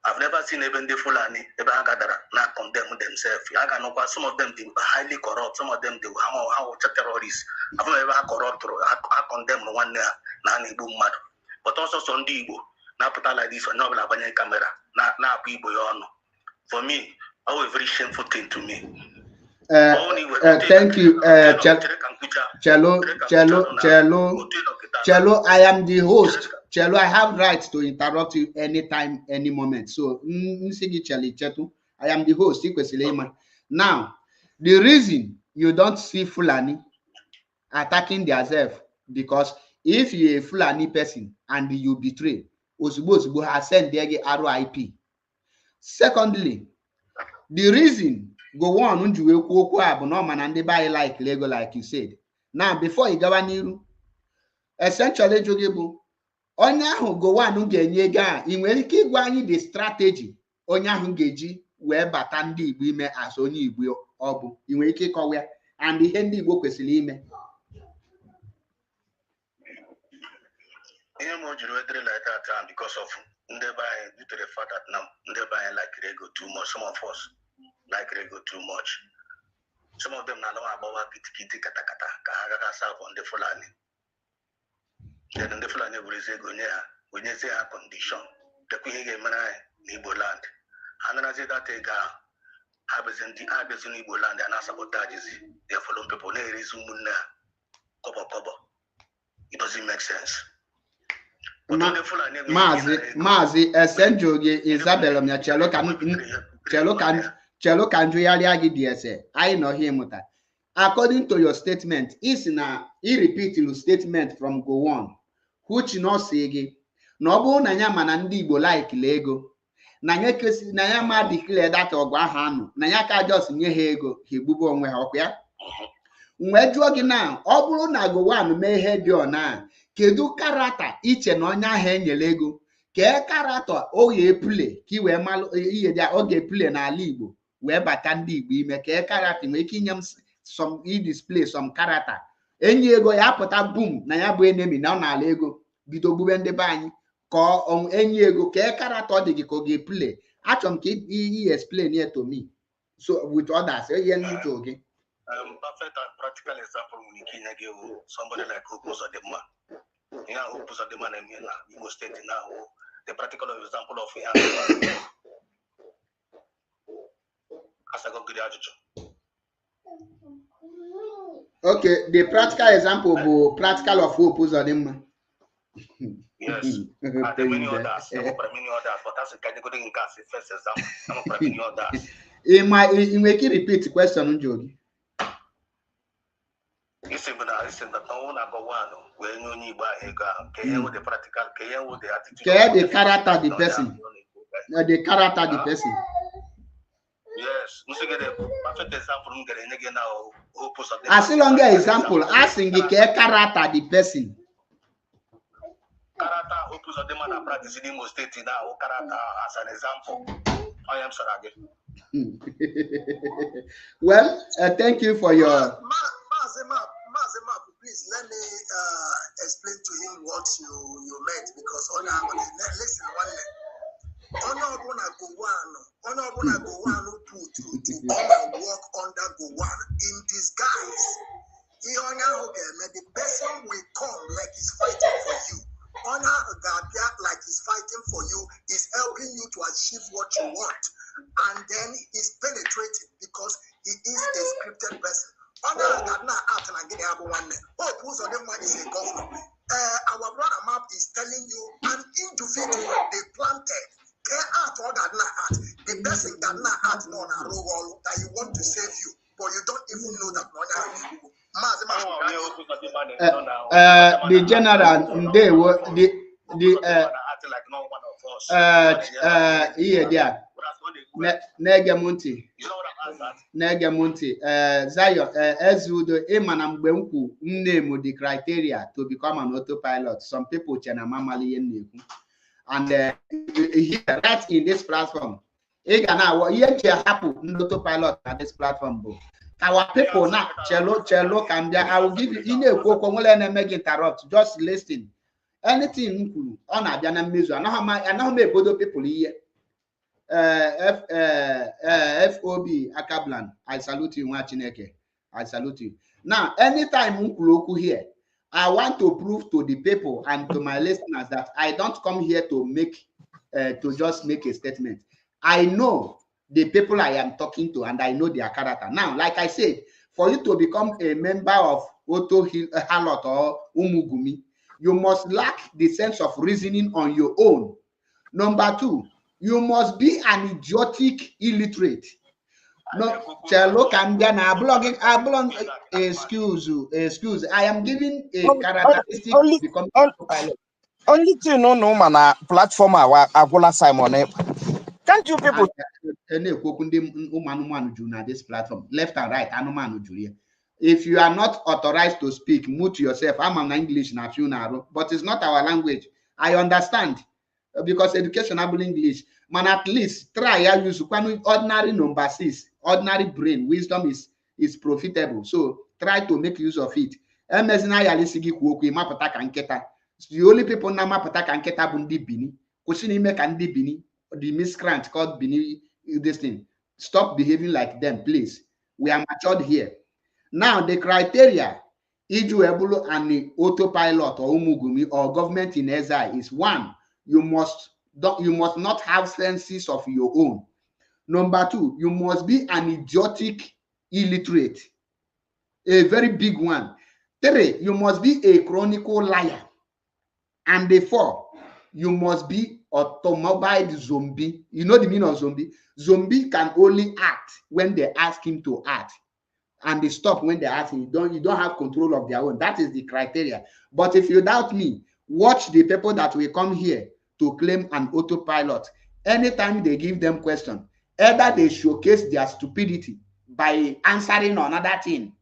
I've never seen even the Fulani, the Bangadara, not condemn themselves. I can know some of them they highly corrupt, some of them they how terrorists. I've never corrupt or I condemn one Nani Boom Mad. But also Sondigo, na put like this or not like camera na people for me always very shameful thing to me. Thank you, Chelo, I am the host. Chelo, I have rights to interrupt you anytime, any moment. So, I am the host. Now, the reason you don't see Fulani attacking themselves, because if you're a Fulani person and you betray, Osubo has sent their RIP. Secondly, the reason go on like Lego, like you said. Now, before you go on, essentially, Jogibu, Onya go on ga-enye ga ị nwere ike ịgwa anyị the strategy onye ahụ ga-eji wee bata ndị Igbo ime as onye Igbo ọ bụ ị nwere ike ịkọwa ya and ihe ndị Igbo kwesịrị ime. Ihe m jiri wedere like that because of ndị be anyị due to the fact that now ndị be anyị like ego too much. Some of us like ego too much. Some of them na don't agbawa kitikiti katakata ka ha gaga serve on the Fulani. Then the Fulani will say go near when you say a condition the Queen in Igbo land. And then I say that they habits in Igbo land and sabotages. They follow people near Kobo. It doesn't make sense. Mazi Essenjoge Isabel Mia Chelo can do DSA. I know him. According to your statement, is na he repeat your statement from go on, which no say no bo na nya mana ndị Igbo like Lego. Na nya kesi na ya ma declare that ogwa ha no. Na ya ka just nye ha ego, he gbubu onwe ha okwa. Nwe juo gị na ọ bụrụ na go one mee ihe dị ona. Kedu karata iche na onye ahụ enyere ego ke karata o ga-epule ka iwe malụ ihe dị o ga-epule n'ala Igbo wee bata ndị Igbo ime ke karata nwee ike inye m some display some karata enyi ego ya pụta boom na ya bụ enemy na ọ n'ala ego bido gbube ndị be anyị ka enyi ego ke karata ọ dị gị ka ọ ga-epule achọrọ m ka i explain it to me so with others ihe ndị to gị perfect and practical example we can give somebody like Lucas Ayaba. Yeah, Lucas Ayaba in Imo State now. The practical example of as I go to okay, the practical example of practical of Lucas Ayaba. Yes, there are many others. But that's a category in case first example. Many others. In make you repeat the question, Jogi. Listen, but I said that no one about one when you need by a with the practical, with the attitude. The character, the person. The character, the person. Yes, we should get a perfect example. Now, as long as example, asking the character, the person. Character, Opus of the man practice in Imo State now, character as an example. I am sorry. Well, thank you for your. Mazema, please let me explain to him what you meant because listen one Gowano put to come and work under Gowano in disguise. The person will come like he's fighting for you. Honor Gabia like he's fighting for you is helping you to achieve what you want, and then he's penetrating because he is a scripted person. Honor Gabna out and get the one. Oh, who's on them is a governor. Our brother map is telling you an individual they planted. The person Gabna out on a role that you want to save you, but you don't even know that the general they were the Negemunti Zion Ezudo Emana mgbe nkwu name the criteria to become an autopilot. Some people chena mamali nekwu and here right in this platform ị ga na ihe ji hapụ autopilot na this platform bụ our people now chelo can be. I will give you in a quote make interrupt just listen anything kwuru ọ na-abịa na mmezu anaghị m ebodo people here FOB Akablan I salute you nwa Chineke I salute you now anytime m kwuru okwu here I want to prove to the people and to my listeners that I don't come here to make to just make a statement. I know the people I am talking to and I know their character. Now, like I said, for you to become a member of Oto Halot or Umugumi, you must lack the sense of reasoning on your own. Number two, you must be an idiotic illiterate. No, Chelo Kambian, I belong, excuse. I am giving a characteristic becoming a pilot. Only thing no man a platform Agula Simon. Can't you people? This platform, left and right, if you are not authorized to speak, mute yourself. I'm an English now, but it's not our language. I understand because education able English. Man, at least try use ordinary number 6, ordinary brain. Wisdom is profitable. So try to make use of it. The only people na mapata can get up on the Bini. Kushini make and the Bini, the miscreant called Bini, this thing. Stop behaving like them, please. We are matured here. Now, the criteria, Iju Ebulo and the autopilot or Umugumi or government in exile is 1, you must not have senses of your own. Number 2, you must be an idiotic illiterate, a very big one. 3, you must be a chronicle liar. And 4, you must be automobile zombie. You know the meaning of zombie? Zombie can only act when they ask him to act. And they stop when they ask him. You don't have control of their own. That is the criteria. But if you doubt me, watch the people that will come here to claim an autopilot. Anytime they give them question, either they showcase their stupidity by answering another thing,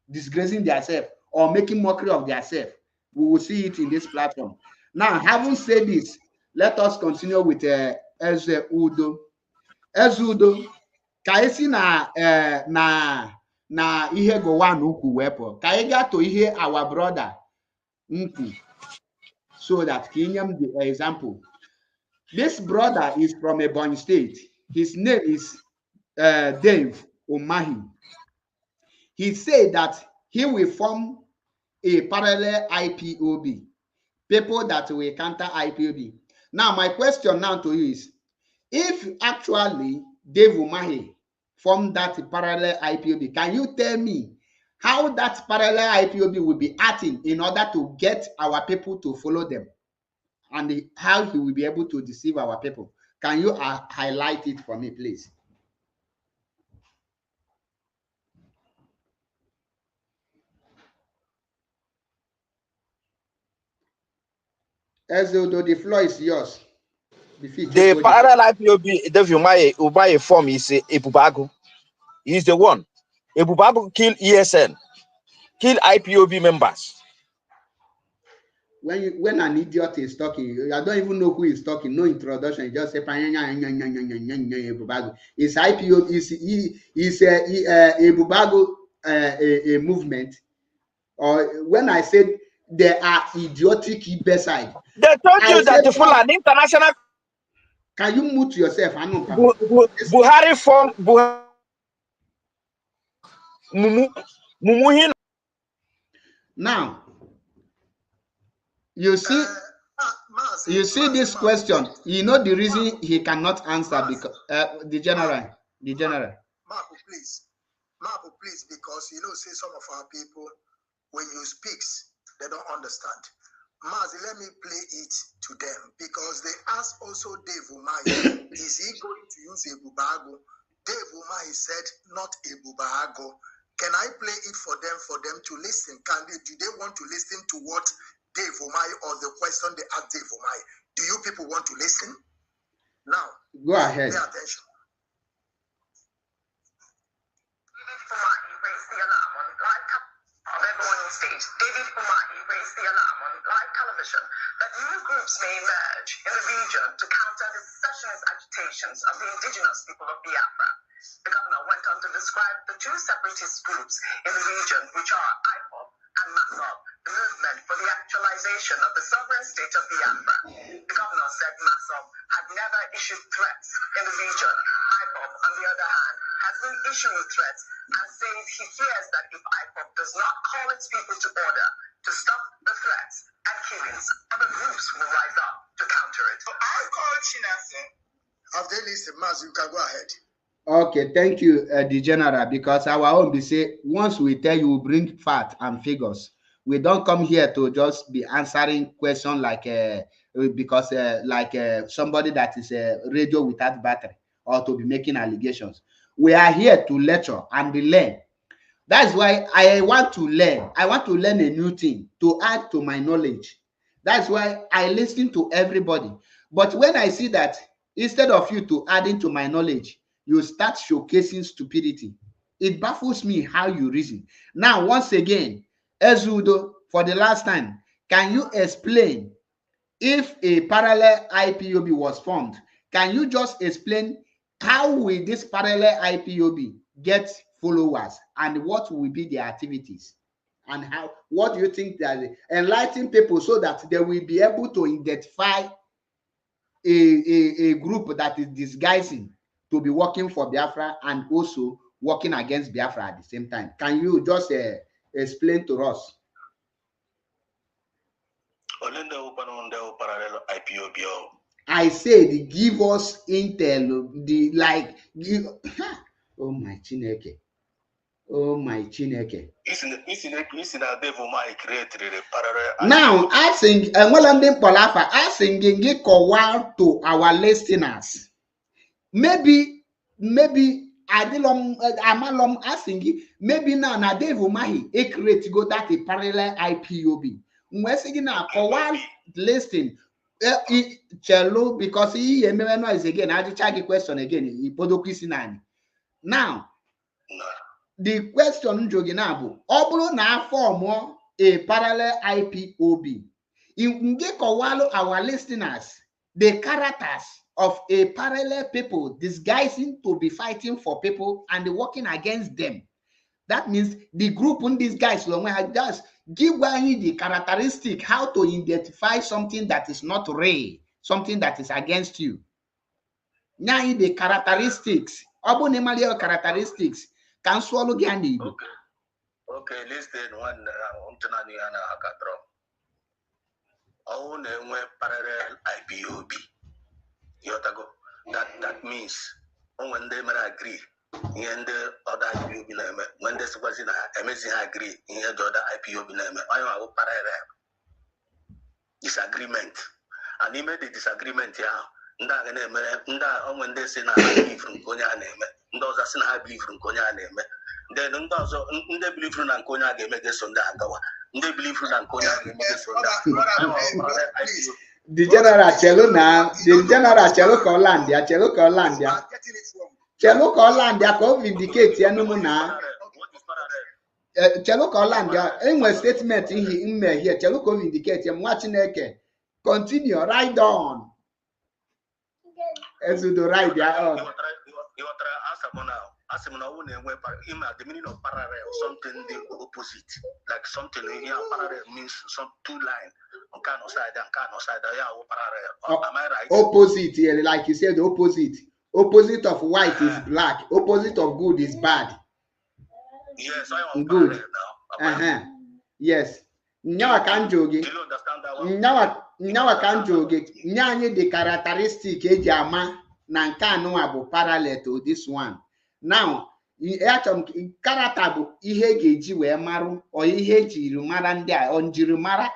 disgracing themselves, or making mockery of themselves. We will see it in this platform. Now, having said this, let us continue with Eze Udo. Eze Udo, ka esi na ihe gowa n'ukwu wepụ, ka anyị gaa to ihe our brother nkwu, so that ka inye m the example. This brother is from Ebonyi State. His name is Dave Umahi. He said that he will form a parallel IPOB, people that will counter IPOB. Now, my question now to you is, if actually Dave Umahi formed that parallel IPOB, can you tell me how that parallel IPOB will be acting in order to get our people to follow them, and how he will be able to deceive our people? Can you highlight it for me, please? Ezodo, the floor is yours. The parallel IPOB, David Umahi form is Ebubago. He's the one. Ebubago kill ESN, kill IPOB members. When an idiot is talking, I don't even know who is talking. No introduction. You just say Ebubago. It's IPOB. Is Ebubago a movement? Or when I said there are idiotic beside, they told you that the Fulani International. Can you mute yourself? Buhari form Mumu. Now, you see this question. You know the reason he cannot answer because the general. Marco, please, because see some of our people, when you speak, they don't understand. Mazi, let me play it to them because they asked also Dave Umahi, is he going to use Ebubago? Dave Umahi said, not Ebubago. Can I play it for them to listen? Do they want to listen to what Dave Umahi or the question they asked Dave Umahi? Do you people want to listen? Now, go ahead. Pay attention. Stage, David Umahi raised the alarm on live television that new groups may emerge in the region to counter the secessionist agitations of the indigenous people of Biafra. The governor went on to describe the two separatist groups in the region, which are IPOB and MASOB, the movement for the actualization of the sovereign state of Biafra. The governor said MASOB had never issued threats in the region. IPOB, on the other hand, has been issuing threats and says he fears that if IPOB does not call its people to order to stop the threats and killings, other groups will rise up to counter it. So I call Chinese. After this, Mazi, you can go ahead. Okay, thank you, the general, because our own be say, once we tell you, bring fact and figures. We don't come here to just be answering questions like, because somebody that is a radio without battery, or to be making allegations. We are here to lecture and learn. That's why I want to learn. I want to learn a new thing to add to my knowledge. That's why I listen to everybody. But when I see that instead of you to adding to my knowledge, you start showcasing stupidity, it baffles me how you reason. Now, once again, Ezudo, for the last time, can you explain if a parallel IPOB was formed? Can you just explain how will this parallel IPOB get followers and what will be their activities? And how, what do you think that enlighten people so that they will be able to identify a group that is disguising to be working for Biafra and also working against Biafra at the same time? Can you just explain to us? I said, give us intel, oh my Chineke. Oh my Chineke. Now, asking, asking to our listeners. Maybe Amalom asking, maybe now devil mahi create go that a parallel IPOB. We're saying now for one listing. Chelo, because he is again. I just check the question again. Now, the question Joginabu, Oblo na form a parallel IPOB. In Gekowalo, our listeners, the characters of a parallel people disguising to be fighting for people and working against them. That means the group in these guys just give you the characteristic how to identify something that is not real, something that is against you. Now the characteristics, characteristics can swallow Gandhi. Okay, listen one own parallel IPOB. That means when they agree, and the other IPOB name, when this was in amazing agree, in the other IPOB name, I have parallel disagreement. And he made the disagreement, when they say I believe from Konya name, those are saying I believe from Konya name. Then those they believe from Konya game against on that. They believe from Konya game against on that. The general Chelo now, the general Chelo Colandia, Chelo Colandia. Chelo Colandia co vindicate Yanumuna. Chelo Colandia, in my statement in here, Chelo co vindicate him watching Eke. Continue, ride on. As you do ride there on. The meaning of parallel, something the opposite, like something here. Parallel means some two lines on kind of side and kind of side. Parallel. Am I right? Opposite, yeah, like you said, opposite. Opposite of white is black. Opposite of good is bad. Yes, I am good now. Yes. Now I can't joke it. Do you understand that one? Now I can't joke it. Now the characteristic ejama nankano abo parallel to this one. Now character bụ ihe ga-eji wee marụ o ihe ejiri mara ndị a onjiri mara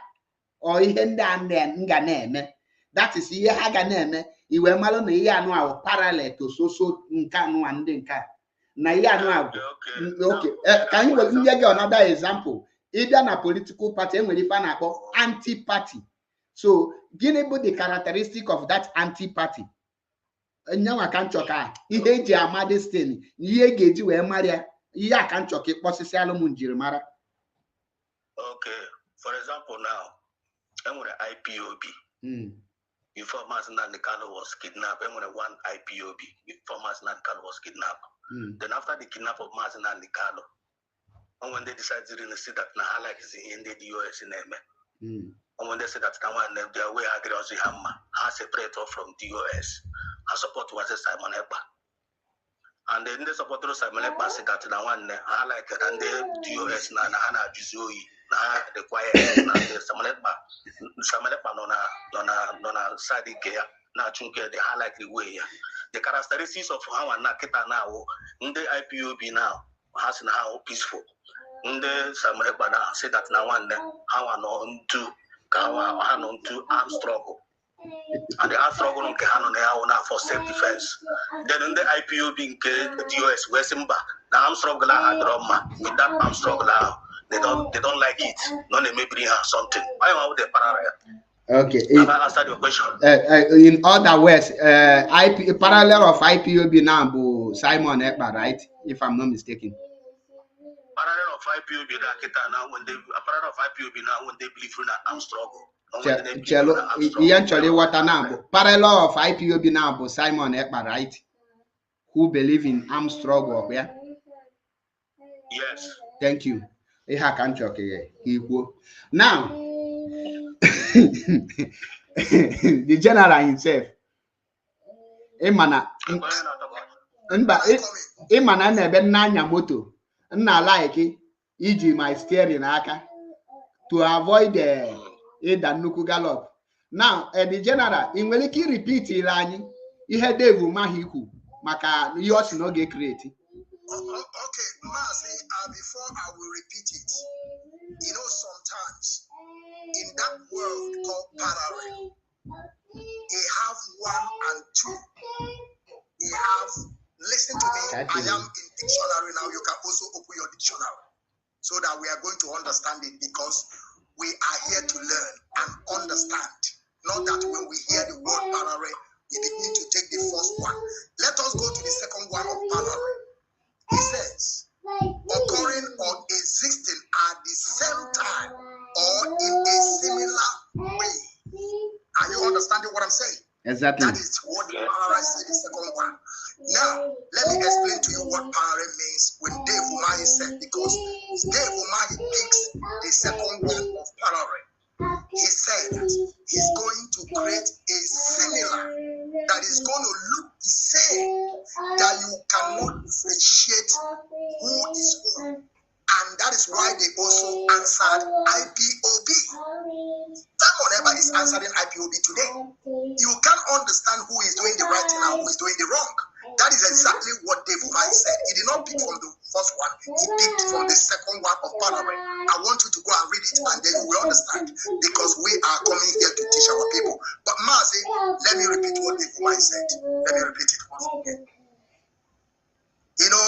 o ihe ndị a nga na-eme. That is ihe ha ga na-eme iwe marụ na ihe anụ ahụ parallel to so nke anụ a ndị nke na ihe anụ ahụ. Okay, ka anyị were nye gị another example. Ịbịa na political party enwere ife a na-akpọ anti-party. So gịnị bụ the characteristic of that anti-party? Nyanwa ka nchọka ihe eji ama destiny ihe ga-eji wee mara ihe a ka nchọka ịkpọsịsị alụmụ njirimara. Okay, for example now, enwere IPOB. Before Mazi Nnamdi Kanu was kidnapped, enwere one IPOB before Mazi Nnamdi Kanu was kidnapped. Then after the kidnap of Mazi Nnamdi Kanu, and when they decided to see that now like is in the US in them. And when they said that their way agree on the hammer, has separate from the US, her support was a Simon Ekpa. And then the support of Simon Ekpa said that now one I like it, and the US Nana Jizoi, na the quiet na Samalekpa nona side care na chunke the highlight the way. The characteristics of how na kita now in the IPOB now has now peaceful. In the Samalekpa now say that now one how on to armed struggle. And the armed struggle on for self-defense. Then in the IPOB in the US Westimba, the armed struggle with that armed struggle they don't like it. No, they may bring something. I am out the parallel. Okay. Have I answered your question? In other words, parallel of IPOB now, Simon Ekpa, right? If I'm not mistaken. Parallel of IPOB now when they parallel of IPOB now when they believe in an armed struggle. Eventually, what now? Parallel of IPOB now, Simon Ekpa, right? Who believe in armed struggle? Yeah. Yes. Thank you. Now, the general himself, Imana nebe nanya moto, nna like iji my steering aka to avoid the nnukwu gallop. Now, the general, in will he repeat ilani, ihe devu mahiku, maka yours no get creative. Okay, Mazi, before I will repeat it, you know, sometimes in that world called parallel, they have 1 and 2. They have, listen to me, I am in dictionary now. You can also open your dictionary so that we are going to understand it, because we are here to learn and understand. Not that when we hear the word parallel, we begin to take the first one. Let us go to the second one of parallel. He says, occurring or existing at the same time or in a similar way. Are you understanding what I'm saying? Exactly. That is what the parallel said, the second one. Now, let me explain to you what parallel means when Dave Umahi said, because Dave Umahi picks the second one of parallel. He said that he's going to create a similar that is going to look the same, that you cannot differentiate who is who. And that is why they also answered IPOB. Someone ever is answering IPOB today. You can't understand who is doing the right thing and who is doing the wrong. That is exactly what Dave Umahi said. He did not pick from the first one. He picked from the second one of parallel. I want you to go and read it and then you will understand, because we are coming here to teach our people. But Mazi, let me repeat what Dave Umahi said. Let me repeat it once again. You know,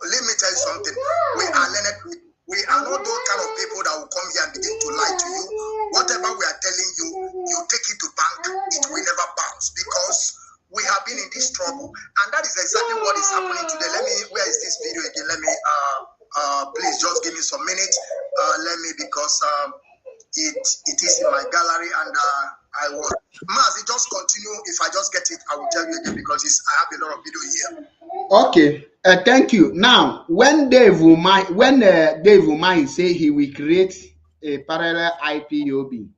let me tell you something. We are learned. We are not those kind of people that will come here and begin to lie to you. Whatever we are telling you, you take it to bank. It will never bounce, because we have been in this trouble, and that is exactly what is happening today. Let me. Where is this video again? Let me. Please just give me some minutes. Let me, because it is in my gallery, and I will. Mazi, just continue. If I just get it, I will tell you again, because I have a lot of video here. Okay, thank you. Now, when Dave Umahi say he will create a parallel IPOB,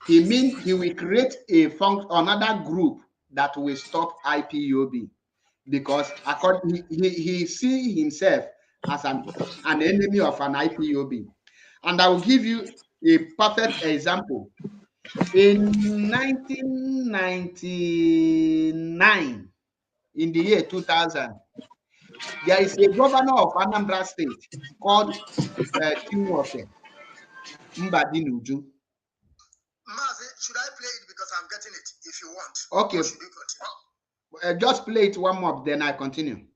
he means he will create another group that will stop IPOB, because according he see himself as an enemy of an IPOB. And I will give you a perfect example. In 1999, in the year 2000, there is a governor of Anambra State called Chinwoke Mbadinuju. Mazi, should I play it, because I'm getting it? If you want. Okay. Or should you continue? Just play it one more, then I continue.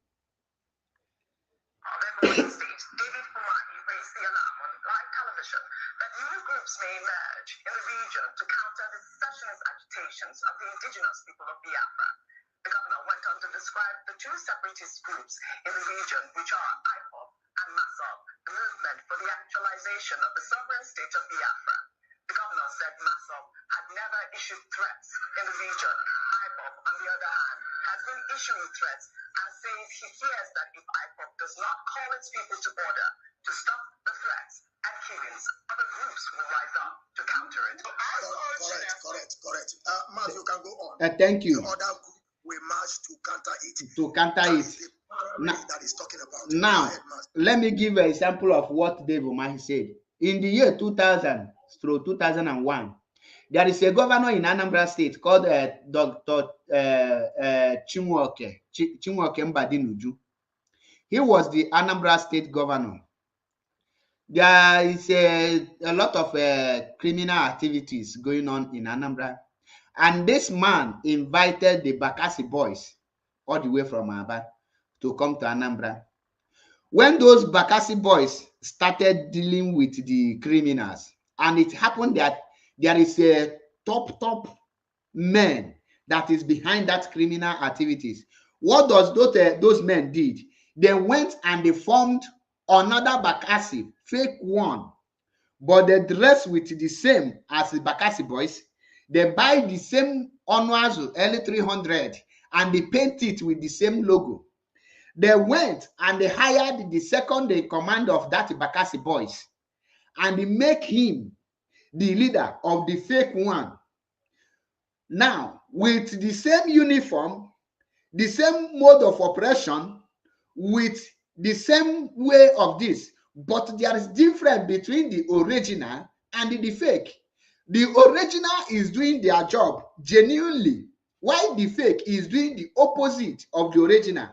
May emerge in the region to counter the secessionist agitations of the indigenous people of Biafra. The governor went on to describe the two separatist groups in the region, which are IPOB and MASOB, the movement for the actualization of the sovereign state of Biafra. The governor said MASOB had never issued threats in the region. IPOB, on the other hand, has been issuing threats and says he fears that if IPOB does not call its people to order to stop the threats and killings, other groups will rise up to counter it. Correct. Maz, you can go on. Thank you. The other group will march to counter it. Now, let me give an example of what Dave Umahi said. in the year 2000 through 2001, there is a governor in Anambra State called Dr. Chinwoke Mbadinuju. He was the Anambra State governor. There is a lot of criminal activities going on in Anambra. And this man invited the Bakassi boys all the way from Aba to come to Anambra. When those Bakassi boys started dealing with the criminals, and it happened that there is a top man that is behind that criminal activities. What does those men did? They went and they formed another Bakassi, fake one, but they dress with the same as the Bakassi boys. They buy the same Onuazu L300 and they paint it with the same logo. They went and they hired the second in command of that Bakassi boys and they make him the leader of the fake one. Now, with the same uniform, the same mode of operation, with the same way of this, but there is difference between the original and the fake. The original is doing their job genuinely, while the fake is doing the opposite of the original.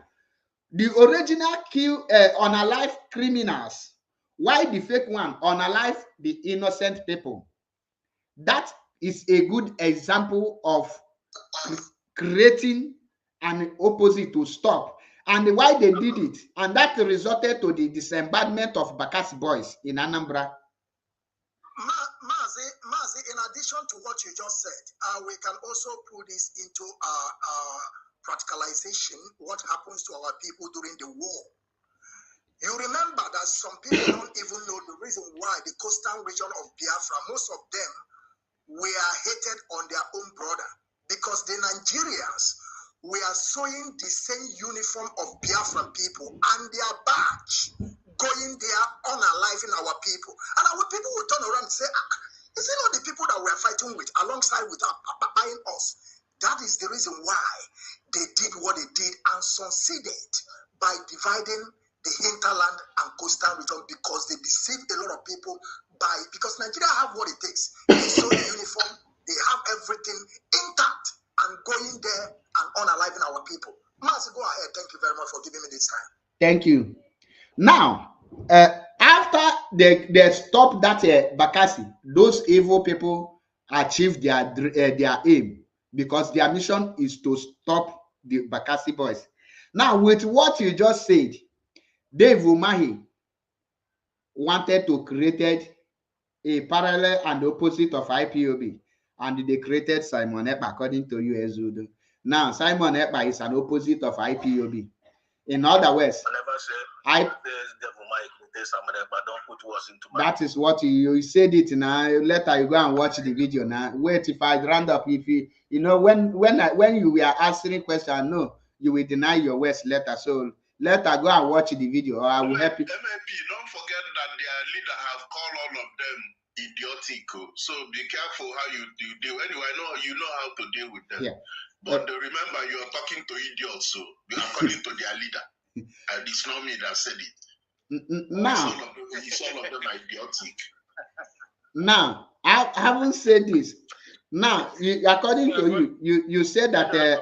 The original kill unalive criminals, while the fake one unalive the innocent people. That is a good example of creating an opposite to stop, and why they did it, and that resulted to the disbandment of Bakassi boys in Anambra. Mazi, in addition to what you just said, we can also put this into practicalization, what happens to our people during the war. You remember that some people don't even know the reason why the coastal region of Biafra, most of them were hated on their own brother, because the Nigerians were sewing the same uniform of Biafran people and their badge, going there unaliving our people. And our people will turn around and say, is it not the people that we're fighting with alongside with buying us? That is the reason why they did what they did and succeeded by dividing the hinterland and coastal region, because they deceived a lot of people because Nigeria have what it takes. They sew the uniform, they have everything intact and going there and unaliving our people. Mazi, go ahead. Thank you very much for giving me this time. Thank you. Now, after they stopped that Bakassi, those evil people achieved their aim, because their mission is to stop the Bakassi boys. Now, with what you just said, Dave Umahi wanted to create a parallel and opposite of IPOB, and they created Simon Ekpa, according to you, Ezudo. Now, Simon Ekpa is an opposite of IPOB. In other words, that is what you said it now. Later you go and watch the video now. Wait, if I round up, if you know when you were answering question, no, you will deny your words later. So later go and watch the video, or I will help you. MAP, don't forget that their leader have called all of them idiotic. So be careful how you deal. Anyway, I know you know how to deal with them. Yeah. But remember, you are talking to idiots, so according to their leader. And it's not me that said it. Now, all of them are idiotic. Now, I haven't said this. Now, according to you said that the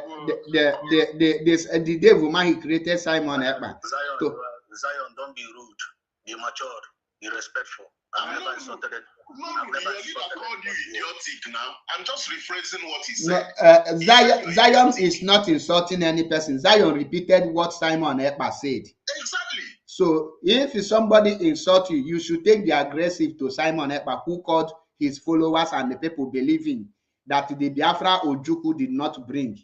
devil man he created Simon Ekpa. Zion, don't be rude. Be matured. Be respectful. I've never insulted it. No, your leader called you idiotic now. I'm just rephrasing what he said. Zion is not insulting any person. Zion repeated what Simon Ekpa said. Exactly. So if somebody insults you, you should take the aggressive to Simon Ekpa, who called his followers and the people believing that the Biafra Ojukwu did not bring,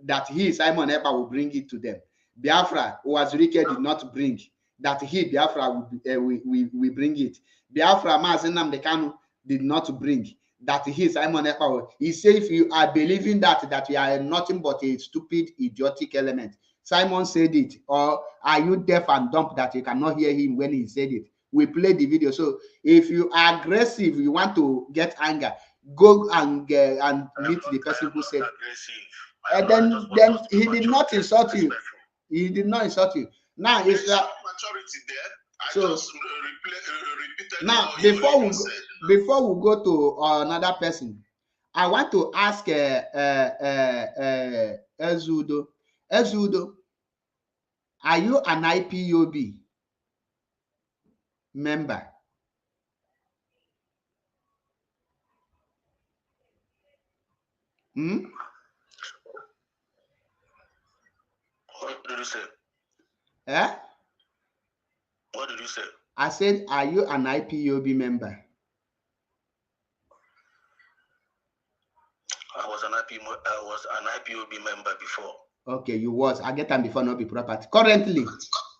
that he, Simon Ekpa, will bring it to them. Biafra Uwazurike did not bring, that he, Biafra, will bring it. Biafra mazi Nnamdi Kanu did not bring, that he, Simon Ekpa, he said, if you are believing that you are nothing but a stupid, idiotic element. Simon said it, or are you deaf and dumb that you cannot hear him when he said it? We played the video. So if you are aggressive, you want to get anger, go and meet the person who said. And then he did not insult you. He did not insult you. Now it's maturity there. I So just repeated now, what you already said. before we go to another person, I want to ask Ezudo. Ezudo, are you an IPOB member? Hmm? What did you say? Eh? What did you say? I said, are you an IPOB member? I was an IPOB member before. Okay, you was. I get them before not be property. Currently,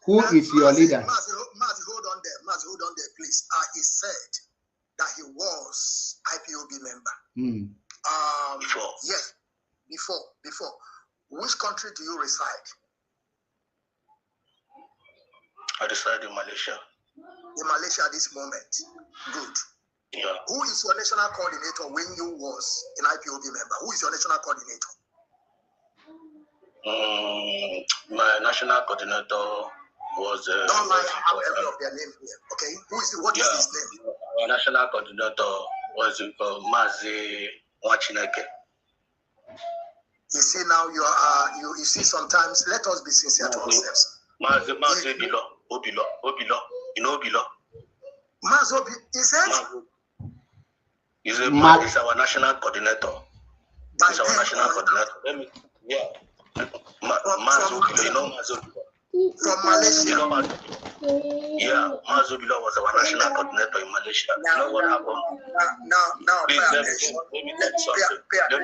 who is your leader? Mazi, hold on there. Mazi, hold on there, please. He said that he was IPOB member. Before. Yes, before. Which country do you reside? I reside in Malaysia. In Malaysia at this moment. Good. Yeah. Who is your national coordinator when you was an IPOB member? Who is your national coordinator? My national coordinator was. Don't lie, I have every of their name here. Okay. What is his name? Our national coordinator was Mazi Wachineke. You see now you see sometimes let us be sincere to ourselves. Mazi Obilo. You know Obilo? Mazi Obilo, he said? He's our national coordinator. He's our national coordinator. Mazi Obilo, you know Mazi Obilo? From Malaysia. You know yeah, Mazi Obilo was our national coordinator in Malaysia. You know what happened? Now, please let me tell you something. Let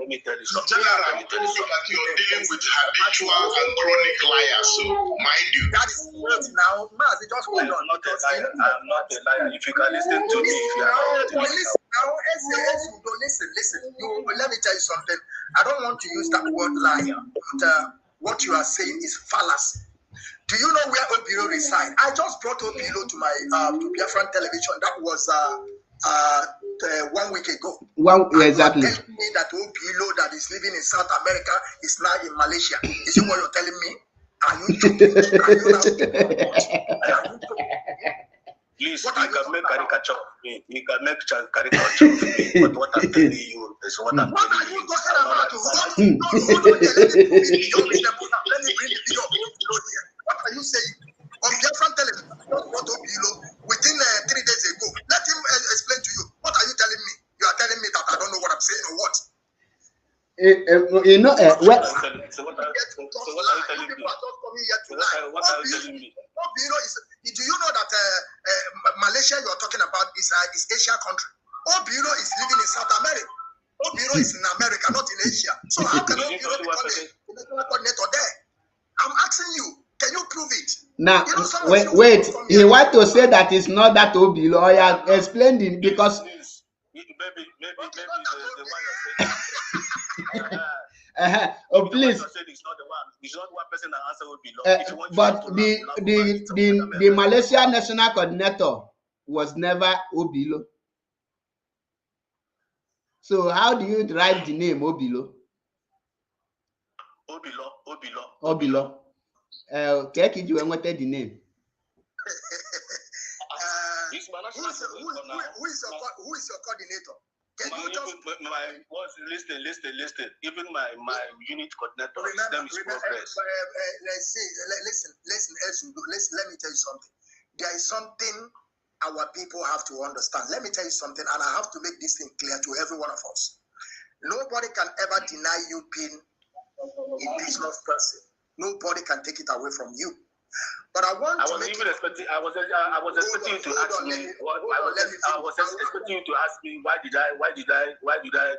me tell you something. General, that you're dealing with habitual and chronic liars, so mind you. That is it now. Mazi, just hold on. I'm not a liar. If you can listen to me, if you are not listen. Let me tell you something. I don't want to use that word liar, but what you are saying is fallacy. Do you know where Obilo reside? I just brought Obilo to my to Biafran television. That was 1 week ago. Exactly. You are telling me that Obilo that is living in South America is now in Malaysia. Is it what you're telling me? Are you joking? Please, you can make caricature of me. You can make caricature of me. But what I'm telling you is what I'm telling you. Let me bring the video of Obilo here. What are you saying? On Biafran television, I just brought Obilo within 3 days ago. Let him explain to you. What are you telling me? You are telling me that I don't know what I'm saying or what? You know, what are you telling me? What are you telling me? Do you know that Malaysia you are talking about is Asia country? Obilo is living in South America. Obilo is in America, not in Asia. So how can Obilo become a national coordinator there? I'm asking you, can you prove it? Now, you know, wait. He want to say that it's not that Obilo. I have explained it because. Maybe the one you're saying. Oh, please. It's not one person that answer Obilo. But the Malaysia national coordinator was never Obilo. So how do you derive the name Obilo? Obilo. Take it, you wanted the name. Who is your coordinator? Can you just listen. Even my unit coordinator, his name is Progress. Listen, let me tell you something. There is something our people have to understand. Let me tell you something, and I have to make this thing clear to every one of us. Nobody can ever deny you being a business person. Nobody can take it away from you. But I was expecting you to ask me. I was expecting you to ask me why did I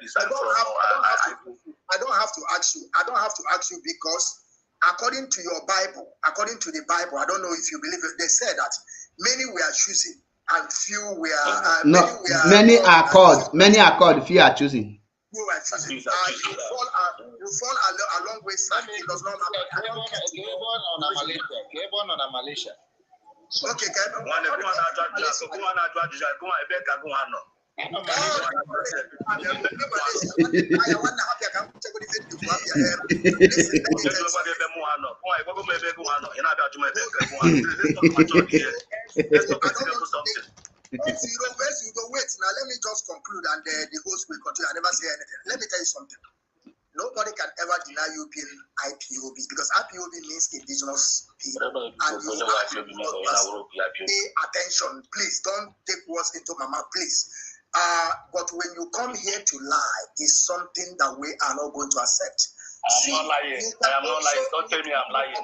decide I don't have to ask you. I don't have to ask you because according to your Bible, according to the Bible, I don't know if you believe it. They said that many were choosing and few were. Many are called. Few are choosing. You are choosing. You fall a long way side. It does not matter. Malaysia. Okay, Wait, now let me just conclude and the host will continue. I never say anything. Let me tell you something. Nobody can ever deny you being IPOB because IPOB means indigenous people. And you have to pay attention. Please don't take words into my mouth, please. But when you come here to lie, it's something that we are not going to accept. I'm not lying. I am not lying. Don't tell me I'm lying.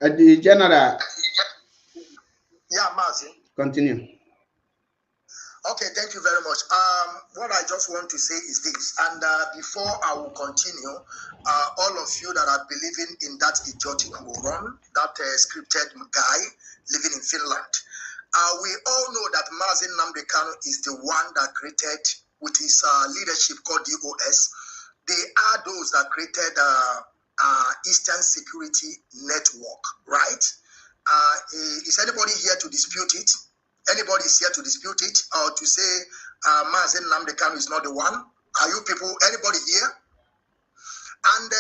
The general. Yeah, Mazi. Continue. Okay, thank you very much. What I just want to say is this, and before I will continue, all of you that are believing in that idiotic moron, that scripted guy living in Finland, we all know that mazi Nnamdi Kanu is the one that created, with his leadership called DOS, they are those that created Eastern Security Network, right? Is anybody here to dispute it? Anybody is here to dispute it or to say mazi Nnamdi Kanu is not the one? Are you people, anybody here? And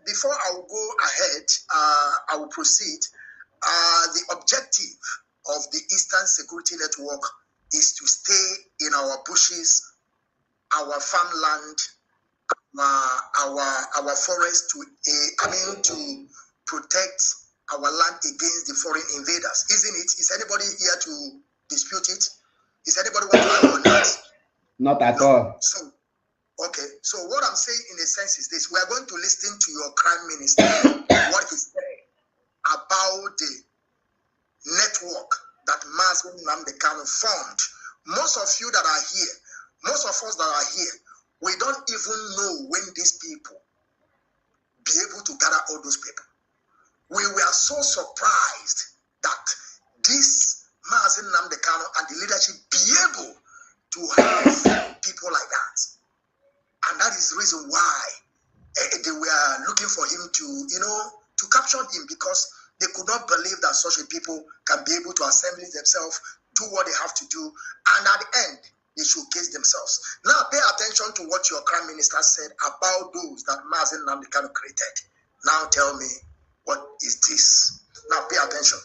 before I will go ahead, I will proceed. The objective of the Eastern Security Network is to stay in our bushes, our farmland, our forest, to protect our land against the foreign invaders, isn't it? Is anybody here to dispute it? Is anybody want to argue on that? Not at all. So, okay. So what I'm saying in a sense is this: we are going to listen to your crime minister, what he said about the network that mazi Nnamdi Kanu formed. Most of you that are here, most of us that are here, we don't even know when these people be able to gather all those people. We were so surprised that this mazi Nnamdi Kanu and the leadership be able to have people like that. And that is the reason why they were looking for him to capture him, because they could not believe that such a people can be able to assemble themselves, do what they have to do, and at the end, they showcase themselves. Now, pay attention to what your Prime Minister said about those that mazi Nnamdi Kanu created. Now tell me, what is this? Now pay attention.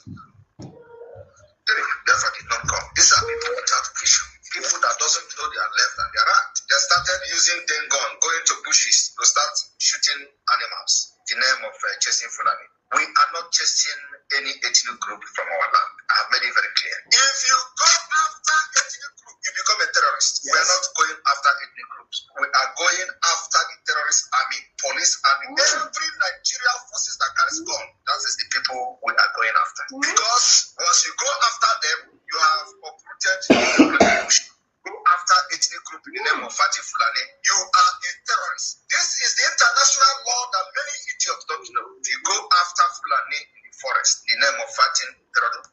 Therefore did not come. These are people without vision, people that doesn't know their left and their right. They started using den gun, going to bushes to start shooting animals in the name of chasing Fulani. We are not chasing any ethnic group from our land. I have made it very clear. If you go after ethnic group, you become a terrorist. Yes. We are not going after ethnic groups. We are going after the terrorist army, police army, every Nigerian forces that carries gun. That is the people we are going after. Because once you go after them, you have uprooted the bush. Go after ethnic group in the name of fighting Fulani, you are a terrorist. This is the international law that many idiots don't know. If you go after Fulani in the forest in the name of fighting terrorism.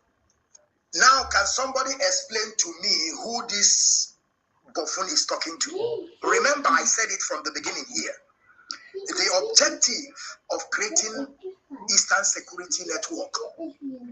Now, can somebody explain to me who this buffoon is talking to? Remember, I said it from the beginning here. The objective of creating Eastern Security Network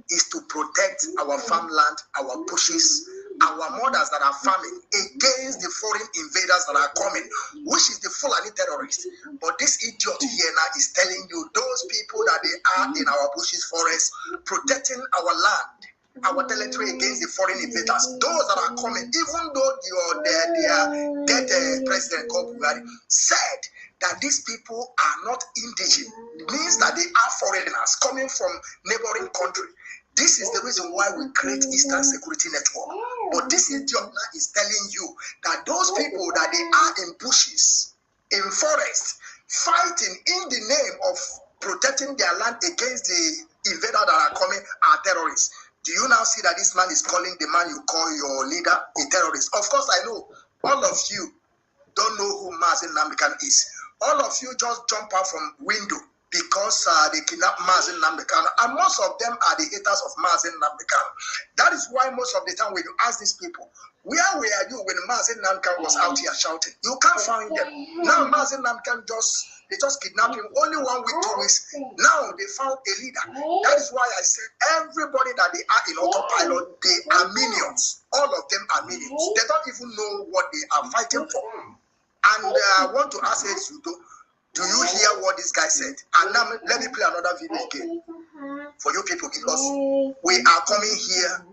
is to protect our farmland, our bushes, our mothers that are farming against the foreign invaders that are coming, which is the Fulani terrorists. But this idiot here now is telling you those people that they are in our bushes, forests, protecting our land, our territory against the foreign invaders. Those that are coming, even though their dead president called Buhari said that these people are not indigenous, it means that they are foreigners coming from neighboring country. This is the reason why we create Eastern Security Network. But this idiot is telling you that those people that they are in bushes, in forests, fighting in the name of protecting their land against the invaders that are coming are terrorists. Do you now see that this man is calling the man you call your leader a terrorist? Of course, I know all of you don't know who mazi Nnamdi Kanu is. All of you just jump out from window because they kidnapped mazi Nnamdi Kanu, and most of them are the haters of mazi Nnamdi Kanu. That is why most of the time when you ask these people, where were you when mazi Nnamdi Kanu was out here shouting? You can't find them. Now mazi Nnamdi Kanu they just kidnapped him only 1 week, 2 weeks. Now they found a leader. That is why I said everybody that they are in autopilot, they are minions. All of them are minions. They don't even know what they are fighting for. And I want to ask Zudo, do you hear what this guy said? And now let me play another video again for you people, because we are coming here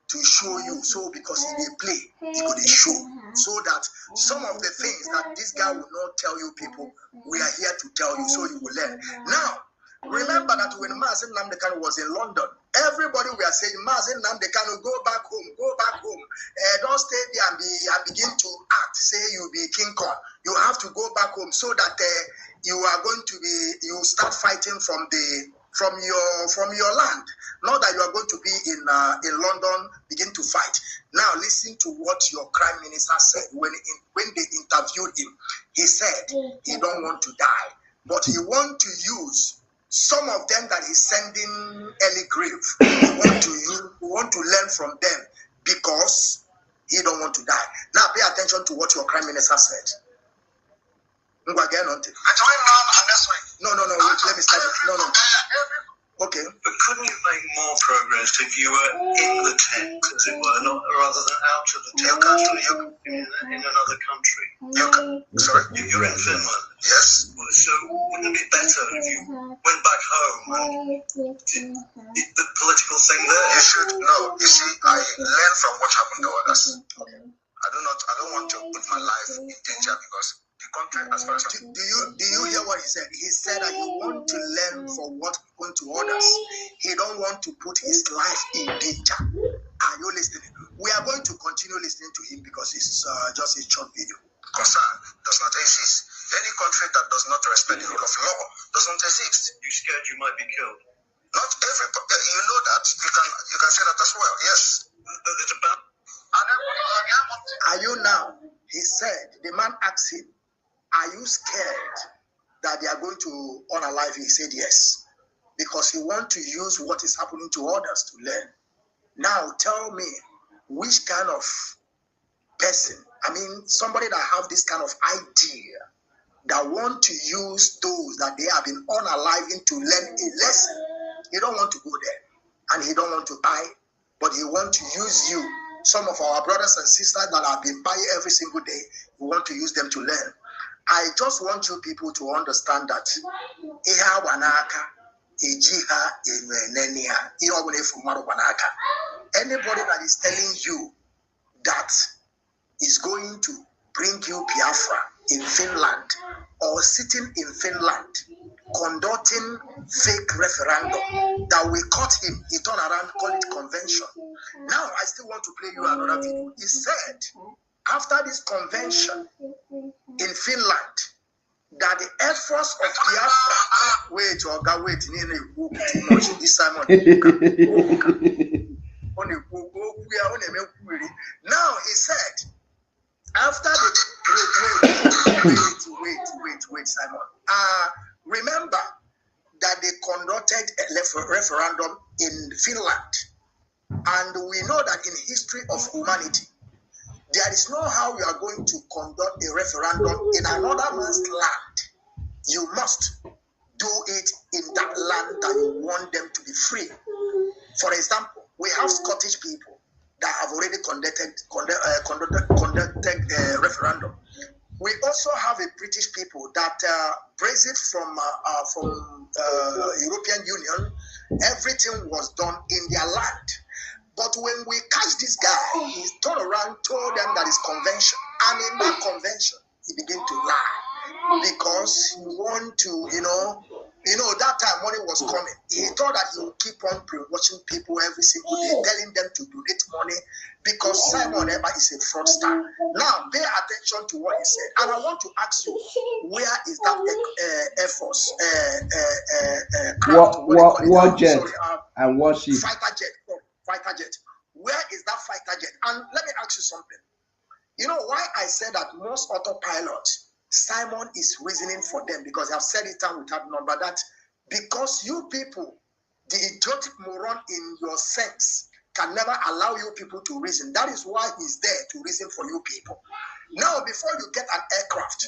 to show you. So because if they play, he could show. So that some of the things that this guy will not tell you people, we are here to tell you so you will learn. Now, remember that when mazi Nnamdi Kanu was in London, everybody were saying, mazi Nnamdi Kanu, go back home, go back home. Don't stay there and begin to act, say you be King Kong. You have to go back home so that you are going to be, you start fighting from your land. Not that you are going to be in London, begin to fight. Now listen to what your prime minister said when they interviewed him. He said he don't want to die, but he want to use some of them that he's sending early grave. He want to learn from them because he don't want to die. Now pay attention to what your prime minister said. No, let me start. No. Okay. But couldn't you make more progress if you were in the tent, as it were, not rather than out of the tent? You're in another country. You're in Finland. Yes. So wouldn't it be better if you went back home and did the political thing there? You should know. You see, I learn from what happened to others. Okay. I don't want to put my life in danger because the country, as far as do you hear what he said? He said that he want to learn from what happened to others. He don't want to put his life in danger. Are you listening? We are going to continue listening to him because it's just a short video. Concern does not exist. Any country that does not respect the rule of law doesn't exist. You scared you might be killed? Not everybody. You know that. You can say that as well. Yes. It's about. Are you now? He said. The man asked him, "Are you scared that they are going to unalive you?" He said yes, because he wants to use what is happening to others to learn. Now tell me, which kind of person? I mean, somebody that have this kind of idea that want to use those that they have been unaliving to learn a lesson. He don't want to go there, and he don't want to buy, but he want to use you. Some of our brothers and sisters that have been buying every single day, we want to use them to learn. I just want you people to understand that anybody that is telling you that is going to bring you Biafra in Finland or sitting in Finland conducting fake referendum that we caught him, he turned around, call it convention. Now I still want to play you another video. He said after this convention in Finland that the Air Force of Biafra wait too much this Simon. Now he said after the wait Simon. Remember that they conducted a referendum in Finland, and we know that in history of humanity there is no how you are going to conduct a referendum in another man's land. You must do it in that land that you want them to be free. For example, we have Scottish people that have already conducted a referendum. We also have a British people that Brexit from European Union, everything was done in their land. But when we catch this guy, he turned around, told them that it's convention. And in that convention, he began to lie. Because he want to, that time money was coming. He thought that he would keep on watching people every single day, telling them to donate money. Because Simon Eba is a fraudster. Now, pay attention to what he said. And I want to ask you, where is that Air Force craft? What jet and what ship? Fighter jet. Where is that fighter jet? And let me ask you something. You know why I said that most autopilots, Simon is reasoning for them, because I've said it time without number, that because you people, the idiotic moron in your sense, can never allow you people to reason. That is why he's there, to reason for you people. Now, before you get an aircraft,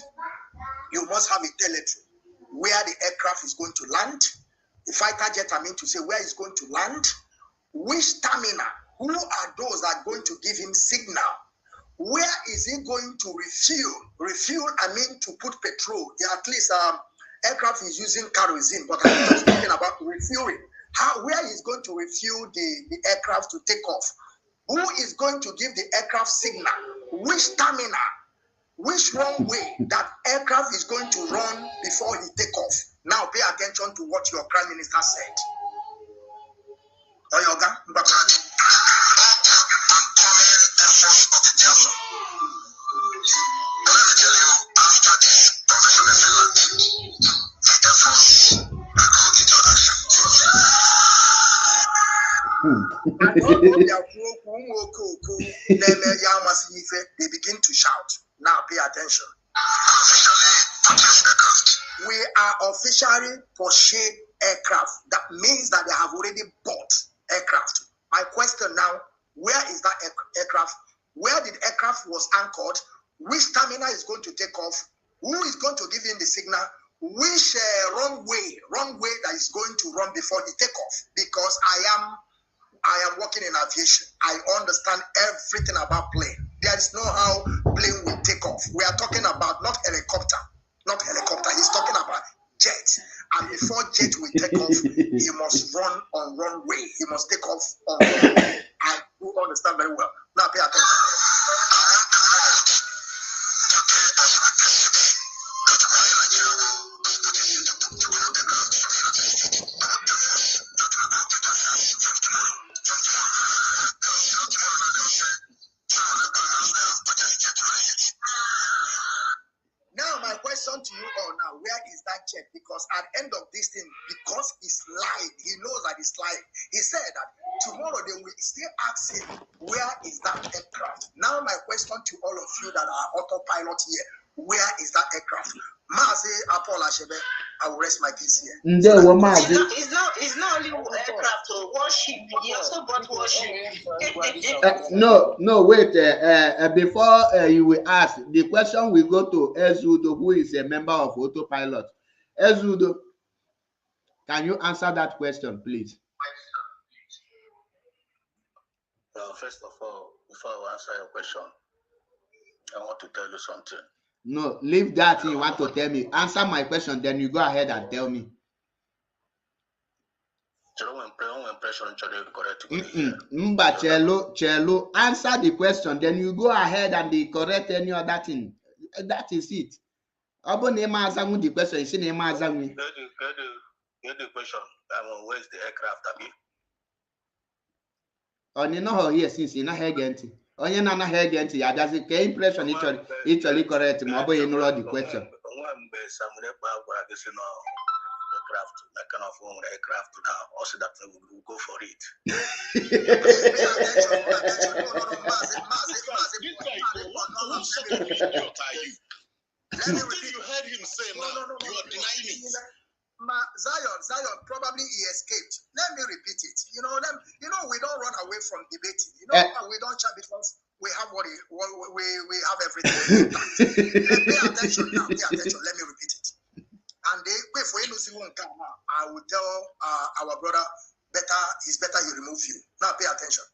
you must have a territory where the aircraft is going to land. The fighter jet, I mean to say, where it's going to land, which terminal, who are those that are going to give him signal, where is he going to refuel, I mean to put petrol. Yeah, at least aircraft is using kerosene, but I'm just talking about refueling. Where he's going to refuel the aircraft to take off, who is going to give the aircraft signal, which terminal, which runway that aircraft is going to run before he take off. Now pay attention to what your Prime Minister said. Oyoga, they begin to shout. Now pay attention. We are officially purchased aircraft. That means that they have already bought aircraft. My question now, where is that aircraft? Where did aircraft was anchored? Which terminal is going to take off? Who is going to give him the signal? Which runway that is going to run before he take off? Because I am working in aviation. I understand everything about plane. There is no how plane will take off. We are talking about not helicopter. He's talking about jet. And before jet will take off, he must run on runway. He must take off on runway. I do understand very well. Now pay attention. To you all now, where is that jet? Because at the end of this thing, because he's lying, he knows that he's lying. He said that tomorrow they will still ask him, where is that aircraft? Now my question to all of you that are autopilot here, where is that aircraft? Mazi Apollo Ashebe, I will rest my case here. It's not only aircraft or warship. He also bought warship. No, wait. Before you will ask, the question will go to Ezudo, who is a member of Autopilot. Ezudo, can you answer that question, please? First of all, before I answer your question, I want to tell you something. No, leave that you want to tell me. Answer my question, then you go ahead and tell me. Chelo, answer the question, then you go ahead and correct any other thing. That is it. The question is in Get the question. Where's the aircraft? On you know here since you're not again. On you not again, yeah, that's the impression actually correct. Mabo, you know the question. Aircraft, that kind of aircraft now, also that we will go for it. You heard him say now, you are denying it. Zion, probably he escaped. Let me repeat it. You know, we don't run away from debating. We don't chat because we have we have everything. Pay attention now. Pay attention. Let me repeat it. And they wait for him to see one come now. I will tell our brother it's better he remove you. Now pay attention.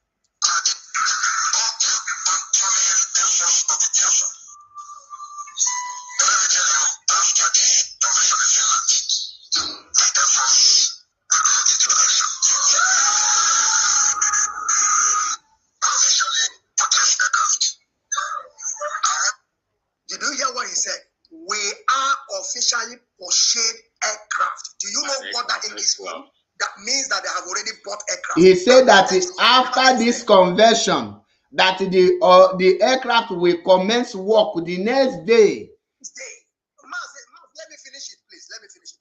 Did you hear what he said? We are officially purchased aircraft. Do you know what that English means? That means that they have already bought aircraft. He said that after this conversion, that the aircraft will commence work the next day. Let me finish it, please. Let me finish it.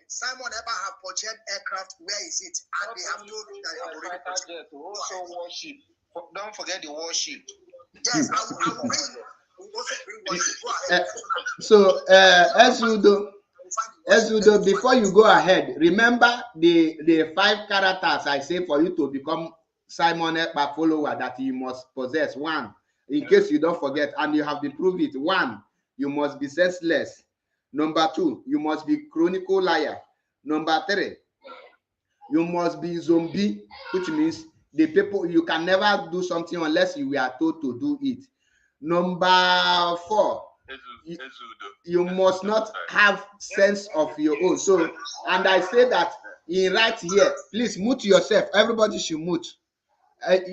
Simon Eber have purchased aircraft. Where is it? And they have told me that they have already purchased. Also warship. Don't forget the warship. Yes, I will bring. We'll also bring warship. Go ahead. So, Ezudo, before you go ahead, remember the 5 characters I say for you to become Simon Ekpa follower that you must possess. 1, in case you don't forget, and you have to prove it. 1, you must be senseless. Number 2, you must be chronicle liar. Number 3, you must be zombie, which means the people, you can never do something unless you are told to do it. Number 4, you must not have sense of your own. So, and I say that in right here, please mute yourself. Everybody should mute. Mazi,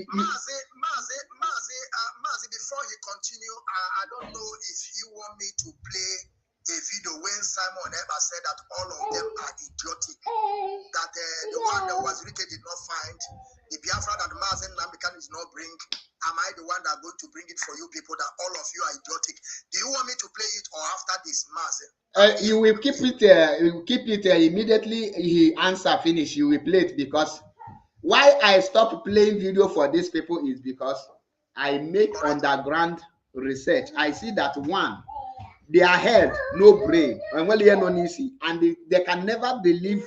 before he continue, I don't know if you want me to play a video when Simon Ekpa said that all of them are idiotic. That the one that was written did not find, the Biafra that Mazi Nnamdi Kanu is not bring. Am I the one that going to bring it for you people that all of you are idiotic? Do you want me to play it or after this, Mazi? You will keep it. You will keep it immediately. He answer finish. You will play it because why I stop playing video for these people is because I make underground research. I see that 1, their head no brain, and they can never believe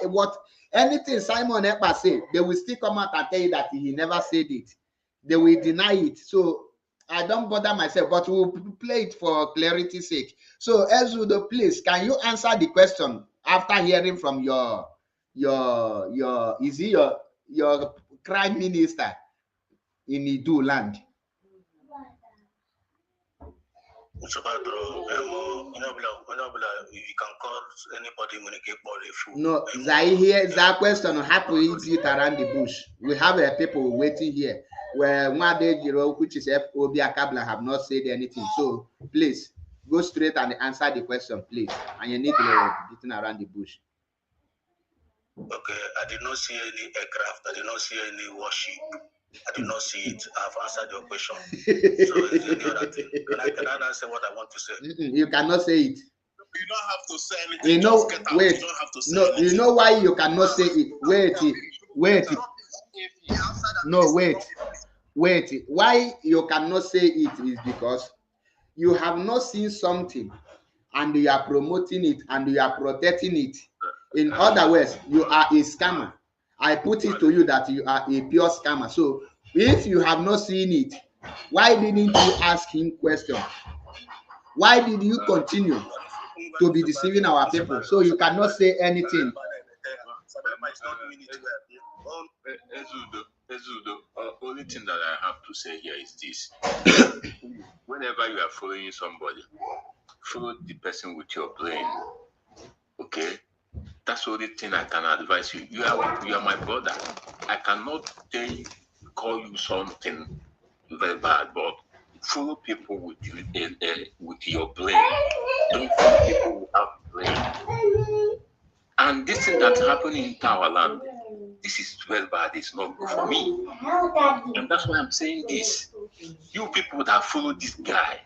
what anything Simon Ekpa say. They will still come out and tell you that he never said it. They will deny it. So I don't bother myself, but we'll play it for clarity's sake. So Ezudo, please, can you answer the question after hearing from your crime minister in Idu land? You can call anybody when you get body food. No, that question happen it around the bush. We have people waiting here. Where one day, which is FOB Akabla, have not said anything. So please go straight and answer the question, please. And you need to beating around the bush. Okay, I did not see any aircraft. I did not see any warship. I did not see it. I've answered your question. So is there any other thing? Can I answer what I want to say? You cannot say it. You don't have to say anything. You know, wait. You don't have to say no, anything. You know why you cannot say it? Wait. No, wait. Why you cannot say it is because you have not seen something and you are promoting it and you are protecting it. In other words, you are a scammer. I put it to you that you are a pure scammer. So if you have not seen it, why didn't you ask him questions? Why did you continue to be deceiving our people? So you cannot say anything. Ezudo, only thing that I have to say here is this. Whenever you are following somebody, follow the person with your brain. Okay? That's the only thing I can advise you. You are my brother. I cannot call you something very bad, but follow people with your brain. Don't follow people without brain. And this thing that's happening in our land, this is very bad. It's not good for me. And that's why I'm saying this. You people that follow this guy,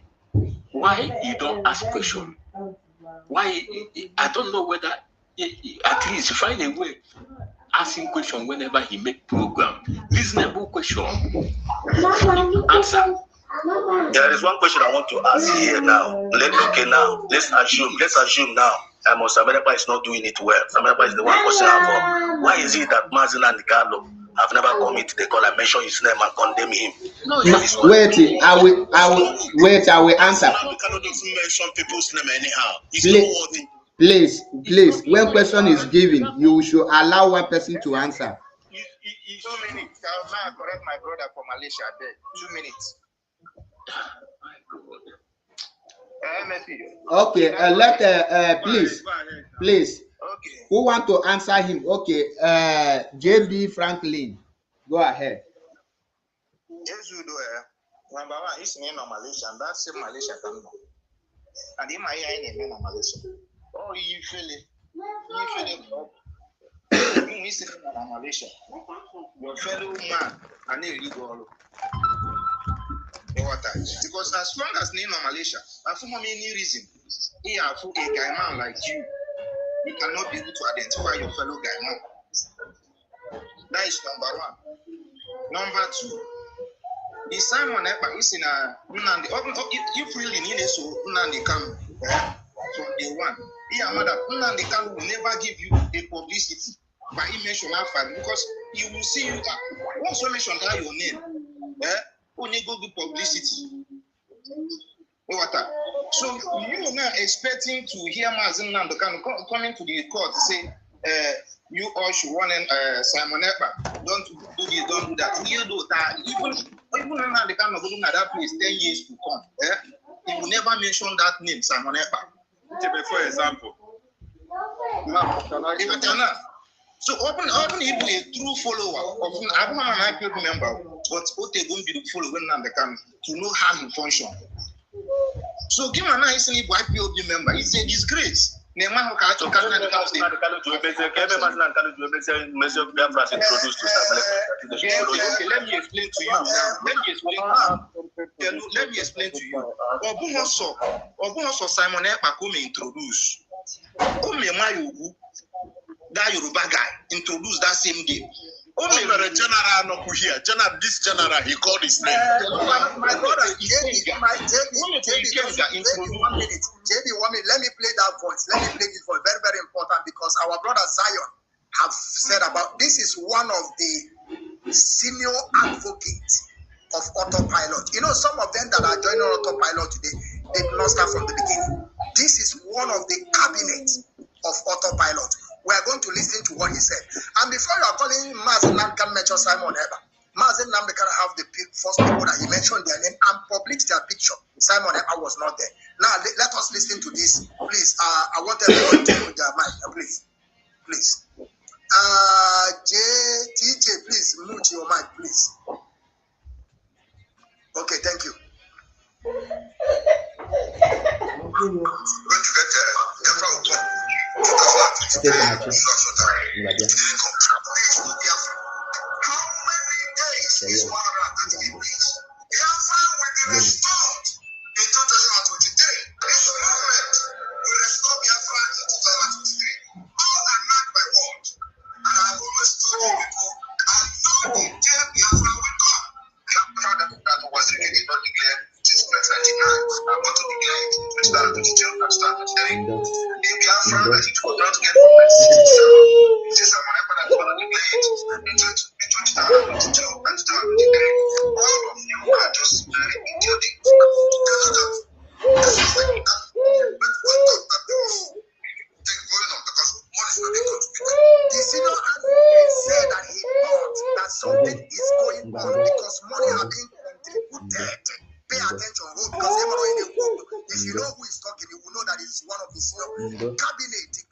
why you don't ask questions? Why? I don't know whether at least find a way asking question whenever he make program. Reasonable question. Answer. There is one question I want to ask here now. Let's assume now. Samerapa is not doing it well. Samerapa is the one question for. Why is it that Mazi Nnamdi Kanu have never come into the call and mention his name and condemn him? Wait, I will answer. Kanu doesn't mention people's name anyhow. Please, when question is given, you should allow one person to answer. 2 minutes. I'll now correct my brother from Malaysia there. 2 minutes. Okay, please. Okay. Who want to answer him? Okay, JB Franklin, go ahead. Number one, he's in Malaysia, and that's in Malaysia. And in my in Malaysia. Oh, you feel it? You miss it in Malaysia. Your fellow man, I need you go. Because as long as in Malaysia, I for any reason, he have a guy man like you. you cannot be able to identify your fellow guy now. That is number one. Number two, the Simon Ekpa is in a Nnamdi. If really need it, so Nnamdi Kanu from day one. Nnamdi Kanu will never give you a publicity by mention after because he will see you that once you mention that your name, only go do publicity. So you are now expecting to hear Mazi Nnamdi Kanu coming to the court to say, you all should want Simon Ekpa. Don't do this, don't do that. You do that. Even Nnamdi Kanu go to that place 10 years to come. He will never mention that name, Simon Ekpa. For example. So open if a true follower of I'm not an IPOB member, but Ote won't be the follower Nnamdi Kanu to know how he function. So give an nice IPOB member. It's a disgrace. Let me explain to you. Obunoso Simon Ekpa come introduce. That Yoruba guy introduced that same day. General here. This general, he called his name. My brother, JB, 1 minute. Let me play that voice. Let me play this voice. Very, very important because our brother Zion have said about this is one of the senior advocates of autopilot. You know, some of them that are joining autopilot today, they did not start from the beginning. This is one of the cabinet of autopilot. We are going to listen to what he said. And before you are calling Mazi Nnamdi Kanu mention Simon Ekpa, Mazi Nnamdi Kanu have the first people that he mentioned their name and published their picture. Simon Ekpa was not there. Now let us listen to this. Please, I want everyone to put their mic. Please. TJ, please mute your mic, please. Okay, thank you.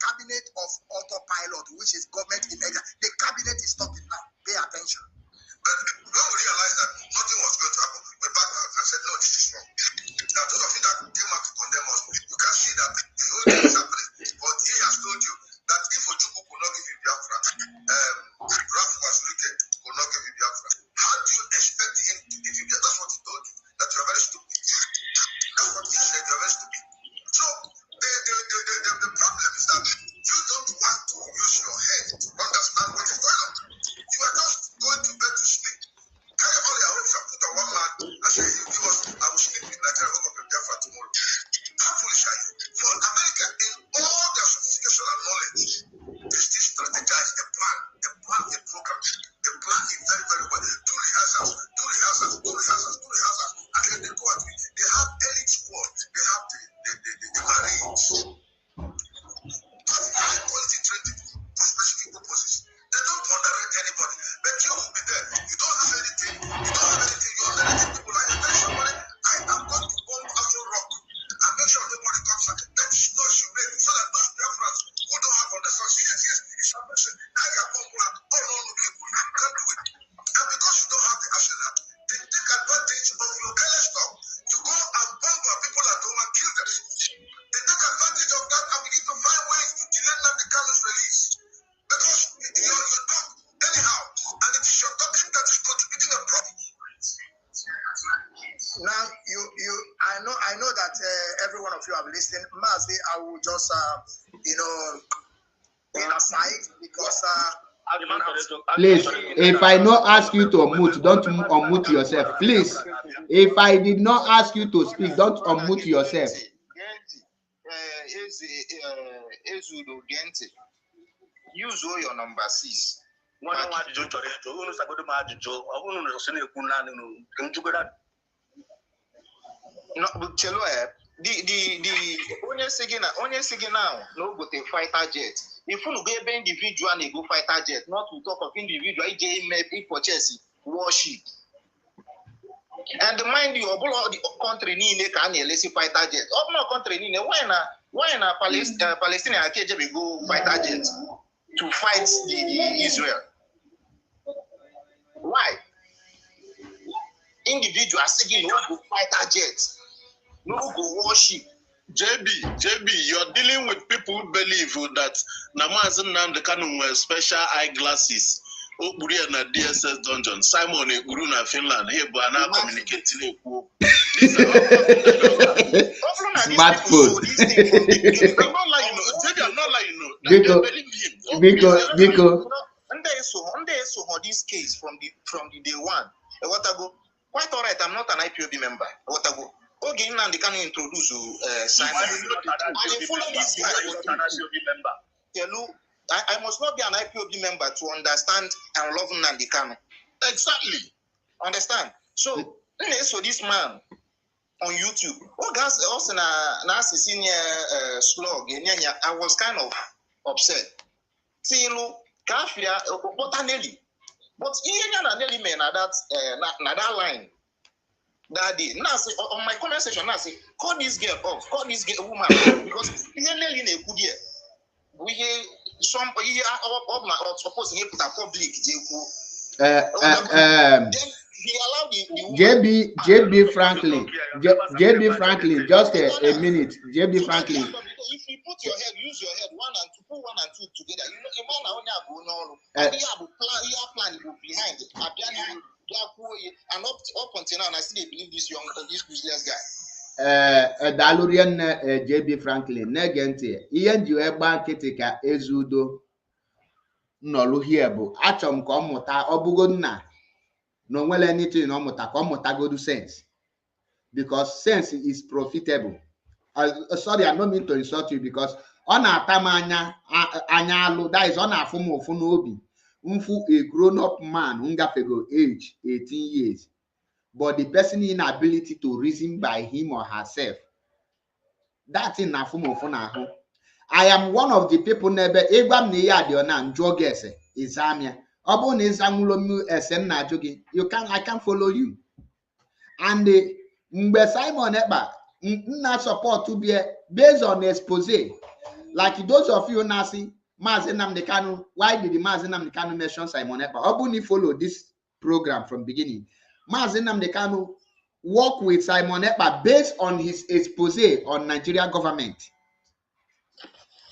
Cabinet of autopilot, which is government in Nigeria. The cabinet is talking now. Pay attention. But when we realized that nothing was going to happen, we backed out and said, no, this is wrong. Now, those of you that came out to condemn us, you can see that the whole thing is happening. But he has told you that if Ojukwu could not give you Biafra, Rafi Wazulike could not give you Biafra. How do you expect him to give you Biafra? That's what he told you, that you are very stupid. That's what he said, you are very stupid. So, the problem is that you don't want to use your head to understand what is going on. You are just going to bed to sleep. Carry all your hopes and put on one man and say, I will sleep in Nigeria, wake up in Biafra tomorrow. How foolish are you? For America, in all their sophistication and knowledge, they still strategize a plan, a program. They plan it very, very well. Do rehearsals, and then they go at it. They have elite sport. They have the Marines. High quality trained people for specific purposes. They don't underrate anybody. But you will be there. You don't have anything. You underrate people. I tell somebody, I am going to bomb Afro Rock and make sure nobody comes out. That is not sure. So that those Biafrans who don't have understanding, yes, it's a person. Now you are popular. Oh, no, people, you can't do it. And because you don't have the arsenal, they take advantage of your careless talk to go and bomb our people at home and kill them. They take advantage of that and begin to find ways to delay Nnamdi Kanu's release. Because you talk anyhow, and it is your talking that is contributing a problem. Now, I know that every one of you have listened. Mazi, I will just, aside because please, if I not ask you to unmute, don't unmute yourself. Please, if I did not ask you to speak, don't unmute yourself. Use all your number 6. No, but tell the only second now no go take fighter jet. If you go be individual and go fighter jet, not to talk of individual, he purchase warship. And mind you, all the country need can let's fighter jet. All country need why na Palestinian KJB go fighter jet to fight the Israel. Why? Individual saying no go fighter jet, no go warship. JB, you're dealing with people who believe that Nnamdi Kanu wear special eyeglasses. Okburi na DSS dungeon. Simon Ekburu na Finland. Here, but now communicating. Smartphone. I'm not lying, Because this case from the day one. What I go? Quite all right. I'm not an IPOB member. What I go? Okay, Nnamdi Kanu introduce Simon. I follow this guy. Tell you, I must not be an IPOB member to understand and love Nnamdi Kanu. Exactly. Understand? So this man on YouTube, also na senior slug. I was kind of upset. See, look, Kafia, but Nelly man at that line. That day, now say on my comment section, now say call this girl off, call this girl woman because Nelly in a good year. We hear some suppose he put a public then he allowed the JB Franklin, just a minute. JB Franklin. If you put your head, use your head, put 1 and 2 together. You know, man, I only have plan behind it. And up until now, I still believe this useless guy. Dalurian JB Franklin, Negenti, Ian Jueba Kitika, Ezudo, Nolu here, but Achom Komota, Obugodna. No, well, anything no mota go do sense because sense is profitable. Sorry, I don't mean to insult you because on a tamanya anyalu that is on a form of funobi. A grown-up man ungafego age 18 years, but the person inability to reason by him or herself. That's in a form of fun. I am one of the people never Egam Niadiona and Jogese Izamia. I can follow you. And Simon Eba not support to be based on expose. Like those of you Nasi, Mazi Nnamdi Kanu, why did the Mazi Nnamdi Kanu mention Simon Eba? Obuni follow this program from beginning. Mazi Nnamdi Kanu work with Simon Eba based on his expose on Nigeria government.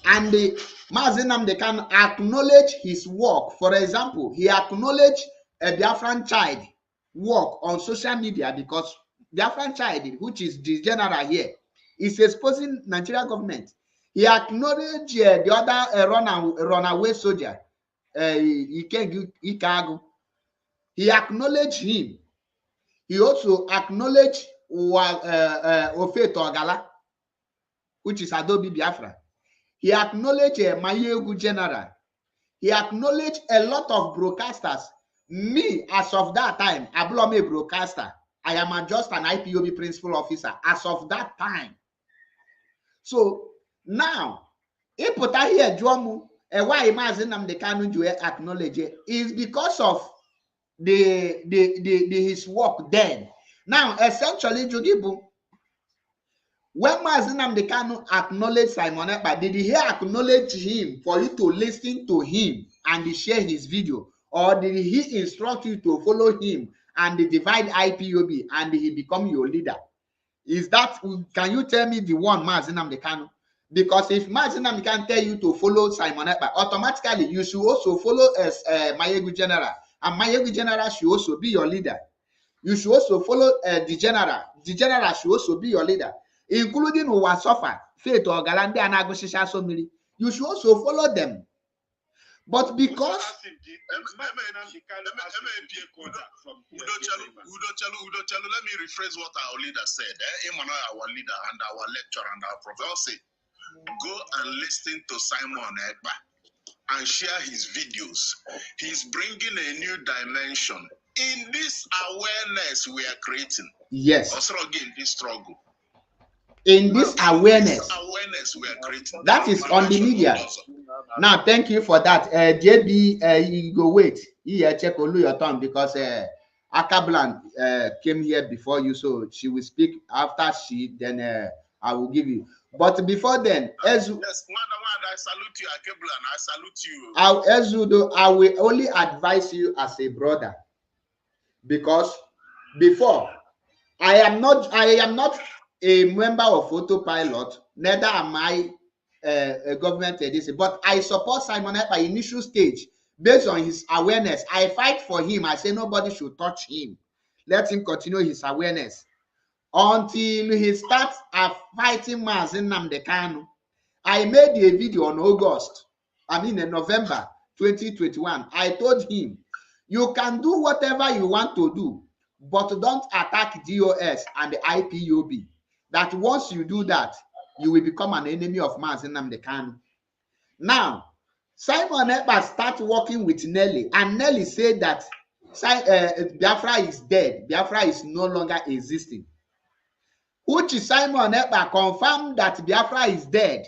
And the Mazi Nnamdi Kanu acknowledge his work. For example, he acknowledged a Biafran child work on social media because Biafran child, which is the general here, is exposing Nigeria government. He acknowledged the other runaway soldier, Ikago. He acknowledged him. He also acknowledged Ofe Togala, which is Adobe Biafra. He acknowledged Mayegu General. He acknowledged a lot of broadcasters. Me, as of that time, Ablome broadcaster. I am just an IPOB principal officer as of that time. So now, if put here Jomu, why Mazi Nnamdi Kanu acknowledge it is because of his work then. Now, essentially, Jogibu. When Mazi Nnamdi Kanu acknowledged Simon Ekpa, did he acknowledge him for you to listen to him and share his video? Or did he instruct you to follow him and divide IPOB and he become your leader? Is that, can you tell me the one Mazi Nnamdi Kanu? Because if Mazi Nnamdi Kanu tell you to follow Simon Ekpa, automatically you should also follow Mayegu General. And Mayegu General should also be your leader. You should also follow the general. The general should also be your leader. Including Uwasofa, Faith or Galande and Agoshisha Somili. You should also follow them. But because let me rephrase what our leader said. Our leader and our lecturer and our professor say, go and listen to Simon Ekpa and share his videos. He's bringing a new dimension in this awareness we are creating. Yes. Also again, this struggle. In this awareness we are creating. That is on the media. Now, thank you for that. JB, you go wait. You check on your tongue because Akablan came here before you, so she will speak after she. Then I will give you. But before then, yes, Madam, I salute you, Akablan. I salute you. Ezudo, I will only advise you as a brother, because before I am not a member of Autopilot, neither am I a government agency, but I support Simon Ekpa initial stage based on his awareness. I fight for him. I say nobody should touch him. Let him continue his awareness until he starts fighting mazi Nnamdi Kanu. I made a video on in November 2021. I told him, you can do whatever you want to do, but don't attack DOS and the IPOB. That once you do that, you will become an enemy of mazi Nnamdi Kanu. Now, Simon Ekpa started working with Nelly, and Nelly said that Biafra is dead. Biafra is no longer existing. Which Simon Ekpa confirmed that Biafra is dead.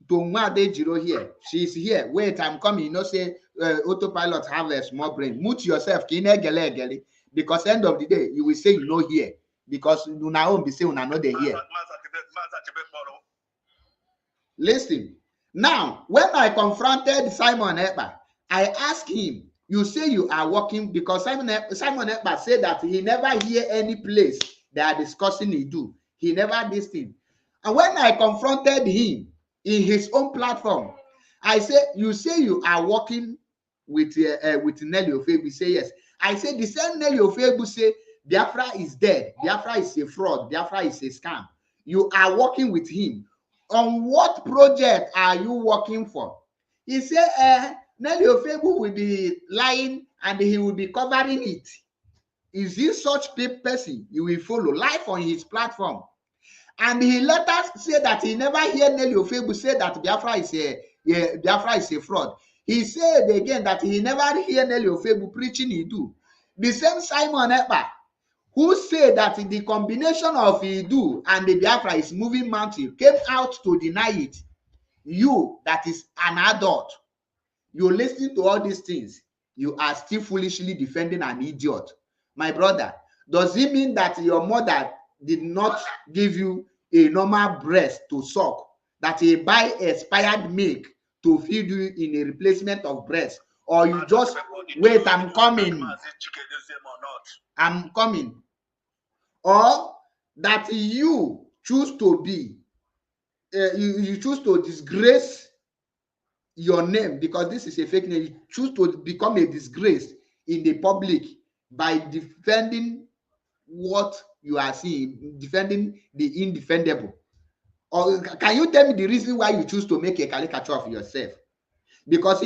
To Nwade Jiro here. She's here. Wait, I'm coming. You know, say Autopilot have a small brain. Mute yourself. Because end of the day, you will say you know here. Because you now be saying you know they here. Listen. Now, when I confronted Simon Ekpa, I asked him, you say you are working, because Simon Ekpa said that he never hear any place they are discussing Idu. He never this thing. And when I confronted him in his own platform, I said, you say you are working with Nelly Ofebu. Say yes. I said the same Nelly Ofebu say Biafra is dead. Biafra is a fraud. Biafra is a scam. You are working with him. On what project are you working for? He said, Nelly Ofebu will be lying and he will be covering it. Is he such a person you will follow live on his platform? And he let us say that he never hear Nelly Ofebu say that Biafra is a fraud. He said again that he never hear Nelly Ofebu preaching Idu. The same Simon Ekpa, who said that the combination of Idu and the Biafra is moving mountain, came out to deny it. You, that is an adult, you listen to all these things, you are still foolishly defending an idiot. My brother, does it mean that your mother did not give you a normal breast to suck, that he buy expired milk to feed you in a replacement of breast? Or you just wait, I'm coming, or that you choose to be you choose to disgrace your name, because this is a fake name. You choose to become a disgrace in the public by defending what you are seeing, defending the indefendable. Or can you tell me the reason why you choose to make a caricature of yourself? Because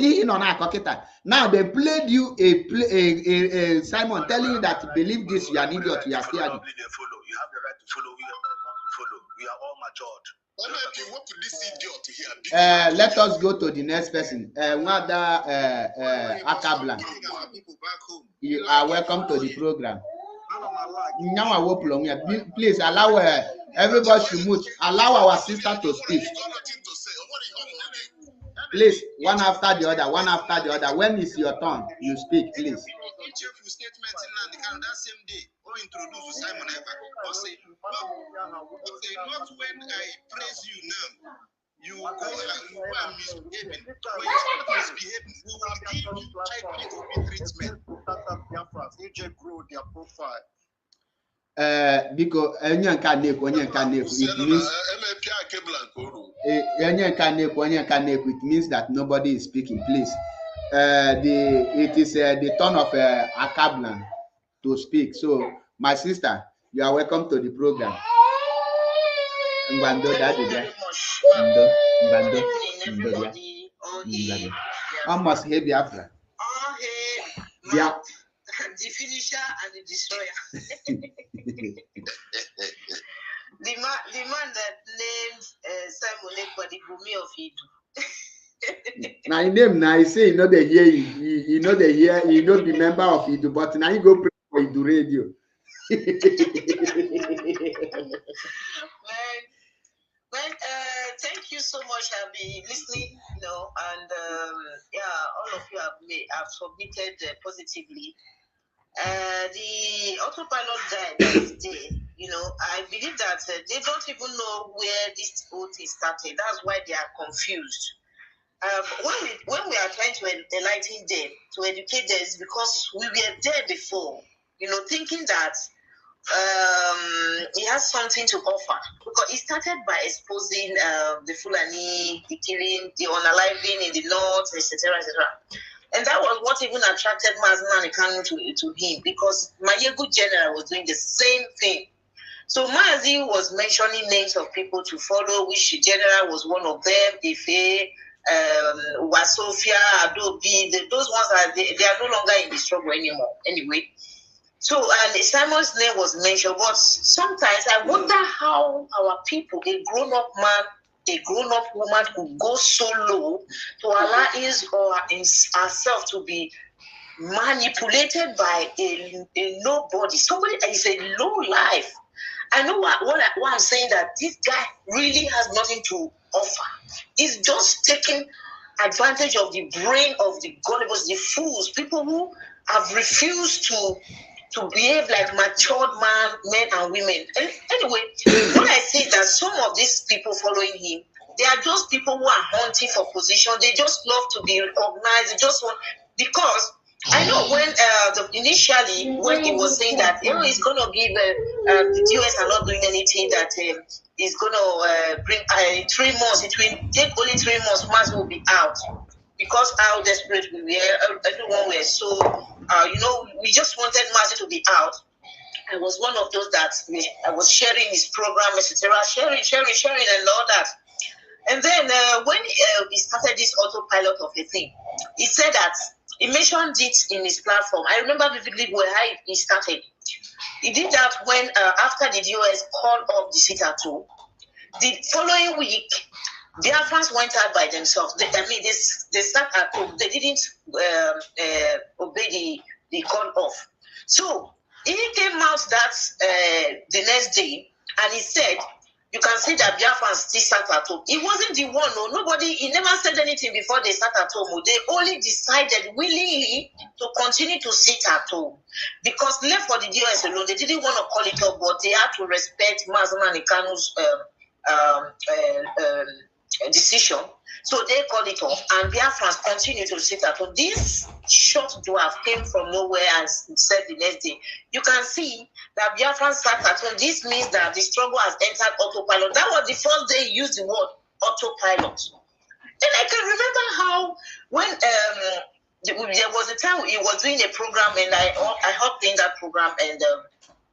now they played you a Simon telling you that believe this, you are an idiot, you are still. You have the right to follow who you want to follow. We are all matured. Let us go to the next person. Akabla, you are welcome to the program. Please allow everybody to mute. Allow our sister to speak. Please, one after the other, one after the other. When is your turn, you speak, please. Introduce Simon Ekpa. Say, not when I praise you now, you go and misbehaving. When you start misbehaving, we will give you high treatment. You just grow their profile. Because it means that nobody is speaking. Please, it is the turn of Akablan to speak. So, my sister, you are welcome to the program. Almost here, Biafra. Oh, hey, the finisher and the destroyer. the man that named Simon Ekpa the Gumi of Idu. Now in name now, I say you know the year, you know the year, you know the member of Idu, but now you go pray for Idu radio. Man, thank you so much. I've been listening, you know, and all of you have submitted positively. The autopilot guy that's there, you know, I believe that they don't even know where this whole thing started. That's why they are confused. When we are trying to enlighten them, to educate them, is because we were there before, you know, thinking that he has something to offer, because it started by exposing the Fulani, the killing, the unaliving in the north, etc., etc. And that was what even attracted Nnamdi Kanu to him, because Mayegu General was doing the same thing. So Mazi was mentioning names of people to follow, which General was one of them, Ife, Wasofia, Adobe, those ones they are no longer in the struggle anymore. Anyway. So, and Simon's name was mentioned, but sometimes I wonder how our people, a grown-up man, a grown-up woman, could go so low to allow his or herself to be manipulated by a nobody, somebody that is a low life. I know what I'm saying, that this guy really has nothing to offer. He's just taking advantage of the brain of the gullibles, the fools, people who have refused to behave like matured men and women. And anyway, when I say that some of these people following him, they are just people who are hunting for position. They just love to be recognized. They just want, because I know when initially when he was saying that, you know, he's going to give the US are not doing anything, that he's going to bring 3 months. It will take only 3 months. Mass will be out, because how desperate we were. Everyone were so. You know, we just wanted Mazi to be out. I was one of those that I was sharing his program, etc., sharing, and all that. And then when he started this autopilot of a thing, he said that he mentioned it in his platform. I remember vividly where he started. He did that when after the US called off the sit-at-home, the following week, Biafrans went out by themselves. They sat at home. They didn't obey the call off. So he came out that the next day, and he said, you can see that Biafrans still sat at home. He wasn't the one. No, nobody. He never said anything before they sat at home. They only decided willingly to continue to sit at home, because left for the US alone, they didn't want to call it up, but they had to respect Nnamdi Kanu's decision. So they called it off, and Biafrans continue to sit at home. This short draft came from nowhere and said the next day. You can see that Biafrans sat at home. This means that the struggle has entered autopilot. That was the first day he used the word autopilot. And I can remember how when there was a time he was doing a program, and I hopped in that program, and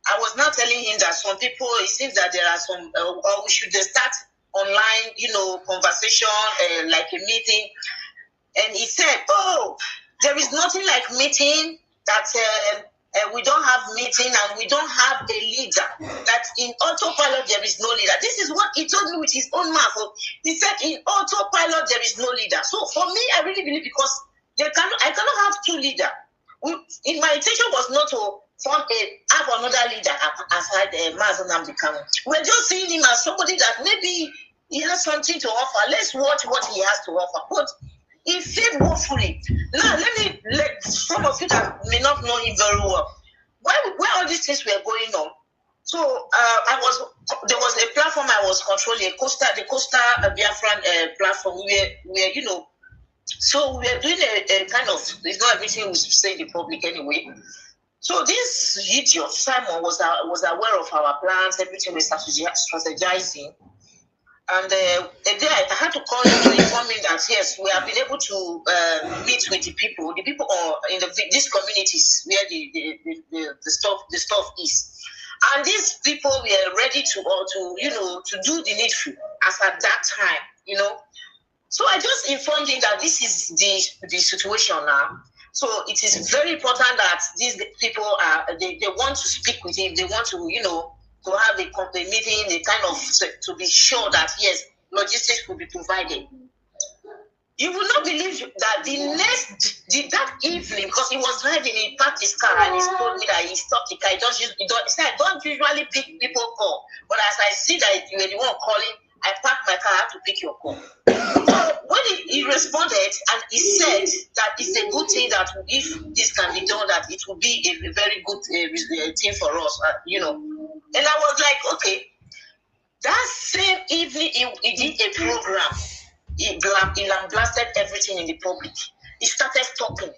I was now telling him that some people, it seems that there are some, or we should start online, you know, conversation, like a meeting. And he said, oh, there is nothing like meeting, that we don't have meeting and we don't have a leader. That in autopilot there is no leader. This is what he told me with his own mouth. He said in autopilot there is no leader. So for me, I really believe, because I cannot have 2 leaders. My intention was not to have another leader aside Nnamdi Kanu. We're just seeing him as somebody that maybe he has something to offer. Let's watch what he has to offer. But he failed woefully. Now, let some of you that may not know him very well, where all these things were going on. So there was a platform I was controlling, the Costa Biafran platform, where you know. So we are doing a kind of, it's not everything we say in the public anyway. So this idiot, Simon, was aware of our plans, everything we're strategizing. And a day I had to call him to inform him that, yes, we have been able to meet with the people in these communities where the stuff is. And these people were ready to do the needful as at that time, you know. So I just informed him that this is the situation now. So it is very important that these people they want to speak with him. They want to, to have a meeting, a kind of to be sure that yes, logistics will be provided. You will not believe that that evening, because he was driving, he parked his car and he told me that he stopped the car. He said, I don't usually pick people call, but as I see that you were the one calling, I parked my car, I have to pick your call. So when he responded and he said that it's a good thing that if this can be done, that it will be a very good thing for us, And I was like, okay. That same evening, he did a program. He blasted everything in the public. He started talking.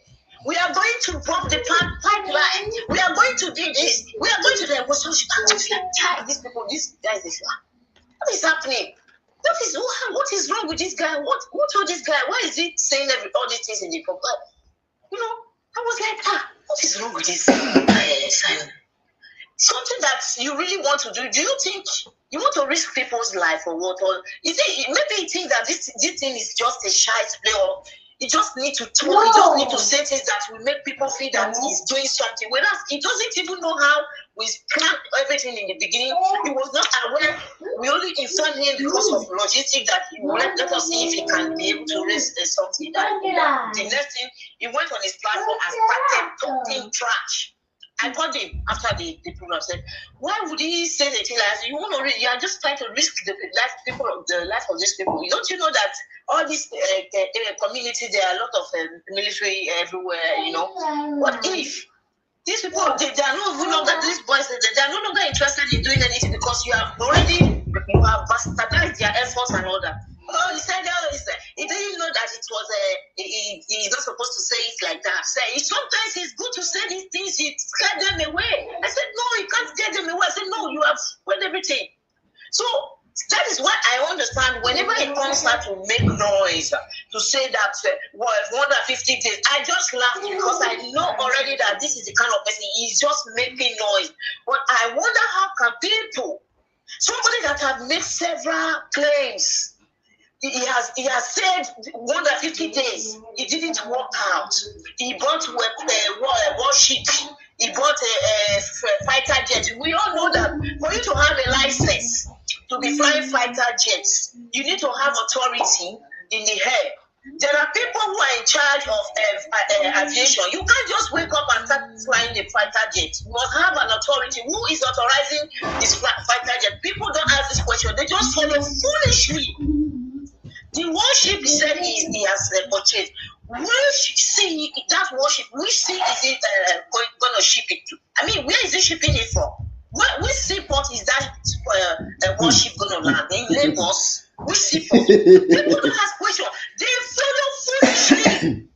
We are going to pump the pipeline. We are going to do this. We are going to do that. These people, these guys, what is happening? What is wrong with this guy? Who told this guy? Why is he saying all these things in the public? I was like, what is wrong with this Simon? Something that you really want to do. Do you think you want to risk people's life or what? Or is it maybe you think that this thing is just a shy play, or you just need to talk, you just need to say things that will make people feel that he's doing something. Whereas he doesn't even know how we planned everything in the beginning. He was not aware. We only informed him because of logistics that he would let us see if he can be able to raise something. The next thing, he went on his platform and started talking trash. I called him after the program. Said, "Why would he say the thing like you want to? You are just trying to risk the life of these people. Don't you know that all this community, there are a lot of military everywhere? What if these people they are no longer these boys? They are no longer interested in doing anything because you have bastardized their efforts and all that." Oh, he said, he didn't know that it was he's not supposed to say it like that. Sometimes it's good to say these things, it scare them away. I said, no, you can't scare them away. I said, no, you have spoiled everything. So that is why I understand whenever it comes out to make noise, to say that, more than 50 days, I just laughed because I know already that this is the kind of person, he's just making noise. But I wonder how can people, somebody that have made several claims, he has said more than 50 days. It didn't work out. He bought warship. He bought a fighter jet. We all know that for you to have a license to be flying fighter jets, you need to have authority in the air. There are people who are in charge of aviation. You can't just wake up and start flying a fighter jet. You must have an authority. Who is authorizing this fighter jet? People don't ask this question. They just follow foolishly. The warship he said he has purchased. That warship, which sea is it going to ship it to? I mean, where is he shipping it from? Which seaport is that warship going to land? In Lagos? Which seaport? People don't ask questions. They follow foolishly.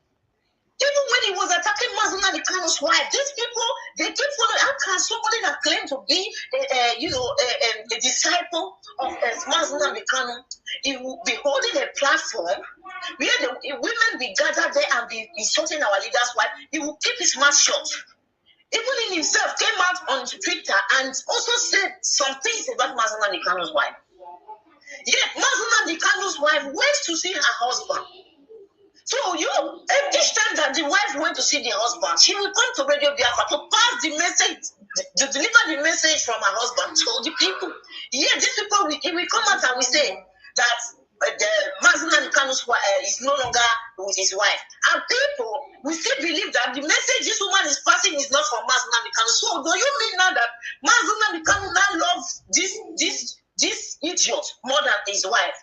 Even when he was attacking Nnamdi Kanu's wife, these people, they keep following. How can somebody that claimed to be, a disciple of Nnamdi Kanu, he will be holding a platform where the women will gather there and be insulting our leader's wife? He will keep his mouth shut. Even in himself came out on Twitter and also said some things about Nnamdi Kanu's wife. Yet Nnamdi Kanu's wife went to see her husband. So each time that the wife went to see the husband, she will come to Radio Biafra to pass the message, to deliver the message from her husband to the people. Yeah, these people will come out and we say that Nnamdi Kanu's wife is no longer with his wife. And people will still believe that the message this woman is passing is not from Nnamdi Kanu. So do you mean now that Nnamdi Kanu now loves this idiot more than his wife?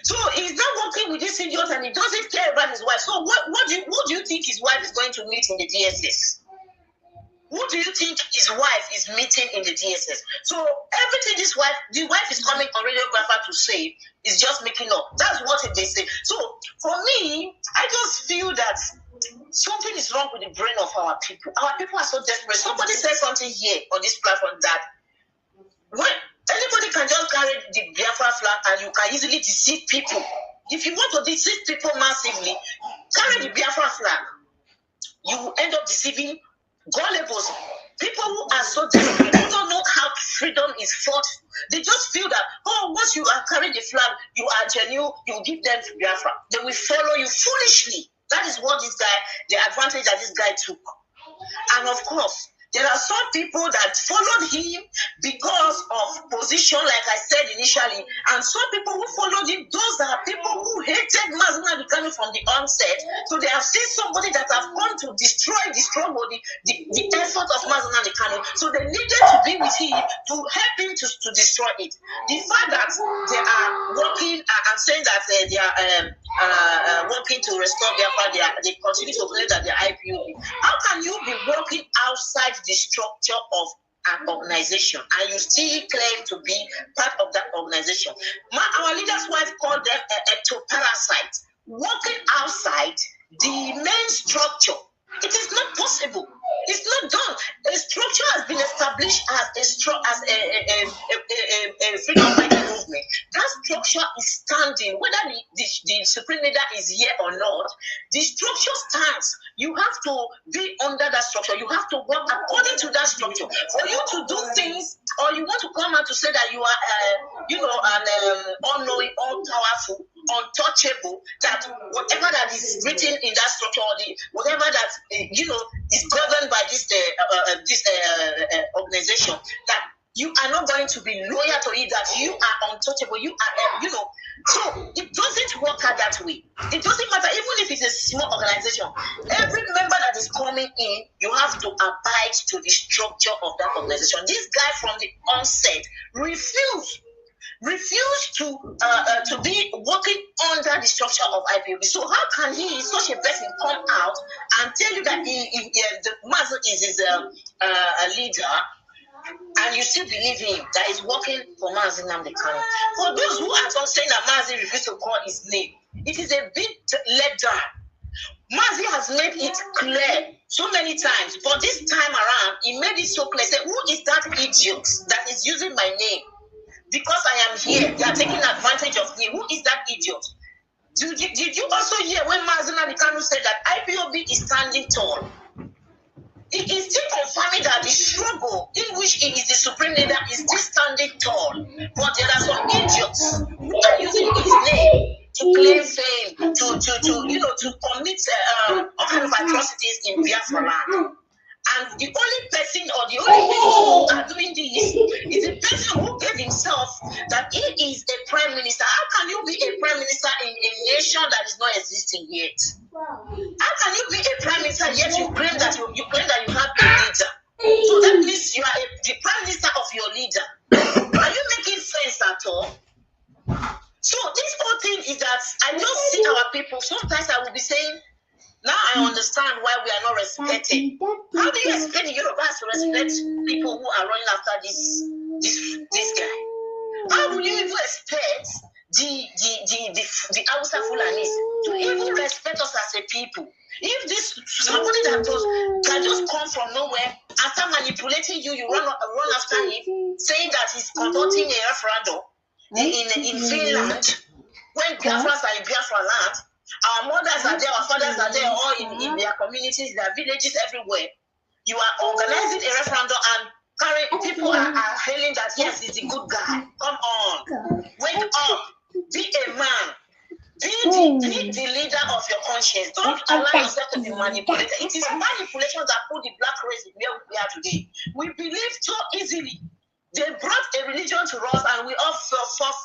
So he's not working with this idiot and he doesn't care about his wife. So who do you think his wife is going to meet in the DSS? Who do you think his wife is meeting in the DSS? So everything the wife is coming on Radio Biafra to say is just making up. That's what they say. So for me, I just feel that something is wrong with the brain of our people. Our people are so desperate. Somebody said something here on this platform that when anybody can just carry the Biafra flag and you can easily deceive people. If you want to deceive people massively, carry the Biafra flag. You will end up deceiving gullibles People who are so desperate, who don't know how freedom is fought, they just feel that, oh, once you are carrying the flag, you are genuine, you give them to Biafra. They will follow you foolishly. That is what this guy, the advantage that this guy took. And of course, there are some people that followed him because of position, like I said initially, and some people who followed him, those are people who hated Mazi Nnamdi Kanu from the onset. So they have seen somebody that have come to destroy the struggle, the effort of Mazi Nnamdi Kanu. So they needed to be with him to help him to destroy it. The fact that they are working, I'm saying that they are working to restore Biafra, they continue to claim that they're IPOB. How can you be working outside the structure of an organization and you still claim to be part of that organization? Our leader's wife called them ectoparasites. Working outside the main structure, it is not possible. It's not done. A structure has been established as a freedom fighting movement. That structure is standing, whether the supreme leader is here or not. The structure stands. You have to be under that structure. You have to work according to that structure. For you to do things, or you want to come out to say that you are, an all-knowing, all-powerful, untouchable, that whatever that is written in that structure, or whatever that is governed by this organization, that you are not going to be loyal to it, that you are untouchable, you are, so it doesn't work out that way. It doesn't matter, even if it's a small organization. Every member that is coming in, you have to abide to the structure of that organization. This guy from the onset refused to be working under the structure of IPOB. So how can he, such a person, come out and tell you that the Mazi is his leader, and you still believe him that he's working for Mazi Nnamdi Kanu? For those who are saying that Mazi refused to call his name, it is a big letdown. Mazi has made it clear so many times, but this time around, he made it so clear. Say, who is that idiot that is using my name? Because I am here, they are taking advantage of me. Who is that idiot? Did you also hear when Mazi Nnamdi Kanu said that IPOB is standing tall? It is still confirming that the struggle in which he is the supreme leader is still standing tall. But there are some idiots who are using his name to claim fame, to commit all kind of atrocities in Biafra land. And the only person or the only people who are doing this is the person who gave himself that he is a prime minister. How can you be a prime minister in a nation that is not existing yet? How can you be a prime minister yet you claim that you have a leader? So that means you are the prime minister of your leader. Are you making sense at all? So this whole thing is that I just see our people. Sometimes I will be saying, now I understand why we are not respected. How do you expect the Yorubas to respect people who are running after this guy? How do you even expect the Hausa Fulanis to even respect us as a people? If this somebody that just come from nowhere and start manipulating you, you run after him, saying that he's conducting a referendum in Finland, when Biafras are in Biafra land. Our mothers are there, our fathers are there, all in their communities, their villages, everywhere. You are organizing a referendum and people are hailing that, yes, he's a good guy. Come on. Wake up. Be a man. Be the leader of your conscience. Don't allow yourself to be manipulated. It is manipulation that put the black race where we are today. We believe so easily. They brought a religion to us and we all fought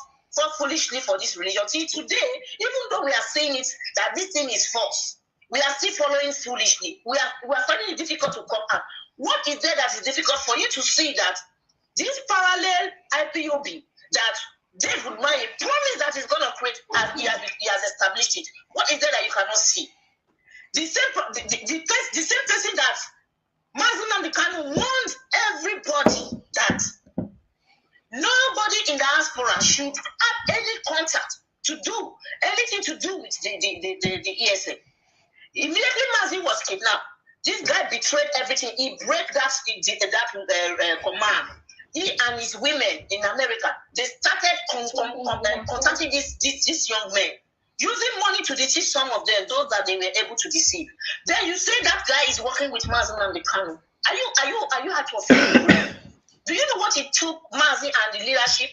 foolishly for this religion. See, today, even though we are saying it, that this thing is false, we are still following foolishly. We are finding it difficult to come out. What is there that is difficult for you to see that this parallel IPOB that David Maye promised that he's going to create, and he has established it? What is there that you cannot see? The same person that Mazi Nnamdi Kanu warned everybody that nobody in the diaspora should have any contact to do anything to do with the ESA. Immediately Mazi was kidnapped. This guy betrayed everything. He broke that command. He and his women in America, they started contacting this young man, using money to deceive some of them, those that they were able to deceive. Then you say that guy is working with Mazi Nnamdi Kanu. Are you out of it? Do you know what it took Mazi and the leadership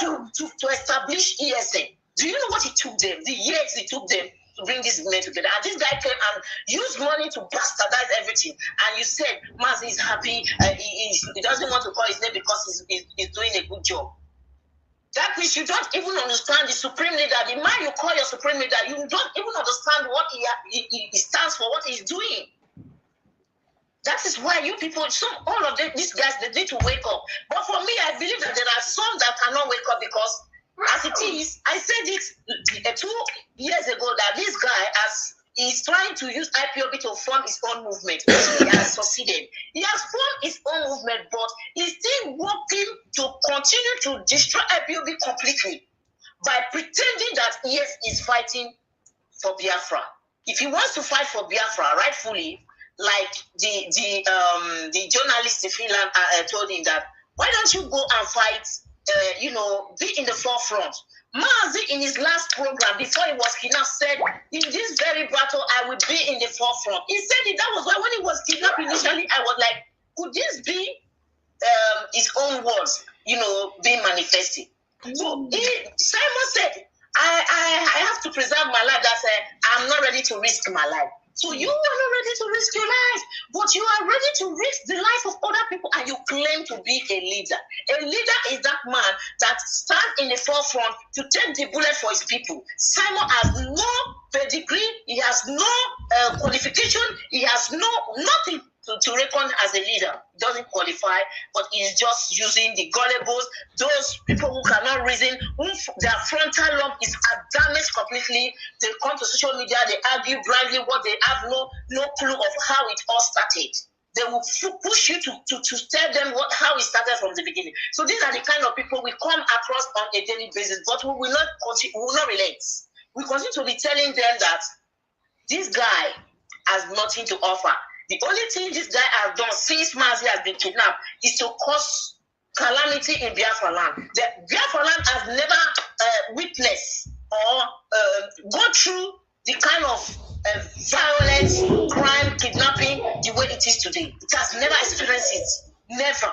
to establish ESN? Do you know what it took them? The years it took them to bring these men together. And this guy came and used money to bastardize everything. And you said Mazi is happy. He doesn't want to call his name because he's doing a good job. That means you don't even understand the supreme leader. The man you call your supreme leader, you don't even understand what he stands for, what he's doing. That is why you people, all of these guys, they need to wake up. But for me, I believe that there are some that cannot wake up because, as it is, I said it 2 years ago that this guy is trying to use IPOB to form his own movement. He has succeeded. He has formed his own movement, but he's still working to continue to destroy IPOB completely by pretending that yes, he's fighting for Biafra. If he wants to fight for Biafra rightfully, like the journalist in Finland told him that, why don't you go and fight, be in the forefront. Mazi in his last program before he was kidnapped said, in this very battle, I will be in the forefront. He said it. That was why when he was kidnapped initially, I was like, could this be his own words, being manifested? So Simon said, I have to preserve my life. That's I'm not ready to risk my life. So you are not ready to risk your life, but you are ready to risk the life of other people, and you claim to be a leader. A leader is that man that stands in the forefront to take the bullet for his people. Simon has no pedigree, he has no qualification, he has nothing to reckon as a leader. Doesn't qualify, but he's just using the gullibles, those people who cannot reason, whom their frontal lobe is damaged completely. They come to social media, they argue blindly what they have no clue of how it all started. They will push you to tell them how it started from the beginning. So these are the kind of people we come across on a daily basis, but we will not relate. We continue to be telling them that this guy has nothing to offer. The only thing this guy has done since Mazi has been kidnapped is to cause calamity in Biafra land. The Biafra land has never witnessed or gone through the kind of violence, crime, kidnapping the way it is today. It has never experienced it. Never.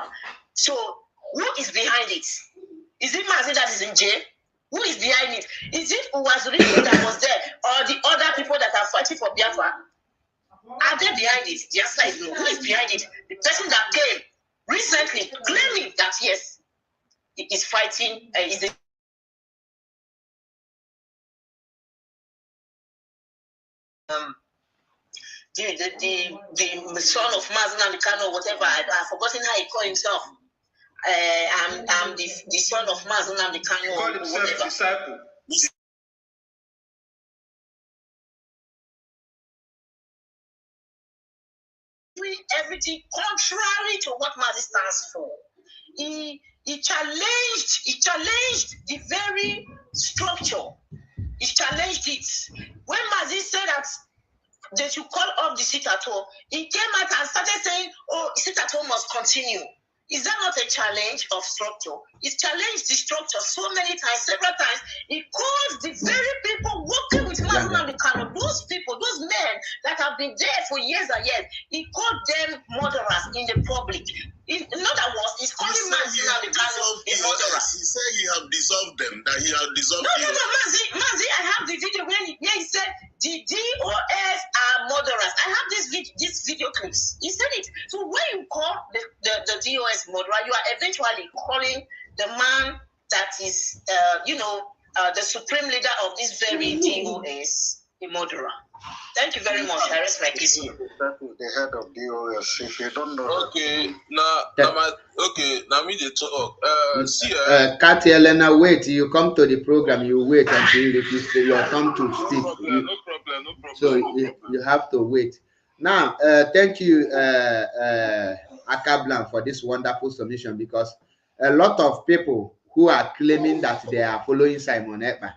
So who is behind it? Is it Mazi that is in jail? Who is behind it? Is it Uwazurike that was there, or the other people that are fighting for Biafra? Are they behind it? The answer is no. Who is behind it? The person that came recently claiming that yes, he is fighting, is the son of mazi Nnamdi Kanu, whatever. I've forgotten how he called himself. I'm the son of mazi Nnamdi Kanu. He called himself disciple. Everything contrary to what Mazi stands for. He challenged the very structure. He challenged it. When Mazi said that they should call off the sit at home, he came out and started saying, oh, sit at home must continue. Is that not a challenge of structure? He's challenged the structure so many times, several times. He calls the very people working with Mazi Nnamdi Kanu, those people, those men that have been there for years and years, he called them murderers in the public. In other words, he's calling Mazi Nnamdi Kanu a murderer. He said he have dissolved them, that he have dissolved them. No, Mazi, I have the video where he said the DOS are murderers. I have this video clips. He said it. So when you call the DOS murderer, you are eventually calling the man that is, the supreme leader of this very DOS a murderer. Thank you very much. I rest my case here. The head of DOS, if you don't know. Okay, now me the talk. Katy Elena, wait. You come to the program, you wait until you come to speak. No problem. So you have to wait. Now, thank you, Akablan, for this wonderful submission, because a lot of people who are claiming that they are following Simon Ekpa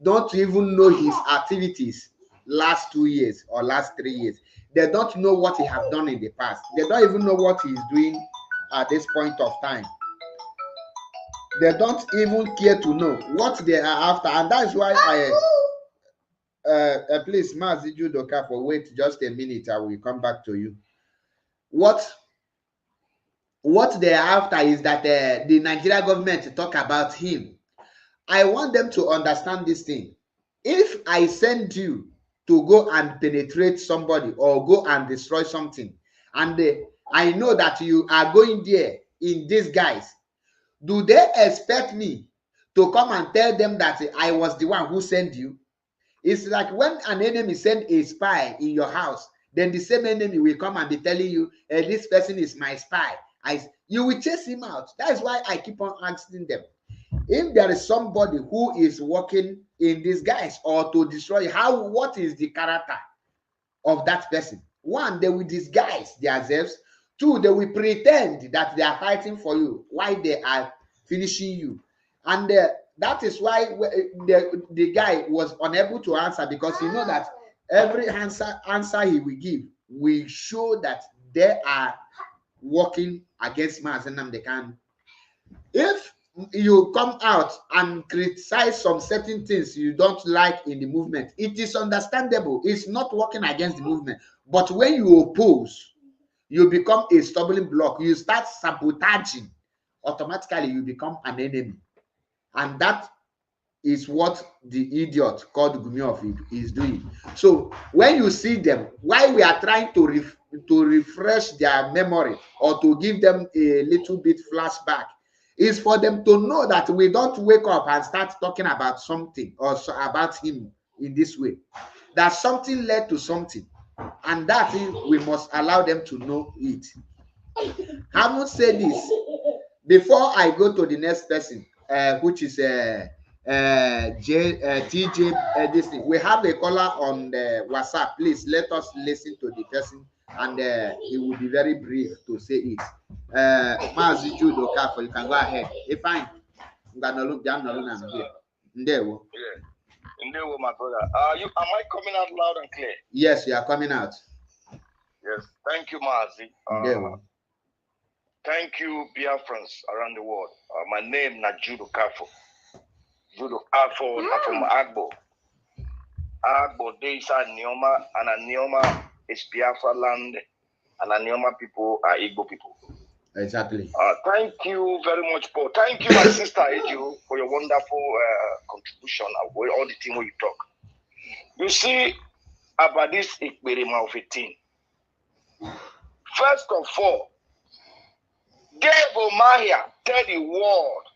don't even know his activities last 2 years or last 3 years. They don't know what he has done in the past. They don't even know what he's doing at this point of time. They don't even care to know what they are after, and that's why please, Mazi Judoka, for wait just a minute. I will come back to you. What what they're after is that the Nigeria government talk about him. I want them to understand this thing. If I send you to go and penetrate somebody or go and destroy something, and I know that you are going there in disguise, do they expect me to come and tell them that I was the one who sent you? It's like when an enemy send a spy in your house, then the same enemy will come and be telling you, this person is my spy. You will chase him out. That's why I keep on asking them. If there is somebody who is working in disguise or to destroy, what is the character of that person? One, they will disguise themselves. Two, they will pretend that they are fighting for you while they are finishing you. And that is why the guy was unable to answer, because you know that every answer he will give will show that they are working against Mazi Nnamdi Kanu. If you come out and criticize some certain things you don't like in the movement, it is understandable. It's not working against the movement. But when you oppose, you become a stumbling block. You start sabotaging. Automatically, you become an enemy. And that is what the idiot called Gumiof is doing. So when you see them, why we are trying to refresh their memory or to give them a little bit flashback, is for them to know that we don't wake up and start talking about something or about him in this way. That something led to something, and that we must allow them to know it. Having said this, before I go to the next person, which is TJ, this thing, we have a caller on the WhatsApp. Please let us listen to the person, and he will be very brief to say it. Mazi Judo Kafo, you can go ahead. If I'm gonna look down, I'm here. Ndewo. Yeah. Ndewo, my brother. Am I coming out loud and clear? Yes, you are coming out. Yes. Thank you, Mazi. Ndewo. Thank you, Biafrans around the world. My name is Judo Kafo. Judo Kafo from Agbo. Agbo, they is Nioma, and Nioma is Biafra land, and Nioma people are Igbo people. Exactly. Thank you very much, Paul. Thank you, my sister Eju, for your wonderful contribution with all the things we talk. You see, about this Ikberima of a thing. First of all, Dave Omahia tell the world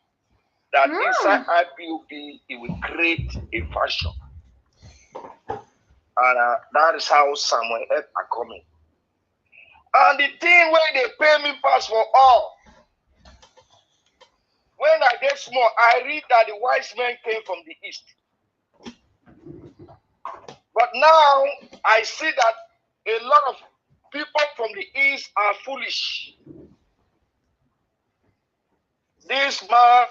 that inside IPOB he will create a fashion. And that is how Samuel F are coming. And the thing where they pay me pass for all. When I get small, I read that the wise men came from the east. But now I see that a lot of people from the east are foolish. This man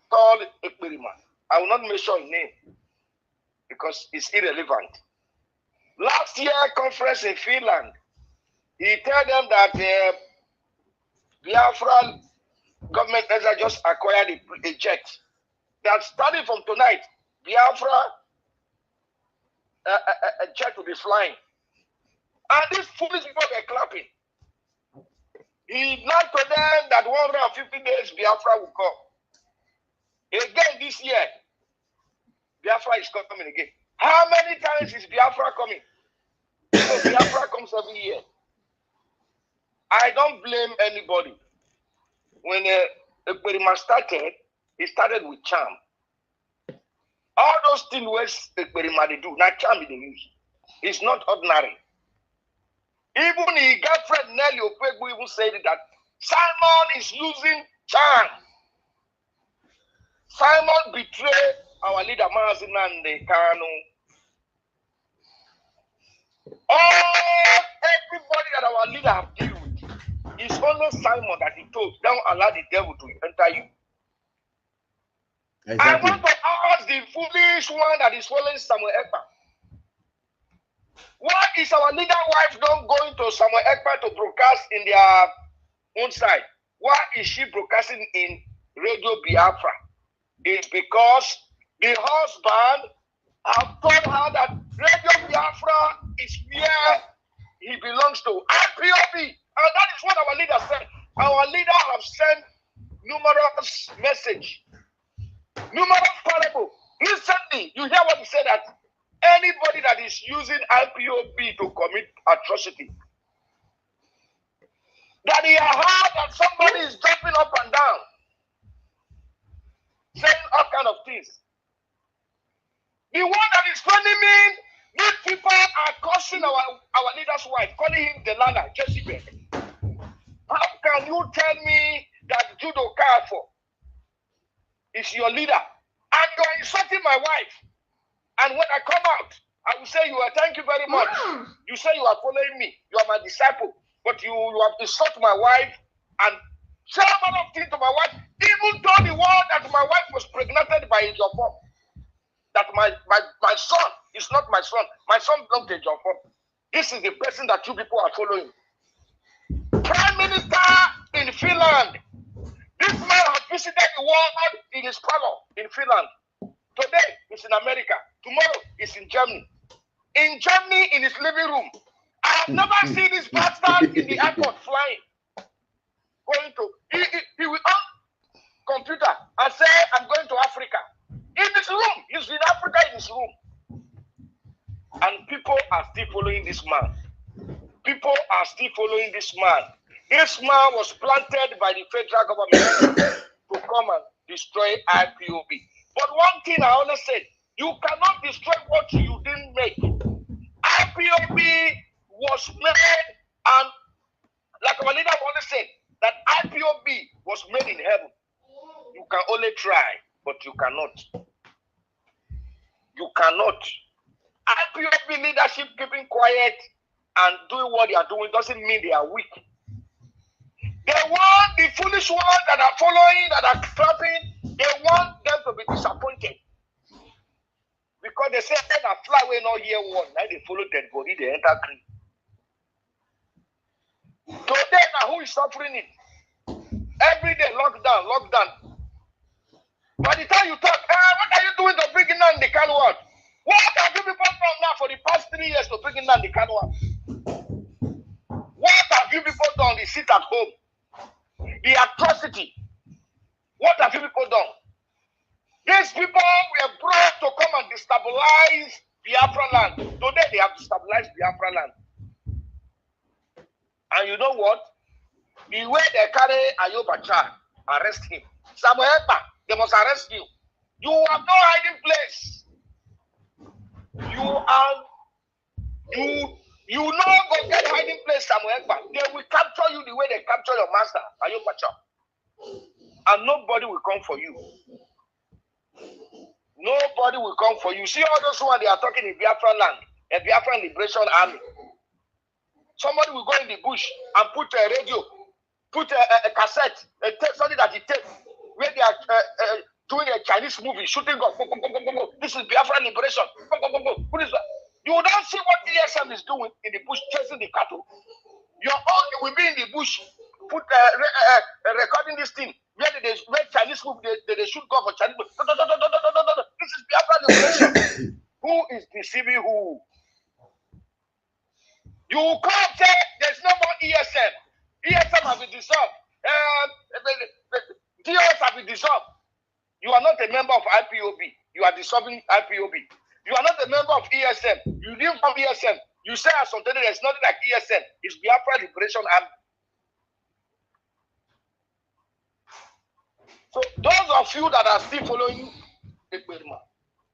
called Ekperima, I will not mention his name because it's irrelevant. Last year conference in Finland, he told them that Biafra government has just acquired a jet. That starting from tonight, Biafra a jet will be flying. And these foolish people were clapping. He lied to them that 150 days Biafra will come. Again this year, Biafra is coming again. How many times is Biafra coming? So Biafra comes every year. I don't blame anybody. When Ekperima started, he started with charm. All those things where Ekperima they do, not charm they use. It's not ordinary. Even his girlfriend Nelly Opegu even said that Simon is using charm. Simon betrayed our leader Mazi Nnamdi Kanu. Everybody that our leader have dealt with, it's only Simon that he told, don't allow the devil to enter you. Exactly. I want to ask the foolish one that is following Samuel Ekpa. Why is our leader wife not going to Samuel Ekpa to broadcast in their own side? Why is she broadcasting in Radio Biafra? It's because the husband have told her that Radio Biafra is where he belongs to. IPOB. And that is what our leader said. Our leader have sent numerous message, numerous parable. Recently, you hear what he said that anybody that is using IPOB to commit atrocity, that he heard that somebody is jumping up and down, saying all kind of things. The one that is funny mean, these people are cursing our leader's wife, calling him the Lala, Jezebel. How can you tell me that Judo Kafo is your leader and you are insulting my wife? And when I come out, I will say, thank you very much. You say you are following me. You are my disciple. But you have insulted my wife and said a lot of things to my wife, even told the world that my wife was pregnant by your mom. That my son is not my son. My son belongs to John Paul. This is the person that you people are following. Prime Minister in Finland. This man has visited the world in his palace in Finland. Today, he's in America. Tomorrow, he's in Germany. In Germany, in his living room. I have never seen this bastard in the airport flying. Going to, he will on computer and say, I'm going to Africa. In his room. He's in Africa in his room. And people are still following this man. People are still following this man. This man was planted by the federal government to come and destroy IPOB. But one thing I always said, you cannot destroy what you didn't make. IPOB was made, and like our leader always said, that IPOB was made in heaven. You can only try, but you cannot. You cannot. IPOB leadership keeping quiet and doing what they are doing doesn't mean they are weak. They want the foolish ones that are following, that are clapping, they want them to be disappointed. Because they say, they are fly away not hear one. Now they follow dead body, they enter green. Today, now who is suffering it? Every day, lockdown. By the time you talk, what are you doing to bring in Nnamdi Kanu out? What have you people done now for the past 3 years to bring in Nnamdi Kanu out? What have you people done? They sit at home. The atrocity. What have you people done? These people were brought to come and destabilize Biafra land. Today they have destabilized Biafra land. And you know what? The way they carry Ayaba, arrest him. Samuel Ekpa, they must arrest you. You have no hiding place. You know go get hiding place, Samuel Ekpa. They will capture you the way they capture your master, Ayaba. And nobody will come for you. Nobody will come for you. See all those who are talking in Biafra land, a Biafra Liberation Army. Somebody will go in the bush and put a radio, put a cassette, a tape, something that he takes, where they are doing a Chinese movie, shooting gun. This is Biafra Liberation. You don't see what ESM is doing in the bush, chasing the cattle. Your own will be in the bush, put recording this thing. Where they Chinese movie, they shoot gun for Chinese movie. This is Biafra Liberation. Who is deceiving who? You can't say there's no more ESM. ESM have been dissolved. TOS have been dissolved. You are not a member of IPOB. You are dissolving IPOB. You are not a member of ESM. You didn't from ESM. You say as of today there's nothing like ESM. It's Biafra Liberation Army. So those of you that are still following Ekperima,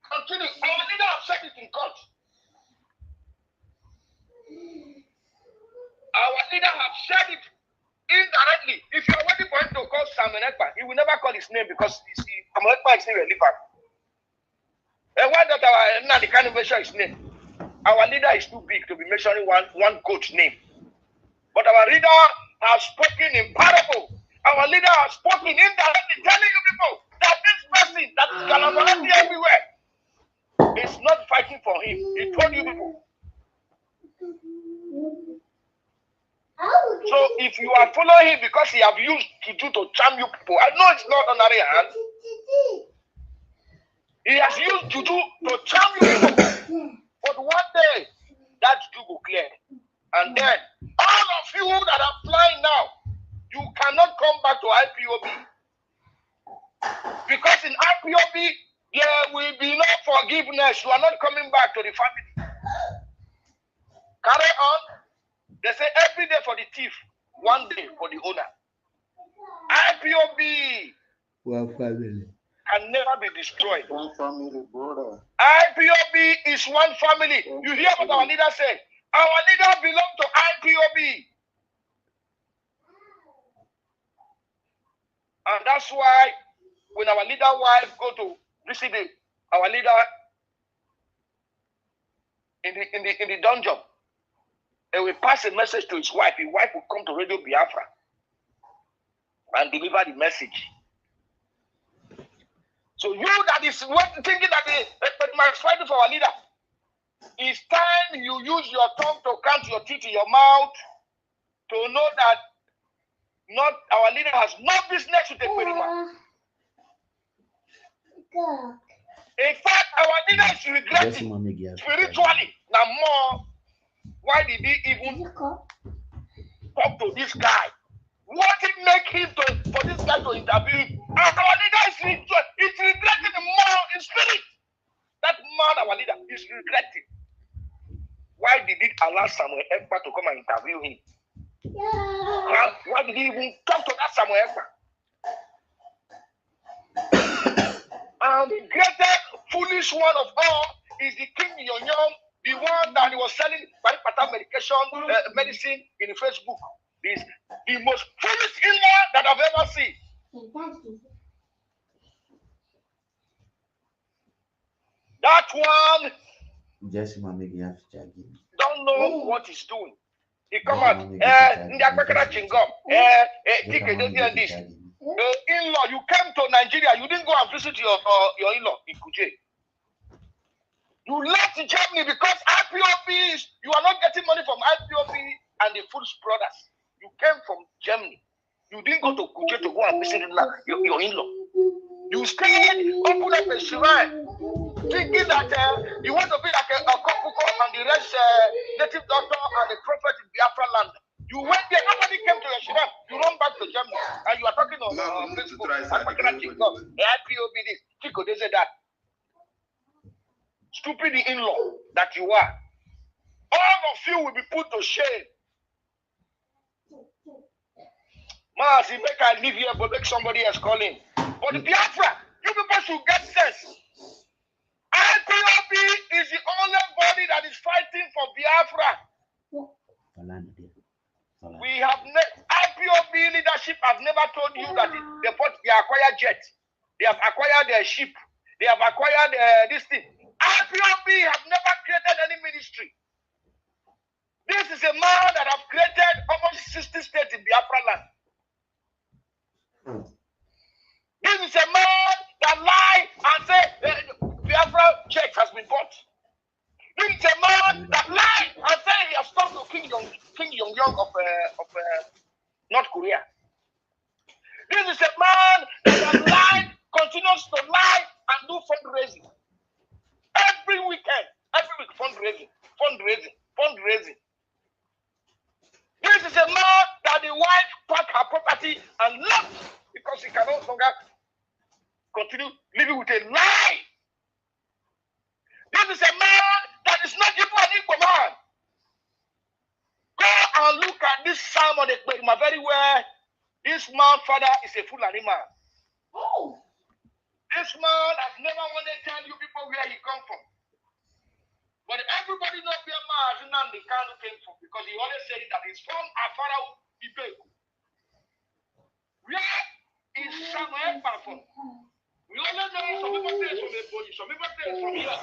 continue. Our leader have said it in court. Our leader have said it indirectly. If you are waiting for him to call Samuel Ekpa, he will never call his name because Samuel Ekpa is still relevant. And why don't our Nnamdi Kanu mention his name? Our leader is too big to be mentioning one coach's name. But our leader has spoken in parable. Our leader has spoken indirectly, telling you people that this person that is Galamorati everywhere is not fighting for him. He told you people. So if you are following him because he have used juju to charm you people, I know it's not ordinary hand. He has used juju to charm you people. But one day that juju will clear. And then all of you that are flying now, you cannot come back to IPOB. Because in IPOB, there will be no forgiveness. You are not coming back to the family. Carry on. They say every day for the thief, one day for the owner. IPOB can never be destroyed. One family, brother. IPOB is one family. You hear what our leader said? Our leader belongs to IPOB. And that's why when our leader wife go to visit our leader in the dungeon, they will pass a message to his wife. His wife will come to Radio Biafra and deliver the message. So you that is thinking that the man is fighting for our leader, it's time you use your tongue to count your teeth in your mouth to know that not our leader has no business with a Perima. In fact, our leader is regretting spiritually now more. Why did he even talk to this guy? What did make him for this guy to interview him? And our leader is regretting more in spirit. That man, our leader, is regretting. Why did he allow Samuel Ekpa to come and interview him? Why did he even come to that Samuel Ekpa? And the greatest foolish one of all is the King Yonyom, the one that he was selling medication, medicine in Facebook. Is the most foolish in-law that I've ever seen. That one don't know what he's doing. He come out, this. In-law, you came to Nigeria, you didn't go and visit your in-law in Kuje. You left Germany because IPOB you are not getting money from IPOB and the Fools brothers. You came from Germany. You didn't go to Kuje to go and visit your in-law. You stayed, open up a shrine, thinking that you want to be like a couple and the rest native doctor and the prophet in Biafra land. You went there, nobody came to your shrine. You run back to Germany and you are talking on Facebook. IPOB this, Chico, they say that. Stupid in-law that you are. All of you will be put to shame. Mazi, make I leave here, but make somebody else call in. But the Biafra, you people should get sense. IPOB is the only body that is fighting for Biafra. We have IPOB leadership have never told you that they acquired jet. They have acquired their ship. They have acquired this thing. IPOB have never created any ministry. This is a man that have created almost 60 states in Biafra land. This is a man that lie and say Biafra church has been bought. This is a man that lie and say he has stopped to King Yong of North Korea. This is a man that has lied, continues to lie and do fundraising. Every week, fundraising. This is a man that the wife packed her property and left because he cannot longer continue living with a lie. This is a man that is not even an equal man. Go and look at this sermon very well. This man, father, is a Fulani man. Oh. This man has never wanted to tell you people where he come from. But everybody knows where Nnamdi Kanu came from because he always said that he's from Afara Ibeku. Where is Samuel from? We only know some people say from Ebony, some people say from here.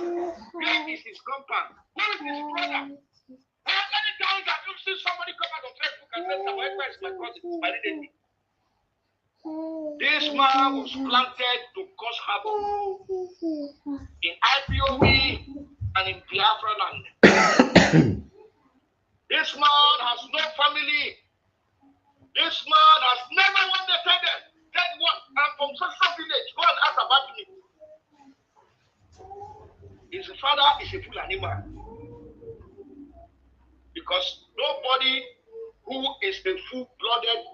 Where is his compound? Where is his brother? How many times have you seen somebody come out on Facebook and say Samuel is my cousin, my relative? This man was planted to cause havoc in IPOB and in Biafra land. This man has no family. This man has never wanted to tell them. Tell what? I'm from such village. Go and ask about me. His father is a Fulani man. Because nobody who is a full-blooded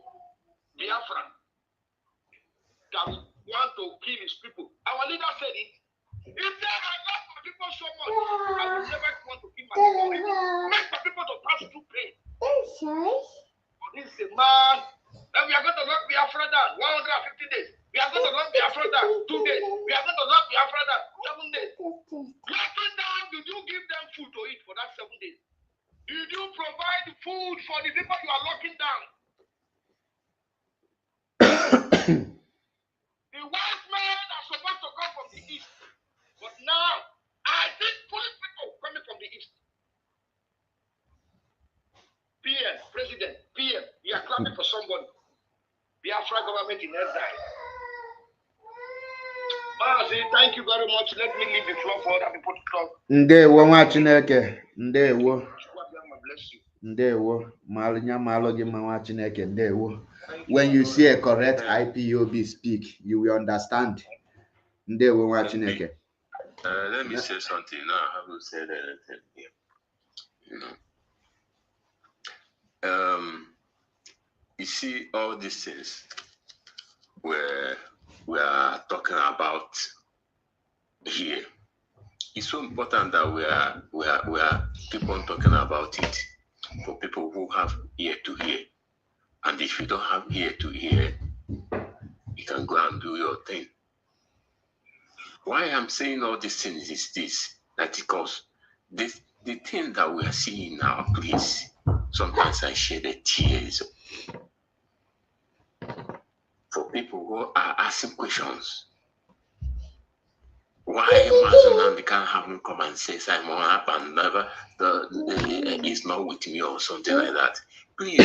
Biafra that want to kill his people. Our leader said it. He said, I love my people so much. I will never want to kill my people. Make my people to pass through pain. This is a man. And we are going to lock Biafra down 150 days. We are going to lock Biafra down 2 days. We are going to lock Biafra down 7 days. Locking down, did you give them food to eat for that 7 days? Did you provide food for the people you are locking down? The white men are supposed to come from the east. But now, I think foolish people coming from the east. PM, President, PM, you are clapping for somebody. Biafra government in exile. Mazi, thank you very much. Let me leave the floor for other people to talk. Ndewo nwa Chineke. Ndewo. Ndewo. Malinya malogi nwa Chineke. Ndewo. When you see a correct IPOB speak, you will understand. Ndewo nwa Chineke. Let me say something now. I haven't said anything here. You see, all these things we are talking about here. It's so important that we are keep on talking about it for people who have ear to hear. And if you don't have ear to hear, you can go and do your thing. Why I'm saying all these things is this, that because the thing that we are seeing in our place, sometimes I shed the tears for people who are asking questions. Why Nnamdi Kanu haven't come and say Simon up and never is not with me or something like that? Please,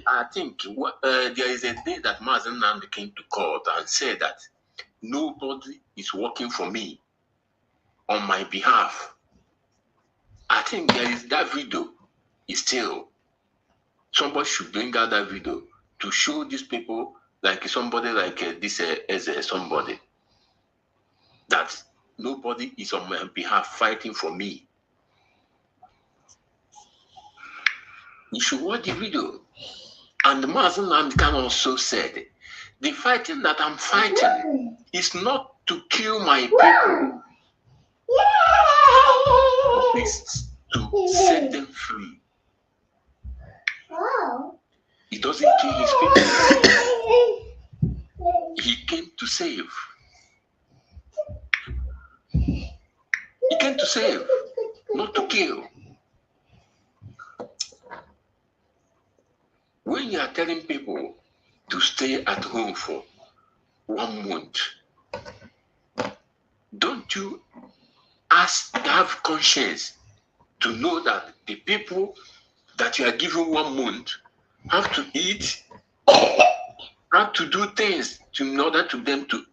I think there is a day that Nnamdi came to court and said that nobody is working for me on my behalf. I think there is that video is still. Somebody should bring out that video to show these people, like somebody like this as somebody, that nobody is on my behalf fighting for me. You should watch the video. And Nnamdi Kanu also said, the fighting that I'm fighting is not to kill my people. It's to set them free. He doesn't kill his people. He came to save. He came to save, not to kill. When you are telling people to stay at home for 1 month, don't you have conscience to know that the people that you are giving 1 month have to eat, have to do things in order to them to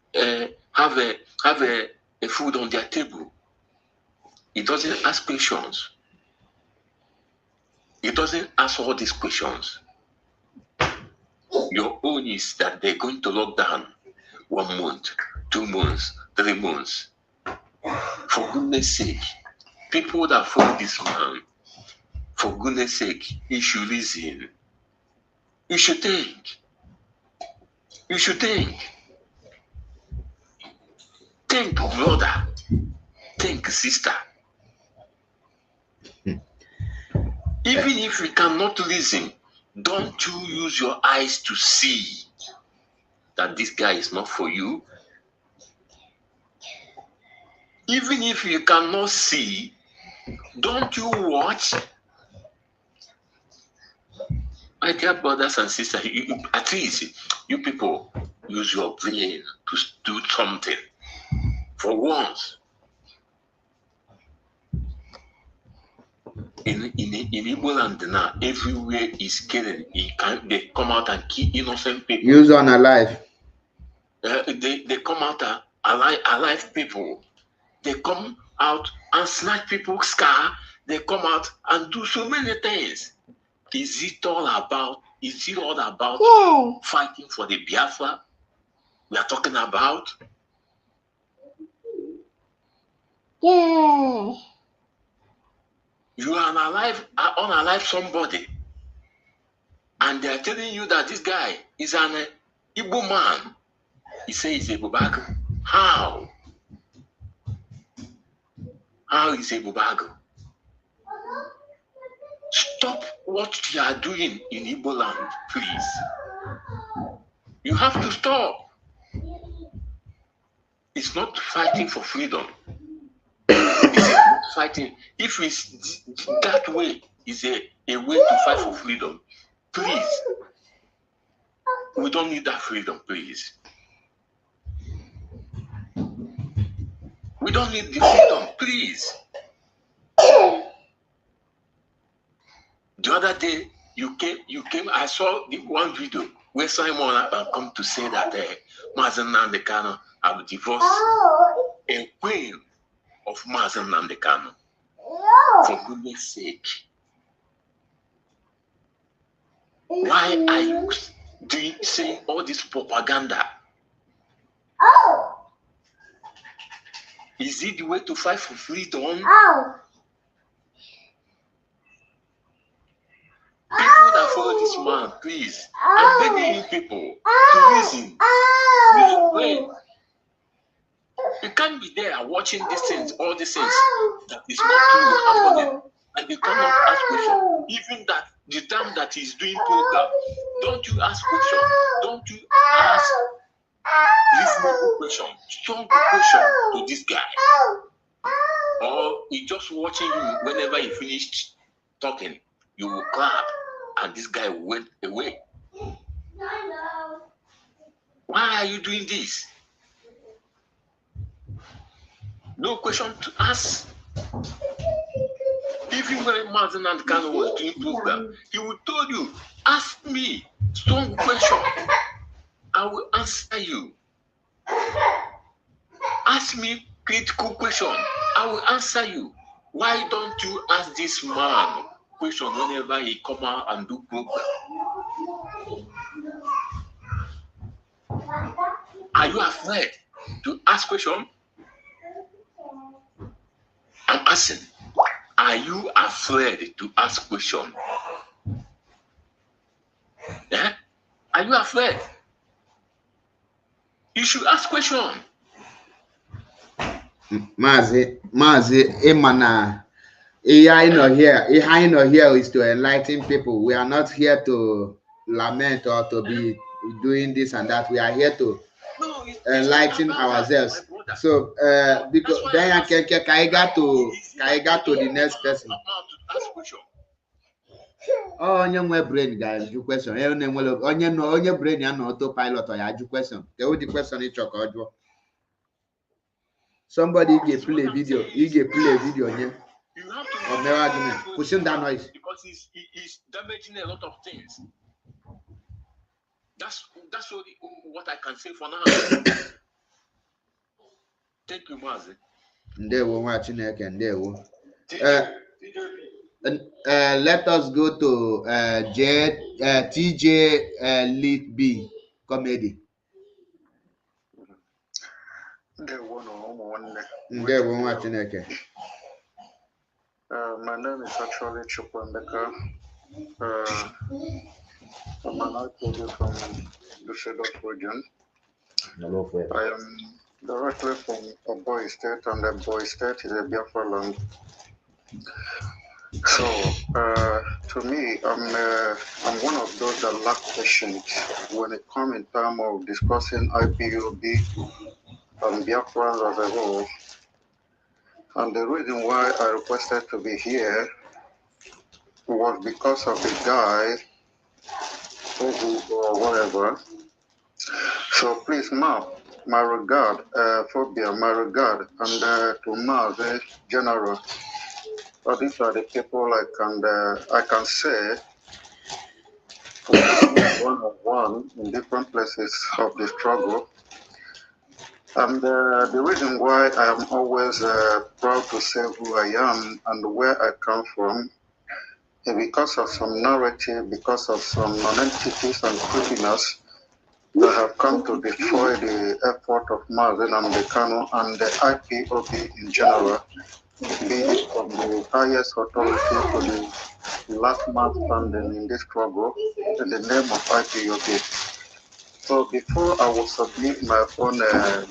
have a food on their table? It doesn't ask questions. It doesn't ask all these questions. Your own is that they're going to lock down 1 month, 2 months, 3 months. For goodness sake, people that follow this man, for goodness sake, you should listen. You should think. You should think. Think, brother. Think, sister. Even if you cannot listen, don't you use your eyes to see that this guy is not for you? Even if you cannot see, don't you watch? My dear brothers and sisters, at least you people use your brain to do something for once. In Igbo land now, everywhere is killing. They come out and kill innocent people. Use on alive. They come out alive people. They come out and snatch people's car. They come out and do so many things. Is it all about fighting for the Biafra we are talking about? Yeah. You are unalive somebody. And they are telling you that this guy is an Igbo man. He says he's a Bubago. How? How is a Bubago? Stop what you are doing in Igbo land, please. You have to stop. It's not fighting for freedom. It's not fighting. If it's that way, is a way to fight for freedom. Please. We don't need that freedom, please. We don't need the freedom, please. The other day, you came, I saw the one video where Simon come to say that mazi Nnamdi Kanu have divorced a queen of mazi Nnamdi Kanu. For goodness sake. Why are you saying all this propaganda? Is it the way to fight for freedom? People that follow this man, please, I'm begging you people to reason. Wait. You can't be there watching these things, all these things that is not true happening, and you cannot ask questions. Even that the time that he's doing program, don't you ask questions? Don't you ask reasonable questions, strong questions to this guy? Or you just watching him whenever he finished talking, you will clap, and this guy went away. Why are you doing this? No question to ask. Even when mazi Nnamdi Kanu was doing program, he would tell you, ask me strong question. I will answer you. Ask me critical question. I will answer you. Why don't you ask this man question whenever he come out and do program? Are you afraid to ask question? I'm asking. Are you afraid to ask question? Yeah? Are you afraid? You should ask question. Mazi, Imana, I know here is to enlighten people. We are not here to lament or to be doing this and that. We are here to enlighten ourselves. So, because then I got to the next person. Oh, onye brain guy, you question. Onye brain ya no autopilot or ya question. The question is chocolate. Somebody get play video. He get play video here. You have to or never argument. Pushing that noise. Because he's damaging a lot of things. That's only what I can say for now. Thank you, Mazi. Ndewo watching again. Ndewo. Let us go to TJ Lead B comedy. Ndewo watching again. My name is actually Chukwembeka. I'm an actor from the Shedok region. I am directly from Oboy State, and Oboy State is a Biafra land. So, to me, I'm one of those that lack patience when it comes in terms of discussing IPOB and Biafra as a whole. And the reason why I requested to be here was because of the guy or whatever. So please, my regard, Phobia, my regard, and to Mazi General. These are the people I can say one-on-one in different places of the struggle. And the reason why I am always proud to say who I am and where I come from is because of some narrative, because of some non-entities and criminals that have come to destroy the effort of mazi Nnamdi Kanu and the IPOB in general. be it from the highest authority to the last man standing in this struggle in the name of IPOB. So before I will submit my own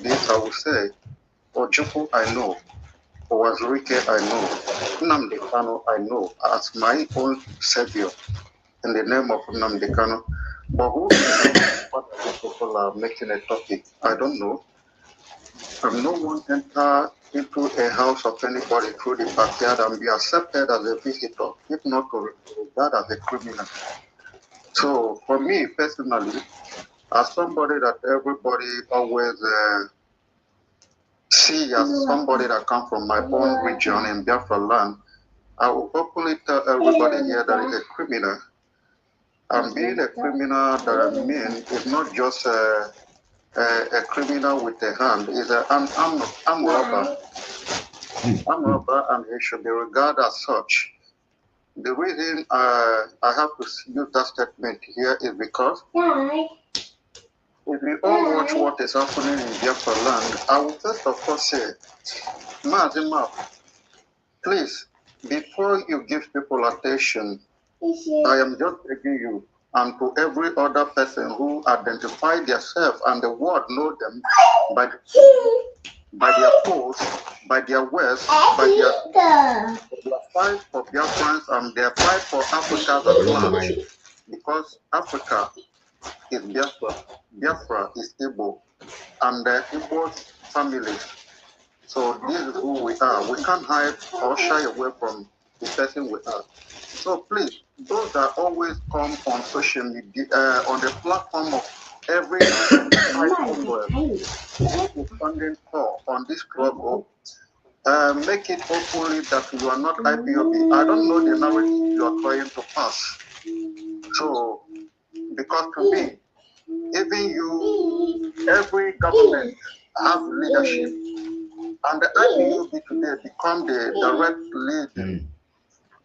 this, I will say, Ojukwu I know, Owazurike I know, Nnamdi Kanu I know as my own savior in the name of Nnamdi Kanu. But who what people are making a topic, I don't know. And no one enter into a house of anybody through the backyard and be accepted as a visitor, if not to regard as a criminal. So for me personally, as somebody that everybody always see as somebody that comes from my own region in Biafra land, I will openly tell everybody here that is a criminal. And being a criminal that I mean is not just a criminal with a hand, is an armed robber. Armed robber, and he should be regarded as such. The reason I have to use that statement here is because if we all watch what is happening in Biafra land, I will first of all say, Mazima, please, before you give people attention, I am just begging you, and to every other person who identify themselves and the world know them by their posts, by their words, by their fight for Biafrans and their fight for Africa at large. Because Africa is Biafra, Biafra is Igbo, and the Igbo's families. So this is who we are. We can't hide or shy away from the person we are. So please, those that always come on social media, on the platform of every funding call on this struggle, make it openly that you are not IPOB. I don't know the narrative you are trying to pass. So, because to me, even you, every government has leadership, and the IPOB today become the direct lead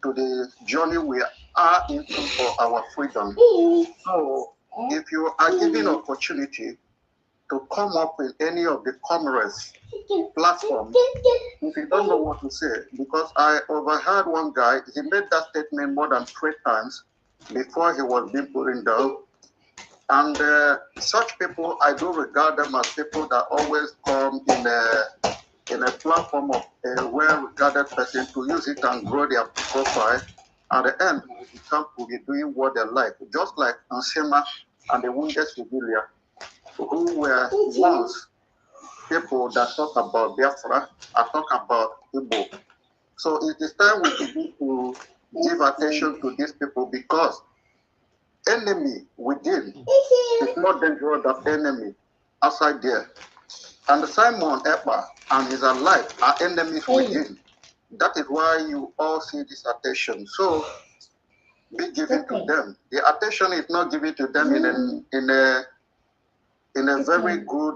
to the journey we are into for our freedom. So, if you are given opportunity to come up with any of the commerce platform, if you don't know what to say, because I overheard one guy, he made that statement more than 3 times before he was being put down. And such people, I do regard them as people that always come in a platform of a well-regarded person to use it and grow their profile. At the end, some will be doing what they like, just like Ansema and the wounded civilian, who were once people that talk about Biafra and talk about Igbo. So it is time we begin to give attention to these people, because enemy within is more dangerous than enemy outside there. And Simon Ekpa and his allies are enemies within. That is why you all see this attention. So be given to them. The attention is not given to them in a very good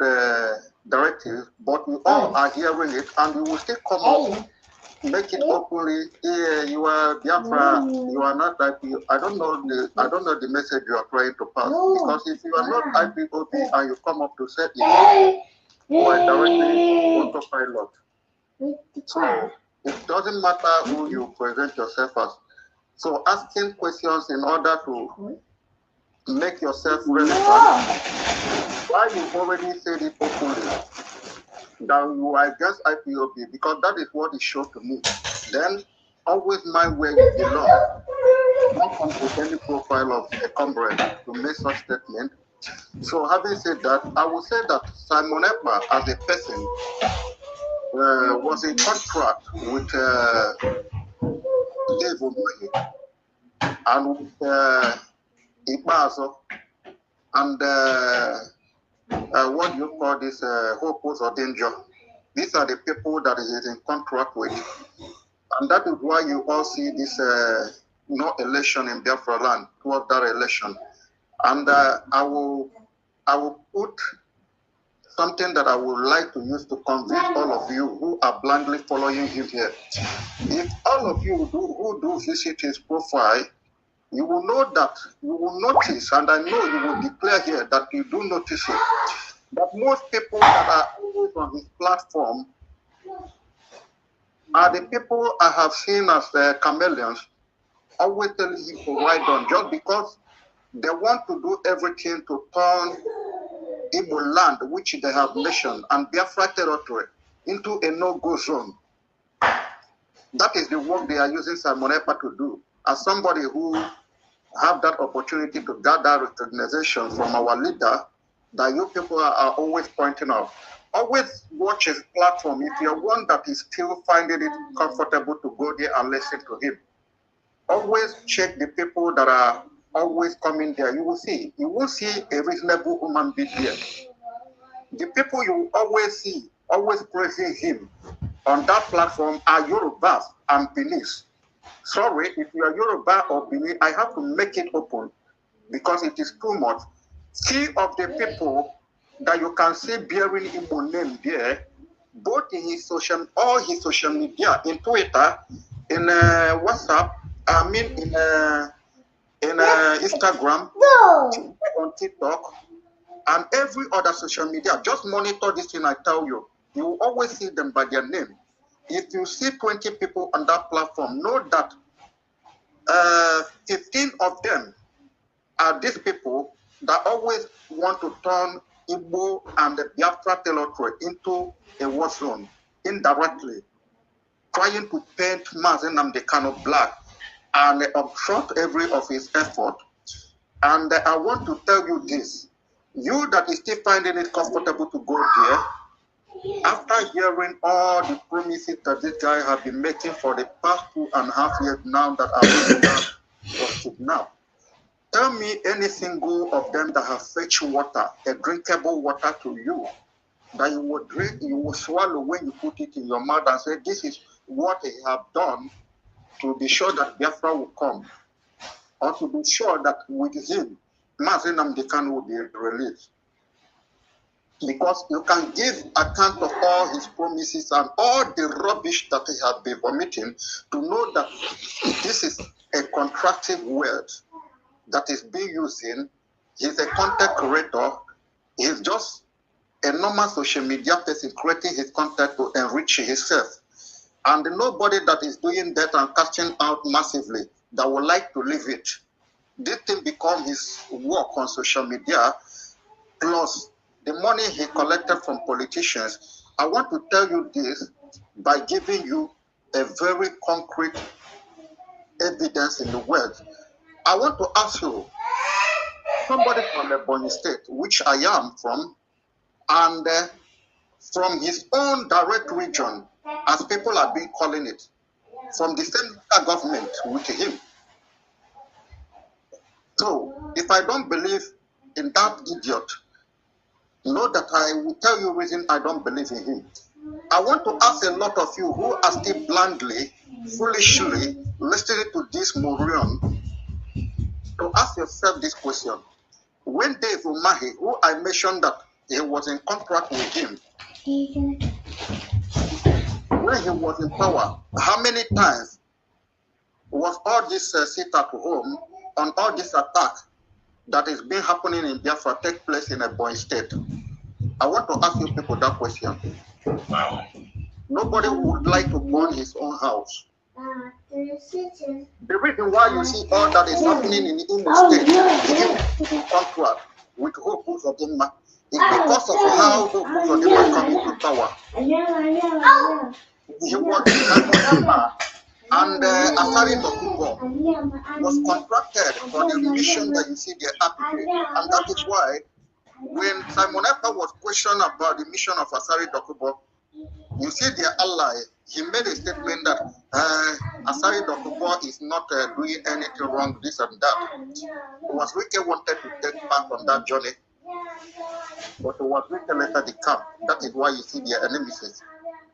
directive, but we all are hearing it, and we will still come up, make it openly. Yeah, you are Biafra, you are not IPO. I don't know the message you are trying to pass, because if you are not IPOB and you come up to say it, you are directly autopilot. So it doesn't matter who you present yourself as. So asking questions in order to make yourself relevant. Why you already said it openly that you are against IPOB, because that is what it showed to me. Then always mind where you belong. Not come to any profile of a comrade to make such statement. So having said that, I would say that Simon Ekpa as a person was in contract with Dave Omoye and with Ibazo and what do you call this, Hopos or Danger. These are the people that he is in contract with. And that is why you all see this no election in Biafra land towards that election. And I will put something that I would like to use to convince all of you who are blindly following him here. If all of you who do visit his profile, you will know that, you will notice, and I know you will declare here that you do notice it, that most people that are always on his platform are the people I have seen as chameleons, always telling him to ride on just because they want to do everything to turn Igbo land, which they have mentioned, and Biafra territory into a no-go zone. That is the work they are using Simon Ekpa to do. As somebody who have that opportunity to gather recognition from our leader, that you people are always pointing out. Always watch his platform. If you're one that is still finding it comfortable to go there and listen to him, always check the people that are always coming there. You will see a reasonable human being there. The people you always see, always praising him on that platform are Yorubas and Benis. Sorry, if you are Yoruba or Benin, I have to make it open because it is too much. Few of the people that you can see bearing Igbo name there, both in his social media, in Twitter, in WhatsApp, in Instagram, on TikTok, and every other social media. Just monitor this thing, I tell you. You will always see them by their name. If you see 20 people on that platform, know that 15 of them are these people that always want to turn Igbo and the Biafra territory into a war zone indirectly, trying to paint mazi Nnamdi Kanu black and obstruct every of his effort. And I want to tell you this, you that is still finding it comfortable to go there, after hearing all the promises that this guy has been making for the past 2.5 years now that was kidnapped, tell me any single of them that have fetched water, a drinkable water to you, that you will drink, you will swallow when you put it in your mouth and say, this is what he have done to be sure that Biafra will come, or to be sure that with him, mazi Nnamdi Kanu will be released. Because you can give account of all his promises and all the rubbish that he has been vomiting to know that this is a contractive word that is being used in. He's a content creator. He's just a normal social media person creating his content to enrich himself. And nobody that is doing that and casting out massively that would like to leave it. This thing become his work on social media, plus the money he collected from politicians. I want to tell you this by giving you a very concrete evidence in the world. I want to ask you, somebody from the Ebonyi State, which I am from, and from his own direct region, as people have been calling it, from the same government with him. So, if I don't believe in that idiot, know that I will tell you reason I don't believe in him. I want to ask a lot of you who are still blindly, foolishly listening to this moron to ask yourself this question. When Dave Umahi, who I mentioned that he was in contract with him, when he was in power, how many times was all this sit at home on all this attack that is been happening in Biafra take place in Ebonyi State? I want to ask you people that question. Wow. Nobody would like to burn his own house. The reason why you see all that is happening in the Imo State, in contract with Hope Uzodinma, is because of how Hope Uzodinma came into power. He was and Asari Dokubo was contracted for the mission that you see there happening. And that is why when Simon Ekpa was questioned about the mission of Asari Dokubo, you see their ally, he made a statement that Asari Dokubo is not doing anything wrong, this and that. Wazwike wanted to take part on that journey, but Wazwike later the camp. That is why you see their enemies.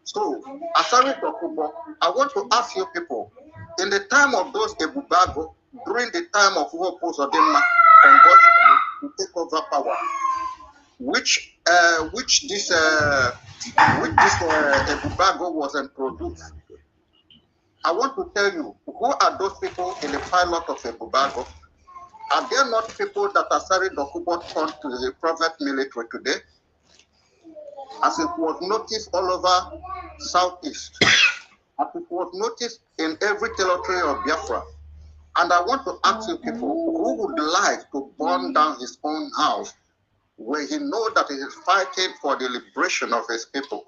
So, Asari Dokubo, I want to ask you people, in the time of those Ebubago, during the time of Hope Uzodinma and God to take over power, which this Ebubago was introduced. I want to tell you, who are those people in the pilot of Ebubago? Are there not people that Asari Dokubo turned to the private military today? As it was noticed all over Southeast, as it was noticed in every territory of Biafra. And I want to ask you people, who would like to burn down his own house where he knows that he is fighting for the liberation of his people?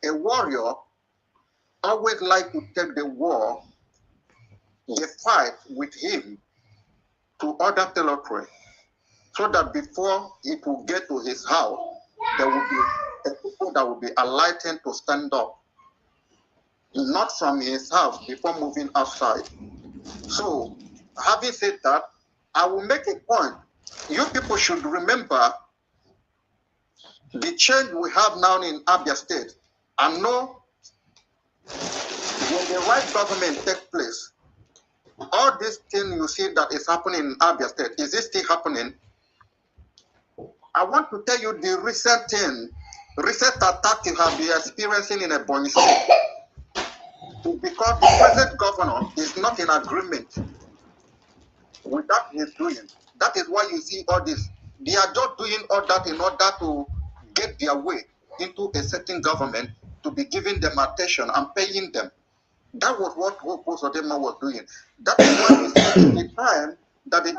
A warrior always like to take the war, the fight with him to other territory, so that before it will get to his house, there will be a people that will be enlightened to stand up, not from his house before moving outside. So, having said that, I will make a point. You people should remember the change we have now in Abia State. I know when the right government takes place, all this thing you see that is happening in Abia State, is it still happening? I want to tell you the recent attack you have been experiencing in Ebonyi State. Because the present governor is not in agreement with that he's doing. That is why you see all this. They are just doing all that in order to get their way into a certain government to be giving them attention and paying them. That was what Osodema was doing. That is why you see the time that the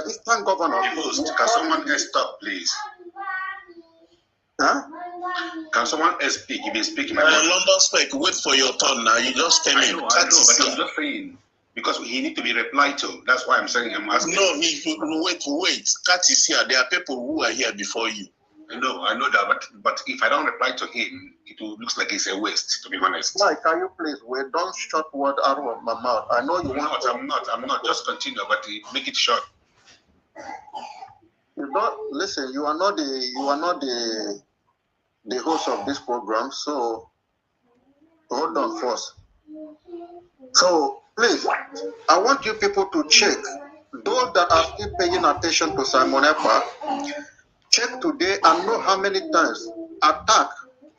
Eastern governor... Can someone else stop, please? Huh? Can someone else speak? If you speak, London speak. Wait for your turn now. You just came in. I know, but I'm just saying because he need to be replied to. That's why I'm saying I'm asking. No, wait. Cat is here. There are people who are here before you. I know that, but if I don't reply to him, it will look like it's a waste. To be honest. Mike, can you please don't shut word out of my mouth? I know you want. I'm not. Just continue, but make it short. You don't listen. You are not the host of this program, so hold on first. So please, I want you people to check. Those that are still paying attention to Simon Ekpa, check today and know how many times attack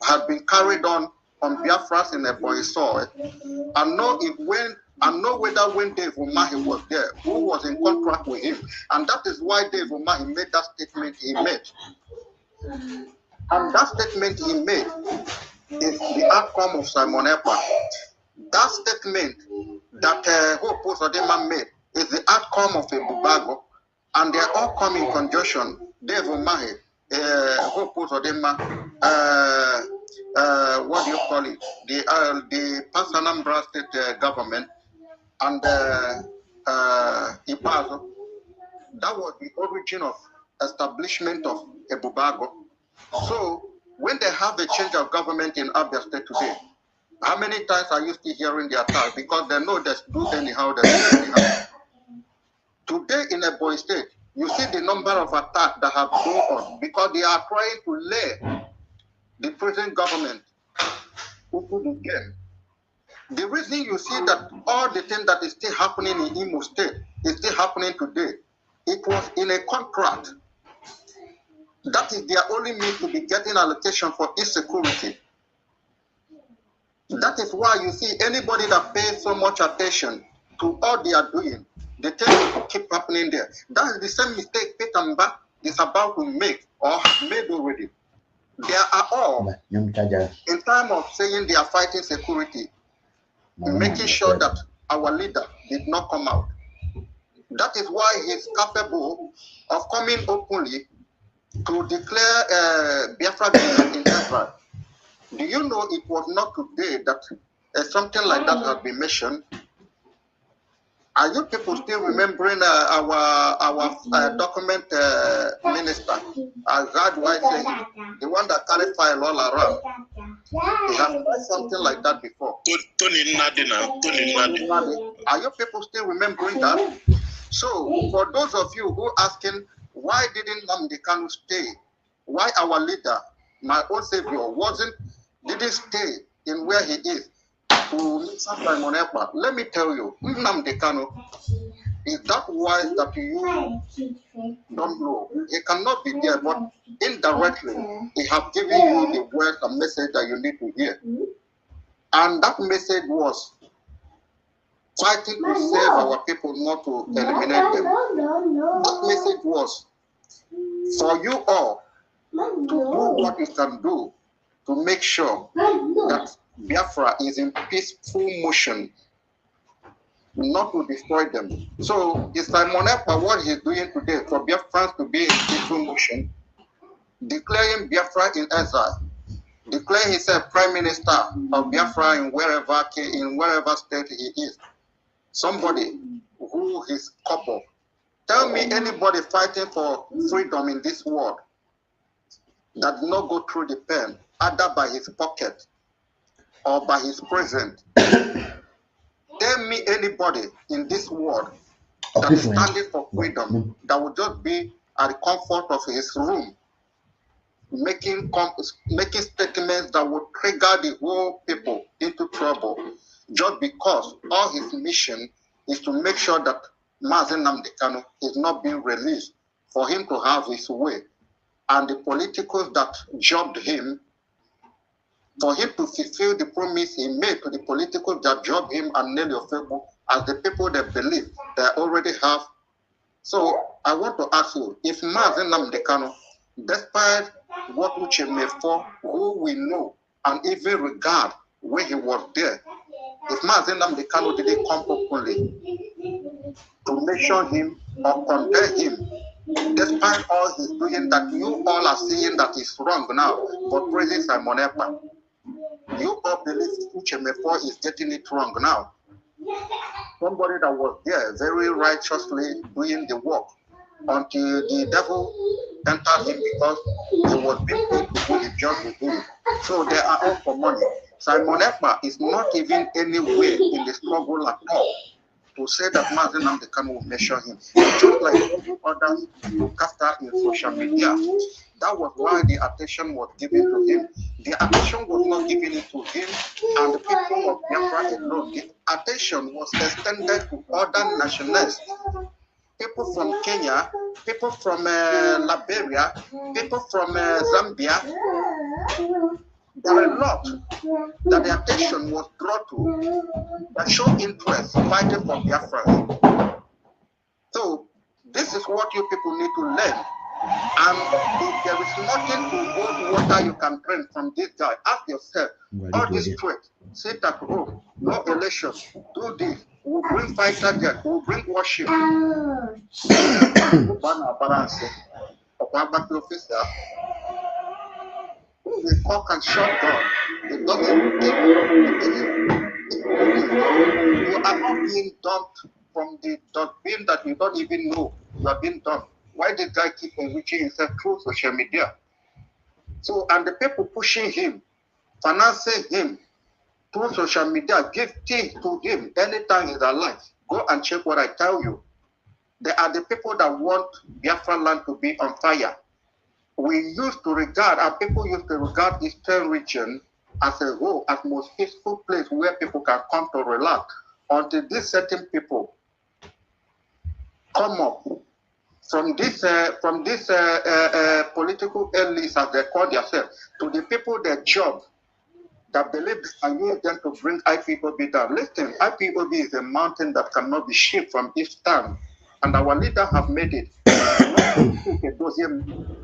has been carried on Biafras in Ebonyi soil. And know whether when Dave Umahi was there, who was in contract with him. And that is why Dave Umahi made that statement he made. And that statement he made is the outcome of Simon Ekpa. That statement that Hope Osodema made is the outcome of a Bubago, and they all come in conjunction. Dave Umahi, Hope Osodema, what do you call it? The Anambra State government, and Ipazo. That was the origin of establishment of a Bubago. So when they have a change of government in Abia State today, how many times are you still hearing the attack? Because they know they do anyhow, Today in Ebonyi State, you see the number of attacks that have gone on because they are trying to lay the present government into the game. The reason you see that all the things that is still happening in Imo State is still happening today, it was in a contract. That is their only means to be getting allocation for insecurity. That is why you see anybody that pays so much attention to all they are doing, they tend to keep happening there. That is the same mistake Peter Mba is about to make or have made already. They are all, in time of saying they are fighting security, making sure that our leader did not come out. That is why he is capable of coming openly to declare Biafra in Israel. Do you know it was not today that something like that has been mentioned? Are you people still remembering our document minister, Azad Waise, the one that carried file all around? He has done something like that before. Tony Nnadi. Are you people still remembering that? So, for those of you who are asking, why didn't Nnamdi Kanu stay? Why our leader, my own savior, didn't stay in where he is to meet Simon Ekpa? Let me tell you, Nnamdi Kanu is that wise that you don't know. He cannot be there, but indirectly, he has given you the word and message that you need to hear. And that message was fighting to save our people, not to eliminate them. That message was for you all to do what you can do to make sure that Biafra is in peaceful motion, not to destroy them. So it's Simon Ekpa, what he's doing today for Biafrans to be in peaceful motion, declaring Biafra in exile, declaring himself Prime Minister of Biafra in wherever state he is. Somebody who is couple. Tell me anybody fighting for freedom in this world that did not go through the pen, either by his pocket or by his present. Tell me anybody in this world that is standing for freedom that would just be at the comfort of his room, making statements that would trigger the whole people into trouble, just because all his mission is to make sure that mazi Nnamdi Kanu is not being released for him to have his way, and the politicals that jobbed him, for him to fulfill the promise he made to the politicals that jobbed him and Nelly Ofebo as the people that believe they already have. So I want to ask you, if mazi Nnamdi Kanu, despite what Uche may for, who we know and even regard when he was there, if mazi Nnamdi Kanu didn't come openly to mention him or condemn him, despite all he's doing that you all are seeing that is wrong now, but praising Simon Ekpa, you all believe Uche Mefo is getting it wrong now. Somebody that was there very righteously doing the work until the devil entered him because he was being paid to do the job with him. So they are all for money. Simon Ekpa is not even anywhere in the struggle at all to say that mazi Nnamdi Kanu will measure him. It's just like others look after in social media. That was why the attention was given to him. The attention was not given to him and the people of Biafra alone. The attention was extended to other nationalists. People from Kenya, people from Liberia, people from Zambia. There are a lot that the attention was brought to that show interest fighting for Biafra. So this is what you people need to learn. And if there is nothing to hold water you can drink from this guy, ask yourself, all this threat, sit at home, no election, do this, we'll bring fighter jet, we'll bring worship. The cock and shotgun, it doesn't give you are not being dumped from the dustbin that you don't even know you are being dumped. Why did guy keep enriching himself through social media? So, and the people pushing him, financing him through social media, give tea to him anytime he's alive. Go and check what I tell you. They are the people that want Biafra land to be on fire. We used to regard, our people used to regard Eastern region as a whole, as most peaceful place where people can come to relax until these certain people come up from this political elites, as they call themselves, to the people their job that believe and use them to bring IPOB down. Listen, IPOB is a mountain that cannot be shipped from each town, and our leaders have made it.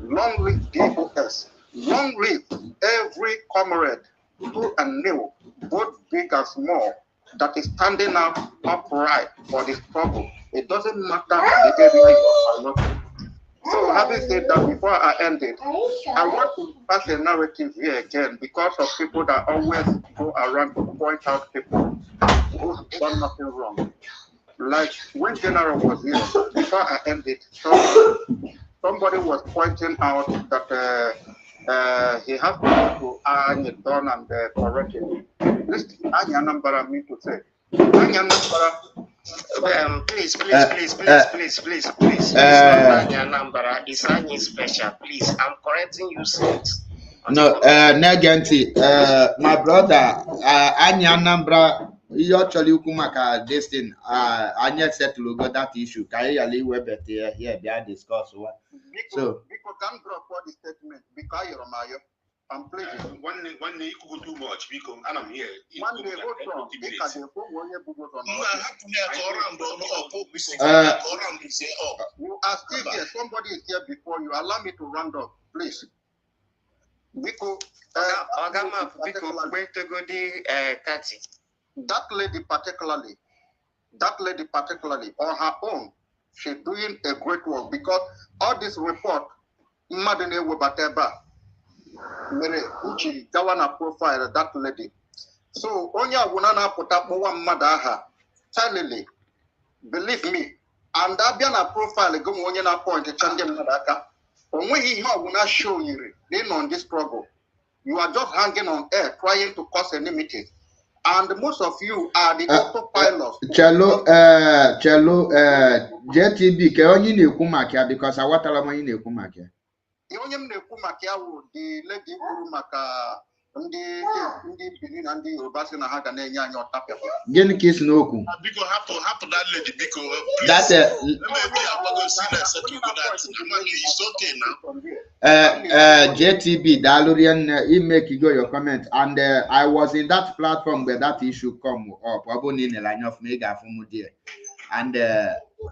Long live DOS, long live every comrade, good and new, both big and small, that is standing up upright for this struggle. It doesn't matter the area you are looking. So having said that, before I end it, I want to pass a narrative here again because of people that always go around to point out people who've done nothing wrong. Like when General was here, before I end it, somebody was pointing out that he has to go to Anya Don and correct it. Listen, Anya Nambara mean to say. Anya Nambara. Please. Anya Nambara is Anya special. Please, I'm correcting you, since. No, Neganti, my brother, Anya Nambara. You actually kumaka this thing. Anya said to go that issue. Kayali Weber here they are discuss what. So because can drop for the statement because you're my and please one day you could do much because I'm here. One day go from because they go one year go from. You are still here. Somebody is here before you. Allow me to round up, please. Because that lady particularly, on her own, she's doing a great work because all this report, Madene Wabateba, Mere Uchi, Gawana profile that lady. So, Onya Wunana put up one madaha, finally, believe me, and that be a profile, go on your point, a change madaka. When he will not show you, then on this struggle, you are just hanging on air, trying to cause enmity. And most of you are the autopilots. Chelo, JTB, ke onye na-ekwu maka ya because awatala m onye na-ekwu maka ya. Onye m na-ekwu maka ya bụ the lady kwuru maka ndị Benin na ndị Yoruba sị na ha ga na-enye anyị ọtapịa. Gịnị ka isi n'okwu? Biko hapụ that lady biko. That JTB Dalurian make go your comment, and I was in that platform where that issue come up. And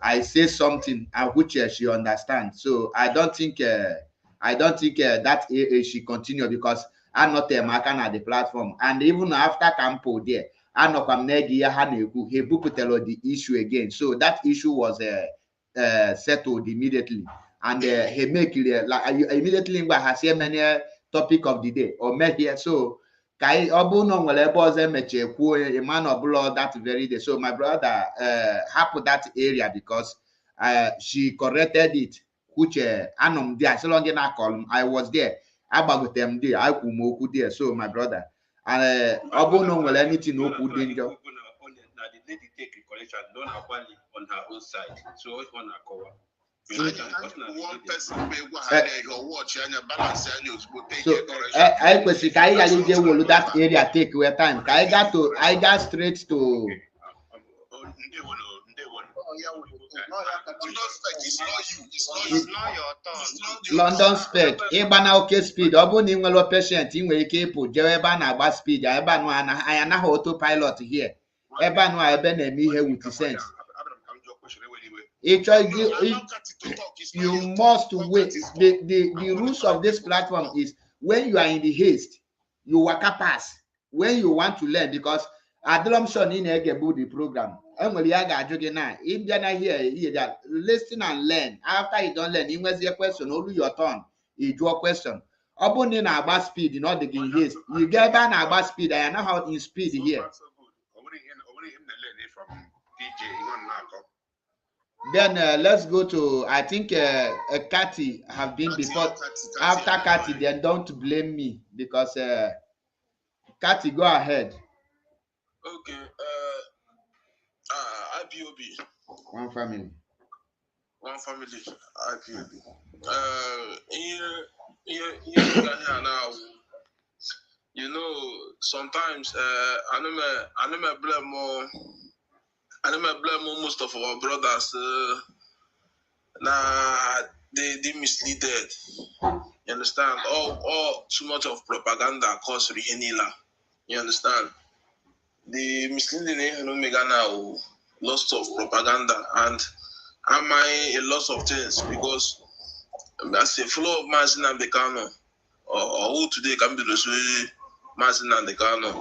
I say something which she understands. So I don't think that she continue because I'm not a Macan at the platform. And even after Campo there, I know he booked the issue again. So that issue was settled immediately. And he make clear like immediately has many topic of the day or met here. So Kai Obuno a man of blood that very day. So my brother happened that area because she corrected it, which anom there so long I call I was there. About them there, I could there. So my brother Obuno will anything no good danger. The lady take recollection, don't have one on her own side. So on her cover. One person may watch and balance and use. So I was that area take where time. I got straight to London spec. Ebana okay speed. Obuni ngalo patient in we keep Jeba na ba speed. Ebanu I na autopilot here. Ebanu I ben me here with sense. You must wait. The rules of this platform is when you are in the haste, you work pass. When you want to learn, because Adlomson in the program. Here, listen and learn. After you don't learn, you must a question, only your turn. You draw a question. Upon in about speed, not the game haste. You get back about speed. I know how in speed here. Then let's go to, I think Cathy have been before. After Cathy, then don't blame me because Cathy, go ahead. Okay. IPOB. One family. IPOB. Here now. You know, sometimes I don't blame more. I don't blame most of our brothers. They misleaded. You understand? All too much of propaganda cause Rihenila. You understand? The misleading now lots of propaganda and a lot of things because that's a flow of Nnamdi Kanu or who today can be the Nnamdi Kanu,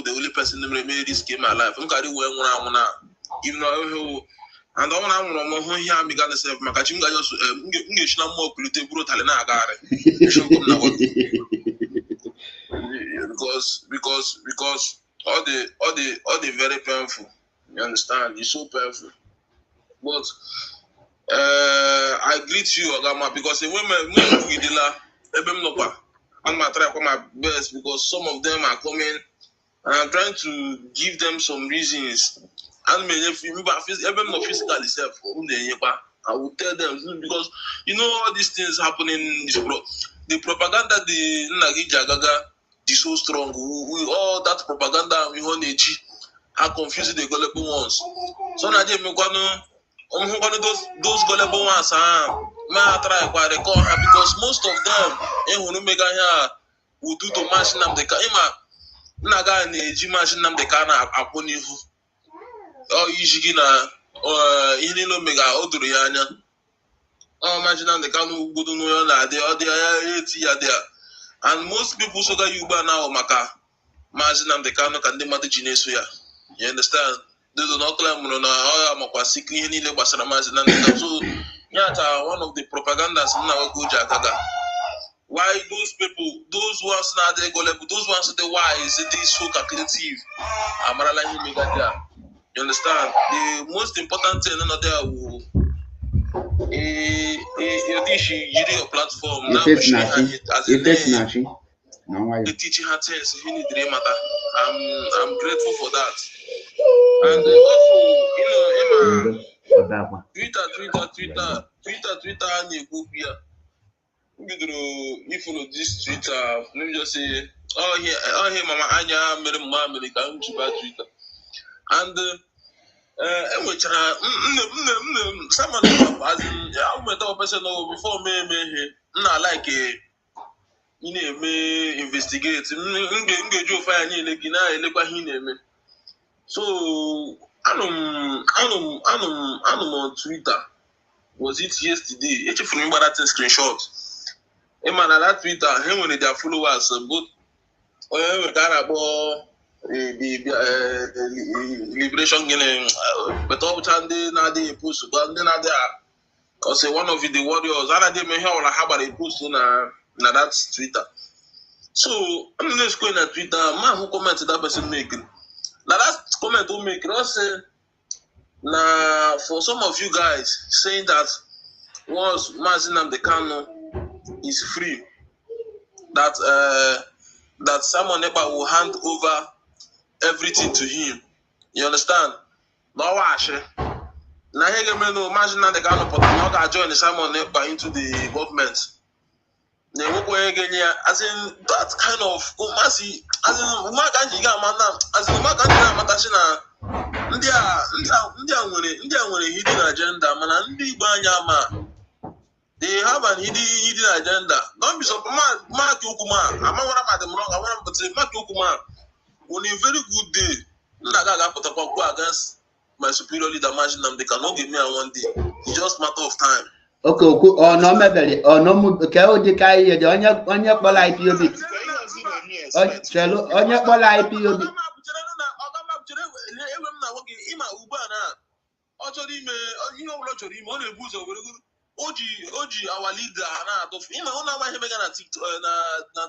the only person who made this game alive. I'm carrying one even though and all I'm going to hear me got myself, Makachim got just more polluted brutal and I got it. Because all the very painful. You understand? It's so painful. But I greet you, Agama, because the women I'm gonna try my best because some of them are coming and I'm trying to give them some reasons. And even physically self, I will tell them because you know all these things happening in this the propaganda the Nagi Jagaga is so strong. We all that propaganda we are confusing the gullible ones. So now those gullible ones I try to recall her because most of them will do to match Nnamdi Kanu. Naga and the Jimash Nnamdi Kanu upon you. Oh, Ishigina or Inilo Mega Odriana. Oh, imagine Nnamdi Kanu go to know that they are there. And most people so that you now maka mazi Nnamdi Kanu can the mother ya. You understand? They do not claim no na makwa sikli any le basara mazi Nnamdi Kanu. So yeah, one of the propagandas now go jakaga. Why those people, those ones now they go level, those ones the why is it is so calculative? Amarala himigada. You understand? The most important thing there will your platform now as the teaching her things matter. I'm grateful for that. And also, Twitter, and you go here. You follow this Twitter. Let me just say, oh here, Mama Anya, Mary, come to Twitter. And which someone as in I met up person before me like me investigate so I'm on Twitter. Was it yesterday? If you remember that screenshot, man, that Twitter, him when their followers both the liberation but all time now they post but then I say one of the warriors and they may have a post na that Twitter. So I'm just going at Twitter, man who commented that person making. Now that comment who make it say now for some of you guys saying that once mazi Nnamdi Kanu is free, that Simon Ekpa will hand over everything to him. You understand? No wash. Now he can no imagine that the Kanu but not join the Simon Ekpa into the government. As in that kind of mazi as in India hidden agenda, man, they have an hidden agenda. Don't be surprised, Mark Yokuma. I'm not wrong. I want to say Mark Yokuma on a very good day. Naga put up against my superior leader, Nnamdi Kanu. Give me a one day. It's just matter of time. Okay, oh no, maybe, oh no, okay, the guy, the onye bola IPOB. Oh, chelo, onye bola IPOB. Oji our leader na to ima ona ma hebe na TikTok na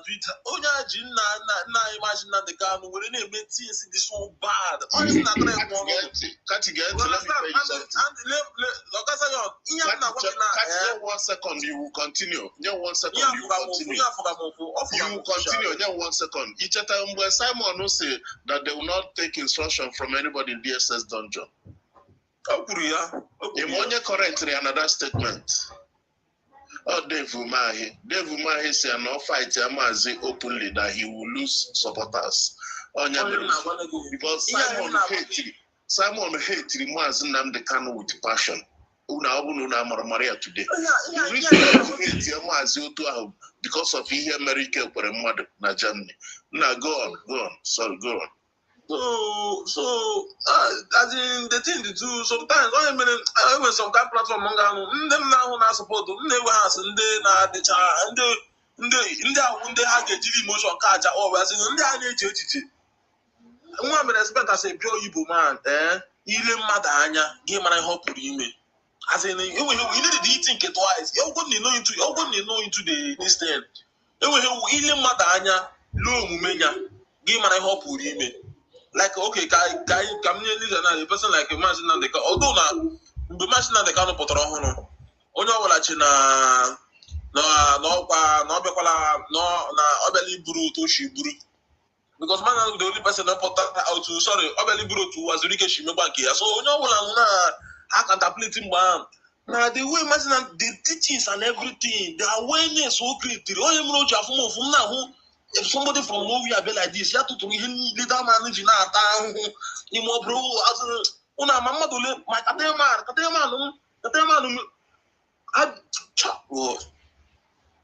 Twitter onya ji na imagine na the Kanu we na eme things this so bad honestly na try one can't you get let me tell you something 1 second you will continue 1 second you will continue 1 second icheta mgbe Simon no say that they will not take instruction from anybody in DSS dungeon. Imonye correctly another statement. Oh, Dave Umahi said no fight Mazi openly that he will lose supporters. Because Simon hated Mazi Nnamdi Kanu with passion. Maria today. The reason why he hates Mazi because of he America for a mother na Germany. Now go on. Sorry, go on. So as in the thing to do sometimes when some kind of platform them now na support them they has and they na the cha and they have the emotion catch or as in they are the one me respect as a pure Igbo man ile mmadụ anya gị mara ihe ọ pụrụ ime as in you need to think it twice you go know into the this thing ile mmadụ anya lo omume nya gị mara ihe ọ pụrụ ime. Like okay, can a person like imagine Nnamdi Kanu, although na imagine Nnamdi Kanu pụtara ọhụrụ onye ọbụla na ọbịala iburu otu oshi buru because man is the only person that put out to ọbịala iburu otu waziri ike shi megba nke ya so onye ọbụla na contemplate mgbe now the way imagine the teachings and everything the awareness so great onye mụrụ oji afụmọfụ na ahụ. If somebody from nowhere be like this, you have to him leader man if you not down bro as una mama dole my katema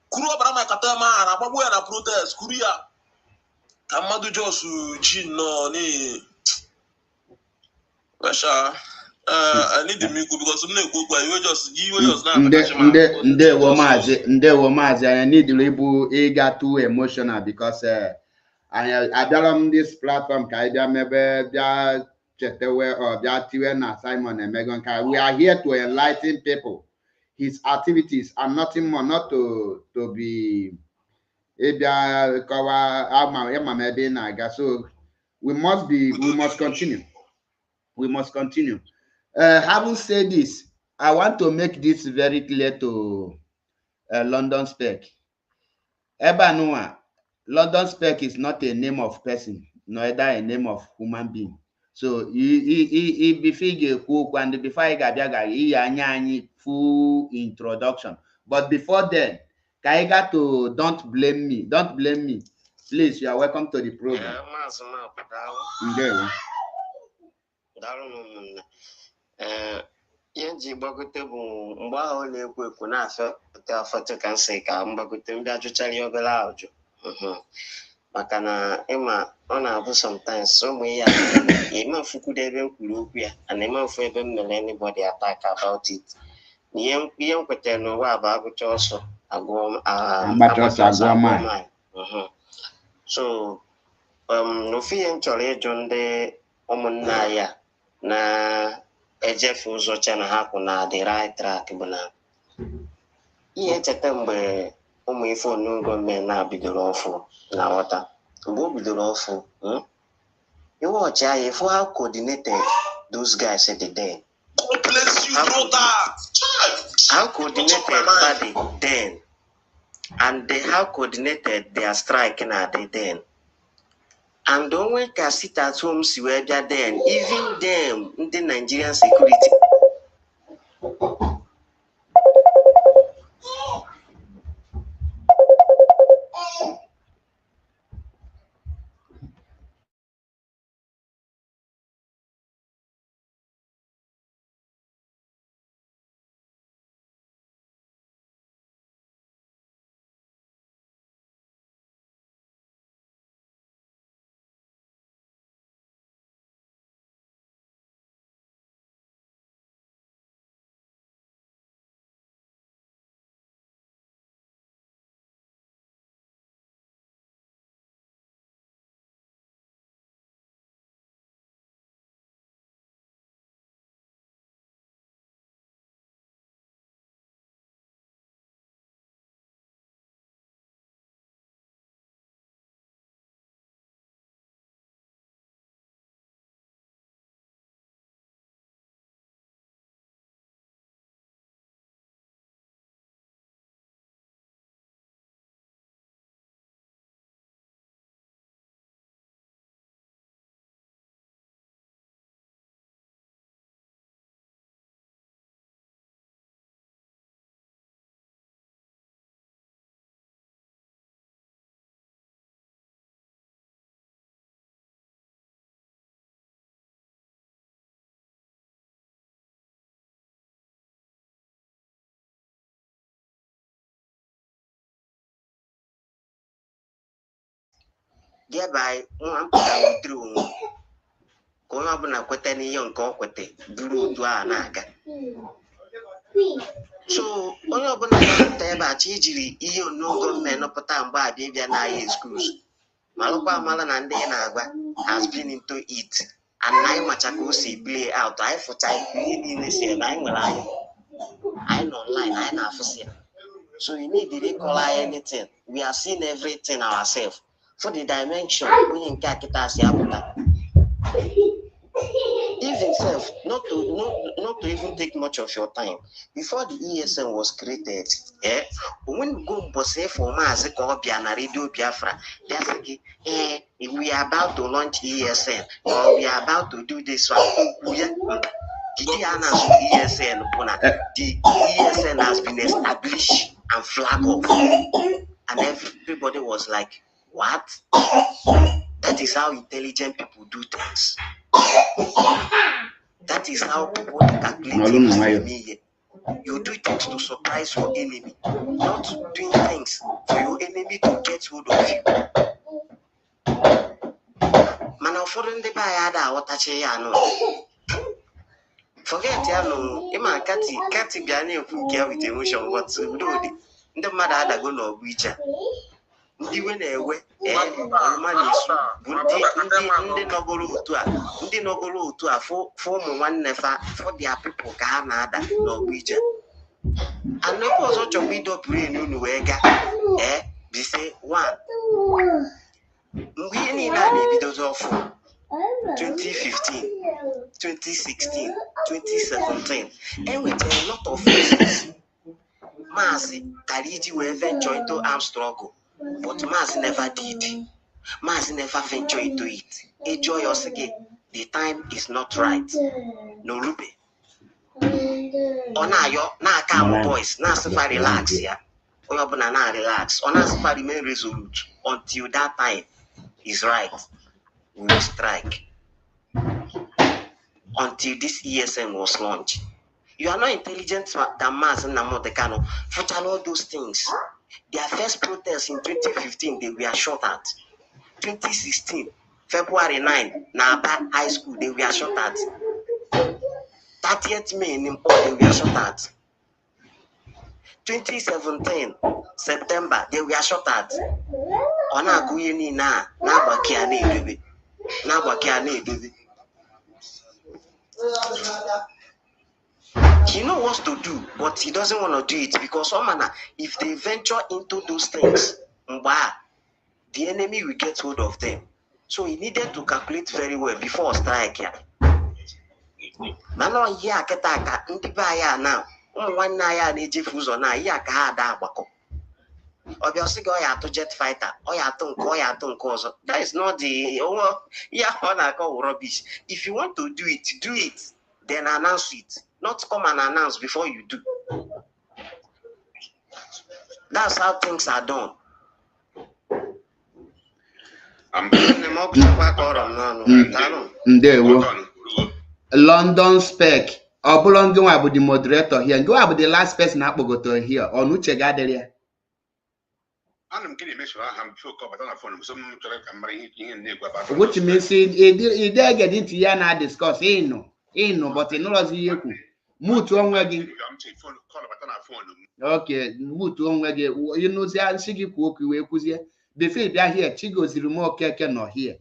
kuru obara my katema na gbagbo ya na protest kuru ya kamadu just ji no ni Russia I need the Miku because some people you just now. Ndewo mazi. I need the label. It got too emotional because I tell this platform. Maybe Chetewe or Tiwe na Simon and Megan. We are here to enlighten people. His activities are nothing more, not to be. So we must continue. We must continue. Having said this, I want to make this very clear to London Spec. Ebanua, London Spec is not a name of person, neither a name of human being. So before I got full introduction. But before then, Kaiga to don't blame me. Don't blame me. Please, you are welcome to the program. Ihe nji gbagote bụ mgbe ahụ na-ekwu ekwu na-afọ foto ka nsị ka mgbagote ndị ajụchara ya obere ajụ maka na ịma ọ na-abụ sometimes ụmụ ihe ịma mfukwudo ebe m kwuru okwu ya na ịma mfu ebe m mere anybody attack about it ihe m kwetara n'ụwa bụ agụcha ọsọ agụọ mine. So n'ofu ihe m chọrọ ịjụ ndị ụmụnna ya na ejefe ụzọ cha na ha kwụ na the right track bụ na ihe echeta mgbe ụmụ ife onu gọọmenti na-bidoro ọfụ na ghọta mgbe o bidoro ọfụ iwe ọchị ahụ ifu how coordinated those guys did then. How coordinated body then and how coordinated their strike na the then. And don't we can sit at home see where they're then, even them, the Nigerian security. Thereby, one can through Koyabana Quetani young Coquete, Buru to Anaga. So, Oyabana Chijiri, you no government of Potam by baby and I schools. Malopa Malan and Denaga has been into it, and I Machakosi play out. I for time in this year, I'm online, I'm not for sale. So you need to recall anything. We are seeing everything ourselves. For the dimension, we in Kakitas Yabuta. Even self, not to even take much of your time. Before the ESN was created, when we go for Mazi Kobiana Radio Biafra, they're like, we are about to launch ESN, or we are about to do this one. The ESN has been established and flag off, and everybody was like, what? That is how intelligent people do things. That is how people calculate things. You do things to surprise your enemy, not doing things for your enemy to get hold of you. Man, I'm following the buy what I say. Forget ya no, Ima Kati Biani with emotion, what's good. The mother had a go no witcher. Ndị we na-ewe ndị nọgoro otu a fụ ụmụ nwanne fa for their people ka ha na-ada n'ọgbọ ije anọkwa ọzọ chọrọ idọpụrụ enu unu wee gaa bise 1 mgbe ihe niile a na-ebidozi ọfụ 2015 2016 2017 enwetara a lot of reasons Mazi kara iji wee venture into armed struggle. But Mazi never did. Mazi never ventured into it. Enjoy your sige. The time is not right. No rube. Ona yo na calm boys. Na sifa relax ya. Oyo buna na relax. Ona sifa remain resolute until that time is right. We will strike. Until this ESN was launched. You are not intelligent than Mazi and Nnamdi Kanu. For all those things. Their first protest in 2015, they were shot at. 2016, February 9, Naba High School, they were shot at. 30th May, in Import, they were shot at. 2017, September, they were shot at. Ona kuyeni na bakiane baby. Na bakiane baby. He knows what to do, but he doesn't want to do it because if they venture into those things, the enemy will get hold of them. So he needed to calculate very well before strike. Now, yeah, ketaka, ndibaya now. One night, Nijifuzo na ya kahada bako. Obviously, go ya to jet fighter, or ya to cause. That is not the rubbish. If you want to do it, then announce it. Not come and announce before you do. That's how things are done. London spec. Obulongo abu the moderator here. Go abu the last person to here. On which gatherer. Which means he dare get into here and discuss. No, but no was here. Mutu onwe gị. Okay, mutu onwe gị. You know, say ansigi ku okwu wee kwuzie. Before bịa here, Chigoziri m Okeke nọ here.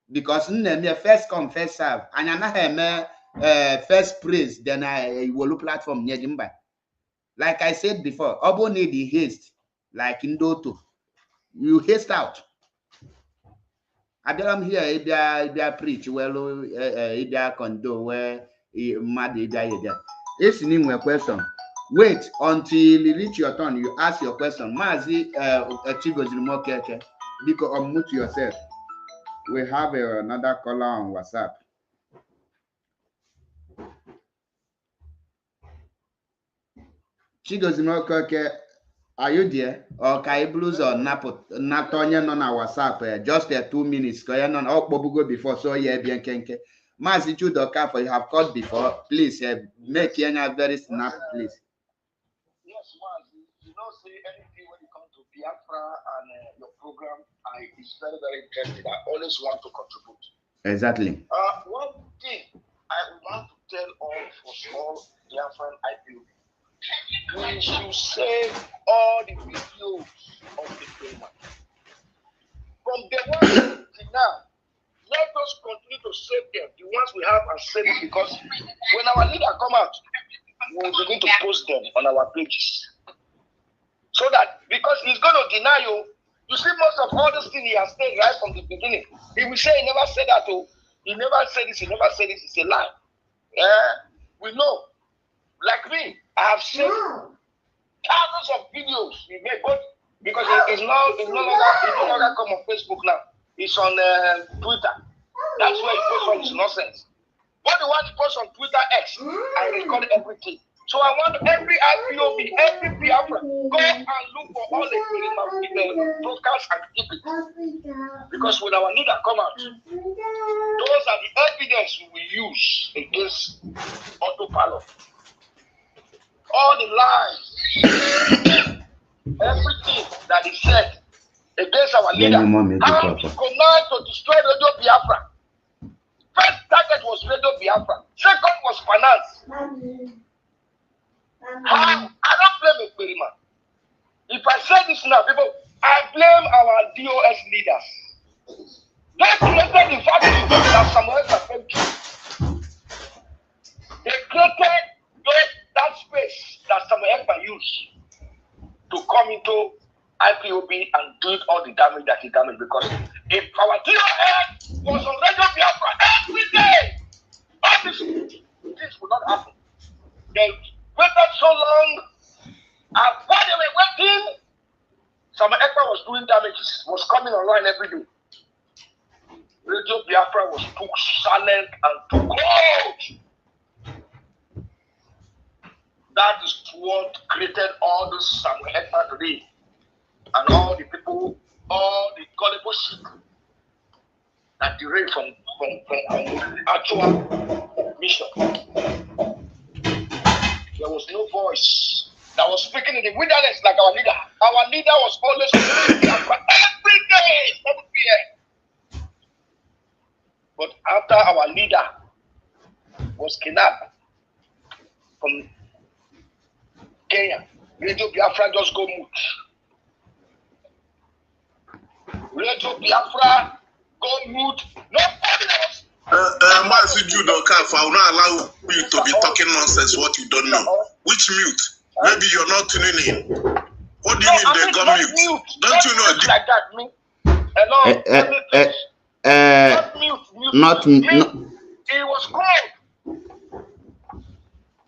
Because nne first come first serve. Anya na eme first praise then I will platform nye mba. Like I said before, obo need the haste like Ndoto. You haste out. Abiram here ibia preach well ibia condo where It's in a question. Wait until you reach your turn. You ask your question. Mazi Chigoziri because unmute yourself. We have another caller on WhatsApp. Chigoziri, are you there? Or Kai Blues or Natonya on our WhatsApp? Just 2 minutes. Because you're not go before so yeah, bien kenke. Mazi Chudoka, for you have called before. Please make Kenya very snap, please. Yes, Mazi. You don't say anything when it comes to Biafra and your program. It's very, very interesting. I always want to contribute. Exactly. One thing I want to tell all for small Biafran IPOB. We should save all the videos of the payment. From the one to now. Let us continue to save them, the ones we have, and save it because when our leader come out, we'll begin to post them on our pages. So that because he's going to deny you, you see most of all these things he has said right from the beginning. He will say he never said that. Oh, he never said this. He never said this. It's a lie. We know. Like me, I have seen thousands of videos we made, but because it's no longer come on Facebook now. It's on Twitter. That's where you post all this nonsense. What the one you post on Twitter X, I record everything. So I want every IPOB, every Biafra, go and look for all the broadcasts and keep it. Because when our leader come out, those are the evidence we will use against Autopilot. All the lies, everything that is said against our leader, how to connect to destroy Radio Biafra. First target First was Radio Biafra. Second was finance. I don't blame Ekperima. If I say this now, people, I blame our DOS leaders. They created the factory that Samuel came to. They created that space that Samuel used to come into IPOB and do all the damage that he damaged. Because if our DOS was on Radio Biafra every day, all these things would not happen. They waited so long, and while they were waiting, Samuel was doing damages, was coming online every day. Radio Biafra was too silent and too cold. That is what created all this Samuel today. And all the people, all the gullible sheep that derailed from actual mission. There was no voice that was speaking in the wilderness like our leader. Our leader was always every day, 7 p.m. But after our leader was kidnapped from Kenya, Radio Biafra just go mute. Radio Biafra go mute. Nobody else. Mazi Judo Kaf, I will not allow you to be talking nonsense what you don't know. Which mute? Maybe you're not tuning in. What do you mean they go mute? Don't you know? Like that, me. Hello. Not It was cold.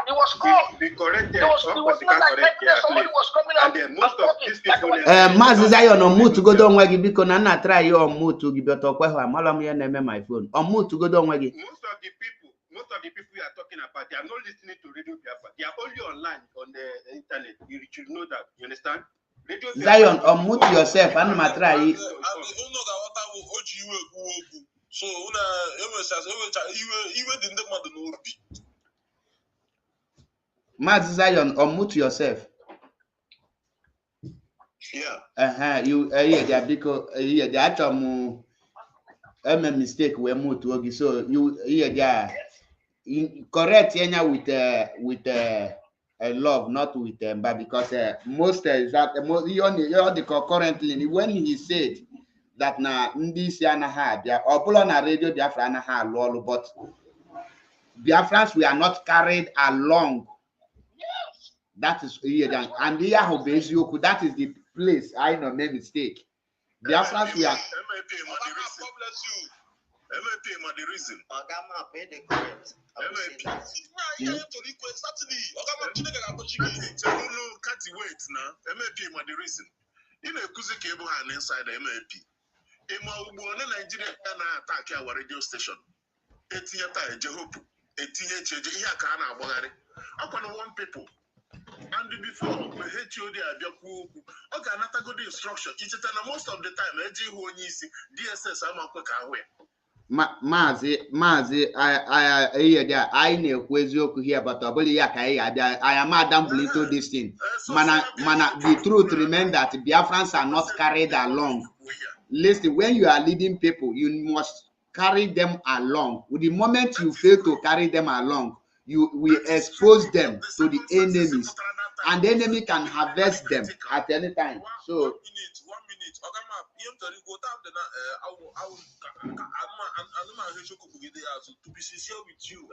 It was cold. Be corrected. It was not like every day somebody was coming out and most of these people. Mazi Zion on mute go down wagi because na try you on mute to give your talk where malam ya name my phone. On mute to go down wagi. Most of the people you are talking about, they are not listening to Radio Biafra. They are only online on the internet. You should know that. You understand? Radio Zion, unmute yourself and try. So Mazi Zion, unmute yourself. Yeah. You yeah, because the actual mistake we move to ogi. So you correct with love, not with but because most is that currently when he said that na this yana had or na Radio Biafra na ha lolo, but Biafrans we are not carried along. Yes. That is and here that is the place I know make mistake. Biafrans we are. MAP the reason. Ogama pay the correct. Wait now. MAP the reason. In a kuzi cable hand inside the MAP. Nigeria attack our radio station. 8 years Jehopu. 18 years Kana Bogari. I want people. And before we hate you there, okay, not a good instruction. It's most of the time, DSS, I'm a quick away. Mazi, I know Kwezioku here, but I am Madam Blito this thing. Mana, the truth remains that Biafrans are not carried along. Listen, when you are leading people, you must carry them along. The moment you fail to carry them along, you will expose them to the enemies, and the enemy can harvest them at any time. So, 1 minute. To be sincere with you,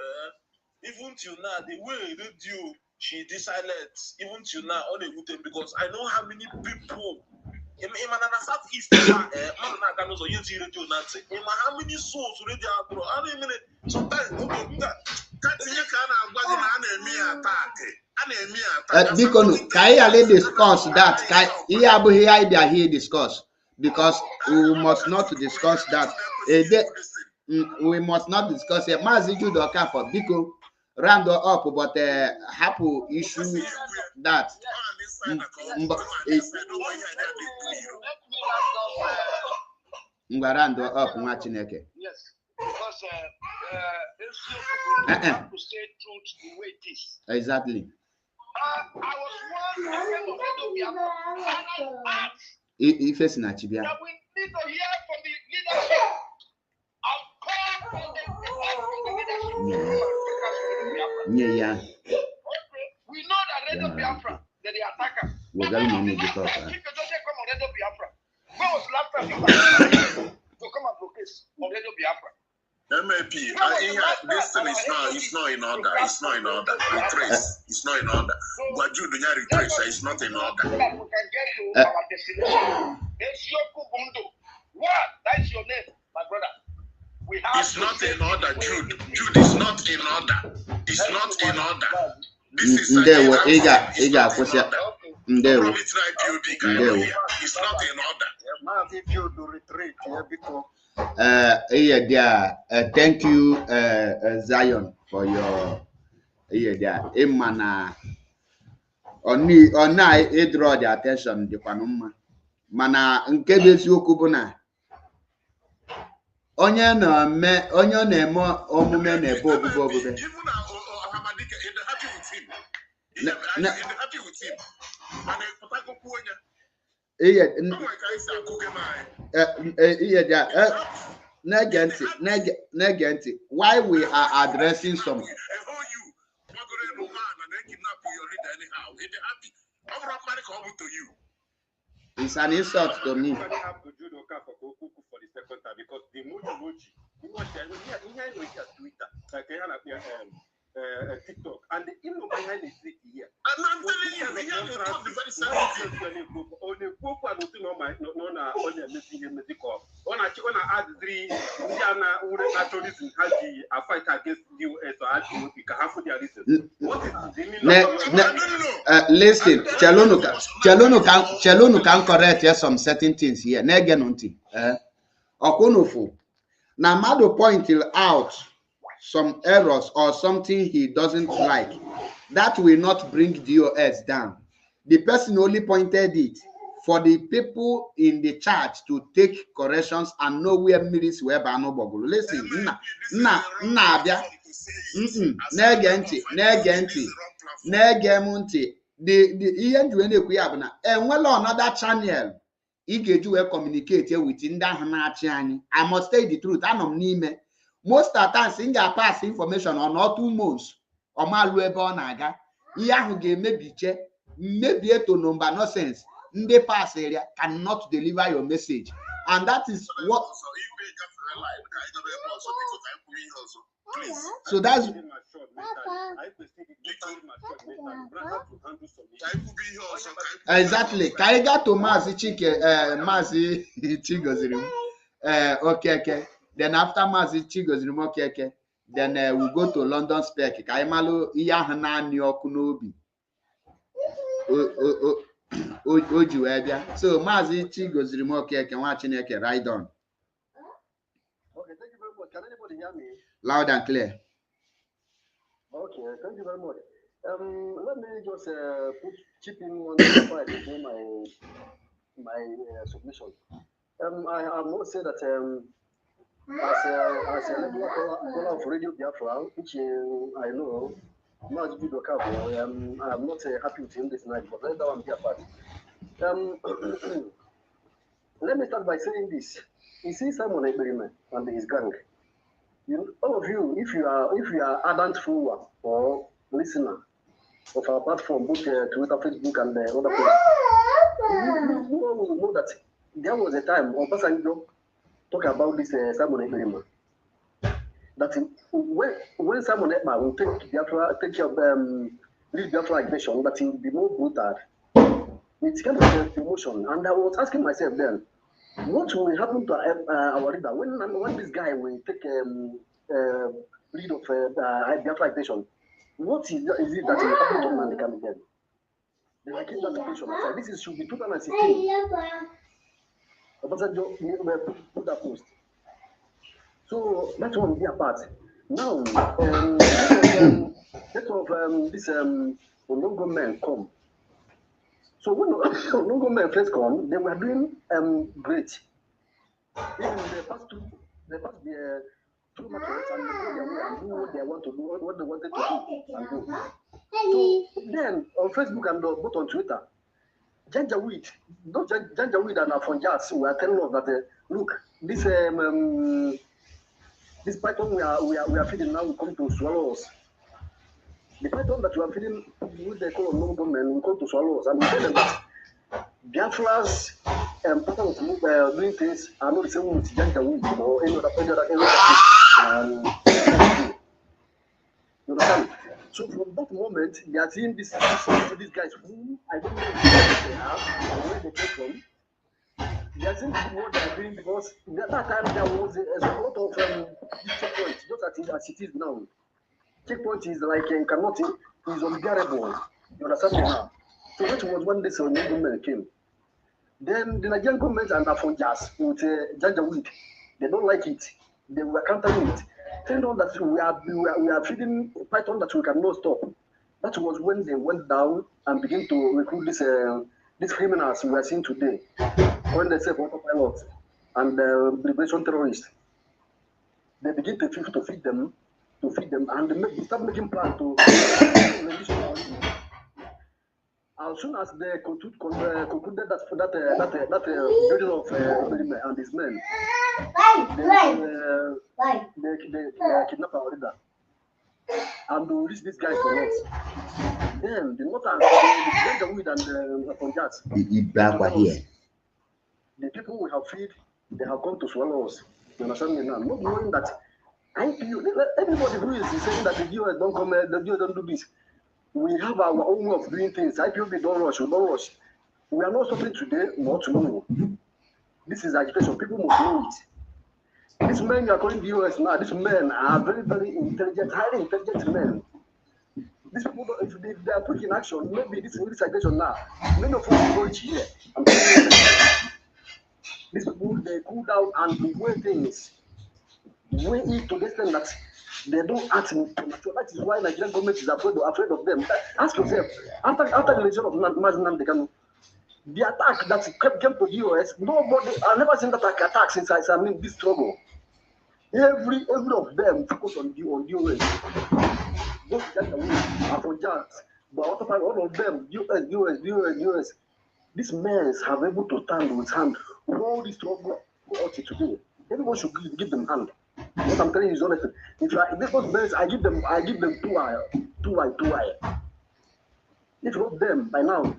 even till now, the way radio she decided, even till now, all the good because I know how many people. In Southeast, how many souls already are bro? I mean, sometimes Dikonu, can discuss that? He discuss because we must not discuss that. We must not discuss it. Mazi Judoka for Biko round up, but happy issue that. Ngarando up Machineke. Yes, because have to say truth the way it is. Exactly. I was one If it's not Chibia. that we need to hear from the leadership. I'll call from the leadership Yeah. We know that Radio Biafra, that they attack us. We're going to manage it up. Come on, Radio Biafra. When was last time you to come and locate on Radio Biafra? MAP, this thing is not in order. It's not in order. Retrace. It's not in order. What you do not retrace. It's not in order. We can get to our destination. What? That's your name, my brother. It's not in order, Jude. Jude, it's not in order. It's not in order. This is It's not in order. It's not in order. Thank you, Zion, for your Imana. On I draw the attention the Panuma. Mana nkebesi okubuna. Onye na emo omume na ebo obubo. Even Hamadika is happy with him. He's happy with him. And Negenti, why we are addressing some. It's an insult to me. TikTok and the email behind the city here. I'm telling you, we have to talk the very same thing. On the book, I don't know my on the music on a add 3 Indiana would actually have a fight against US or actually we can have their reasons. What is the listen, Chelono can correct here some certain things here. Negenunti. Okonofu. Now Mado pointed out some errors or something he doesn't like. That will not bring DOS down. The person only pointed it for the people in the church to take corrections and know where mirrors were by no bubble. Listen, Negemunti. The and well another channel. He communicate with Inda. I must tell the truth. Most of the time, Singa pass information on all 2 months. Or my web naga. Yahuge maybe to number no sense. Nde pass area cannot deliver your message. And that is what. So that's exactly. Kaiga to Mazi Chigozrim. Okay. Then after Mazi Chigozrim, okay. Then we go to London Spec. Kaimalo Iyahana Nyokunobi. So Mazi Chigozrim, okay, can watch it right on. Okay, thank you very much. Can anybody hear me? Loud and clear. Okay, thank you very much. Let me just chip in on the side before my submission. I must say that as a regular caller of Radio Biafra, which I know, not good or I'm not happy with him this night, but let that one be apart. Let me start by saying this. You see Simon Eberime and his gang. All of you, if you are ardent follower or listener of our platform, both Twitter, Facebook, and other places, you will know that there was a time Obasanjo talk about this Simon Eberime. That when Simon Eberime will take care of lead Biafra aggression, that he will be more brutal. It's kind of emotion, and I was asking myself then, what will happen to our leader when this guy will take lead of Biafra aggression? What is it that will happen to Nnamdi Kanu then? Then I keep that question aside. This should be 2016. Obasanjo put that post. So that one will be apart. Now, let this Olongo men come. So when Olongo men first come, they were doing great. Even the past two matches and do what they want to do, what they wanted to do and do. So then on Facebook and both on Twitter, Janjaweed and Afonjas were telling us that look, this This python we are feeding now will come to swallow us. The python that we are feeding with the call of no government will come to swallow us, and we tell them that Biafra's pattern of doing things are not the same with Janjaweed or any other you understand? So from that moment, they are seeing these guys who I don't know who they are or where they came from. They are seeing what they are doing because at that time there was a lot of checkpoints, just as it is now. Checkpoint is like in Kanoti, is unbearable. You understand me now? So that was when this Nigerian government came. Then the Nigerian government and Afonjas with Janjaweed, they don't like it. They were countering it. Tell them that we are feeding python that we cannot stop. That was when they went down and began to recruit these criminals we are seeing today. When they say autopilots and liberation terrorists, they begin to feed them, and they start making plans to as soon as they concluded that building of and his men, they kidnap our leader and to release these guys for us. Then the north and the Punjabs, the people we have feed, they have come to swallow us. You understand me now? Not knowing that everybody who is saying that the US don't come, the US don't do this. We have our own way of doing things. IPOB don't rush, we don't rush. We are not stopping today, not tomorrow. This is agitation. People must know it. These men you are calling the US now, these men are very, very intelligent, highly intelligent men. These people, if they are put in action, maybe this agitation now, many of us will reach here. I'm telling you, these people, they cool down and weigh things. Weigh it to the extent that they don't act premature. That is why Nigerian government is afraid of them. Ask yourself, after the election of Nnamdi Kanu, the attack that came to the US, nobody, I've never seen that attack since I mean this struggle. Every of them focus on the US. Both Afro-Jazz, but all of them, US. These men have able to stand with hand. All this struggle today. Everyone should give them hand. What I'm telling you is honest. If those men, I give them two eye. If not them by now,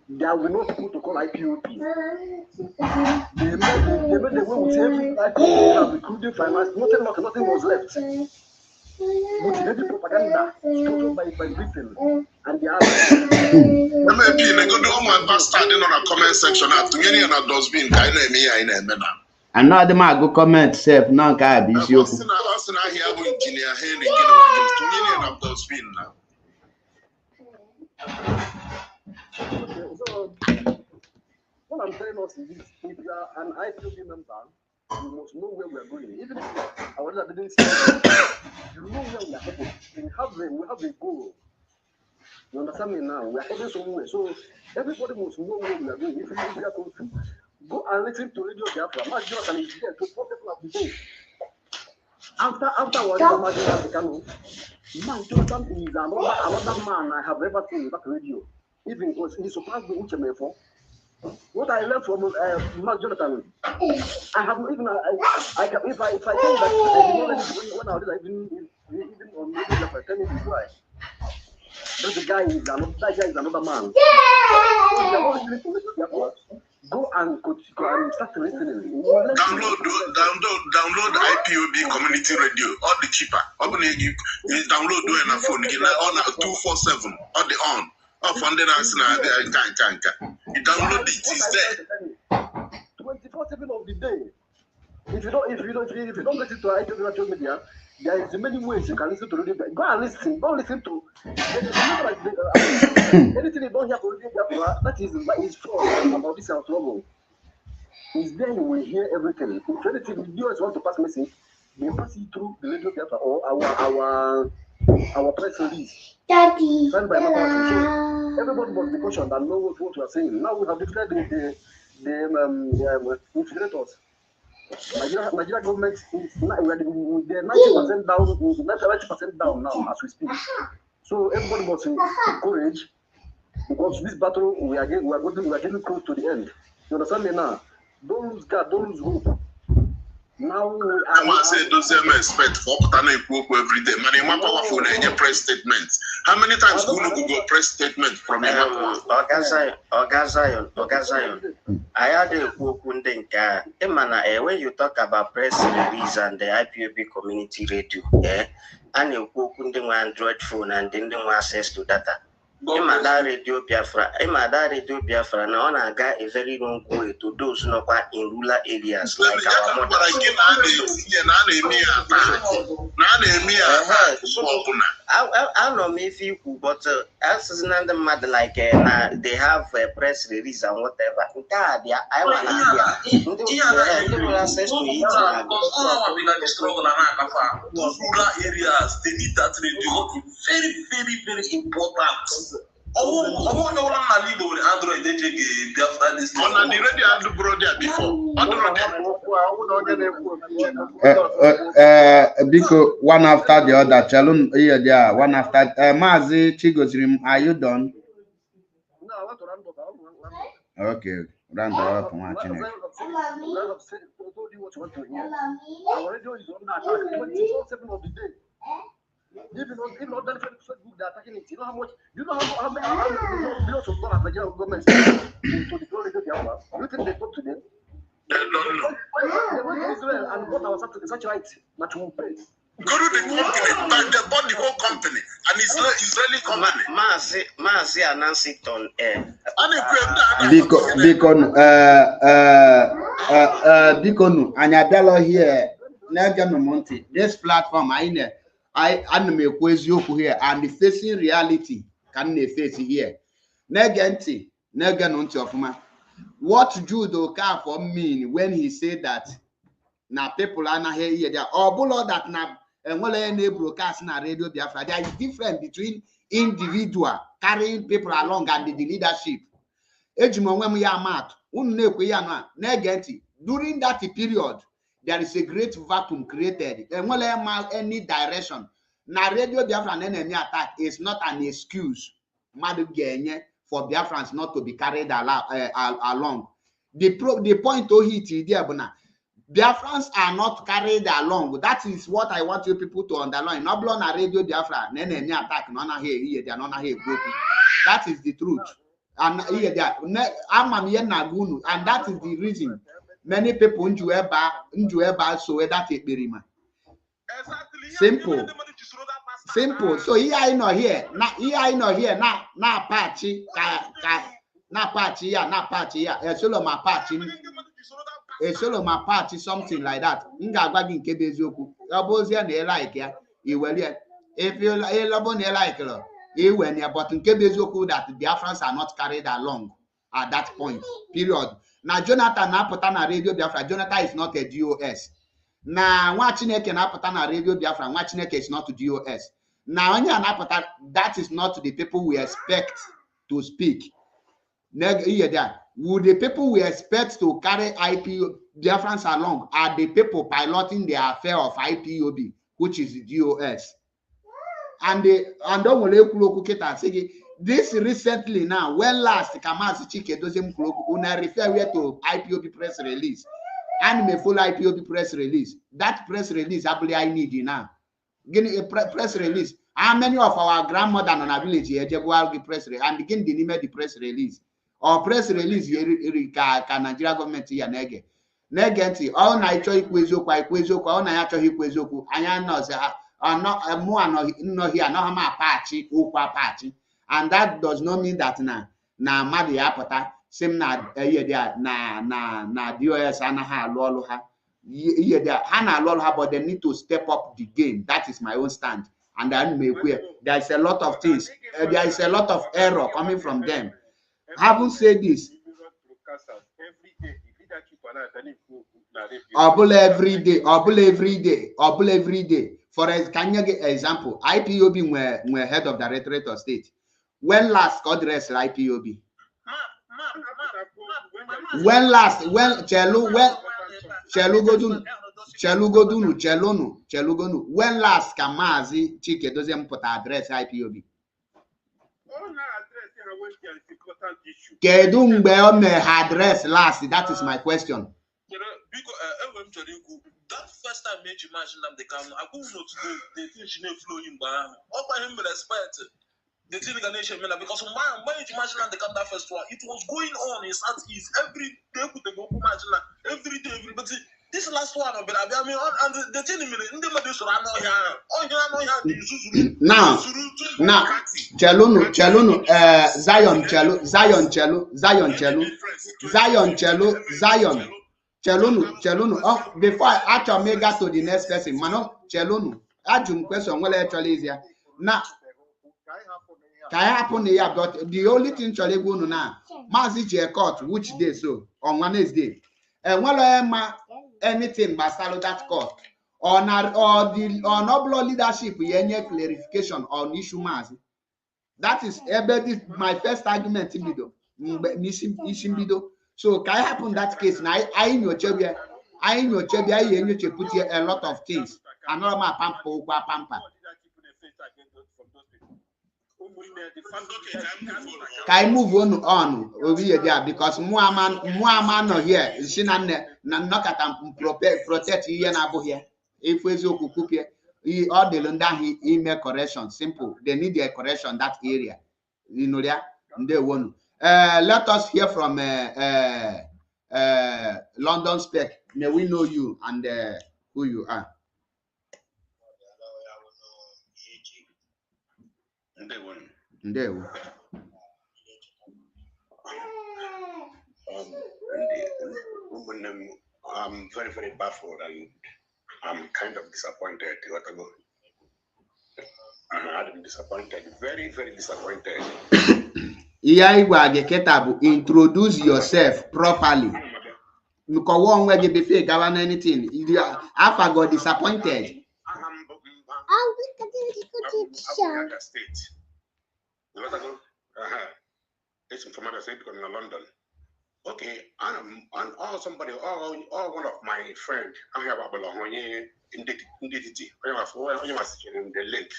there will be no people to call IPOP. They made the way with every IPOP have recruited finance. Nothing was left. With heavy propaganda sponsored by Britain and the others. Maybe they go do my bastard in on a comment section after any and a dustbin. Kind of me, I know. And now the man go comment self. No can be you. Also, I hear about engineer Henry getting a dustbin now. So, what I'm telling us is this: if you are an IPOB member, you must know where we are going. Even if our leader didn't say, you know where we are headed. We have a goal. You understand me now? We are heading somewhere. So everybody must know where we are going. If you are confused, go and listen to Radio Biafra. Mark Jonathan is there to support people of the day. After Mark Jonathan, Mark Jonathan is another man I have ever seen in that radio. Even he surpassed the Uchemefo. What I learned from Mark Jonathan, I have even if I tell you that I did not when I was even on media for 10 minutes why. That guy is another man. Go and start listening. Download IPOB community radio or the cheaper. You download doing a phone on 247 or the on. Or funded us now. You download it. It's there. 24/7 of the day. If you don't get into IPOB media, there is many ways you can listen to radio. Go and listen. Don't listen to anything you don't hear from radio. That is false about this our trouble. Is there you will hear everything. If anything, the viewers want to pass message, they pass it through the radio or our press release. Daddy. Sent by so everybody must be cautioned and know what we are saying. Now we have declared the infiltrators. Nigeria government is they're 90% down, 90% down now as we speak. So everybody must encourage because this battle we are getting close to the end. You understand me now? Don't lose God, don't lose hope. Now I say those expect for every day. Man, my powerful any press statement. How many times do you go press statement from Ogazion? I had a book when you talk about press release and the IPOB community radio, and you book on Android phone and then access to data. Radio Biafra now on a guy a very long way to those not in rural areas like our mother. I know me few, but as is not the matter like they have a press release and whatever. I want access to it. Those rural areas, they need that radio. Very, very, very important. I want Android they take Biafra this on the radio and brother before. Biko one after the other. Chalun yeah, one after Mazi Chigozirim, are you done? No, I want to round up. Okay, round up watching it. I told you what you want to hear. Our radio is on attack 24/7 of the day. If not done Facebook, they're attacking it. You know how much? You know how many billions of dollars the general government spent to deploy radio Biafra? You think they talk to them? They went to Israel and bought our satellite. Not to pay. Go to the company, but they bought the whole company, and Israeli company. Mazi announced it on air. Bikonu, and I tell here, Nagano Monte, this platform, I anime Kwezioku here, and the facing reality can they face here. Negenti, Neganunti of ma. What Judo can for mean when he said that now people are not here, there or below that now. And when they broadcast na radio Biafra, there is difference between individual carrying people along and the leadership. During that period, there is a great vacuum created. And when any direction, na radio Biafra and enemy attack is not an excuse for Biafrans not to be carried along. The point to hit there, Biafrans are not carried along. That is what I want you people to underline. Not blown a radio Biafra, enemy attack, none here, they're not here. That is the truth. And here, and that is the reason many people enjoy so that it be rima. Simple. So here I know here. Now patchy, a solo my patchy. A solo my party, something like that. Ngagwagi Kebezoku. Abozia they like ya. If you like when you're but in Kebezoku that the Biafrans are not carried along at that point. Period. Now Jonathan Napotana Radio Biafra. Jonathan is not a DOS. Now watching a Napotana Radio Biafra, watching is not a DOS. Now when you're Napota, that is not the people we expect to speak. Would the people we expect to carry IPO Biafrans along are the people piloting the affair of IPOB, which is the DOS. And this recently now, when last Kamasi Chike doesn't refer to IPOB press release. And may follow IPOB press release. That press release I need now. Getting a press release. How many of our grandmother on our village here press release and begin the name of the press release? Or press release can Nigeria government here negati all na icho ikwezoku all na acho ikwezoku anya no say no here no ha patchy ukwa patchy, and that does not mean that na madu ya pota sim na here there na DOS ana ha lolu ha here there ha lolu ha, but they need to step up the game. That is my own stand, and then there is a lot of things, there is a lot of error coming from them. Having said this, every day. For can you get example? IPOB were head of Directorate of State. When last God rest IPOB? When last? When When last Kamazi Chike doesn't put address IPOB? Kedumbe address last. That is my question. that first time made you imagine Nnamdi Kanu, I couldn't know today the thing she never flow in by all by him respect the thing because when you imagine Nnamdi Kanu that first one, it was going on in Southeast every day could go imagine every day everybody. This last one, but I mean, and the thing in the middle, so I now, Cheluno, Zion Cheluno. Oh, before I actually get to the next person, Mano, Cheluno, Ajum question, well, actually, is here. Now, can happen here, but the only thing Charlie go now, Mazi court, which day so, on Wednesday. And well, anything but follow that court or no leadership any clarification on issue Mazi. That is my first argument in video. So can happen that case now? I in your chebia, I put here a lot of things. Another my pampa. Can I move on over here there because Muaman no here. She not at protect here na here. If we so cook here, all the London he make correction. Simple. They need a correction that area. You know there. They won't. Let us hear from London Spec. May we know you and who you are. I'm very, very baffled and I'm kind of disappointed. I'm disappointed, very, very disappointed. Introduce yourself properly. Because one way you be govern anything. If I got disappointed. It's from other state because in London. Okay, and all somebody, all one of my friends, I have a belong in the link.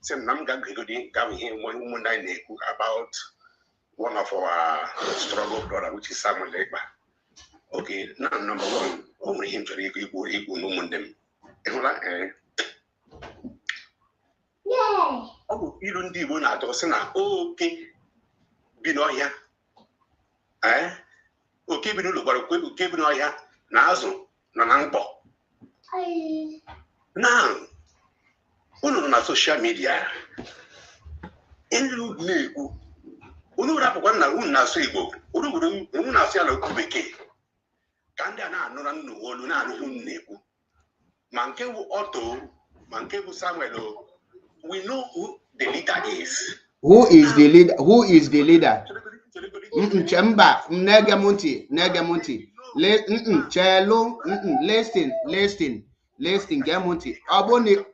Same Namga gave him one woman about one of our struggle brother, which is Samuel Legba. Okay, now number one, only him to equal them. Oh, you don't do one at all. Okay, be no here. Eh? Okay, be no look, but okay, be no here. Nazo, Nanampo. Now, on social media, in the Unura Una Sebo, Una Salo Kubeke. Kandana, no, Luna, Nebu. Mankewu Otto, Mankewu Samuel. We know who the leader is. Who is the leader? Who is the leader? Chemba, Negamunti. Chelo, listen, Gamunti. Aboni,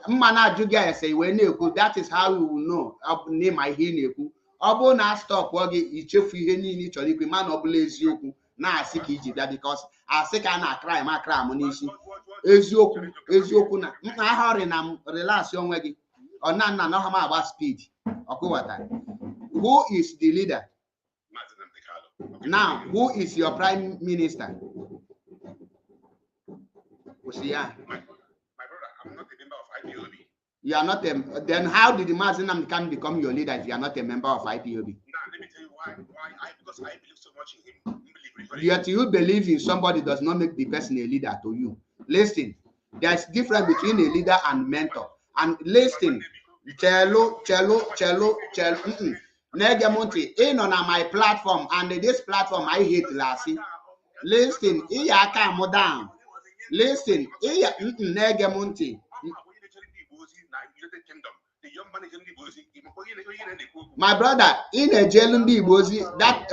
Mana Juga say, when you that is how we will know. Name my Hineku. Abona stop working each of you any man obliges you. Now I seek Egypt because I seek an crime, my crime on issue. Ezioku na hurry na relax young wagi or no about speed. Okay, what time? Who is the leader? Now, who is your prime minister? My brother, I'm not a member of IPOB. You are not a, then how did the Nnamdi Kanu become your leader if you are not a member of IPOB? Now, let me tell you why. Because I believe so much in him. Yet you believe in somebody does not make the person a leader to you. Listen, there's difference between a leader and mentor. And listen, cello. Negamonti, in on my platform, and this platform I hate Lassie. Listen, I come down. Listen, Negamonti. My brother, in a jail in the Bozi, that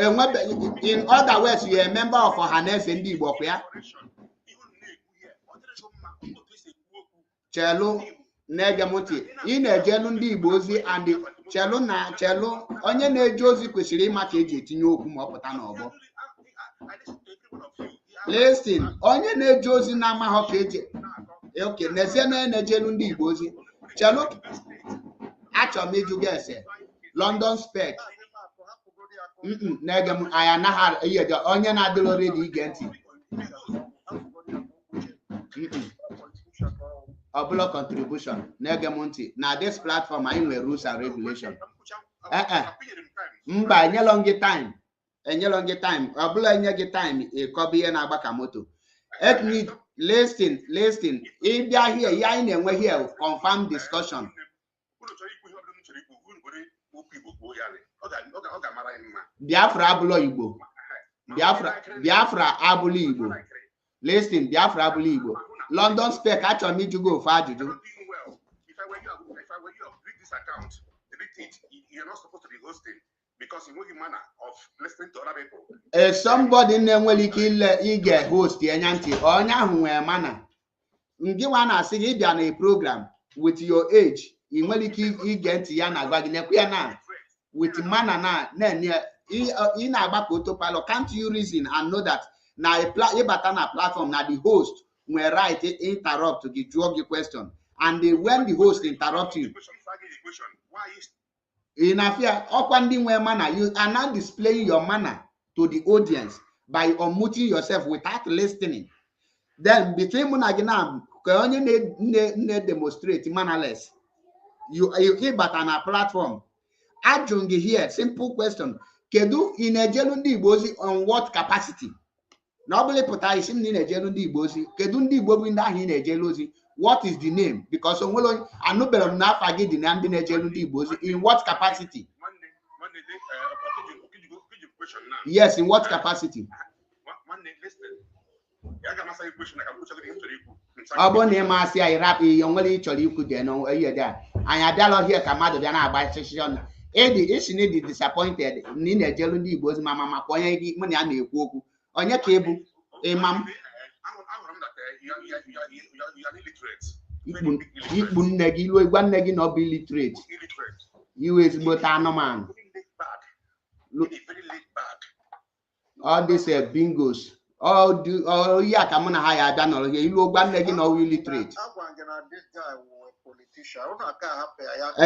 in other words, you are a member of Hanes and the Bokia. Cello, Negamuti, in a jail in the Bozi and the cello, onion a Josie Quishiri Maki, Tino Kumopatano. Listen, onion a Josie Nama Hockage. Okay, Nezena and a jail in the Bozi. Cello. Actually, made you guess it. London Spec. I am not the onion I already get it. Obula contribution. Negemonti. Now this platform I will rules and regulation. Mba nyelonge time. Enyelonge time. Obula nyege time. E kobi na bakamoto. Let me listen. If they are here, ya in we here confirm discussion. Biafra abulo Igbo. Biafra abulo Igbo. Listen, Biafra abulo Igbo. London spec actually need to go for Juju. If I were you, read this account, read it. You're not supposed to be hosting because in what manner of listening to other people. Somebody name will kill host yanti or nyahu manner. Ngi wana say if you are a program with your age, in weliki get yana na with manner na in abakoto palo. Can't you reason and know that now a platform now the host will right interrupt to the drug question and when the host interrupt you in affair manner you are not displaying your manner to the audience by unmuting yourself without listening. Then between Munagina onye demonstrate mannerless you but on a platform ajungi here simple question kedu in a jelundi Igbozi on what capacity nobly put isim in a jelundi Igbozi kedu ndi Igbo in that in a jealousy what is the name because on well I know better now forget the name in a jelundi Igbozi in what capacity yes in what capacity Abone masi I rap only chori ku de no here there and adalo here kamado bia na agba session edi isi need disappointed ni na jelu ndi Igbo mama maka onye gi mo na na-ekwu okwu onye ka ebu imam ikpu nne gi ilu igwa nne gi na obi illiterate you is but anoman all this bingos all ya ka mo na ha ya ada no here ilu ogwa nne gi na obi illiterate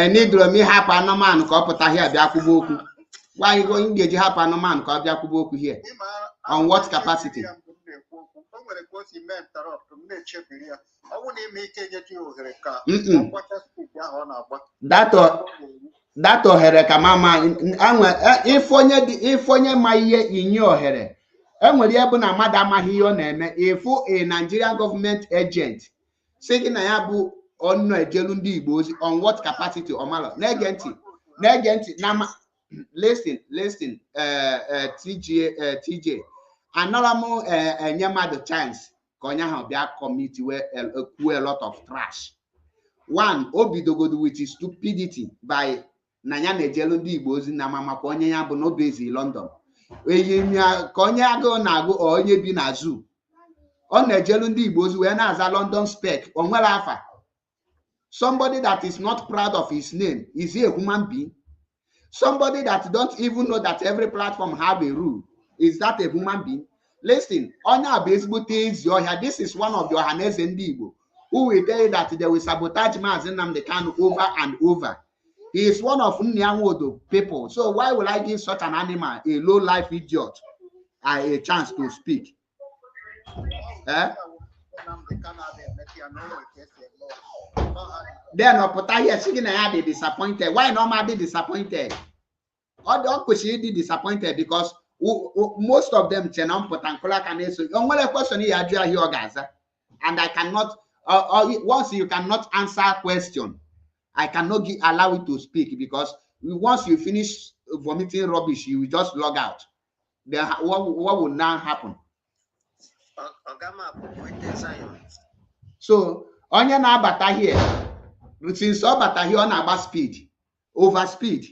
need me happen anoman ka oputa here bia kwubo okwu why you going to happen anoman ka bia kwubo okwu here on what capacity that ohere ka mama if onye ma ihe inye ohere enwere ebe na mmadụ amaghị ihe ọ na-eme ifu a Nigerian government agent sị na ya bụ ọnụ ejelu ndị Igbo ozi on what capacity omalo na-ege ntị na listen TJ anọrọ m enye mmadụ chance ka onye ahụ bịa commit a lot of trash. One, obidogodu with his stupidity by na ya na-ejelu ndị Igbo ozi na mama ka onye ya bụ no base London ka onye agụụ na-agụ onye bi na zoo ọ na-ejelu ndị Igbo ozi wee na-aza London spec o nwere afa. Somebody that is not proud of his name, is he a human being? Somebody that don't even know that every platform have a rule, is that a human being? Listen, this is one of the Ohaneze Ndi Igbo who will tell you that they will sabotage mazi Nnamdi Kanu over and over. He is one of Nyanwodo people. So why will I give such an animal, a low-life idiot, a chance to speak? Then Opota here singing I be disappointed. Why not be disappointed? All the question be disappointed because most of them only question here and I cannot once you cannot answer question, I cannot allow you to speak because once you finish vomiting rubbish, you will just log out. Then what will now happen? So onye na-abata here, since ọ bata here ọ na-agba speed, over speed.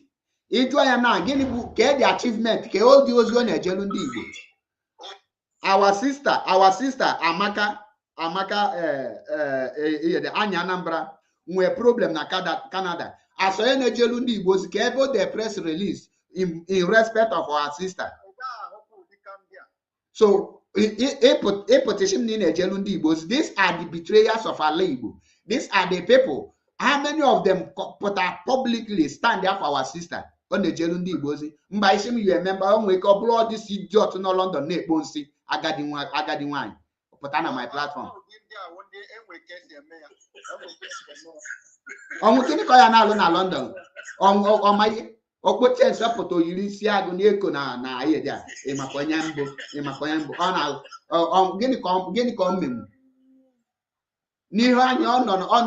Ịjụ ya na gịnị bụ ka the achievement ka all the ozi ọ na-ejelu ndị Igbo. Our sister Amaka anya Anambra nwere problem na Canada. As onye na-ejelu ndị Igbo si ka ebe the press release in respect of our sister. So a petition in a Jelundi Igbos. These are the betrayers of our Igbo. These are the people. How many of them publicly stand there for our sister on the Jelundi Igbos? Mbaishim, you remember when we couple all this idiot no London Nebonsi agadi nwanyị pụta na my platform ọnwụ gịnị ka ya na-alụ na London ọmaghị okpoche nsọpụta oyiri isi agụ n'eko na ihe dị a ịmaka onye mbụ ọ na-alụ gịnị ka ọ menwu n'ihu anya ọ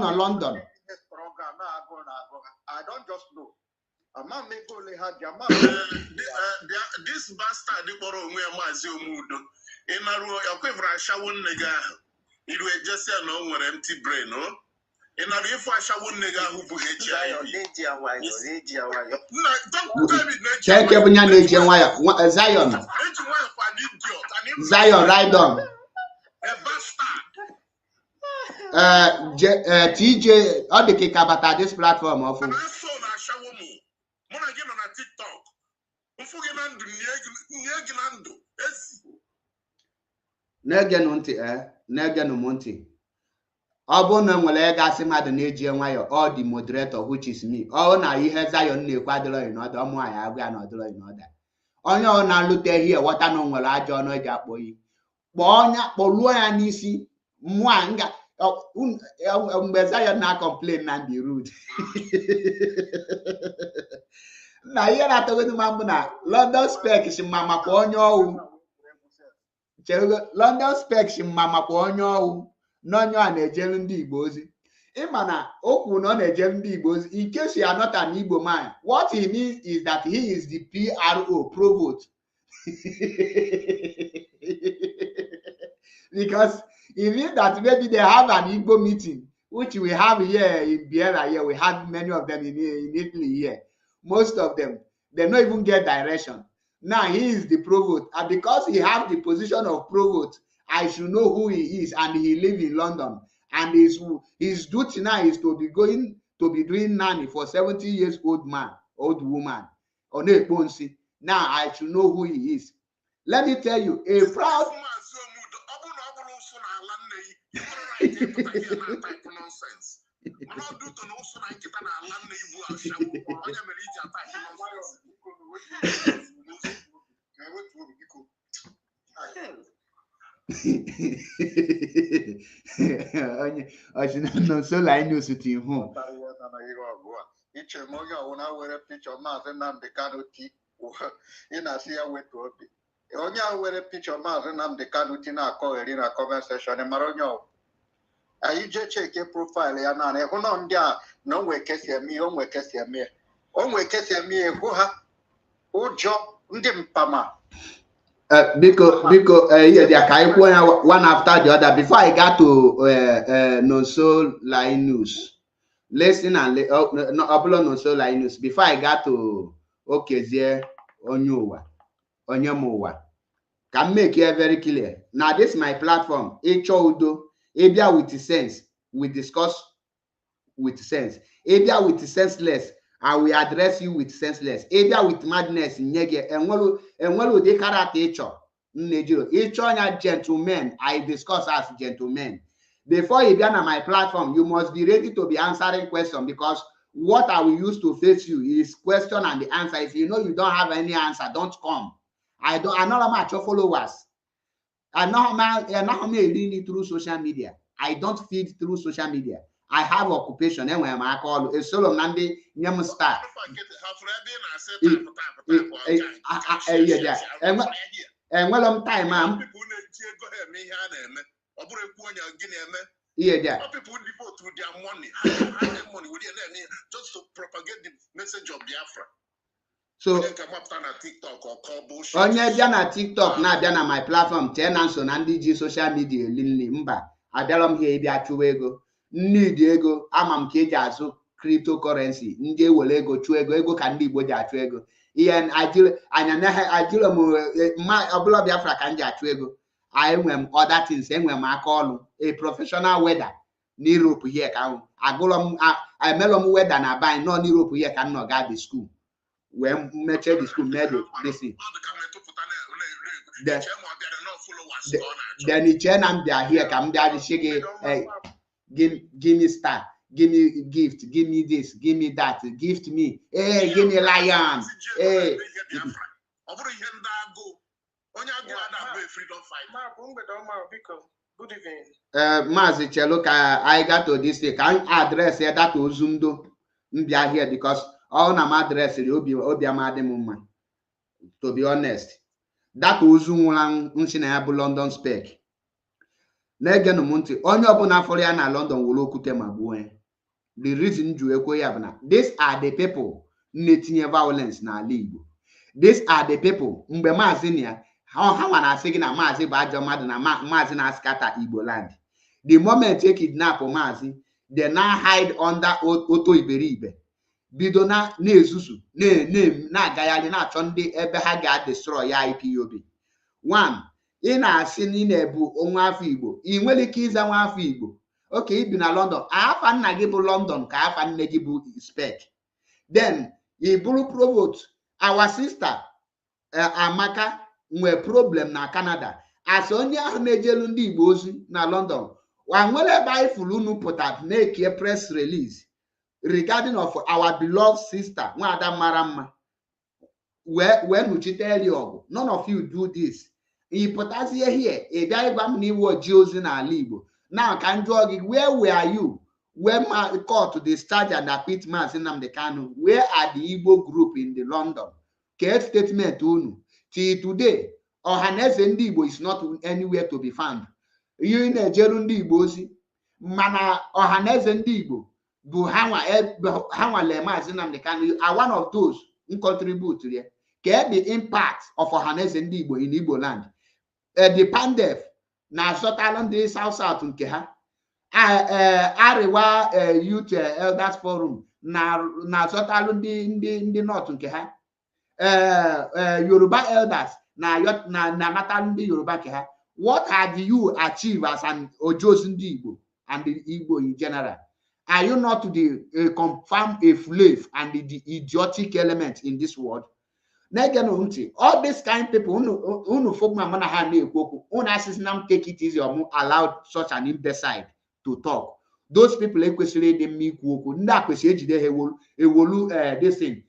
nọ London. I don't just know. This bastard kpọrọ onwe ya Maazị Omudo ịnarụ akwevra ashawo nne gị ahụ iru ejesi na o nwere empty brain o ịnarụ ịfụ ashawo nne gị ahụ bụ HIV Cheke bụ ya na-eji nwayọ Zion Rydon TJ ọ dị ka bata this platform ọfụ na-egenụ ntị na-egenụ m ntị ọ bụrụ na nwere ego asị mmadụ na-eji nwayọ ọ dị moderator which is me ọ na ihe Zion na-ekwu adịrọghị n'ọdụ ọmụ anyị agwa ya na ọdịrọghị n'ọda onye ọ na-alụte ihe ghọta na nwere ajọ ọnụ eji akpọ iyi kpọluo ya n'isi mgbe Zion na-complain na ndị rude na ihe na-atọgodu ma mbụ na London Specs mma makwa onye ọwụ London Specs mma makwa onye ọwụ n'onye a na-ejelu ndị Igbo ozi ịma na o kwuru na ọ na-ejelu ndị Igbo ozi in case you are not an Igbo man what he means is that he is the PRO provost because it means that maybe they have an Igbo meeting which we have here in Biella here. We have many of them in Italy here. Most of them, they don't even get direction. Now he is the provost, and because he has the position of provost, I should know who he is, and he lives in London. And his duty now is to be doing nanny for 70 years old woman. Now I should know who he is. Let me tell you, a proud. So I know sitting home. Onye a were picture Maazị Nnamdi Kanu na-akọgheri na comment section mara onye ọ anyị je cheke profile ya na ịhụ na ndị a na onwe kesi eme hụ ha ụjọ ndị mpama Biko ihe dị ka anyị kwuo ya one after the other before I got to Nonso Line News. Listen and upload Nonso Line News before I got to Okezie Onyowa. Can make it very clear. Now this is my platform. Echo Abia with sense. We discuss with sense. Abia with senseless. I will address you with senseless. Abia with madness. Nyege. And what they character echo. Echo and gentlemen. I discuss as gentlemen. Before you be on my platform, you must be ready to be answering questions because what I will use to face you is question and the answer. If you know you don't have any answer, don't come. I'm not much of followers. I'm not really through social media. I don't feed through social media. I have occupation. And when I call a solo Nnamdi Kanu star. And well, I'm time, ma'am. Yeah, people devote to their money, just to propagate the message of Biafra. So onye bịa na TikTok na-abịa na my platform tee na nso na ndị ji social media elili mba abịara m ihe ịbịa chụwa ego ndị ego ama m ka eji azụ cryptocurrency ndị ewere ego chụọ ego ka ndị Igbo ji achụ ego ihe ajụrụ m ọbụla Biafra ka m ji achụ ego enwe m other things enwe m aka ọlụ a professional welder na Europe here ka ahụ emelọ m welder na banyị nọ n'Europe here ka m nọ gaa the school when meche the school made this then the chairman they are here come there shake give me star, give me gift, give me this, give me that, gift me, hey, give me lion, hey. Onye agụ ada bụ freedom fighter. Good evening. Mazi Chelu ka I got to this thing. Can address here that Ozundo mbia here because all na address obi amadi mma. To be honest, that Ozu nwụla nsi na ya bụ London spec. Na-ege nụ m ntị, onye ọbụla fọrọ ya na London wụrụ okwute ma gbuo ya. The reason ju ekwe ya bụ na these are the people na-etinye violence n'ala Igbo. These are the people mgbe maazị na ya ha nwa na-asị gị na maazị bụ ajọ mmadụ na maazị na-askata Igbo land. The moment they kidnap maazị, they now hide under oto iberibe. Bido na-ezuzu na-agagharị na-achọ ndị ebe ha ga-destroy ya IPOB. One, ị na-asị na ị na-ebu onwe afọ Igbo, ị nwere ike ịza nwa afọ Igbo. Okay, ibi na London, afa nna gị bụ London ka afa nne gị bụ spec. Then ị bụrụ provost. Our sister Amaka nwere problem na Canada. As onye ahụ na-ejelu ndị Igbo ozi na London, wa nwere ebe anyị fụrụ unu pụtara na-eke press release regarding of our beloved sister Nwada mara mma wee nụchite eri ọgụ. None of you do this. Ị pụtazie here ị bịa ịgwa m na iwe oji ozi n'ala Igbo. Now ka m jụọ gị, where were you when court discharge and acquit Mazi Nnamdi Kanu? Where are the Igbo group in the London? Ke statement unu till today Ohaneze ndị Igbo is not anywhere to be found. You na-ejelu ndị Igbo ozi mana Ohaneze ndị Igbo bụ ha nwale Mazi Nnamdi Kanu are one of those who contribute to it. Ke the impact of Ohaneze ndị Igbo in Igbo land. The pandef na azọtalụ ndị South nke ha. Arewa Youth Elders Forum na azọtalụ ndị North nke ha. Yoruba elders na ndị Yoruba nke ha. What have you achieved as an Ojozi ndị Igbo and the Igbo in general? Are you not the confirmed a slave and the idiotic element in this world? All these kind of people unu folk na ha na-ekwu okwu, unu asịsị na m take it easy or allowed such an imbecile to talk. Those people ekwesịrị ịdị mma ikwu okwu. Ndị a kwesịrị ejide ha ewolu this thing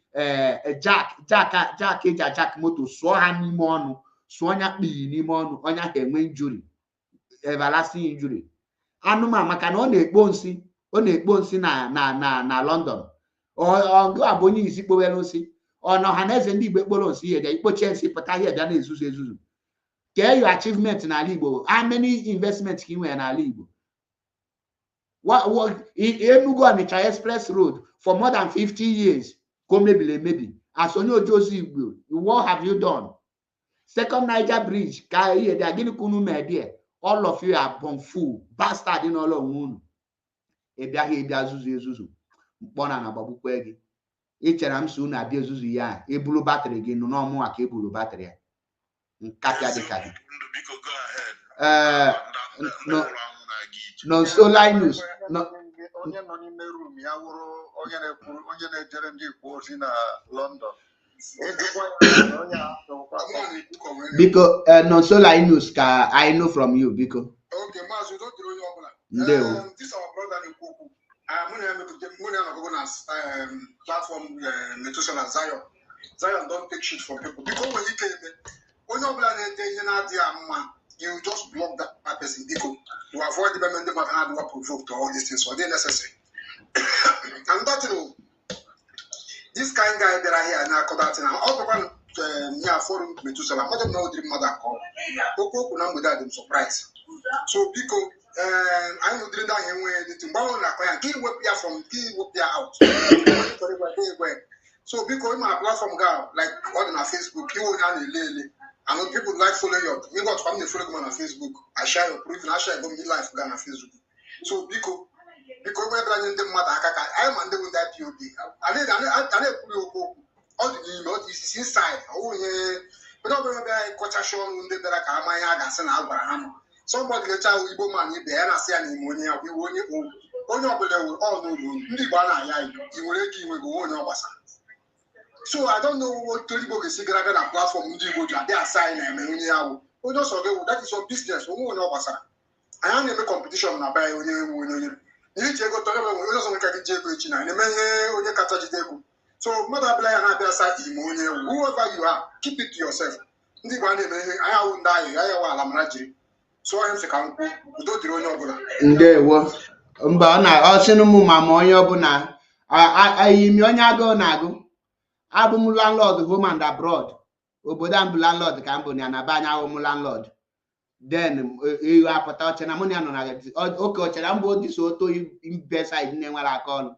jack moto sụọ ha n'ime ọnụ, sụọ nya kpii n'ime ọnụ, ọnya ka enwe injury, everlasting injury. Anụmanụ maka na ọ na-ekpo nsị na London. Ọgụ abụ onye isi kpowere nsị. Ọ na Ohaneze ndị Igbo ekporo nsị ihe bịa ikpochie nsị pụta ihe bịa na-ezuzu ezuzu. Kee your achievement n'ala Igbo. How many investments ka ị nwere n'ala Igbo? Enugu Onitsha Express Road for more than 50 years. Go maybe. As onye Ojozi Igbo, what have you done? Second Niger Bridge, ka ihe dị agịnị kunu medie. All of you are born fool, bastard in all of unu. Ebịa zuzu ezuzu. Mkpọna na gbagbukwe gị. Ichere m so na abịa ezuzu ya, ebulu batrị gị nọ n'ọmụ aka ebulu batrị ya. Nkapịa dịka gị. Nonso Linus. Onye nọ n'ime room ya wụrụ onye na-ejere ndị Igbo ozi na London. Biko Nonso Linus ka I know from you biko. Okay, Mazi, don't do onye ọbụla. Ndewo. This our brother Nkwoku. Mụ na-anọgọgọ na platform Methuselah Zion. Zion don't take shit from people. Biko nwere ike eme onye ọbụla na-ede ihe na-adịghị mma, you just block that person. Biko, you avoid the moment that had what provoked to all these things, so they're necessary. And that, you know, this kind of guy that I hear now, that all the one forum Methuselah, I don't know the mother call. Oko kuna mudad I'm surprised. So because I know that him when the timbalan la kwaya, kill whip ya from out. So because my platform guy like on Facebook, you will have a lady. I know people like follow you. We got family follow me on Facebook. I share your proof and I share your life on Facebook. So because we're running the mother, I am under with that POD. I need all the email is inside. Oh yeah, but don't remember I got a show on the back of my head as an Abraham. Somebody let out Igbo man in there and I say pneumonia. We won't all know you. You will let you go on. So I don't know what Tolibo is rather than a platform. They are signing and that is your business. I am a competition na buy onye you go to so mother blaya na be aside whoever you are, keep it to yourself. ndị Igbo na-eme ihe anya wụ ndị anyị anya wụ ala mara jiri so anyị sị ka m udo dịrị onye ọbụla ndewo mba ọ na ọsịnụ m ma onye ọbụla ayimi onye agụụ na-agụ abụ m landlord home and abroad obodo a mbụ landlord ka m bụ na na be anya ahụ m landlord then eyu apụta ọcha na mụ na ya nọ na oke ọcha na mbụ odiso oto besaid na-enwere aka ọnụ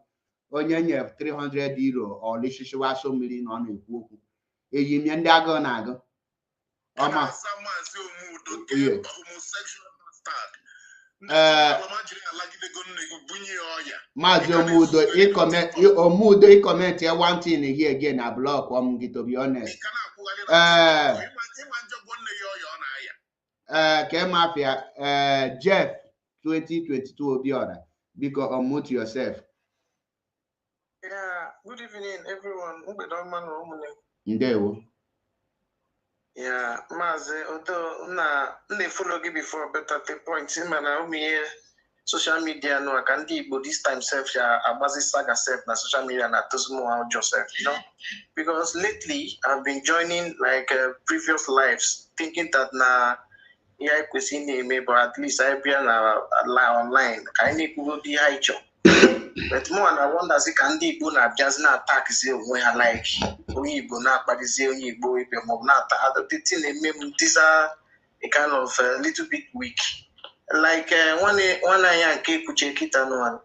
onye nyere 300 euro ọlịshishiwa so mmiri na ọ na-ekwu okwu eyimie ndị agụụ na-agụ ọma Maazị Omudo ịkọmentị one thing here again na blọk gị to be honest ke mafia Jeff 2022 Obiora biko unmute yourself. Yeah, good evening everyone. Ndewo. Yeah, Mazi, although na follow you before, but at the point, man, social media no, I can do this time self, yeah, Abazi saga self, na social media na Tuzmo Joseph, you know, because lately I've been joining like previous lives, thinking that na yeah, I see me, but at least I be online. I need to go the high job. But more and I wonder if can the Ibuna just not attack zero when I like we Ibuna but the zero Ibo not other thing these are a kind of little bit weak. Like one I can check it on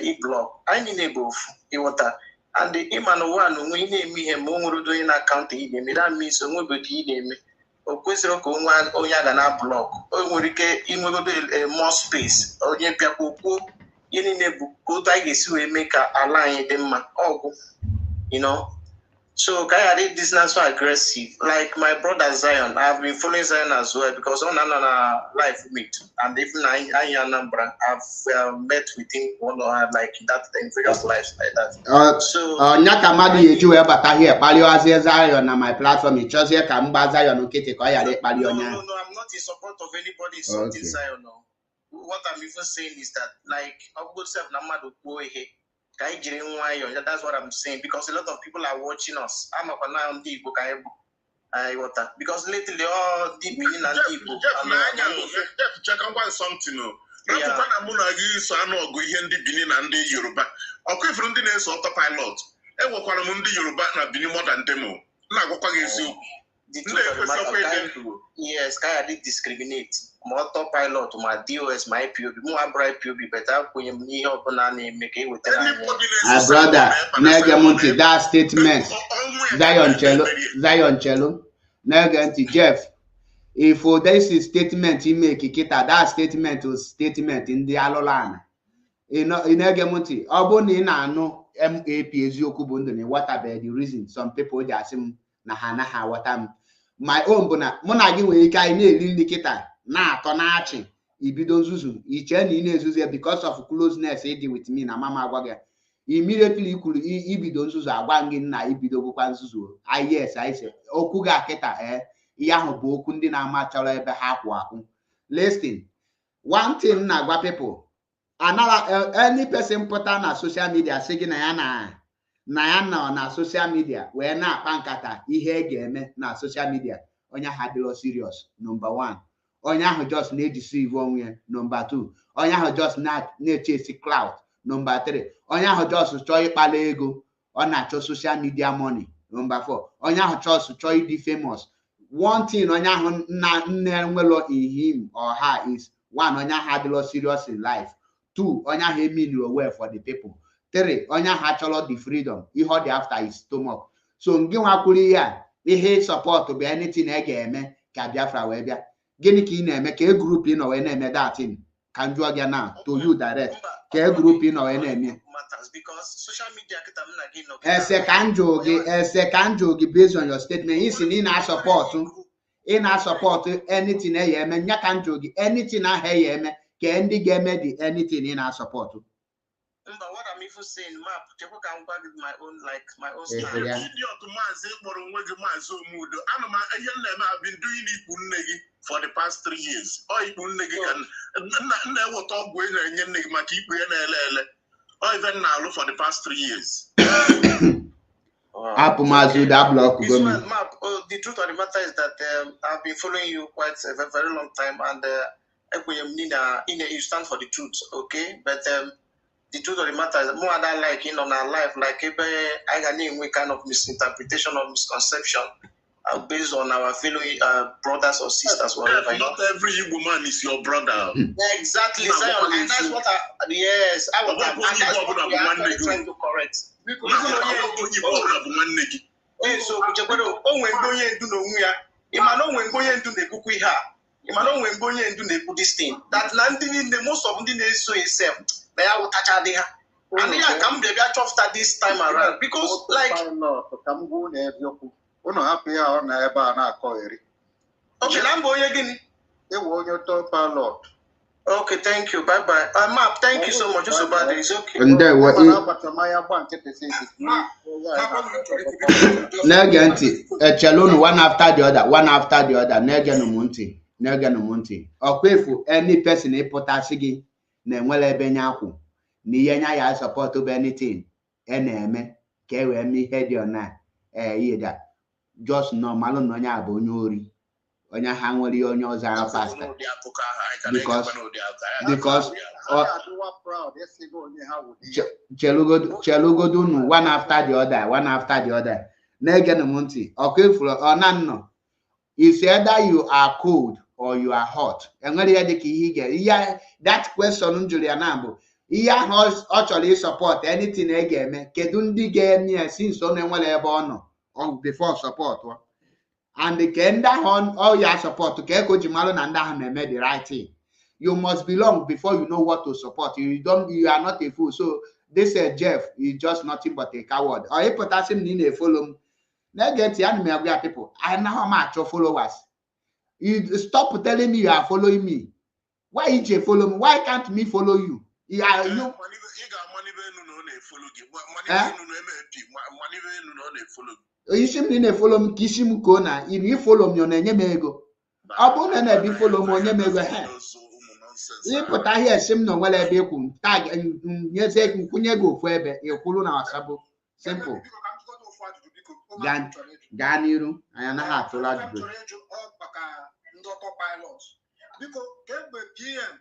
e-blog. I need both water and the Imano one we name me a moment doing account that means nobody name me. O kwesịrị ka onye a ga na blog o nwere ike inwegodo more space onye bịakwuo ihe niile bụ ka otu anyị ga-esi wee mee ka ala anyị dị mma ọgwụ you know so ka I read this not so aggressive like my brother Zion. I've been following Zion as well because on live meet and even I Anambra I've met with him one like that in various lives like that so nyaka mmadụ eji wee bata here kpaliozie Zion na my platform ịchọzie ka mgba Zion nkịtị ka ọ ghara ịkpali onye no I'm not in support of anybody insulting Zion no. What I'm even saying is that like that's what I'm saying because a lot of people are watching us. I'm a on the book because lately all the meaning and people check on something no. Rapupana Munagi so I know go here the Benin and the Yoruba. Okay, from the name autopilot. I work on Mundi Yoruba na Benin more than demo. Yes, I did discriminate. My autopilot, my DOS, my POB, more bright POB, better when you need help on make it with my brother, Negamunti, that statement, Zion Cello, Neganti, Jeff. If this is statement he make it, that statement was statement in the Alolan. In Negamunti, Obonina no MAP is Yokubundani, what about the reason some people just na hanaha what my own bona mona gi we kai na eri likita na ato na achi ibido nzuzu iche na ina ezuzu because of closeness e dey with me na mama agwa ga immediately ikuru ibido nzuzu agwa ngi na ibido bukwa nzuzu yes I say okwu ga akita ihe ahụ bụ okwu ndị na-ama chọrọ ebe ha kwụ akwụ listen one thing na agwa people another any person put on a social media say gị na ya na social media wee na-akpa nkata ihe ga-eme na social media onye ahụ adịrọ serious number 1 onye ahụ just na-ejisive onwe ya number 2 onye ahụ just na-echesi cloud number 3 onye ahụ just chọọ ịkpala ego ọ na-achọ social media money number 4 onye ahụ chọọ ịdị famous one thing onye ahụ na-enwelo in him or her is 1 onye ahụ adịrọ serious in life 2 onye ahụ emilio well for the people 3 onye ahụ achọrọ the freedom ihe ọ dị after his stomach so ngị nwakwuru ya ihe support bụ anything a ga-eme ka Biafra wee bịa gịnị ka ị na-eme ka group ị nọ wee na-eme that thing ka njụọ gị na to you direct ka group ị nọ wee na-eme ese ka njụ gị based on your statement isi na ị na-support anything ya eme nya ka njụ gị anything ahụ ya eme ka ndị ga-eme the anything ị na-support. What I'm even saying, map, people can work with my own style. Idiot Mazi for Mazi Omudo. I've been doing it for the past 3 years. Or Ipunegi can never talk with or even now for the past 3 years. Apple mazi that block go me. The truth of the matter is that I've been following you quite a very long time, and you stand for the truth, okay? But the truth of the matter is more than like in our life, like I got any kind of misinterpretation or misconception based on our fellow brothers or sisters, whatever. Not every woman is your brother. Exactly, and that's what I was trying to correct. So this thing that landing the most of the days so itself they are touch there. And I come baby start this time around because like okay, thank you. Bye bye. Map, thank you so much. It's okay. It's okay. And then what? Neganti, chalone one after the other, one after the other. Negano Monte. Or for any person a potasigi, Nemwele Benyaku, Niena ya support of anything. NM, Kewe me head your na, that. Just normal no nya bonyori. Onya hangoli on your zara pasta. Because Chelugodun one after the other. Negano Monte. Okay, for or none. It's either you are cold or you are hot. And when you get that question, Julianambo, he has actually support anything again. Kedundi game near since on or before support. And the kenda on all your support to Keko Jimalon and Dahame made the right thing. You must belong before you know what to support. You are not a fool. So this Jeff is just nothing but a coward. Or a potassium in a follow. Now get the enemy of people. I know how much your followers. You stop telling me you are following me. Why did you follow me? Why can't me follow you? You. You simply follow me, Kishim Kona. If you follow me on any mego, Abona be follow me on any mego. You put I hear sim no well be tag and yes, Kunyego Febe, your Kuluna Sabo. Simple. Ganiru, I am not to large. Because get the PM,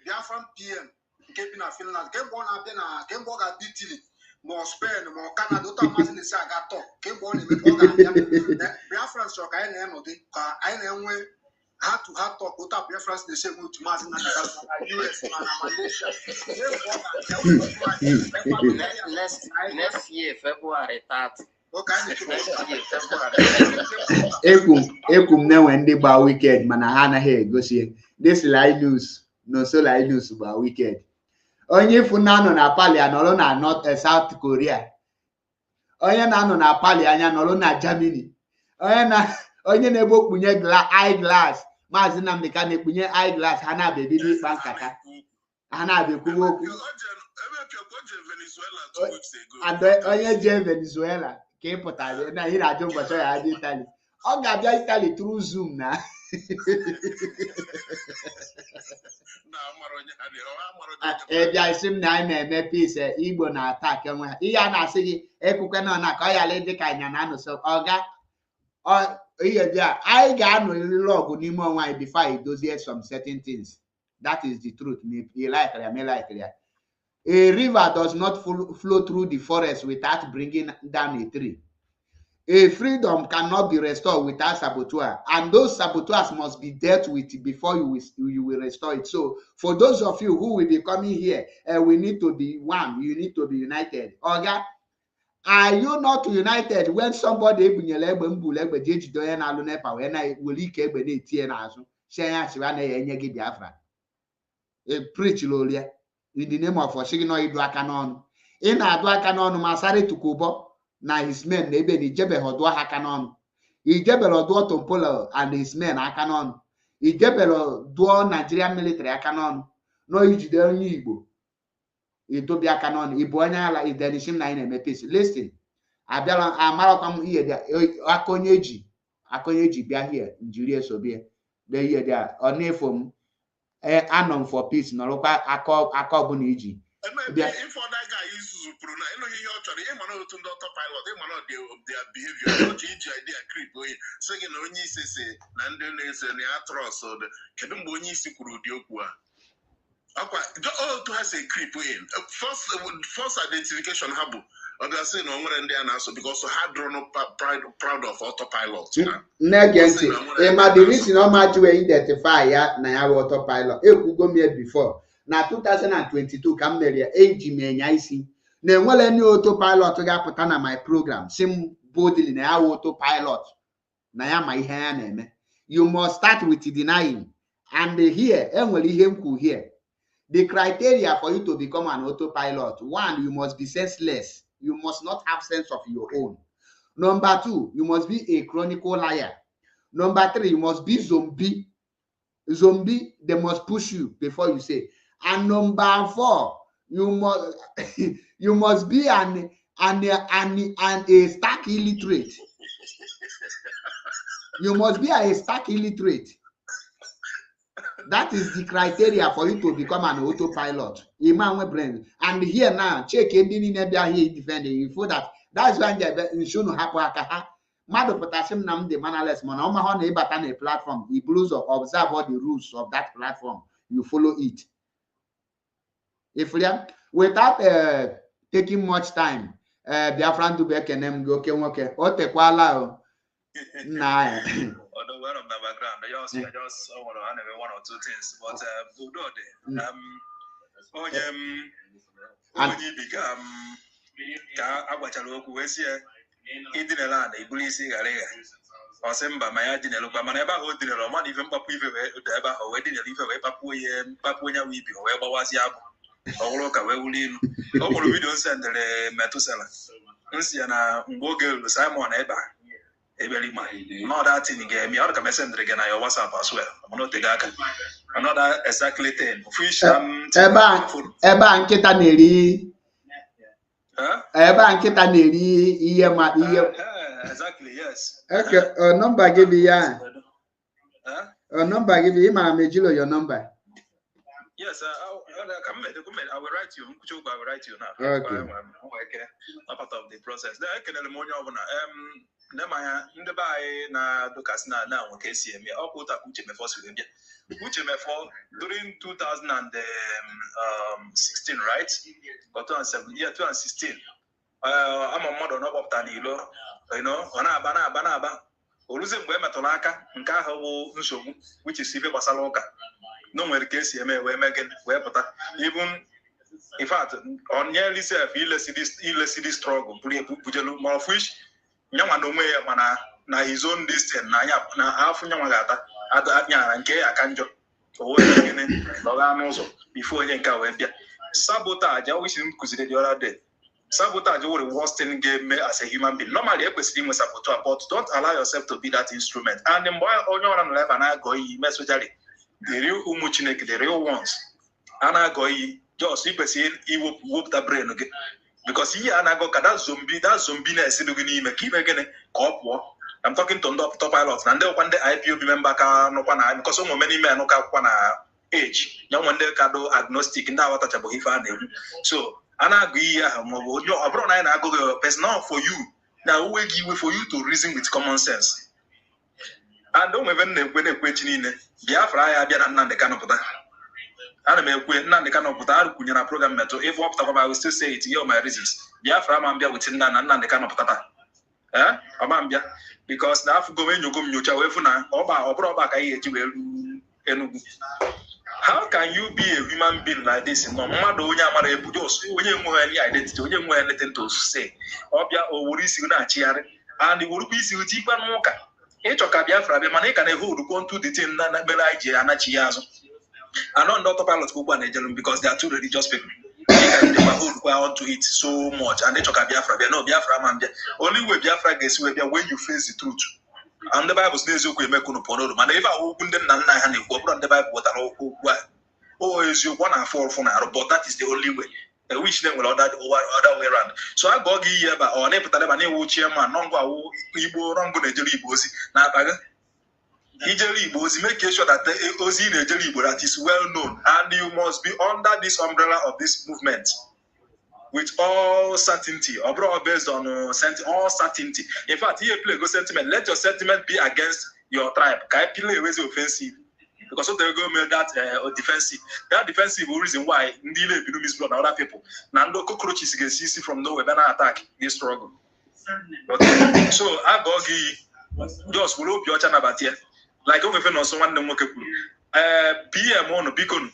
Biafran PM, keeping a Finland, get one up then, get one at DT, more Spain, more Canada, Thomas the Saga talk, get one in the Biafran shock. I know had to have talk with up Biafran the same with Martin US, next year, February 30. Ekum now when they ba wicked manahana here go see this Linus no so Linus ba wicked onye funano na pali anolo na North South Korea onye na no na pali anya nolo na Germany onye na ebo kunye eyeglass mazi Nnamdi Kanu kunye eyeglass hana bebi ni bankaka hana be kuwo onye je Venezuela ke pụtara na ihe na-ajụ ụbọchị ya dị Italy ọ ga-abịa Italy through Zoom na bịa isi m na anyị na-eme peace Igbo na attack enwe ha ihe a na-asị gị ekwukwe na ka ọ yala dị ka anya na anụso ọga ihe bịa anyị ga-anọ eriri ọgụ n'ime onwe anyị before anyị dozie some certain things. That is the truth. You like ya. A river does not flow through the forest without bringing down a tree. A freedom cannot be restored without saboteur, and those saboteurs must be dealt with before you will restore it. So, for those of you who will be coming here, we need to be one. You need to be united. Oga, are you not united when somebody preach lolia in the name of Oshigino Idu Akanon? In Adu Akanon, Masari Tukubo. Na his men maybe ni jebe hodwa hakanon. He jebelo duo Tompolo and his men hakanon. He jebelo duo Nigerian military hakanon. No ijide onye Igbo. Ito bi hakanon. Ibo anya ala idenishim na ine peace. Listen. Abiala amarakwam iye dia akonyeji bia here Nigeria so bia. Be iye dia onefom anon for peace no lokwa akọ bụ na iji. If other guy is Pruna, you know, he actually, I'm not to autopilot, I'm not their behavior, not each idea creep away. So, you know, when you say, London is an atros, so the Kedumoni Sikurudiokua. Oh, to has a creep in. First identification habu. Others say no more than they are so because so hard drawn up proud of autopilot. Negative. The reason how much we identify na autopilot. You go me before. Na 2022 kam meria age me nya isi. Na enwele ni autopilot ga pụta na my program. Sim boldly na autopilot. Na ya ma ihe ya na eme. You must start with denying. And here enwele ihe mkwu here. The criteria for you to become an autopilot: 1, you must be senseless. You must not have sense of your own. Number 2, you must be a chronicle liar. Number 3, you must be zombie. Zombie, they must push you before you say. And number 4, you must be a stark illiterate. You must be a stark illiterate. That is the criteria for you to become an autopilot. And here now, check ending in here defending you for that. That's why you shouldn't have Mado potassium Nnamdi manaless man. On a platform, the blues of observe all the rules of that platform. You follow it. If we are without taking much time, Biafran to back and them go okay. What the quala? Nah. Although one of the background, I just want to add one or two things, but when you become Aguachaloku, in the land, a police area, or Semba, my dinner, but my neighbor who did a roman, even Papu, or wedding, a leaf away Papuia weeping, or wherever was Yab, or look away, or we don't send the Metusela. Unciana, Google, Simon Eba. Not that in the game, you are going to send again your WhatsApp as well. I'm not the guy. Another exactly 10. Fish Eba Anketa Neri. Eba Anketa Neri. Exactly, yes. Okay, number give you. Number give you, your number. Yes, I will write you. I will write you now. Okay. I'm part of the process. I can the buy na Lucas na okay see me. I'll put a kuche me first with kuche me for during 2016, right? Or 2016. I'm a model of Tanilo. You know, Banaba. Oluze mgbe metụrụ aka nke ahụ nsogbu which is ife gbasara ụka no nwere ka esi eme wee pụta even in fact on nearly self ilesi this struggle pujelu ma of which nyanwa no onwe ya mana na his own distance na afụ nyanwa ga-ata nyara nke ya aka njọ owe gene n'ọga n'ụzọ before onye nke wee bịa sabotage which m kụziri the other day. Sabotage is the worst thing game as a human being. Normally, everything sabotage, but don't allow yourself to be that instrument. And the more on your own level, and I go, especially the real umuchinek, the real ones, and I go, just you see, he will whoop the brain again. Because here, and I go, that zombie, is keep again, I'm talking to top pilots, and they one day IPO remember, because so many men no age, young one day do agnostic, now what touchable if I name. So, and I agree, personal for you. Now, we give for you to reason with common sense. And don't even when a question in Biafra, I be Nnamdi Kanu put that. And I may Nnamdi Kanu put that Kunyana program metal. If what I will still say it, here my reasons. Biafra, Mambia with Nnamdi Kanu put that. Eh? Amambia. Because now, go when you go, you shall wait for now. Oba, how can you be a human being like this? No matter when you have any identity, when you have anything to say, or worries you not cheer, and the work is you cheap and mocha. Each of Biafra, the money can hold to go to the thing that Belaji and Chiazo. And not autopilot because they are too religious people. They hold on to it so much, and they talk Biafra. No Biafra man. Only way Biafra gets when you face the truth. And the Bible says you can make no pono. Man, if I open them, and you go on the Bible, what is you 1 and 4 for now? But that is the only way. Which them will other way around. So I go here, but on a Talibani chairman, non go Ibo, Rango, Bosi. Now, Ijeli Igbo, make sure that Ozi in Ijeli Igbo that is well known, and you must be under this umbrella of this movement with all certainty, or based on all certainty. In fact, here play go sentiment. Let your sentiment be against your tribe. Can play always offensive? Because so they go make that defensive. That defensive reason why Ndile Binumis blood other people. Nando cockroaches can see from nowhere when attack this struggle. Okay, so I go just will hope your channel about here. Like over no someone no moke. PM on Bicon.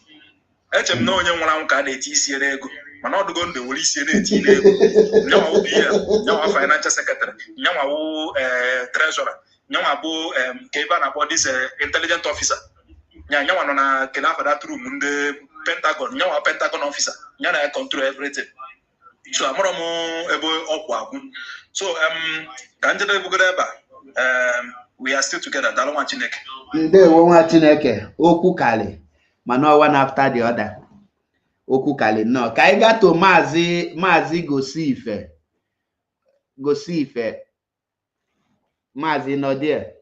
HM no young one can TC ego. Man not going to release it. Now will be now a financial secretary. Now treasurer. Now about Kevin about this intelligent officer. Now one on a Kenafa that room in the Pentagon. Now a Pentagon officer. Now I control everything. So I'm more about so we are still together. Don't want Chineke. They won't want Chineke. Oku Kali. Mano one after the other. Oku Kali. No. Kai got to Mazi go see if Mazi no there.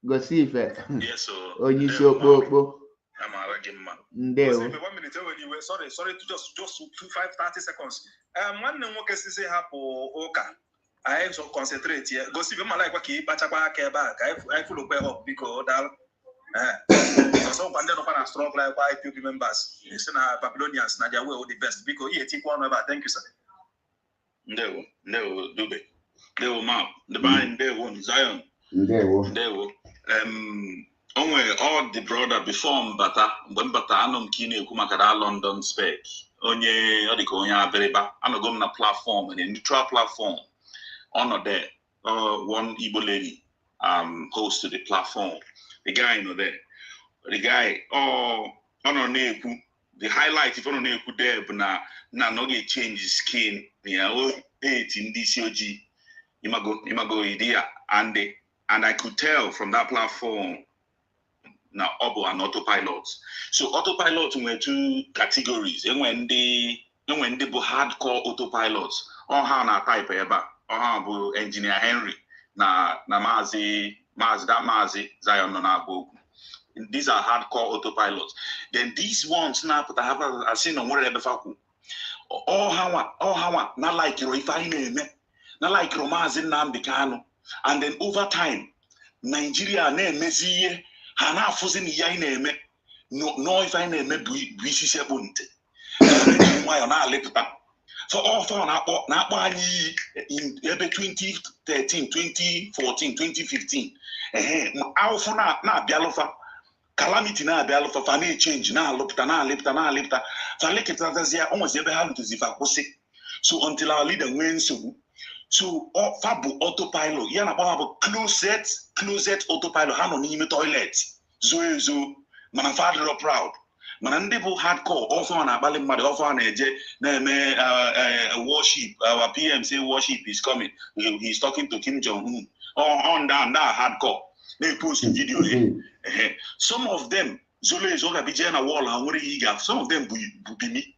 Go see if yes, so only show go. I'm already man. Ndeo. 1 minute anyway. Sorry to just 30 seconds. One thing what say hapo oka. I have to concentrate here. Go see them like what keep Pachapa back. I follow up because that so when they are strong like YPP members, it's na Babylonians, na their way the best because he take one over. Thank you, sir. No, Dube. They will map the bind. They will Zion. They will. Only all the brother before Bata, when Bata Anom Kine Kumakada London spec. Onye Odiko Onya Bereba, Anogom na platform and a neutral platform. Honor there, one Igbo lady host to the platform. The guy there. The guy, honor Neku. The highlight if honor Neku there, but now no get change his skin. Yeah, oh, 8 in DCOG. Imago idea and I could tell from that platform now Obo and autopilots. So autopilots were 2 categories. And when they were hardcore autopilots, on how na type eba, on how engineer Henry na mazi Zion na go. These are hardcore autopilots. Then these ones now but I have seen on whatever faku. All how not like you if I name not like Mazi Nnamdi Kanu. And then over time, Nigeria name Messi Hana Fuzin Yaineme no if I name Bisi Sebunte. Why on our lepta. So all for not in between 2013, 2014, 2015. Our for na Bialofa. Calamity na Bialofa Fani change na lipta. So like it almost ever have to Zifa. So until our leader wins so fabu autopilot yana about closet autopilot hano ni toilet zo mana father proud mana ndebo hardcore also na abali mmadu also na eje na eme worship our PM say worship is coming he's talking to Kim Jong-un on that hardcore they post video some of them zolo ezoga bije na wall and where he got some of them bubini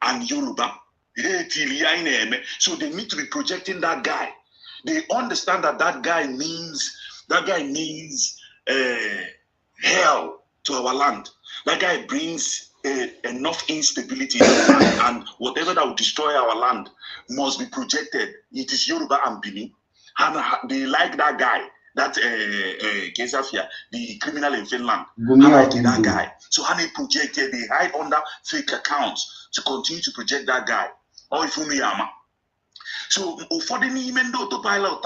and Yoruba. So they need to be projecting that guy. They understand that guy means hell to our land. That guy brings enough instability in the land, and whatever that will destroy our land must be projected. It is Yoruba and Bini. And they like that guy. That Kesafia, the criminal in Finland, like that guy. So how they projected, they hide under fake accounts to continue to project that guy. Or if Yama. So for the even though to pilot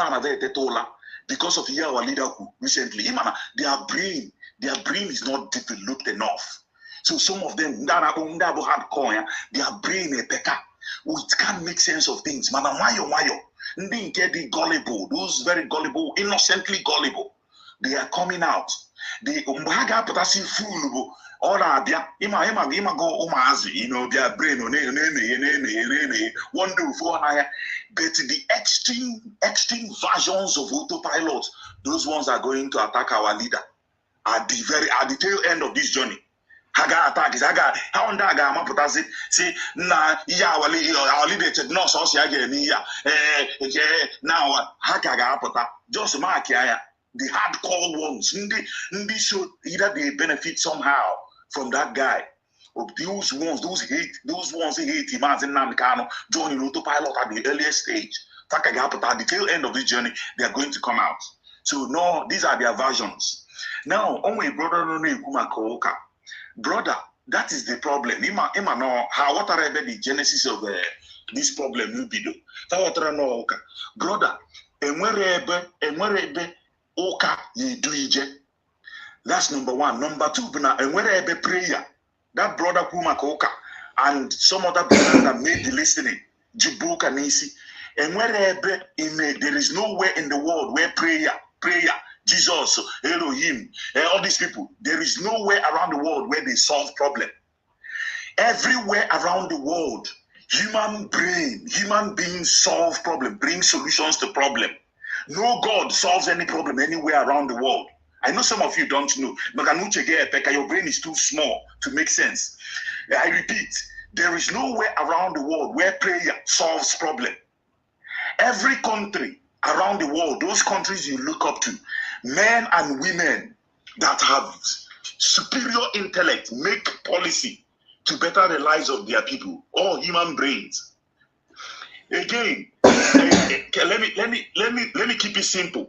because of our leader recently, their brain is not developed enough. So some of them that are hardcore, their brain is better. It can't make sense of things. Man, why? They get the gullible, those very gullible, innocently gullible. They are coming out. They umbaga potassium fool. Or ima go mazi, their brain one do for but the extreme versions of autopilot, those ones are going to attack our leader at the tail end of this journey. Haga attack is how on that guy potassium say our leader no so now Hakaga pota just mark the hardcore ones, so either they benefit somehow from that guy. Of those ones who hate him as Nnamdi Kanu joining autopilot at the earliest stage. At the tail end of this journey, they are going to come out. So no, these are their versions. Now, only brother brother, that is the problem. Ima no how what are the genesis of this problem will be do. Brother, enwerebe oka ye do ije. That's number one. Number two, enwerebe prayer. That brother Kumakoka and some other brothers that made the listening, Jibuka Nisi, and wherever there is nowhere in the world where prayer, Jesus, Elohim, all these people, there is nowhere around the world where they solve problem. Everywhere around the world, human beings solve problem, bring solutions to problem. No God solves any problem anywhere around the world. I know some of you don't know, but your brain is too small to make sense. I repeat, there is nowhere around the world where prayer solves problem. Every country around the world, those countries you look up to, men and women that have superior intellect make policy to better the lives of their people, all human brains. Again, let me keep it simple.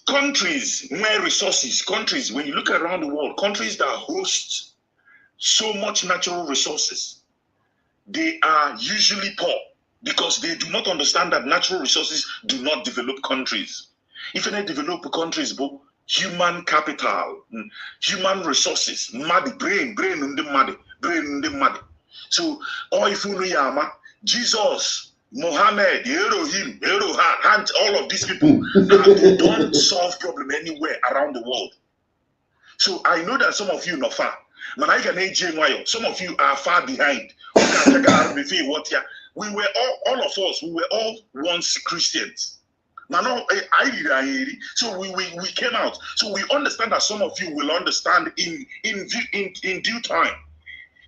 Countries where resources, when you look around the world, countries that host so much natural resources, they are usually poor because they do not understand that natural resources do not develop countries. If they develop countries, but human capital, human resources, brain. So, or if you know Jesus, Mohammed, Elohim, Elohan, all of these people, they don't solve problem anywhere around the world. So I know that some of you are not far. Some of you are far behind. We were all of us, we were all once Christians. So we came out. So we understand that some of you will understand in due time.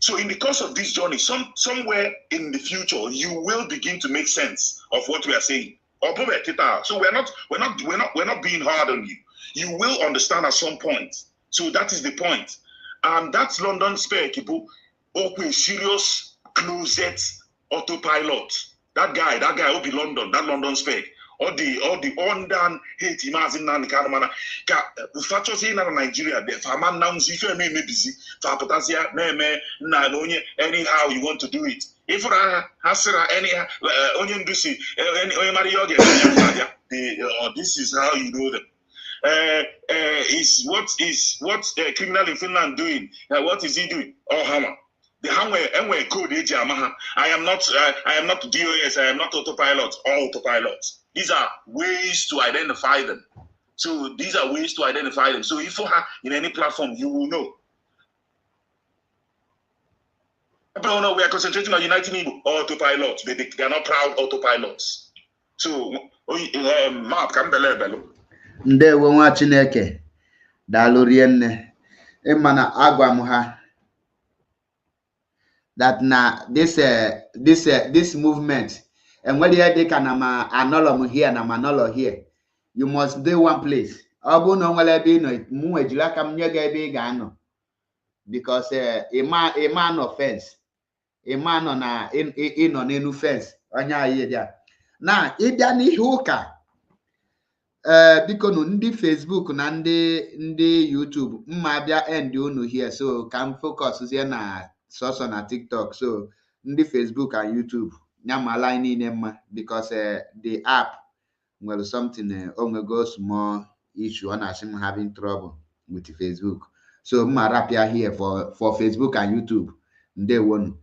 So in the course of this journey, somewhere in the future, you will begin to make sense of what we are saying. So we're not being hard on you. You will understand at some point. So that is the point. And that's London spec, open serious closet autopilot. That guy will be London, that London spec. Or the undone hate imagine Nnamdi Kanu mana ka factors in Nigeria the farmer now if you may busy for potassium na anyhow you want to do it if hasra any onion dusi any marry this is how you know them. Is what criminal in Finland doing? What is he doing? Oh, hammer. The hammer code I am not DOS. I am not autopilot. All autopilots. These are ways to identify them. So these are ways to identify them. So if you have in any platform, you will know. No, we are concentrating on uniting Igbo autopilots. They are not proud autopilots. So map can be Ndewo nwa Chineke daalụ rienne ịmana agwa m ha that na this movement enwere ihe dịka na ma anọlọ m here na ma anọlọ here you must be one place ọ bụrụ na o nwere ebe ị nọ mụ ejiri aka m nye gị ebe ị ga-anọ because ịma nọ fence ịma nọ na ịnọ n'elu fence onye anyị dị na ịbịa n'ihe ụka biko nu ndị Facebook na ndị YouTube mma bịa end unu here so ka m focus zie na sọsọ na TikTok so ndị Facebook and YouTube nyamala niile mma because the app nwere something onwego small issue ọ na-asị m having trouble with Facebook so mma rapịa here for Facebook and YouTube ndewonu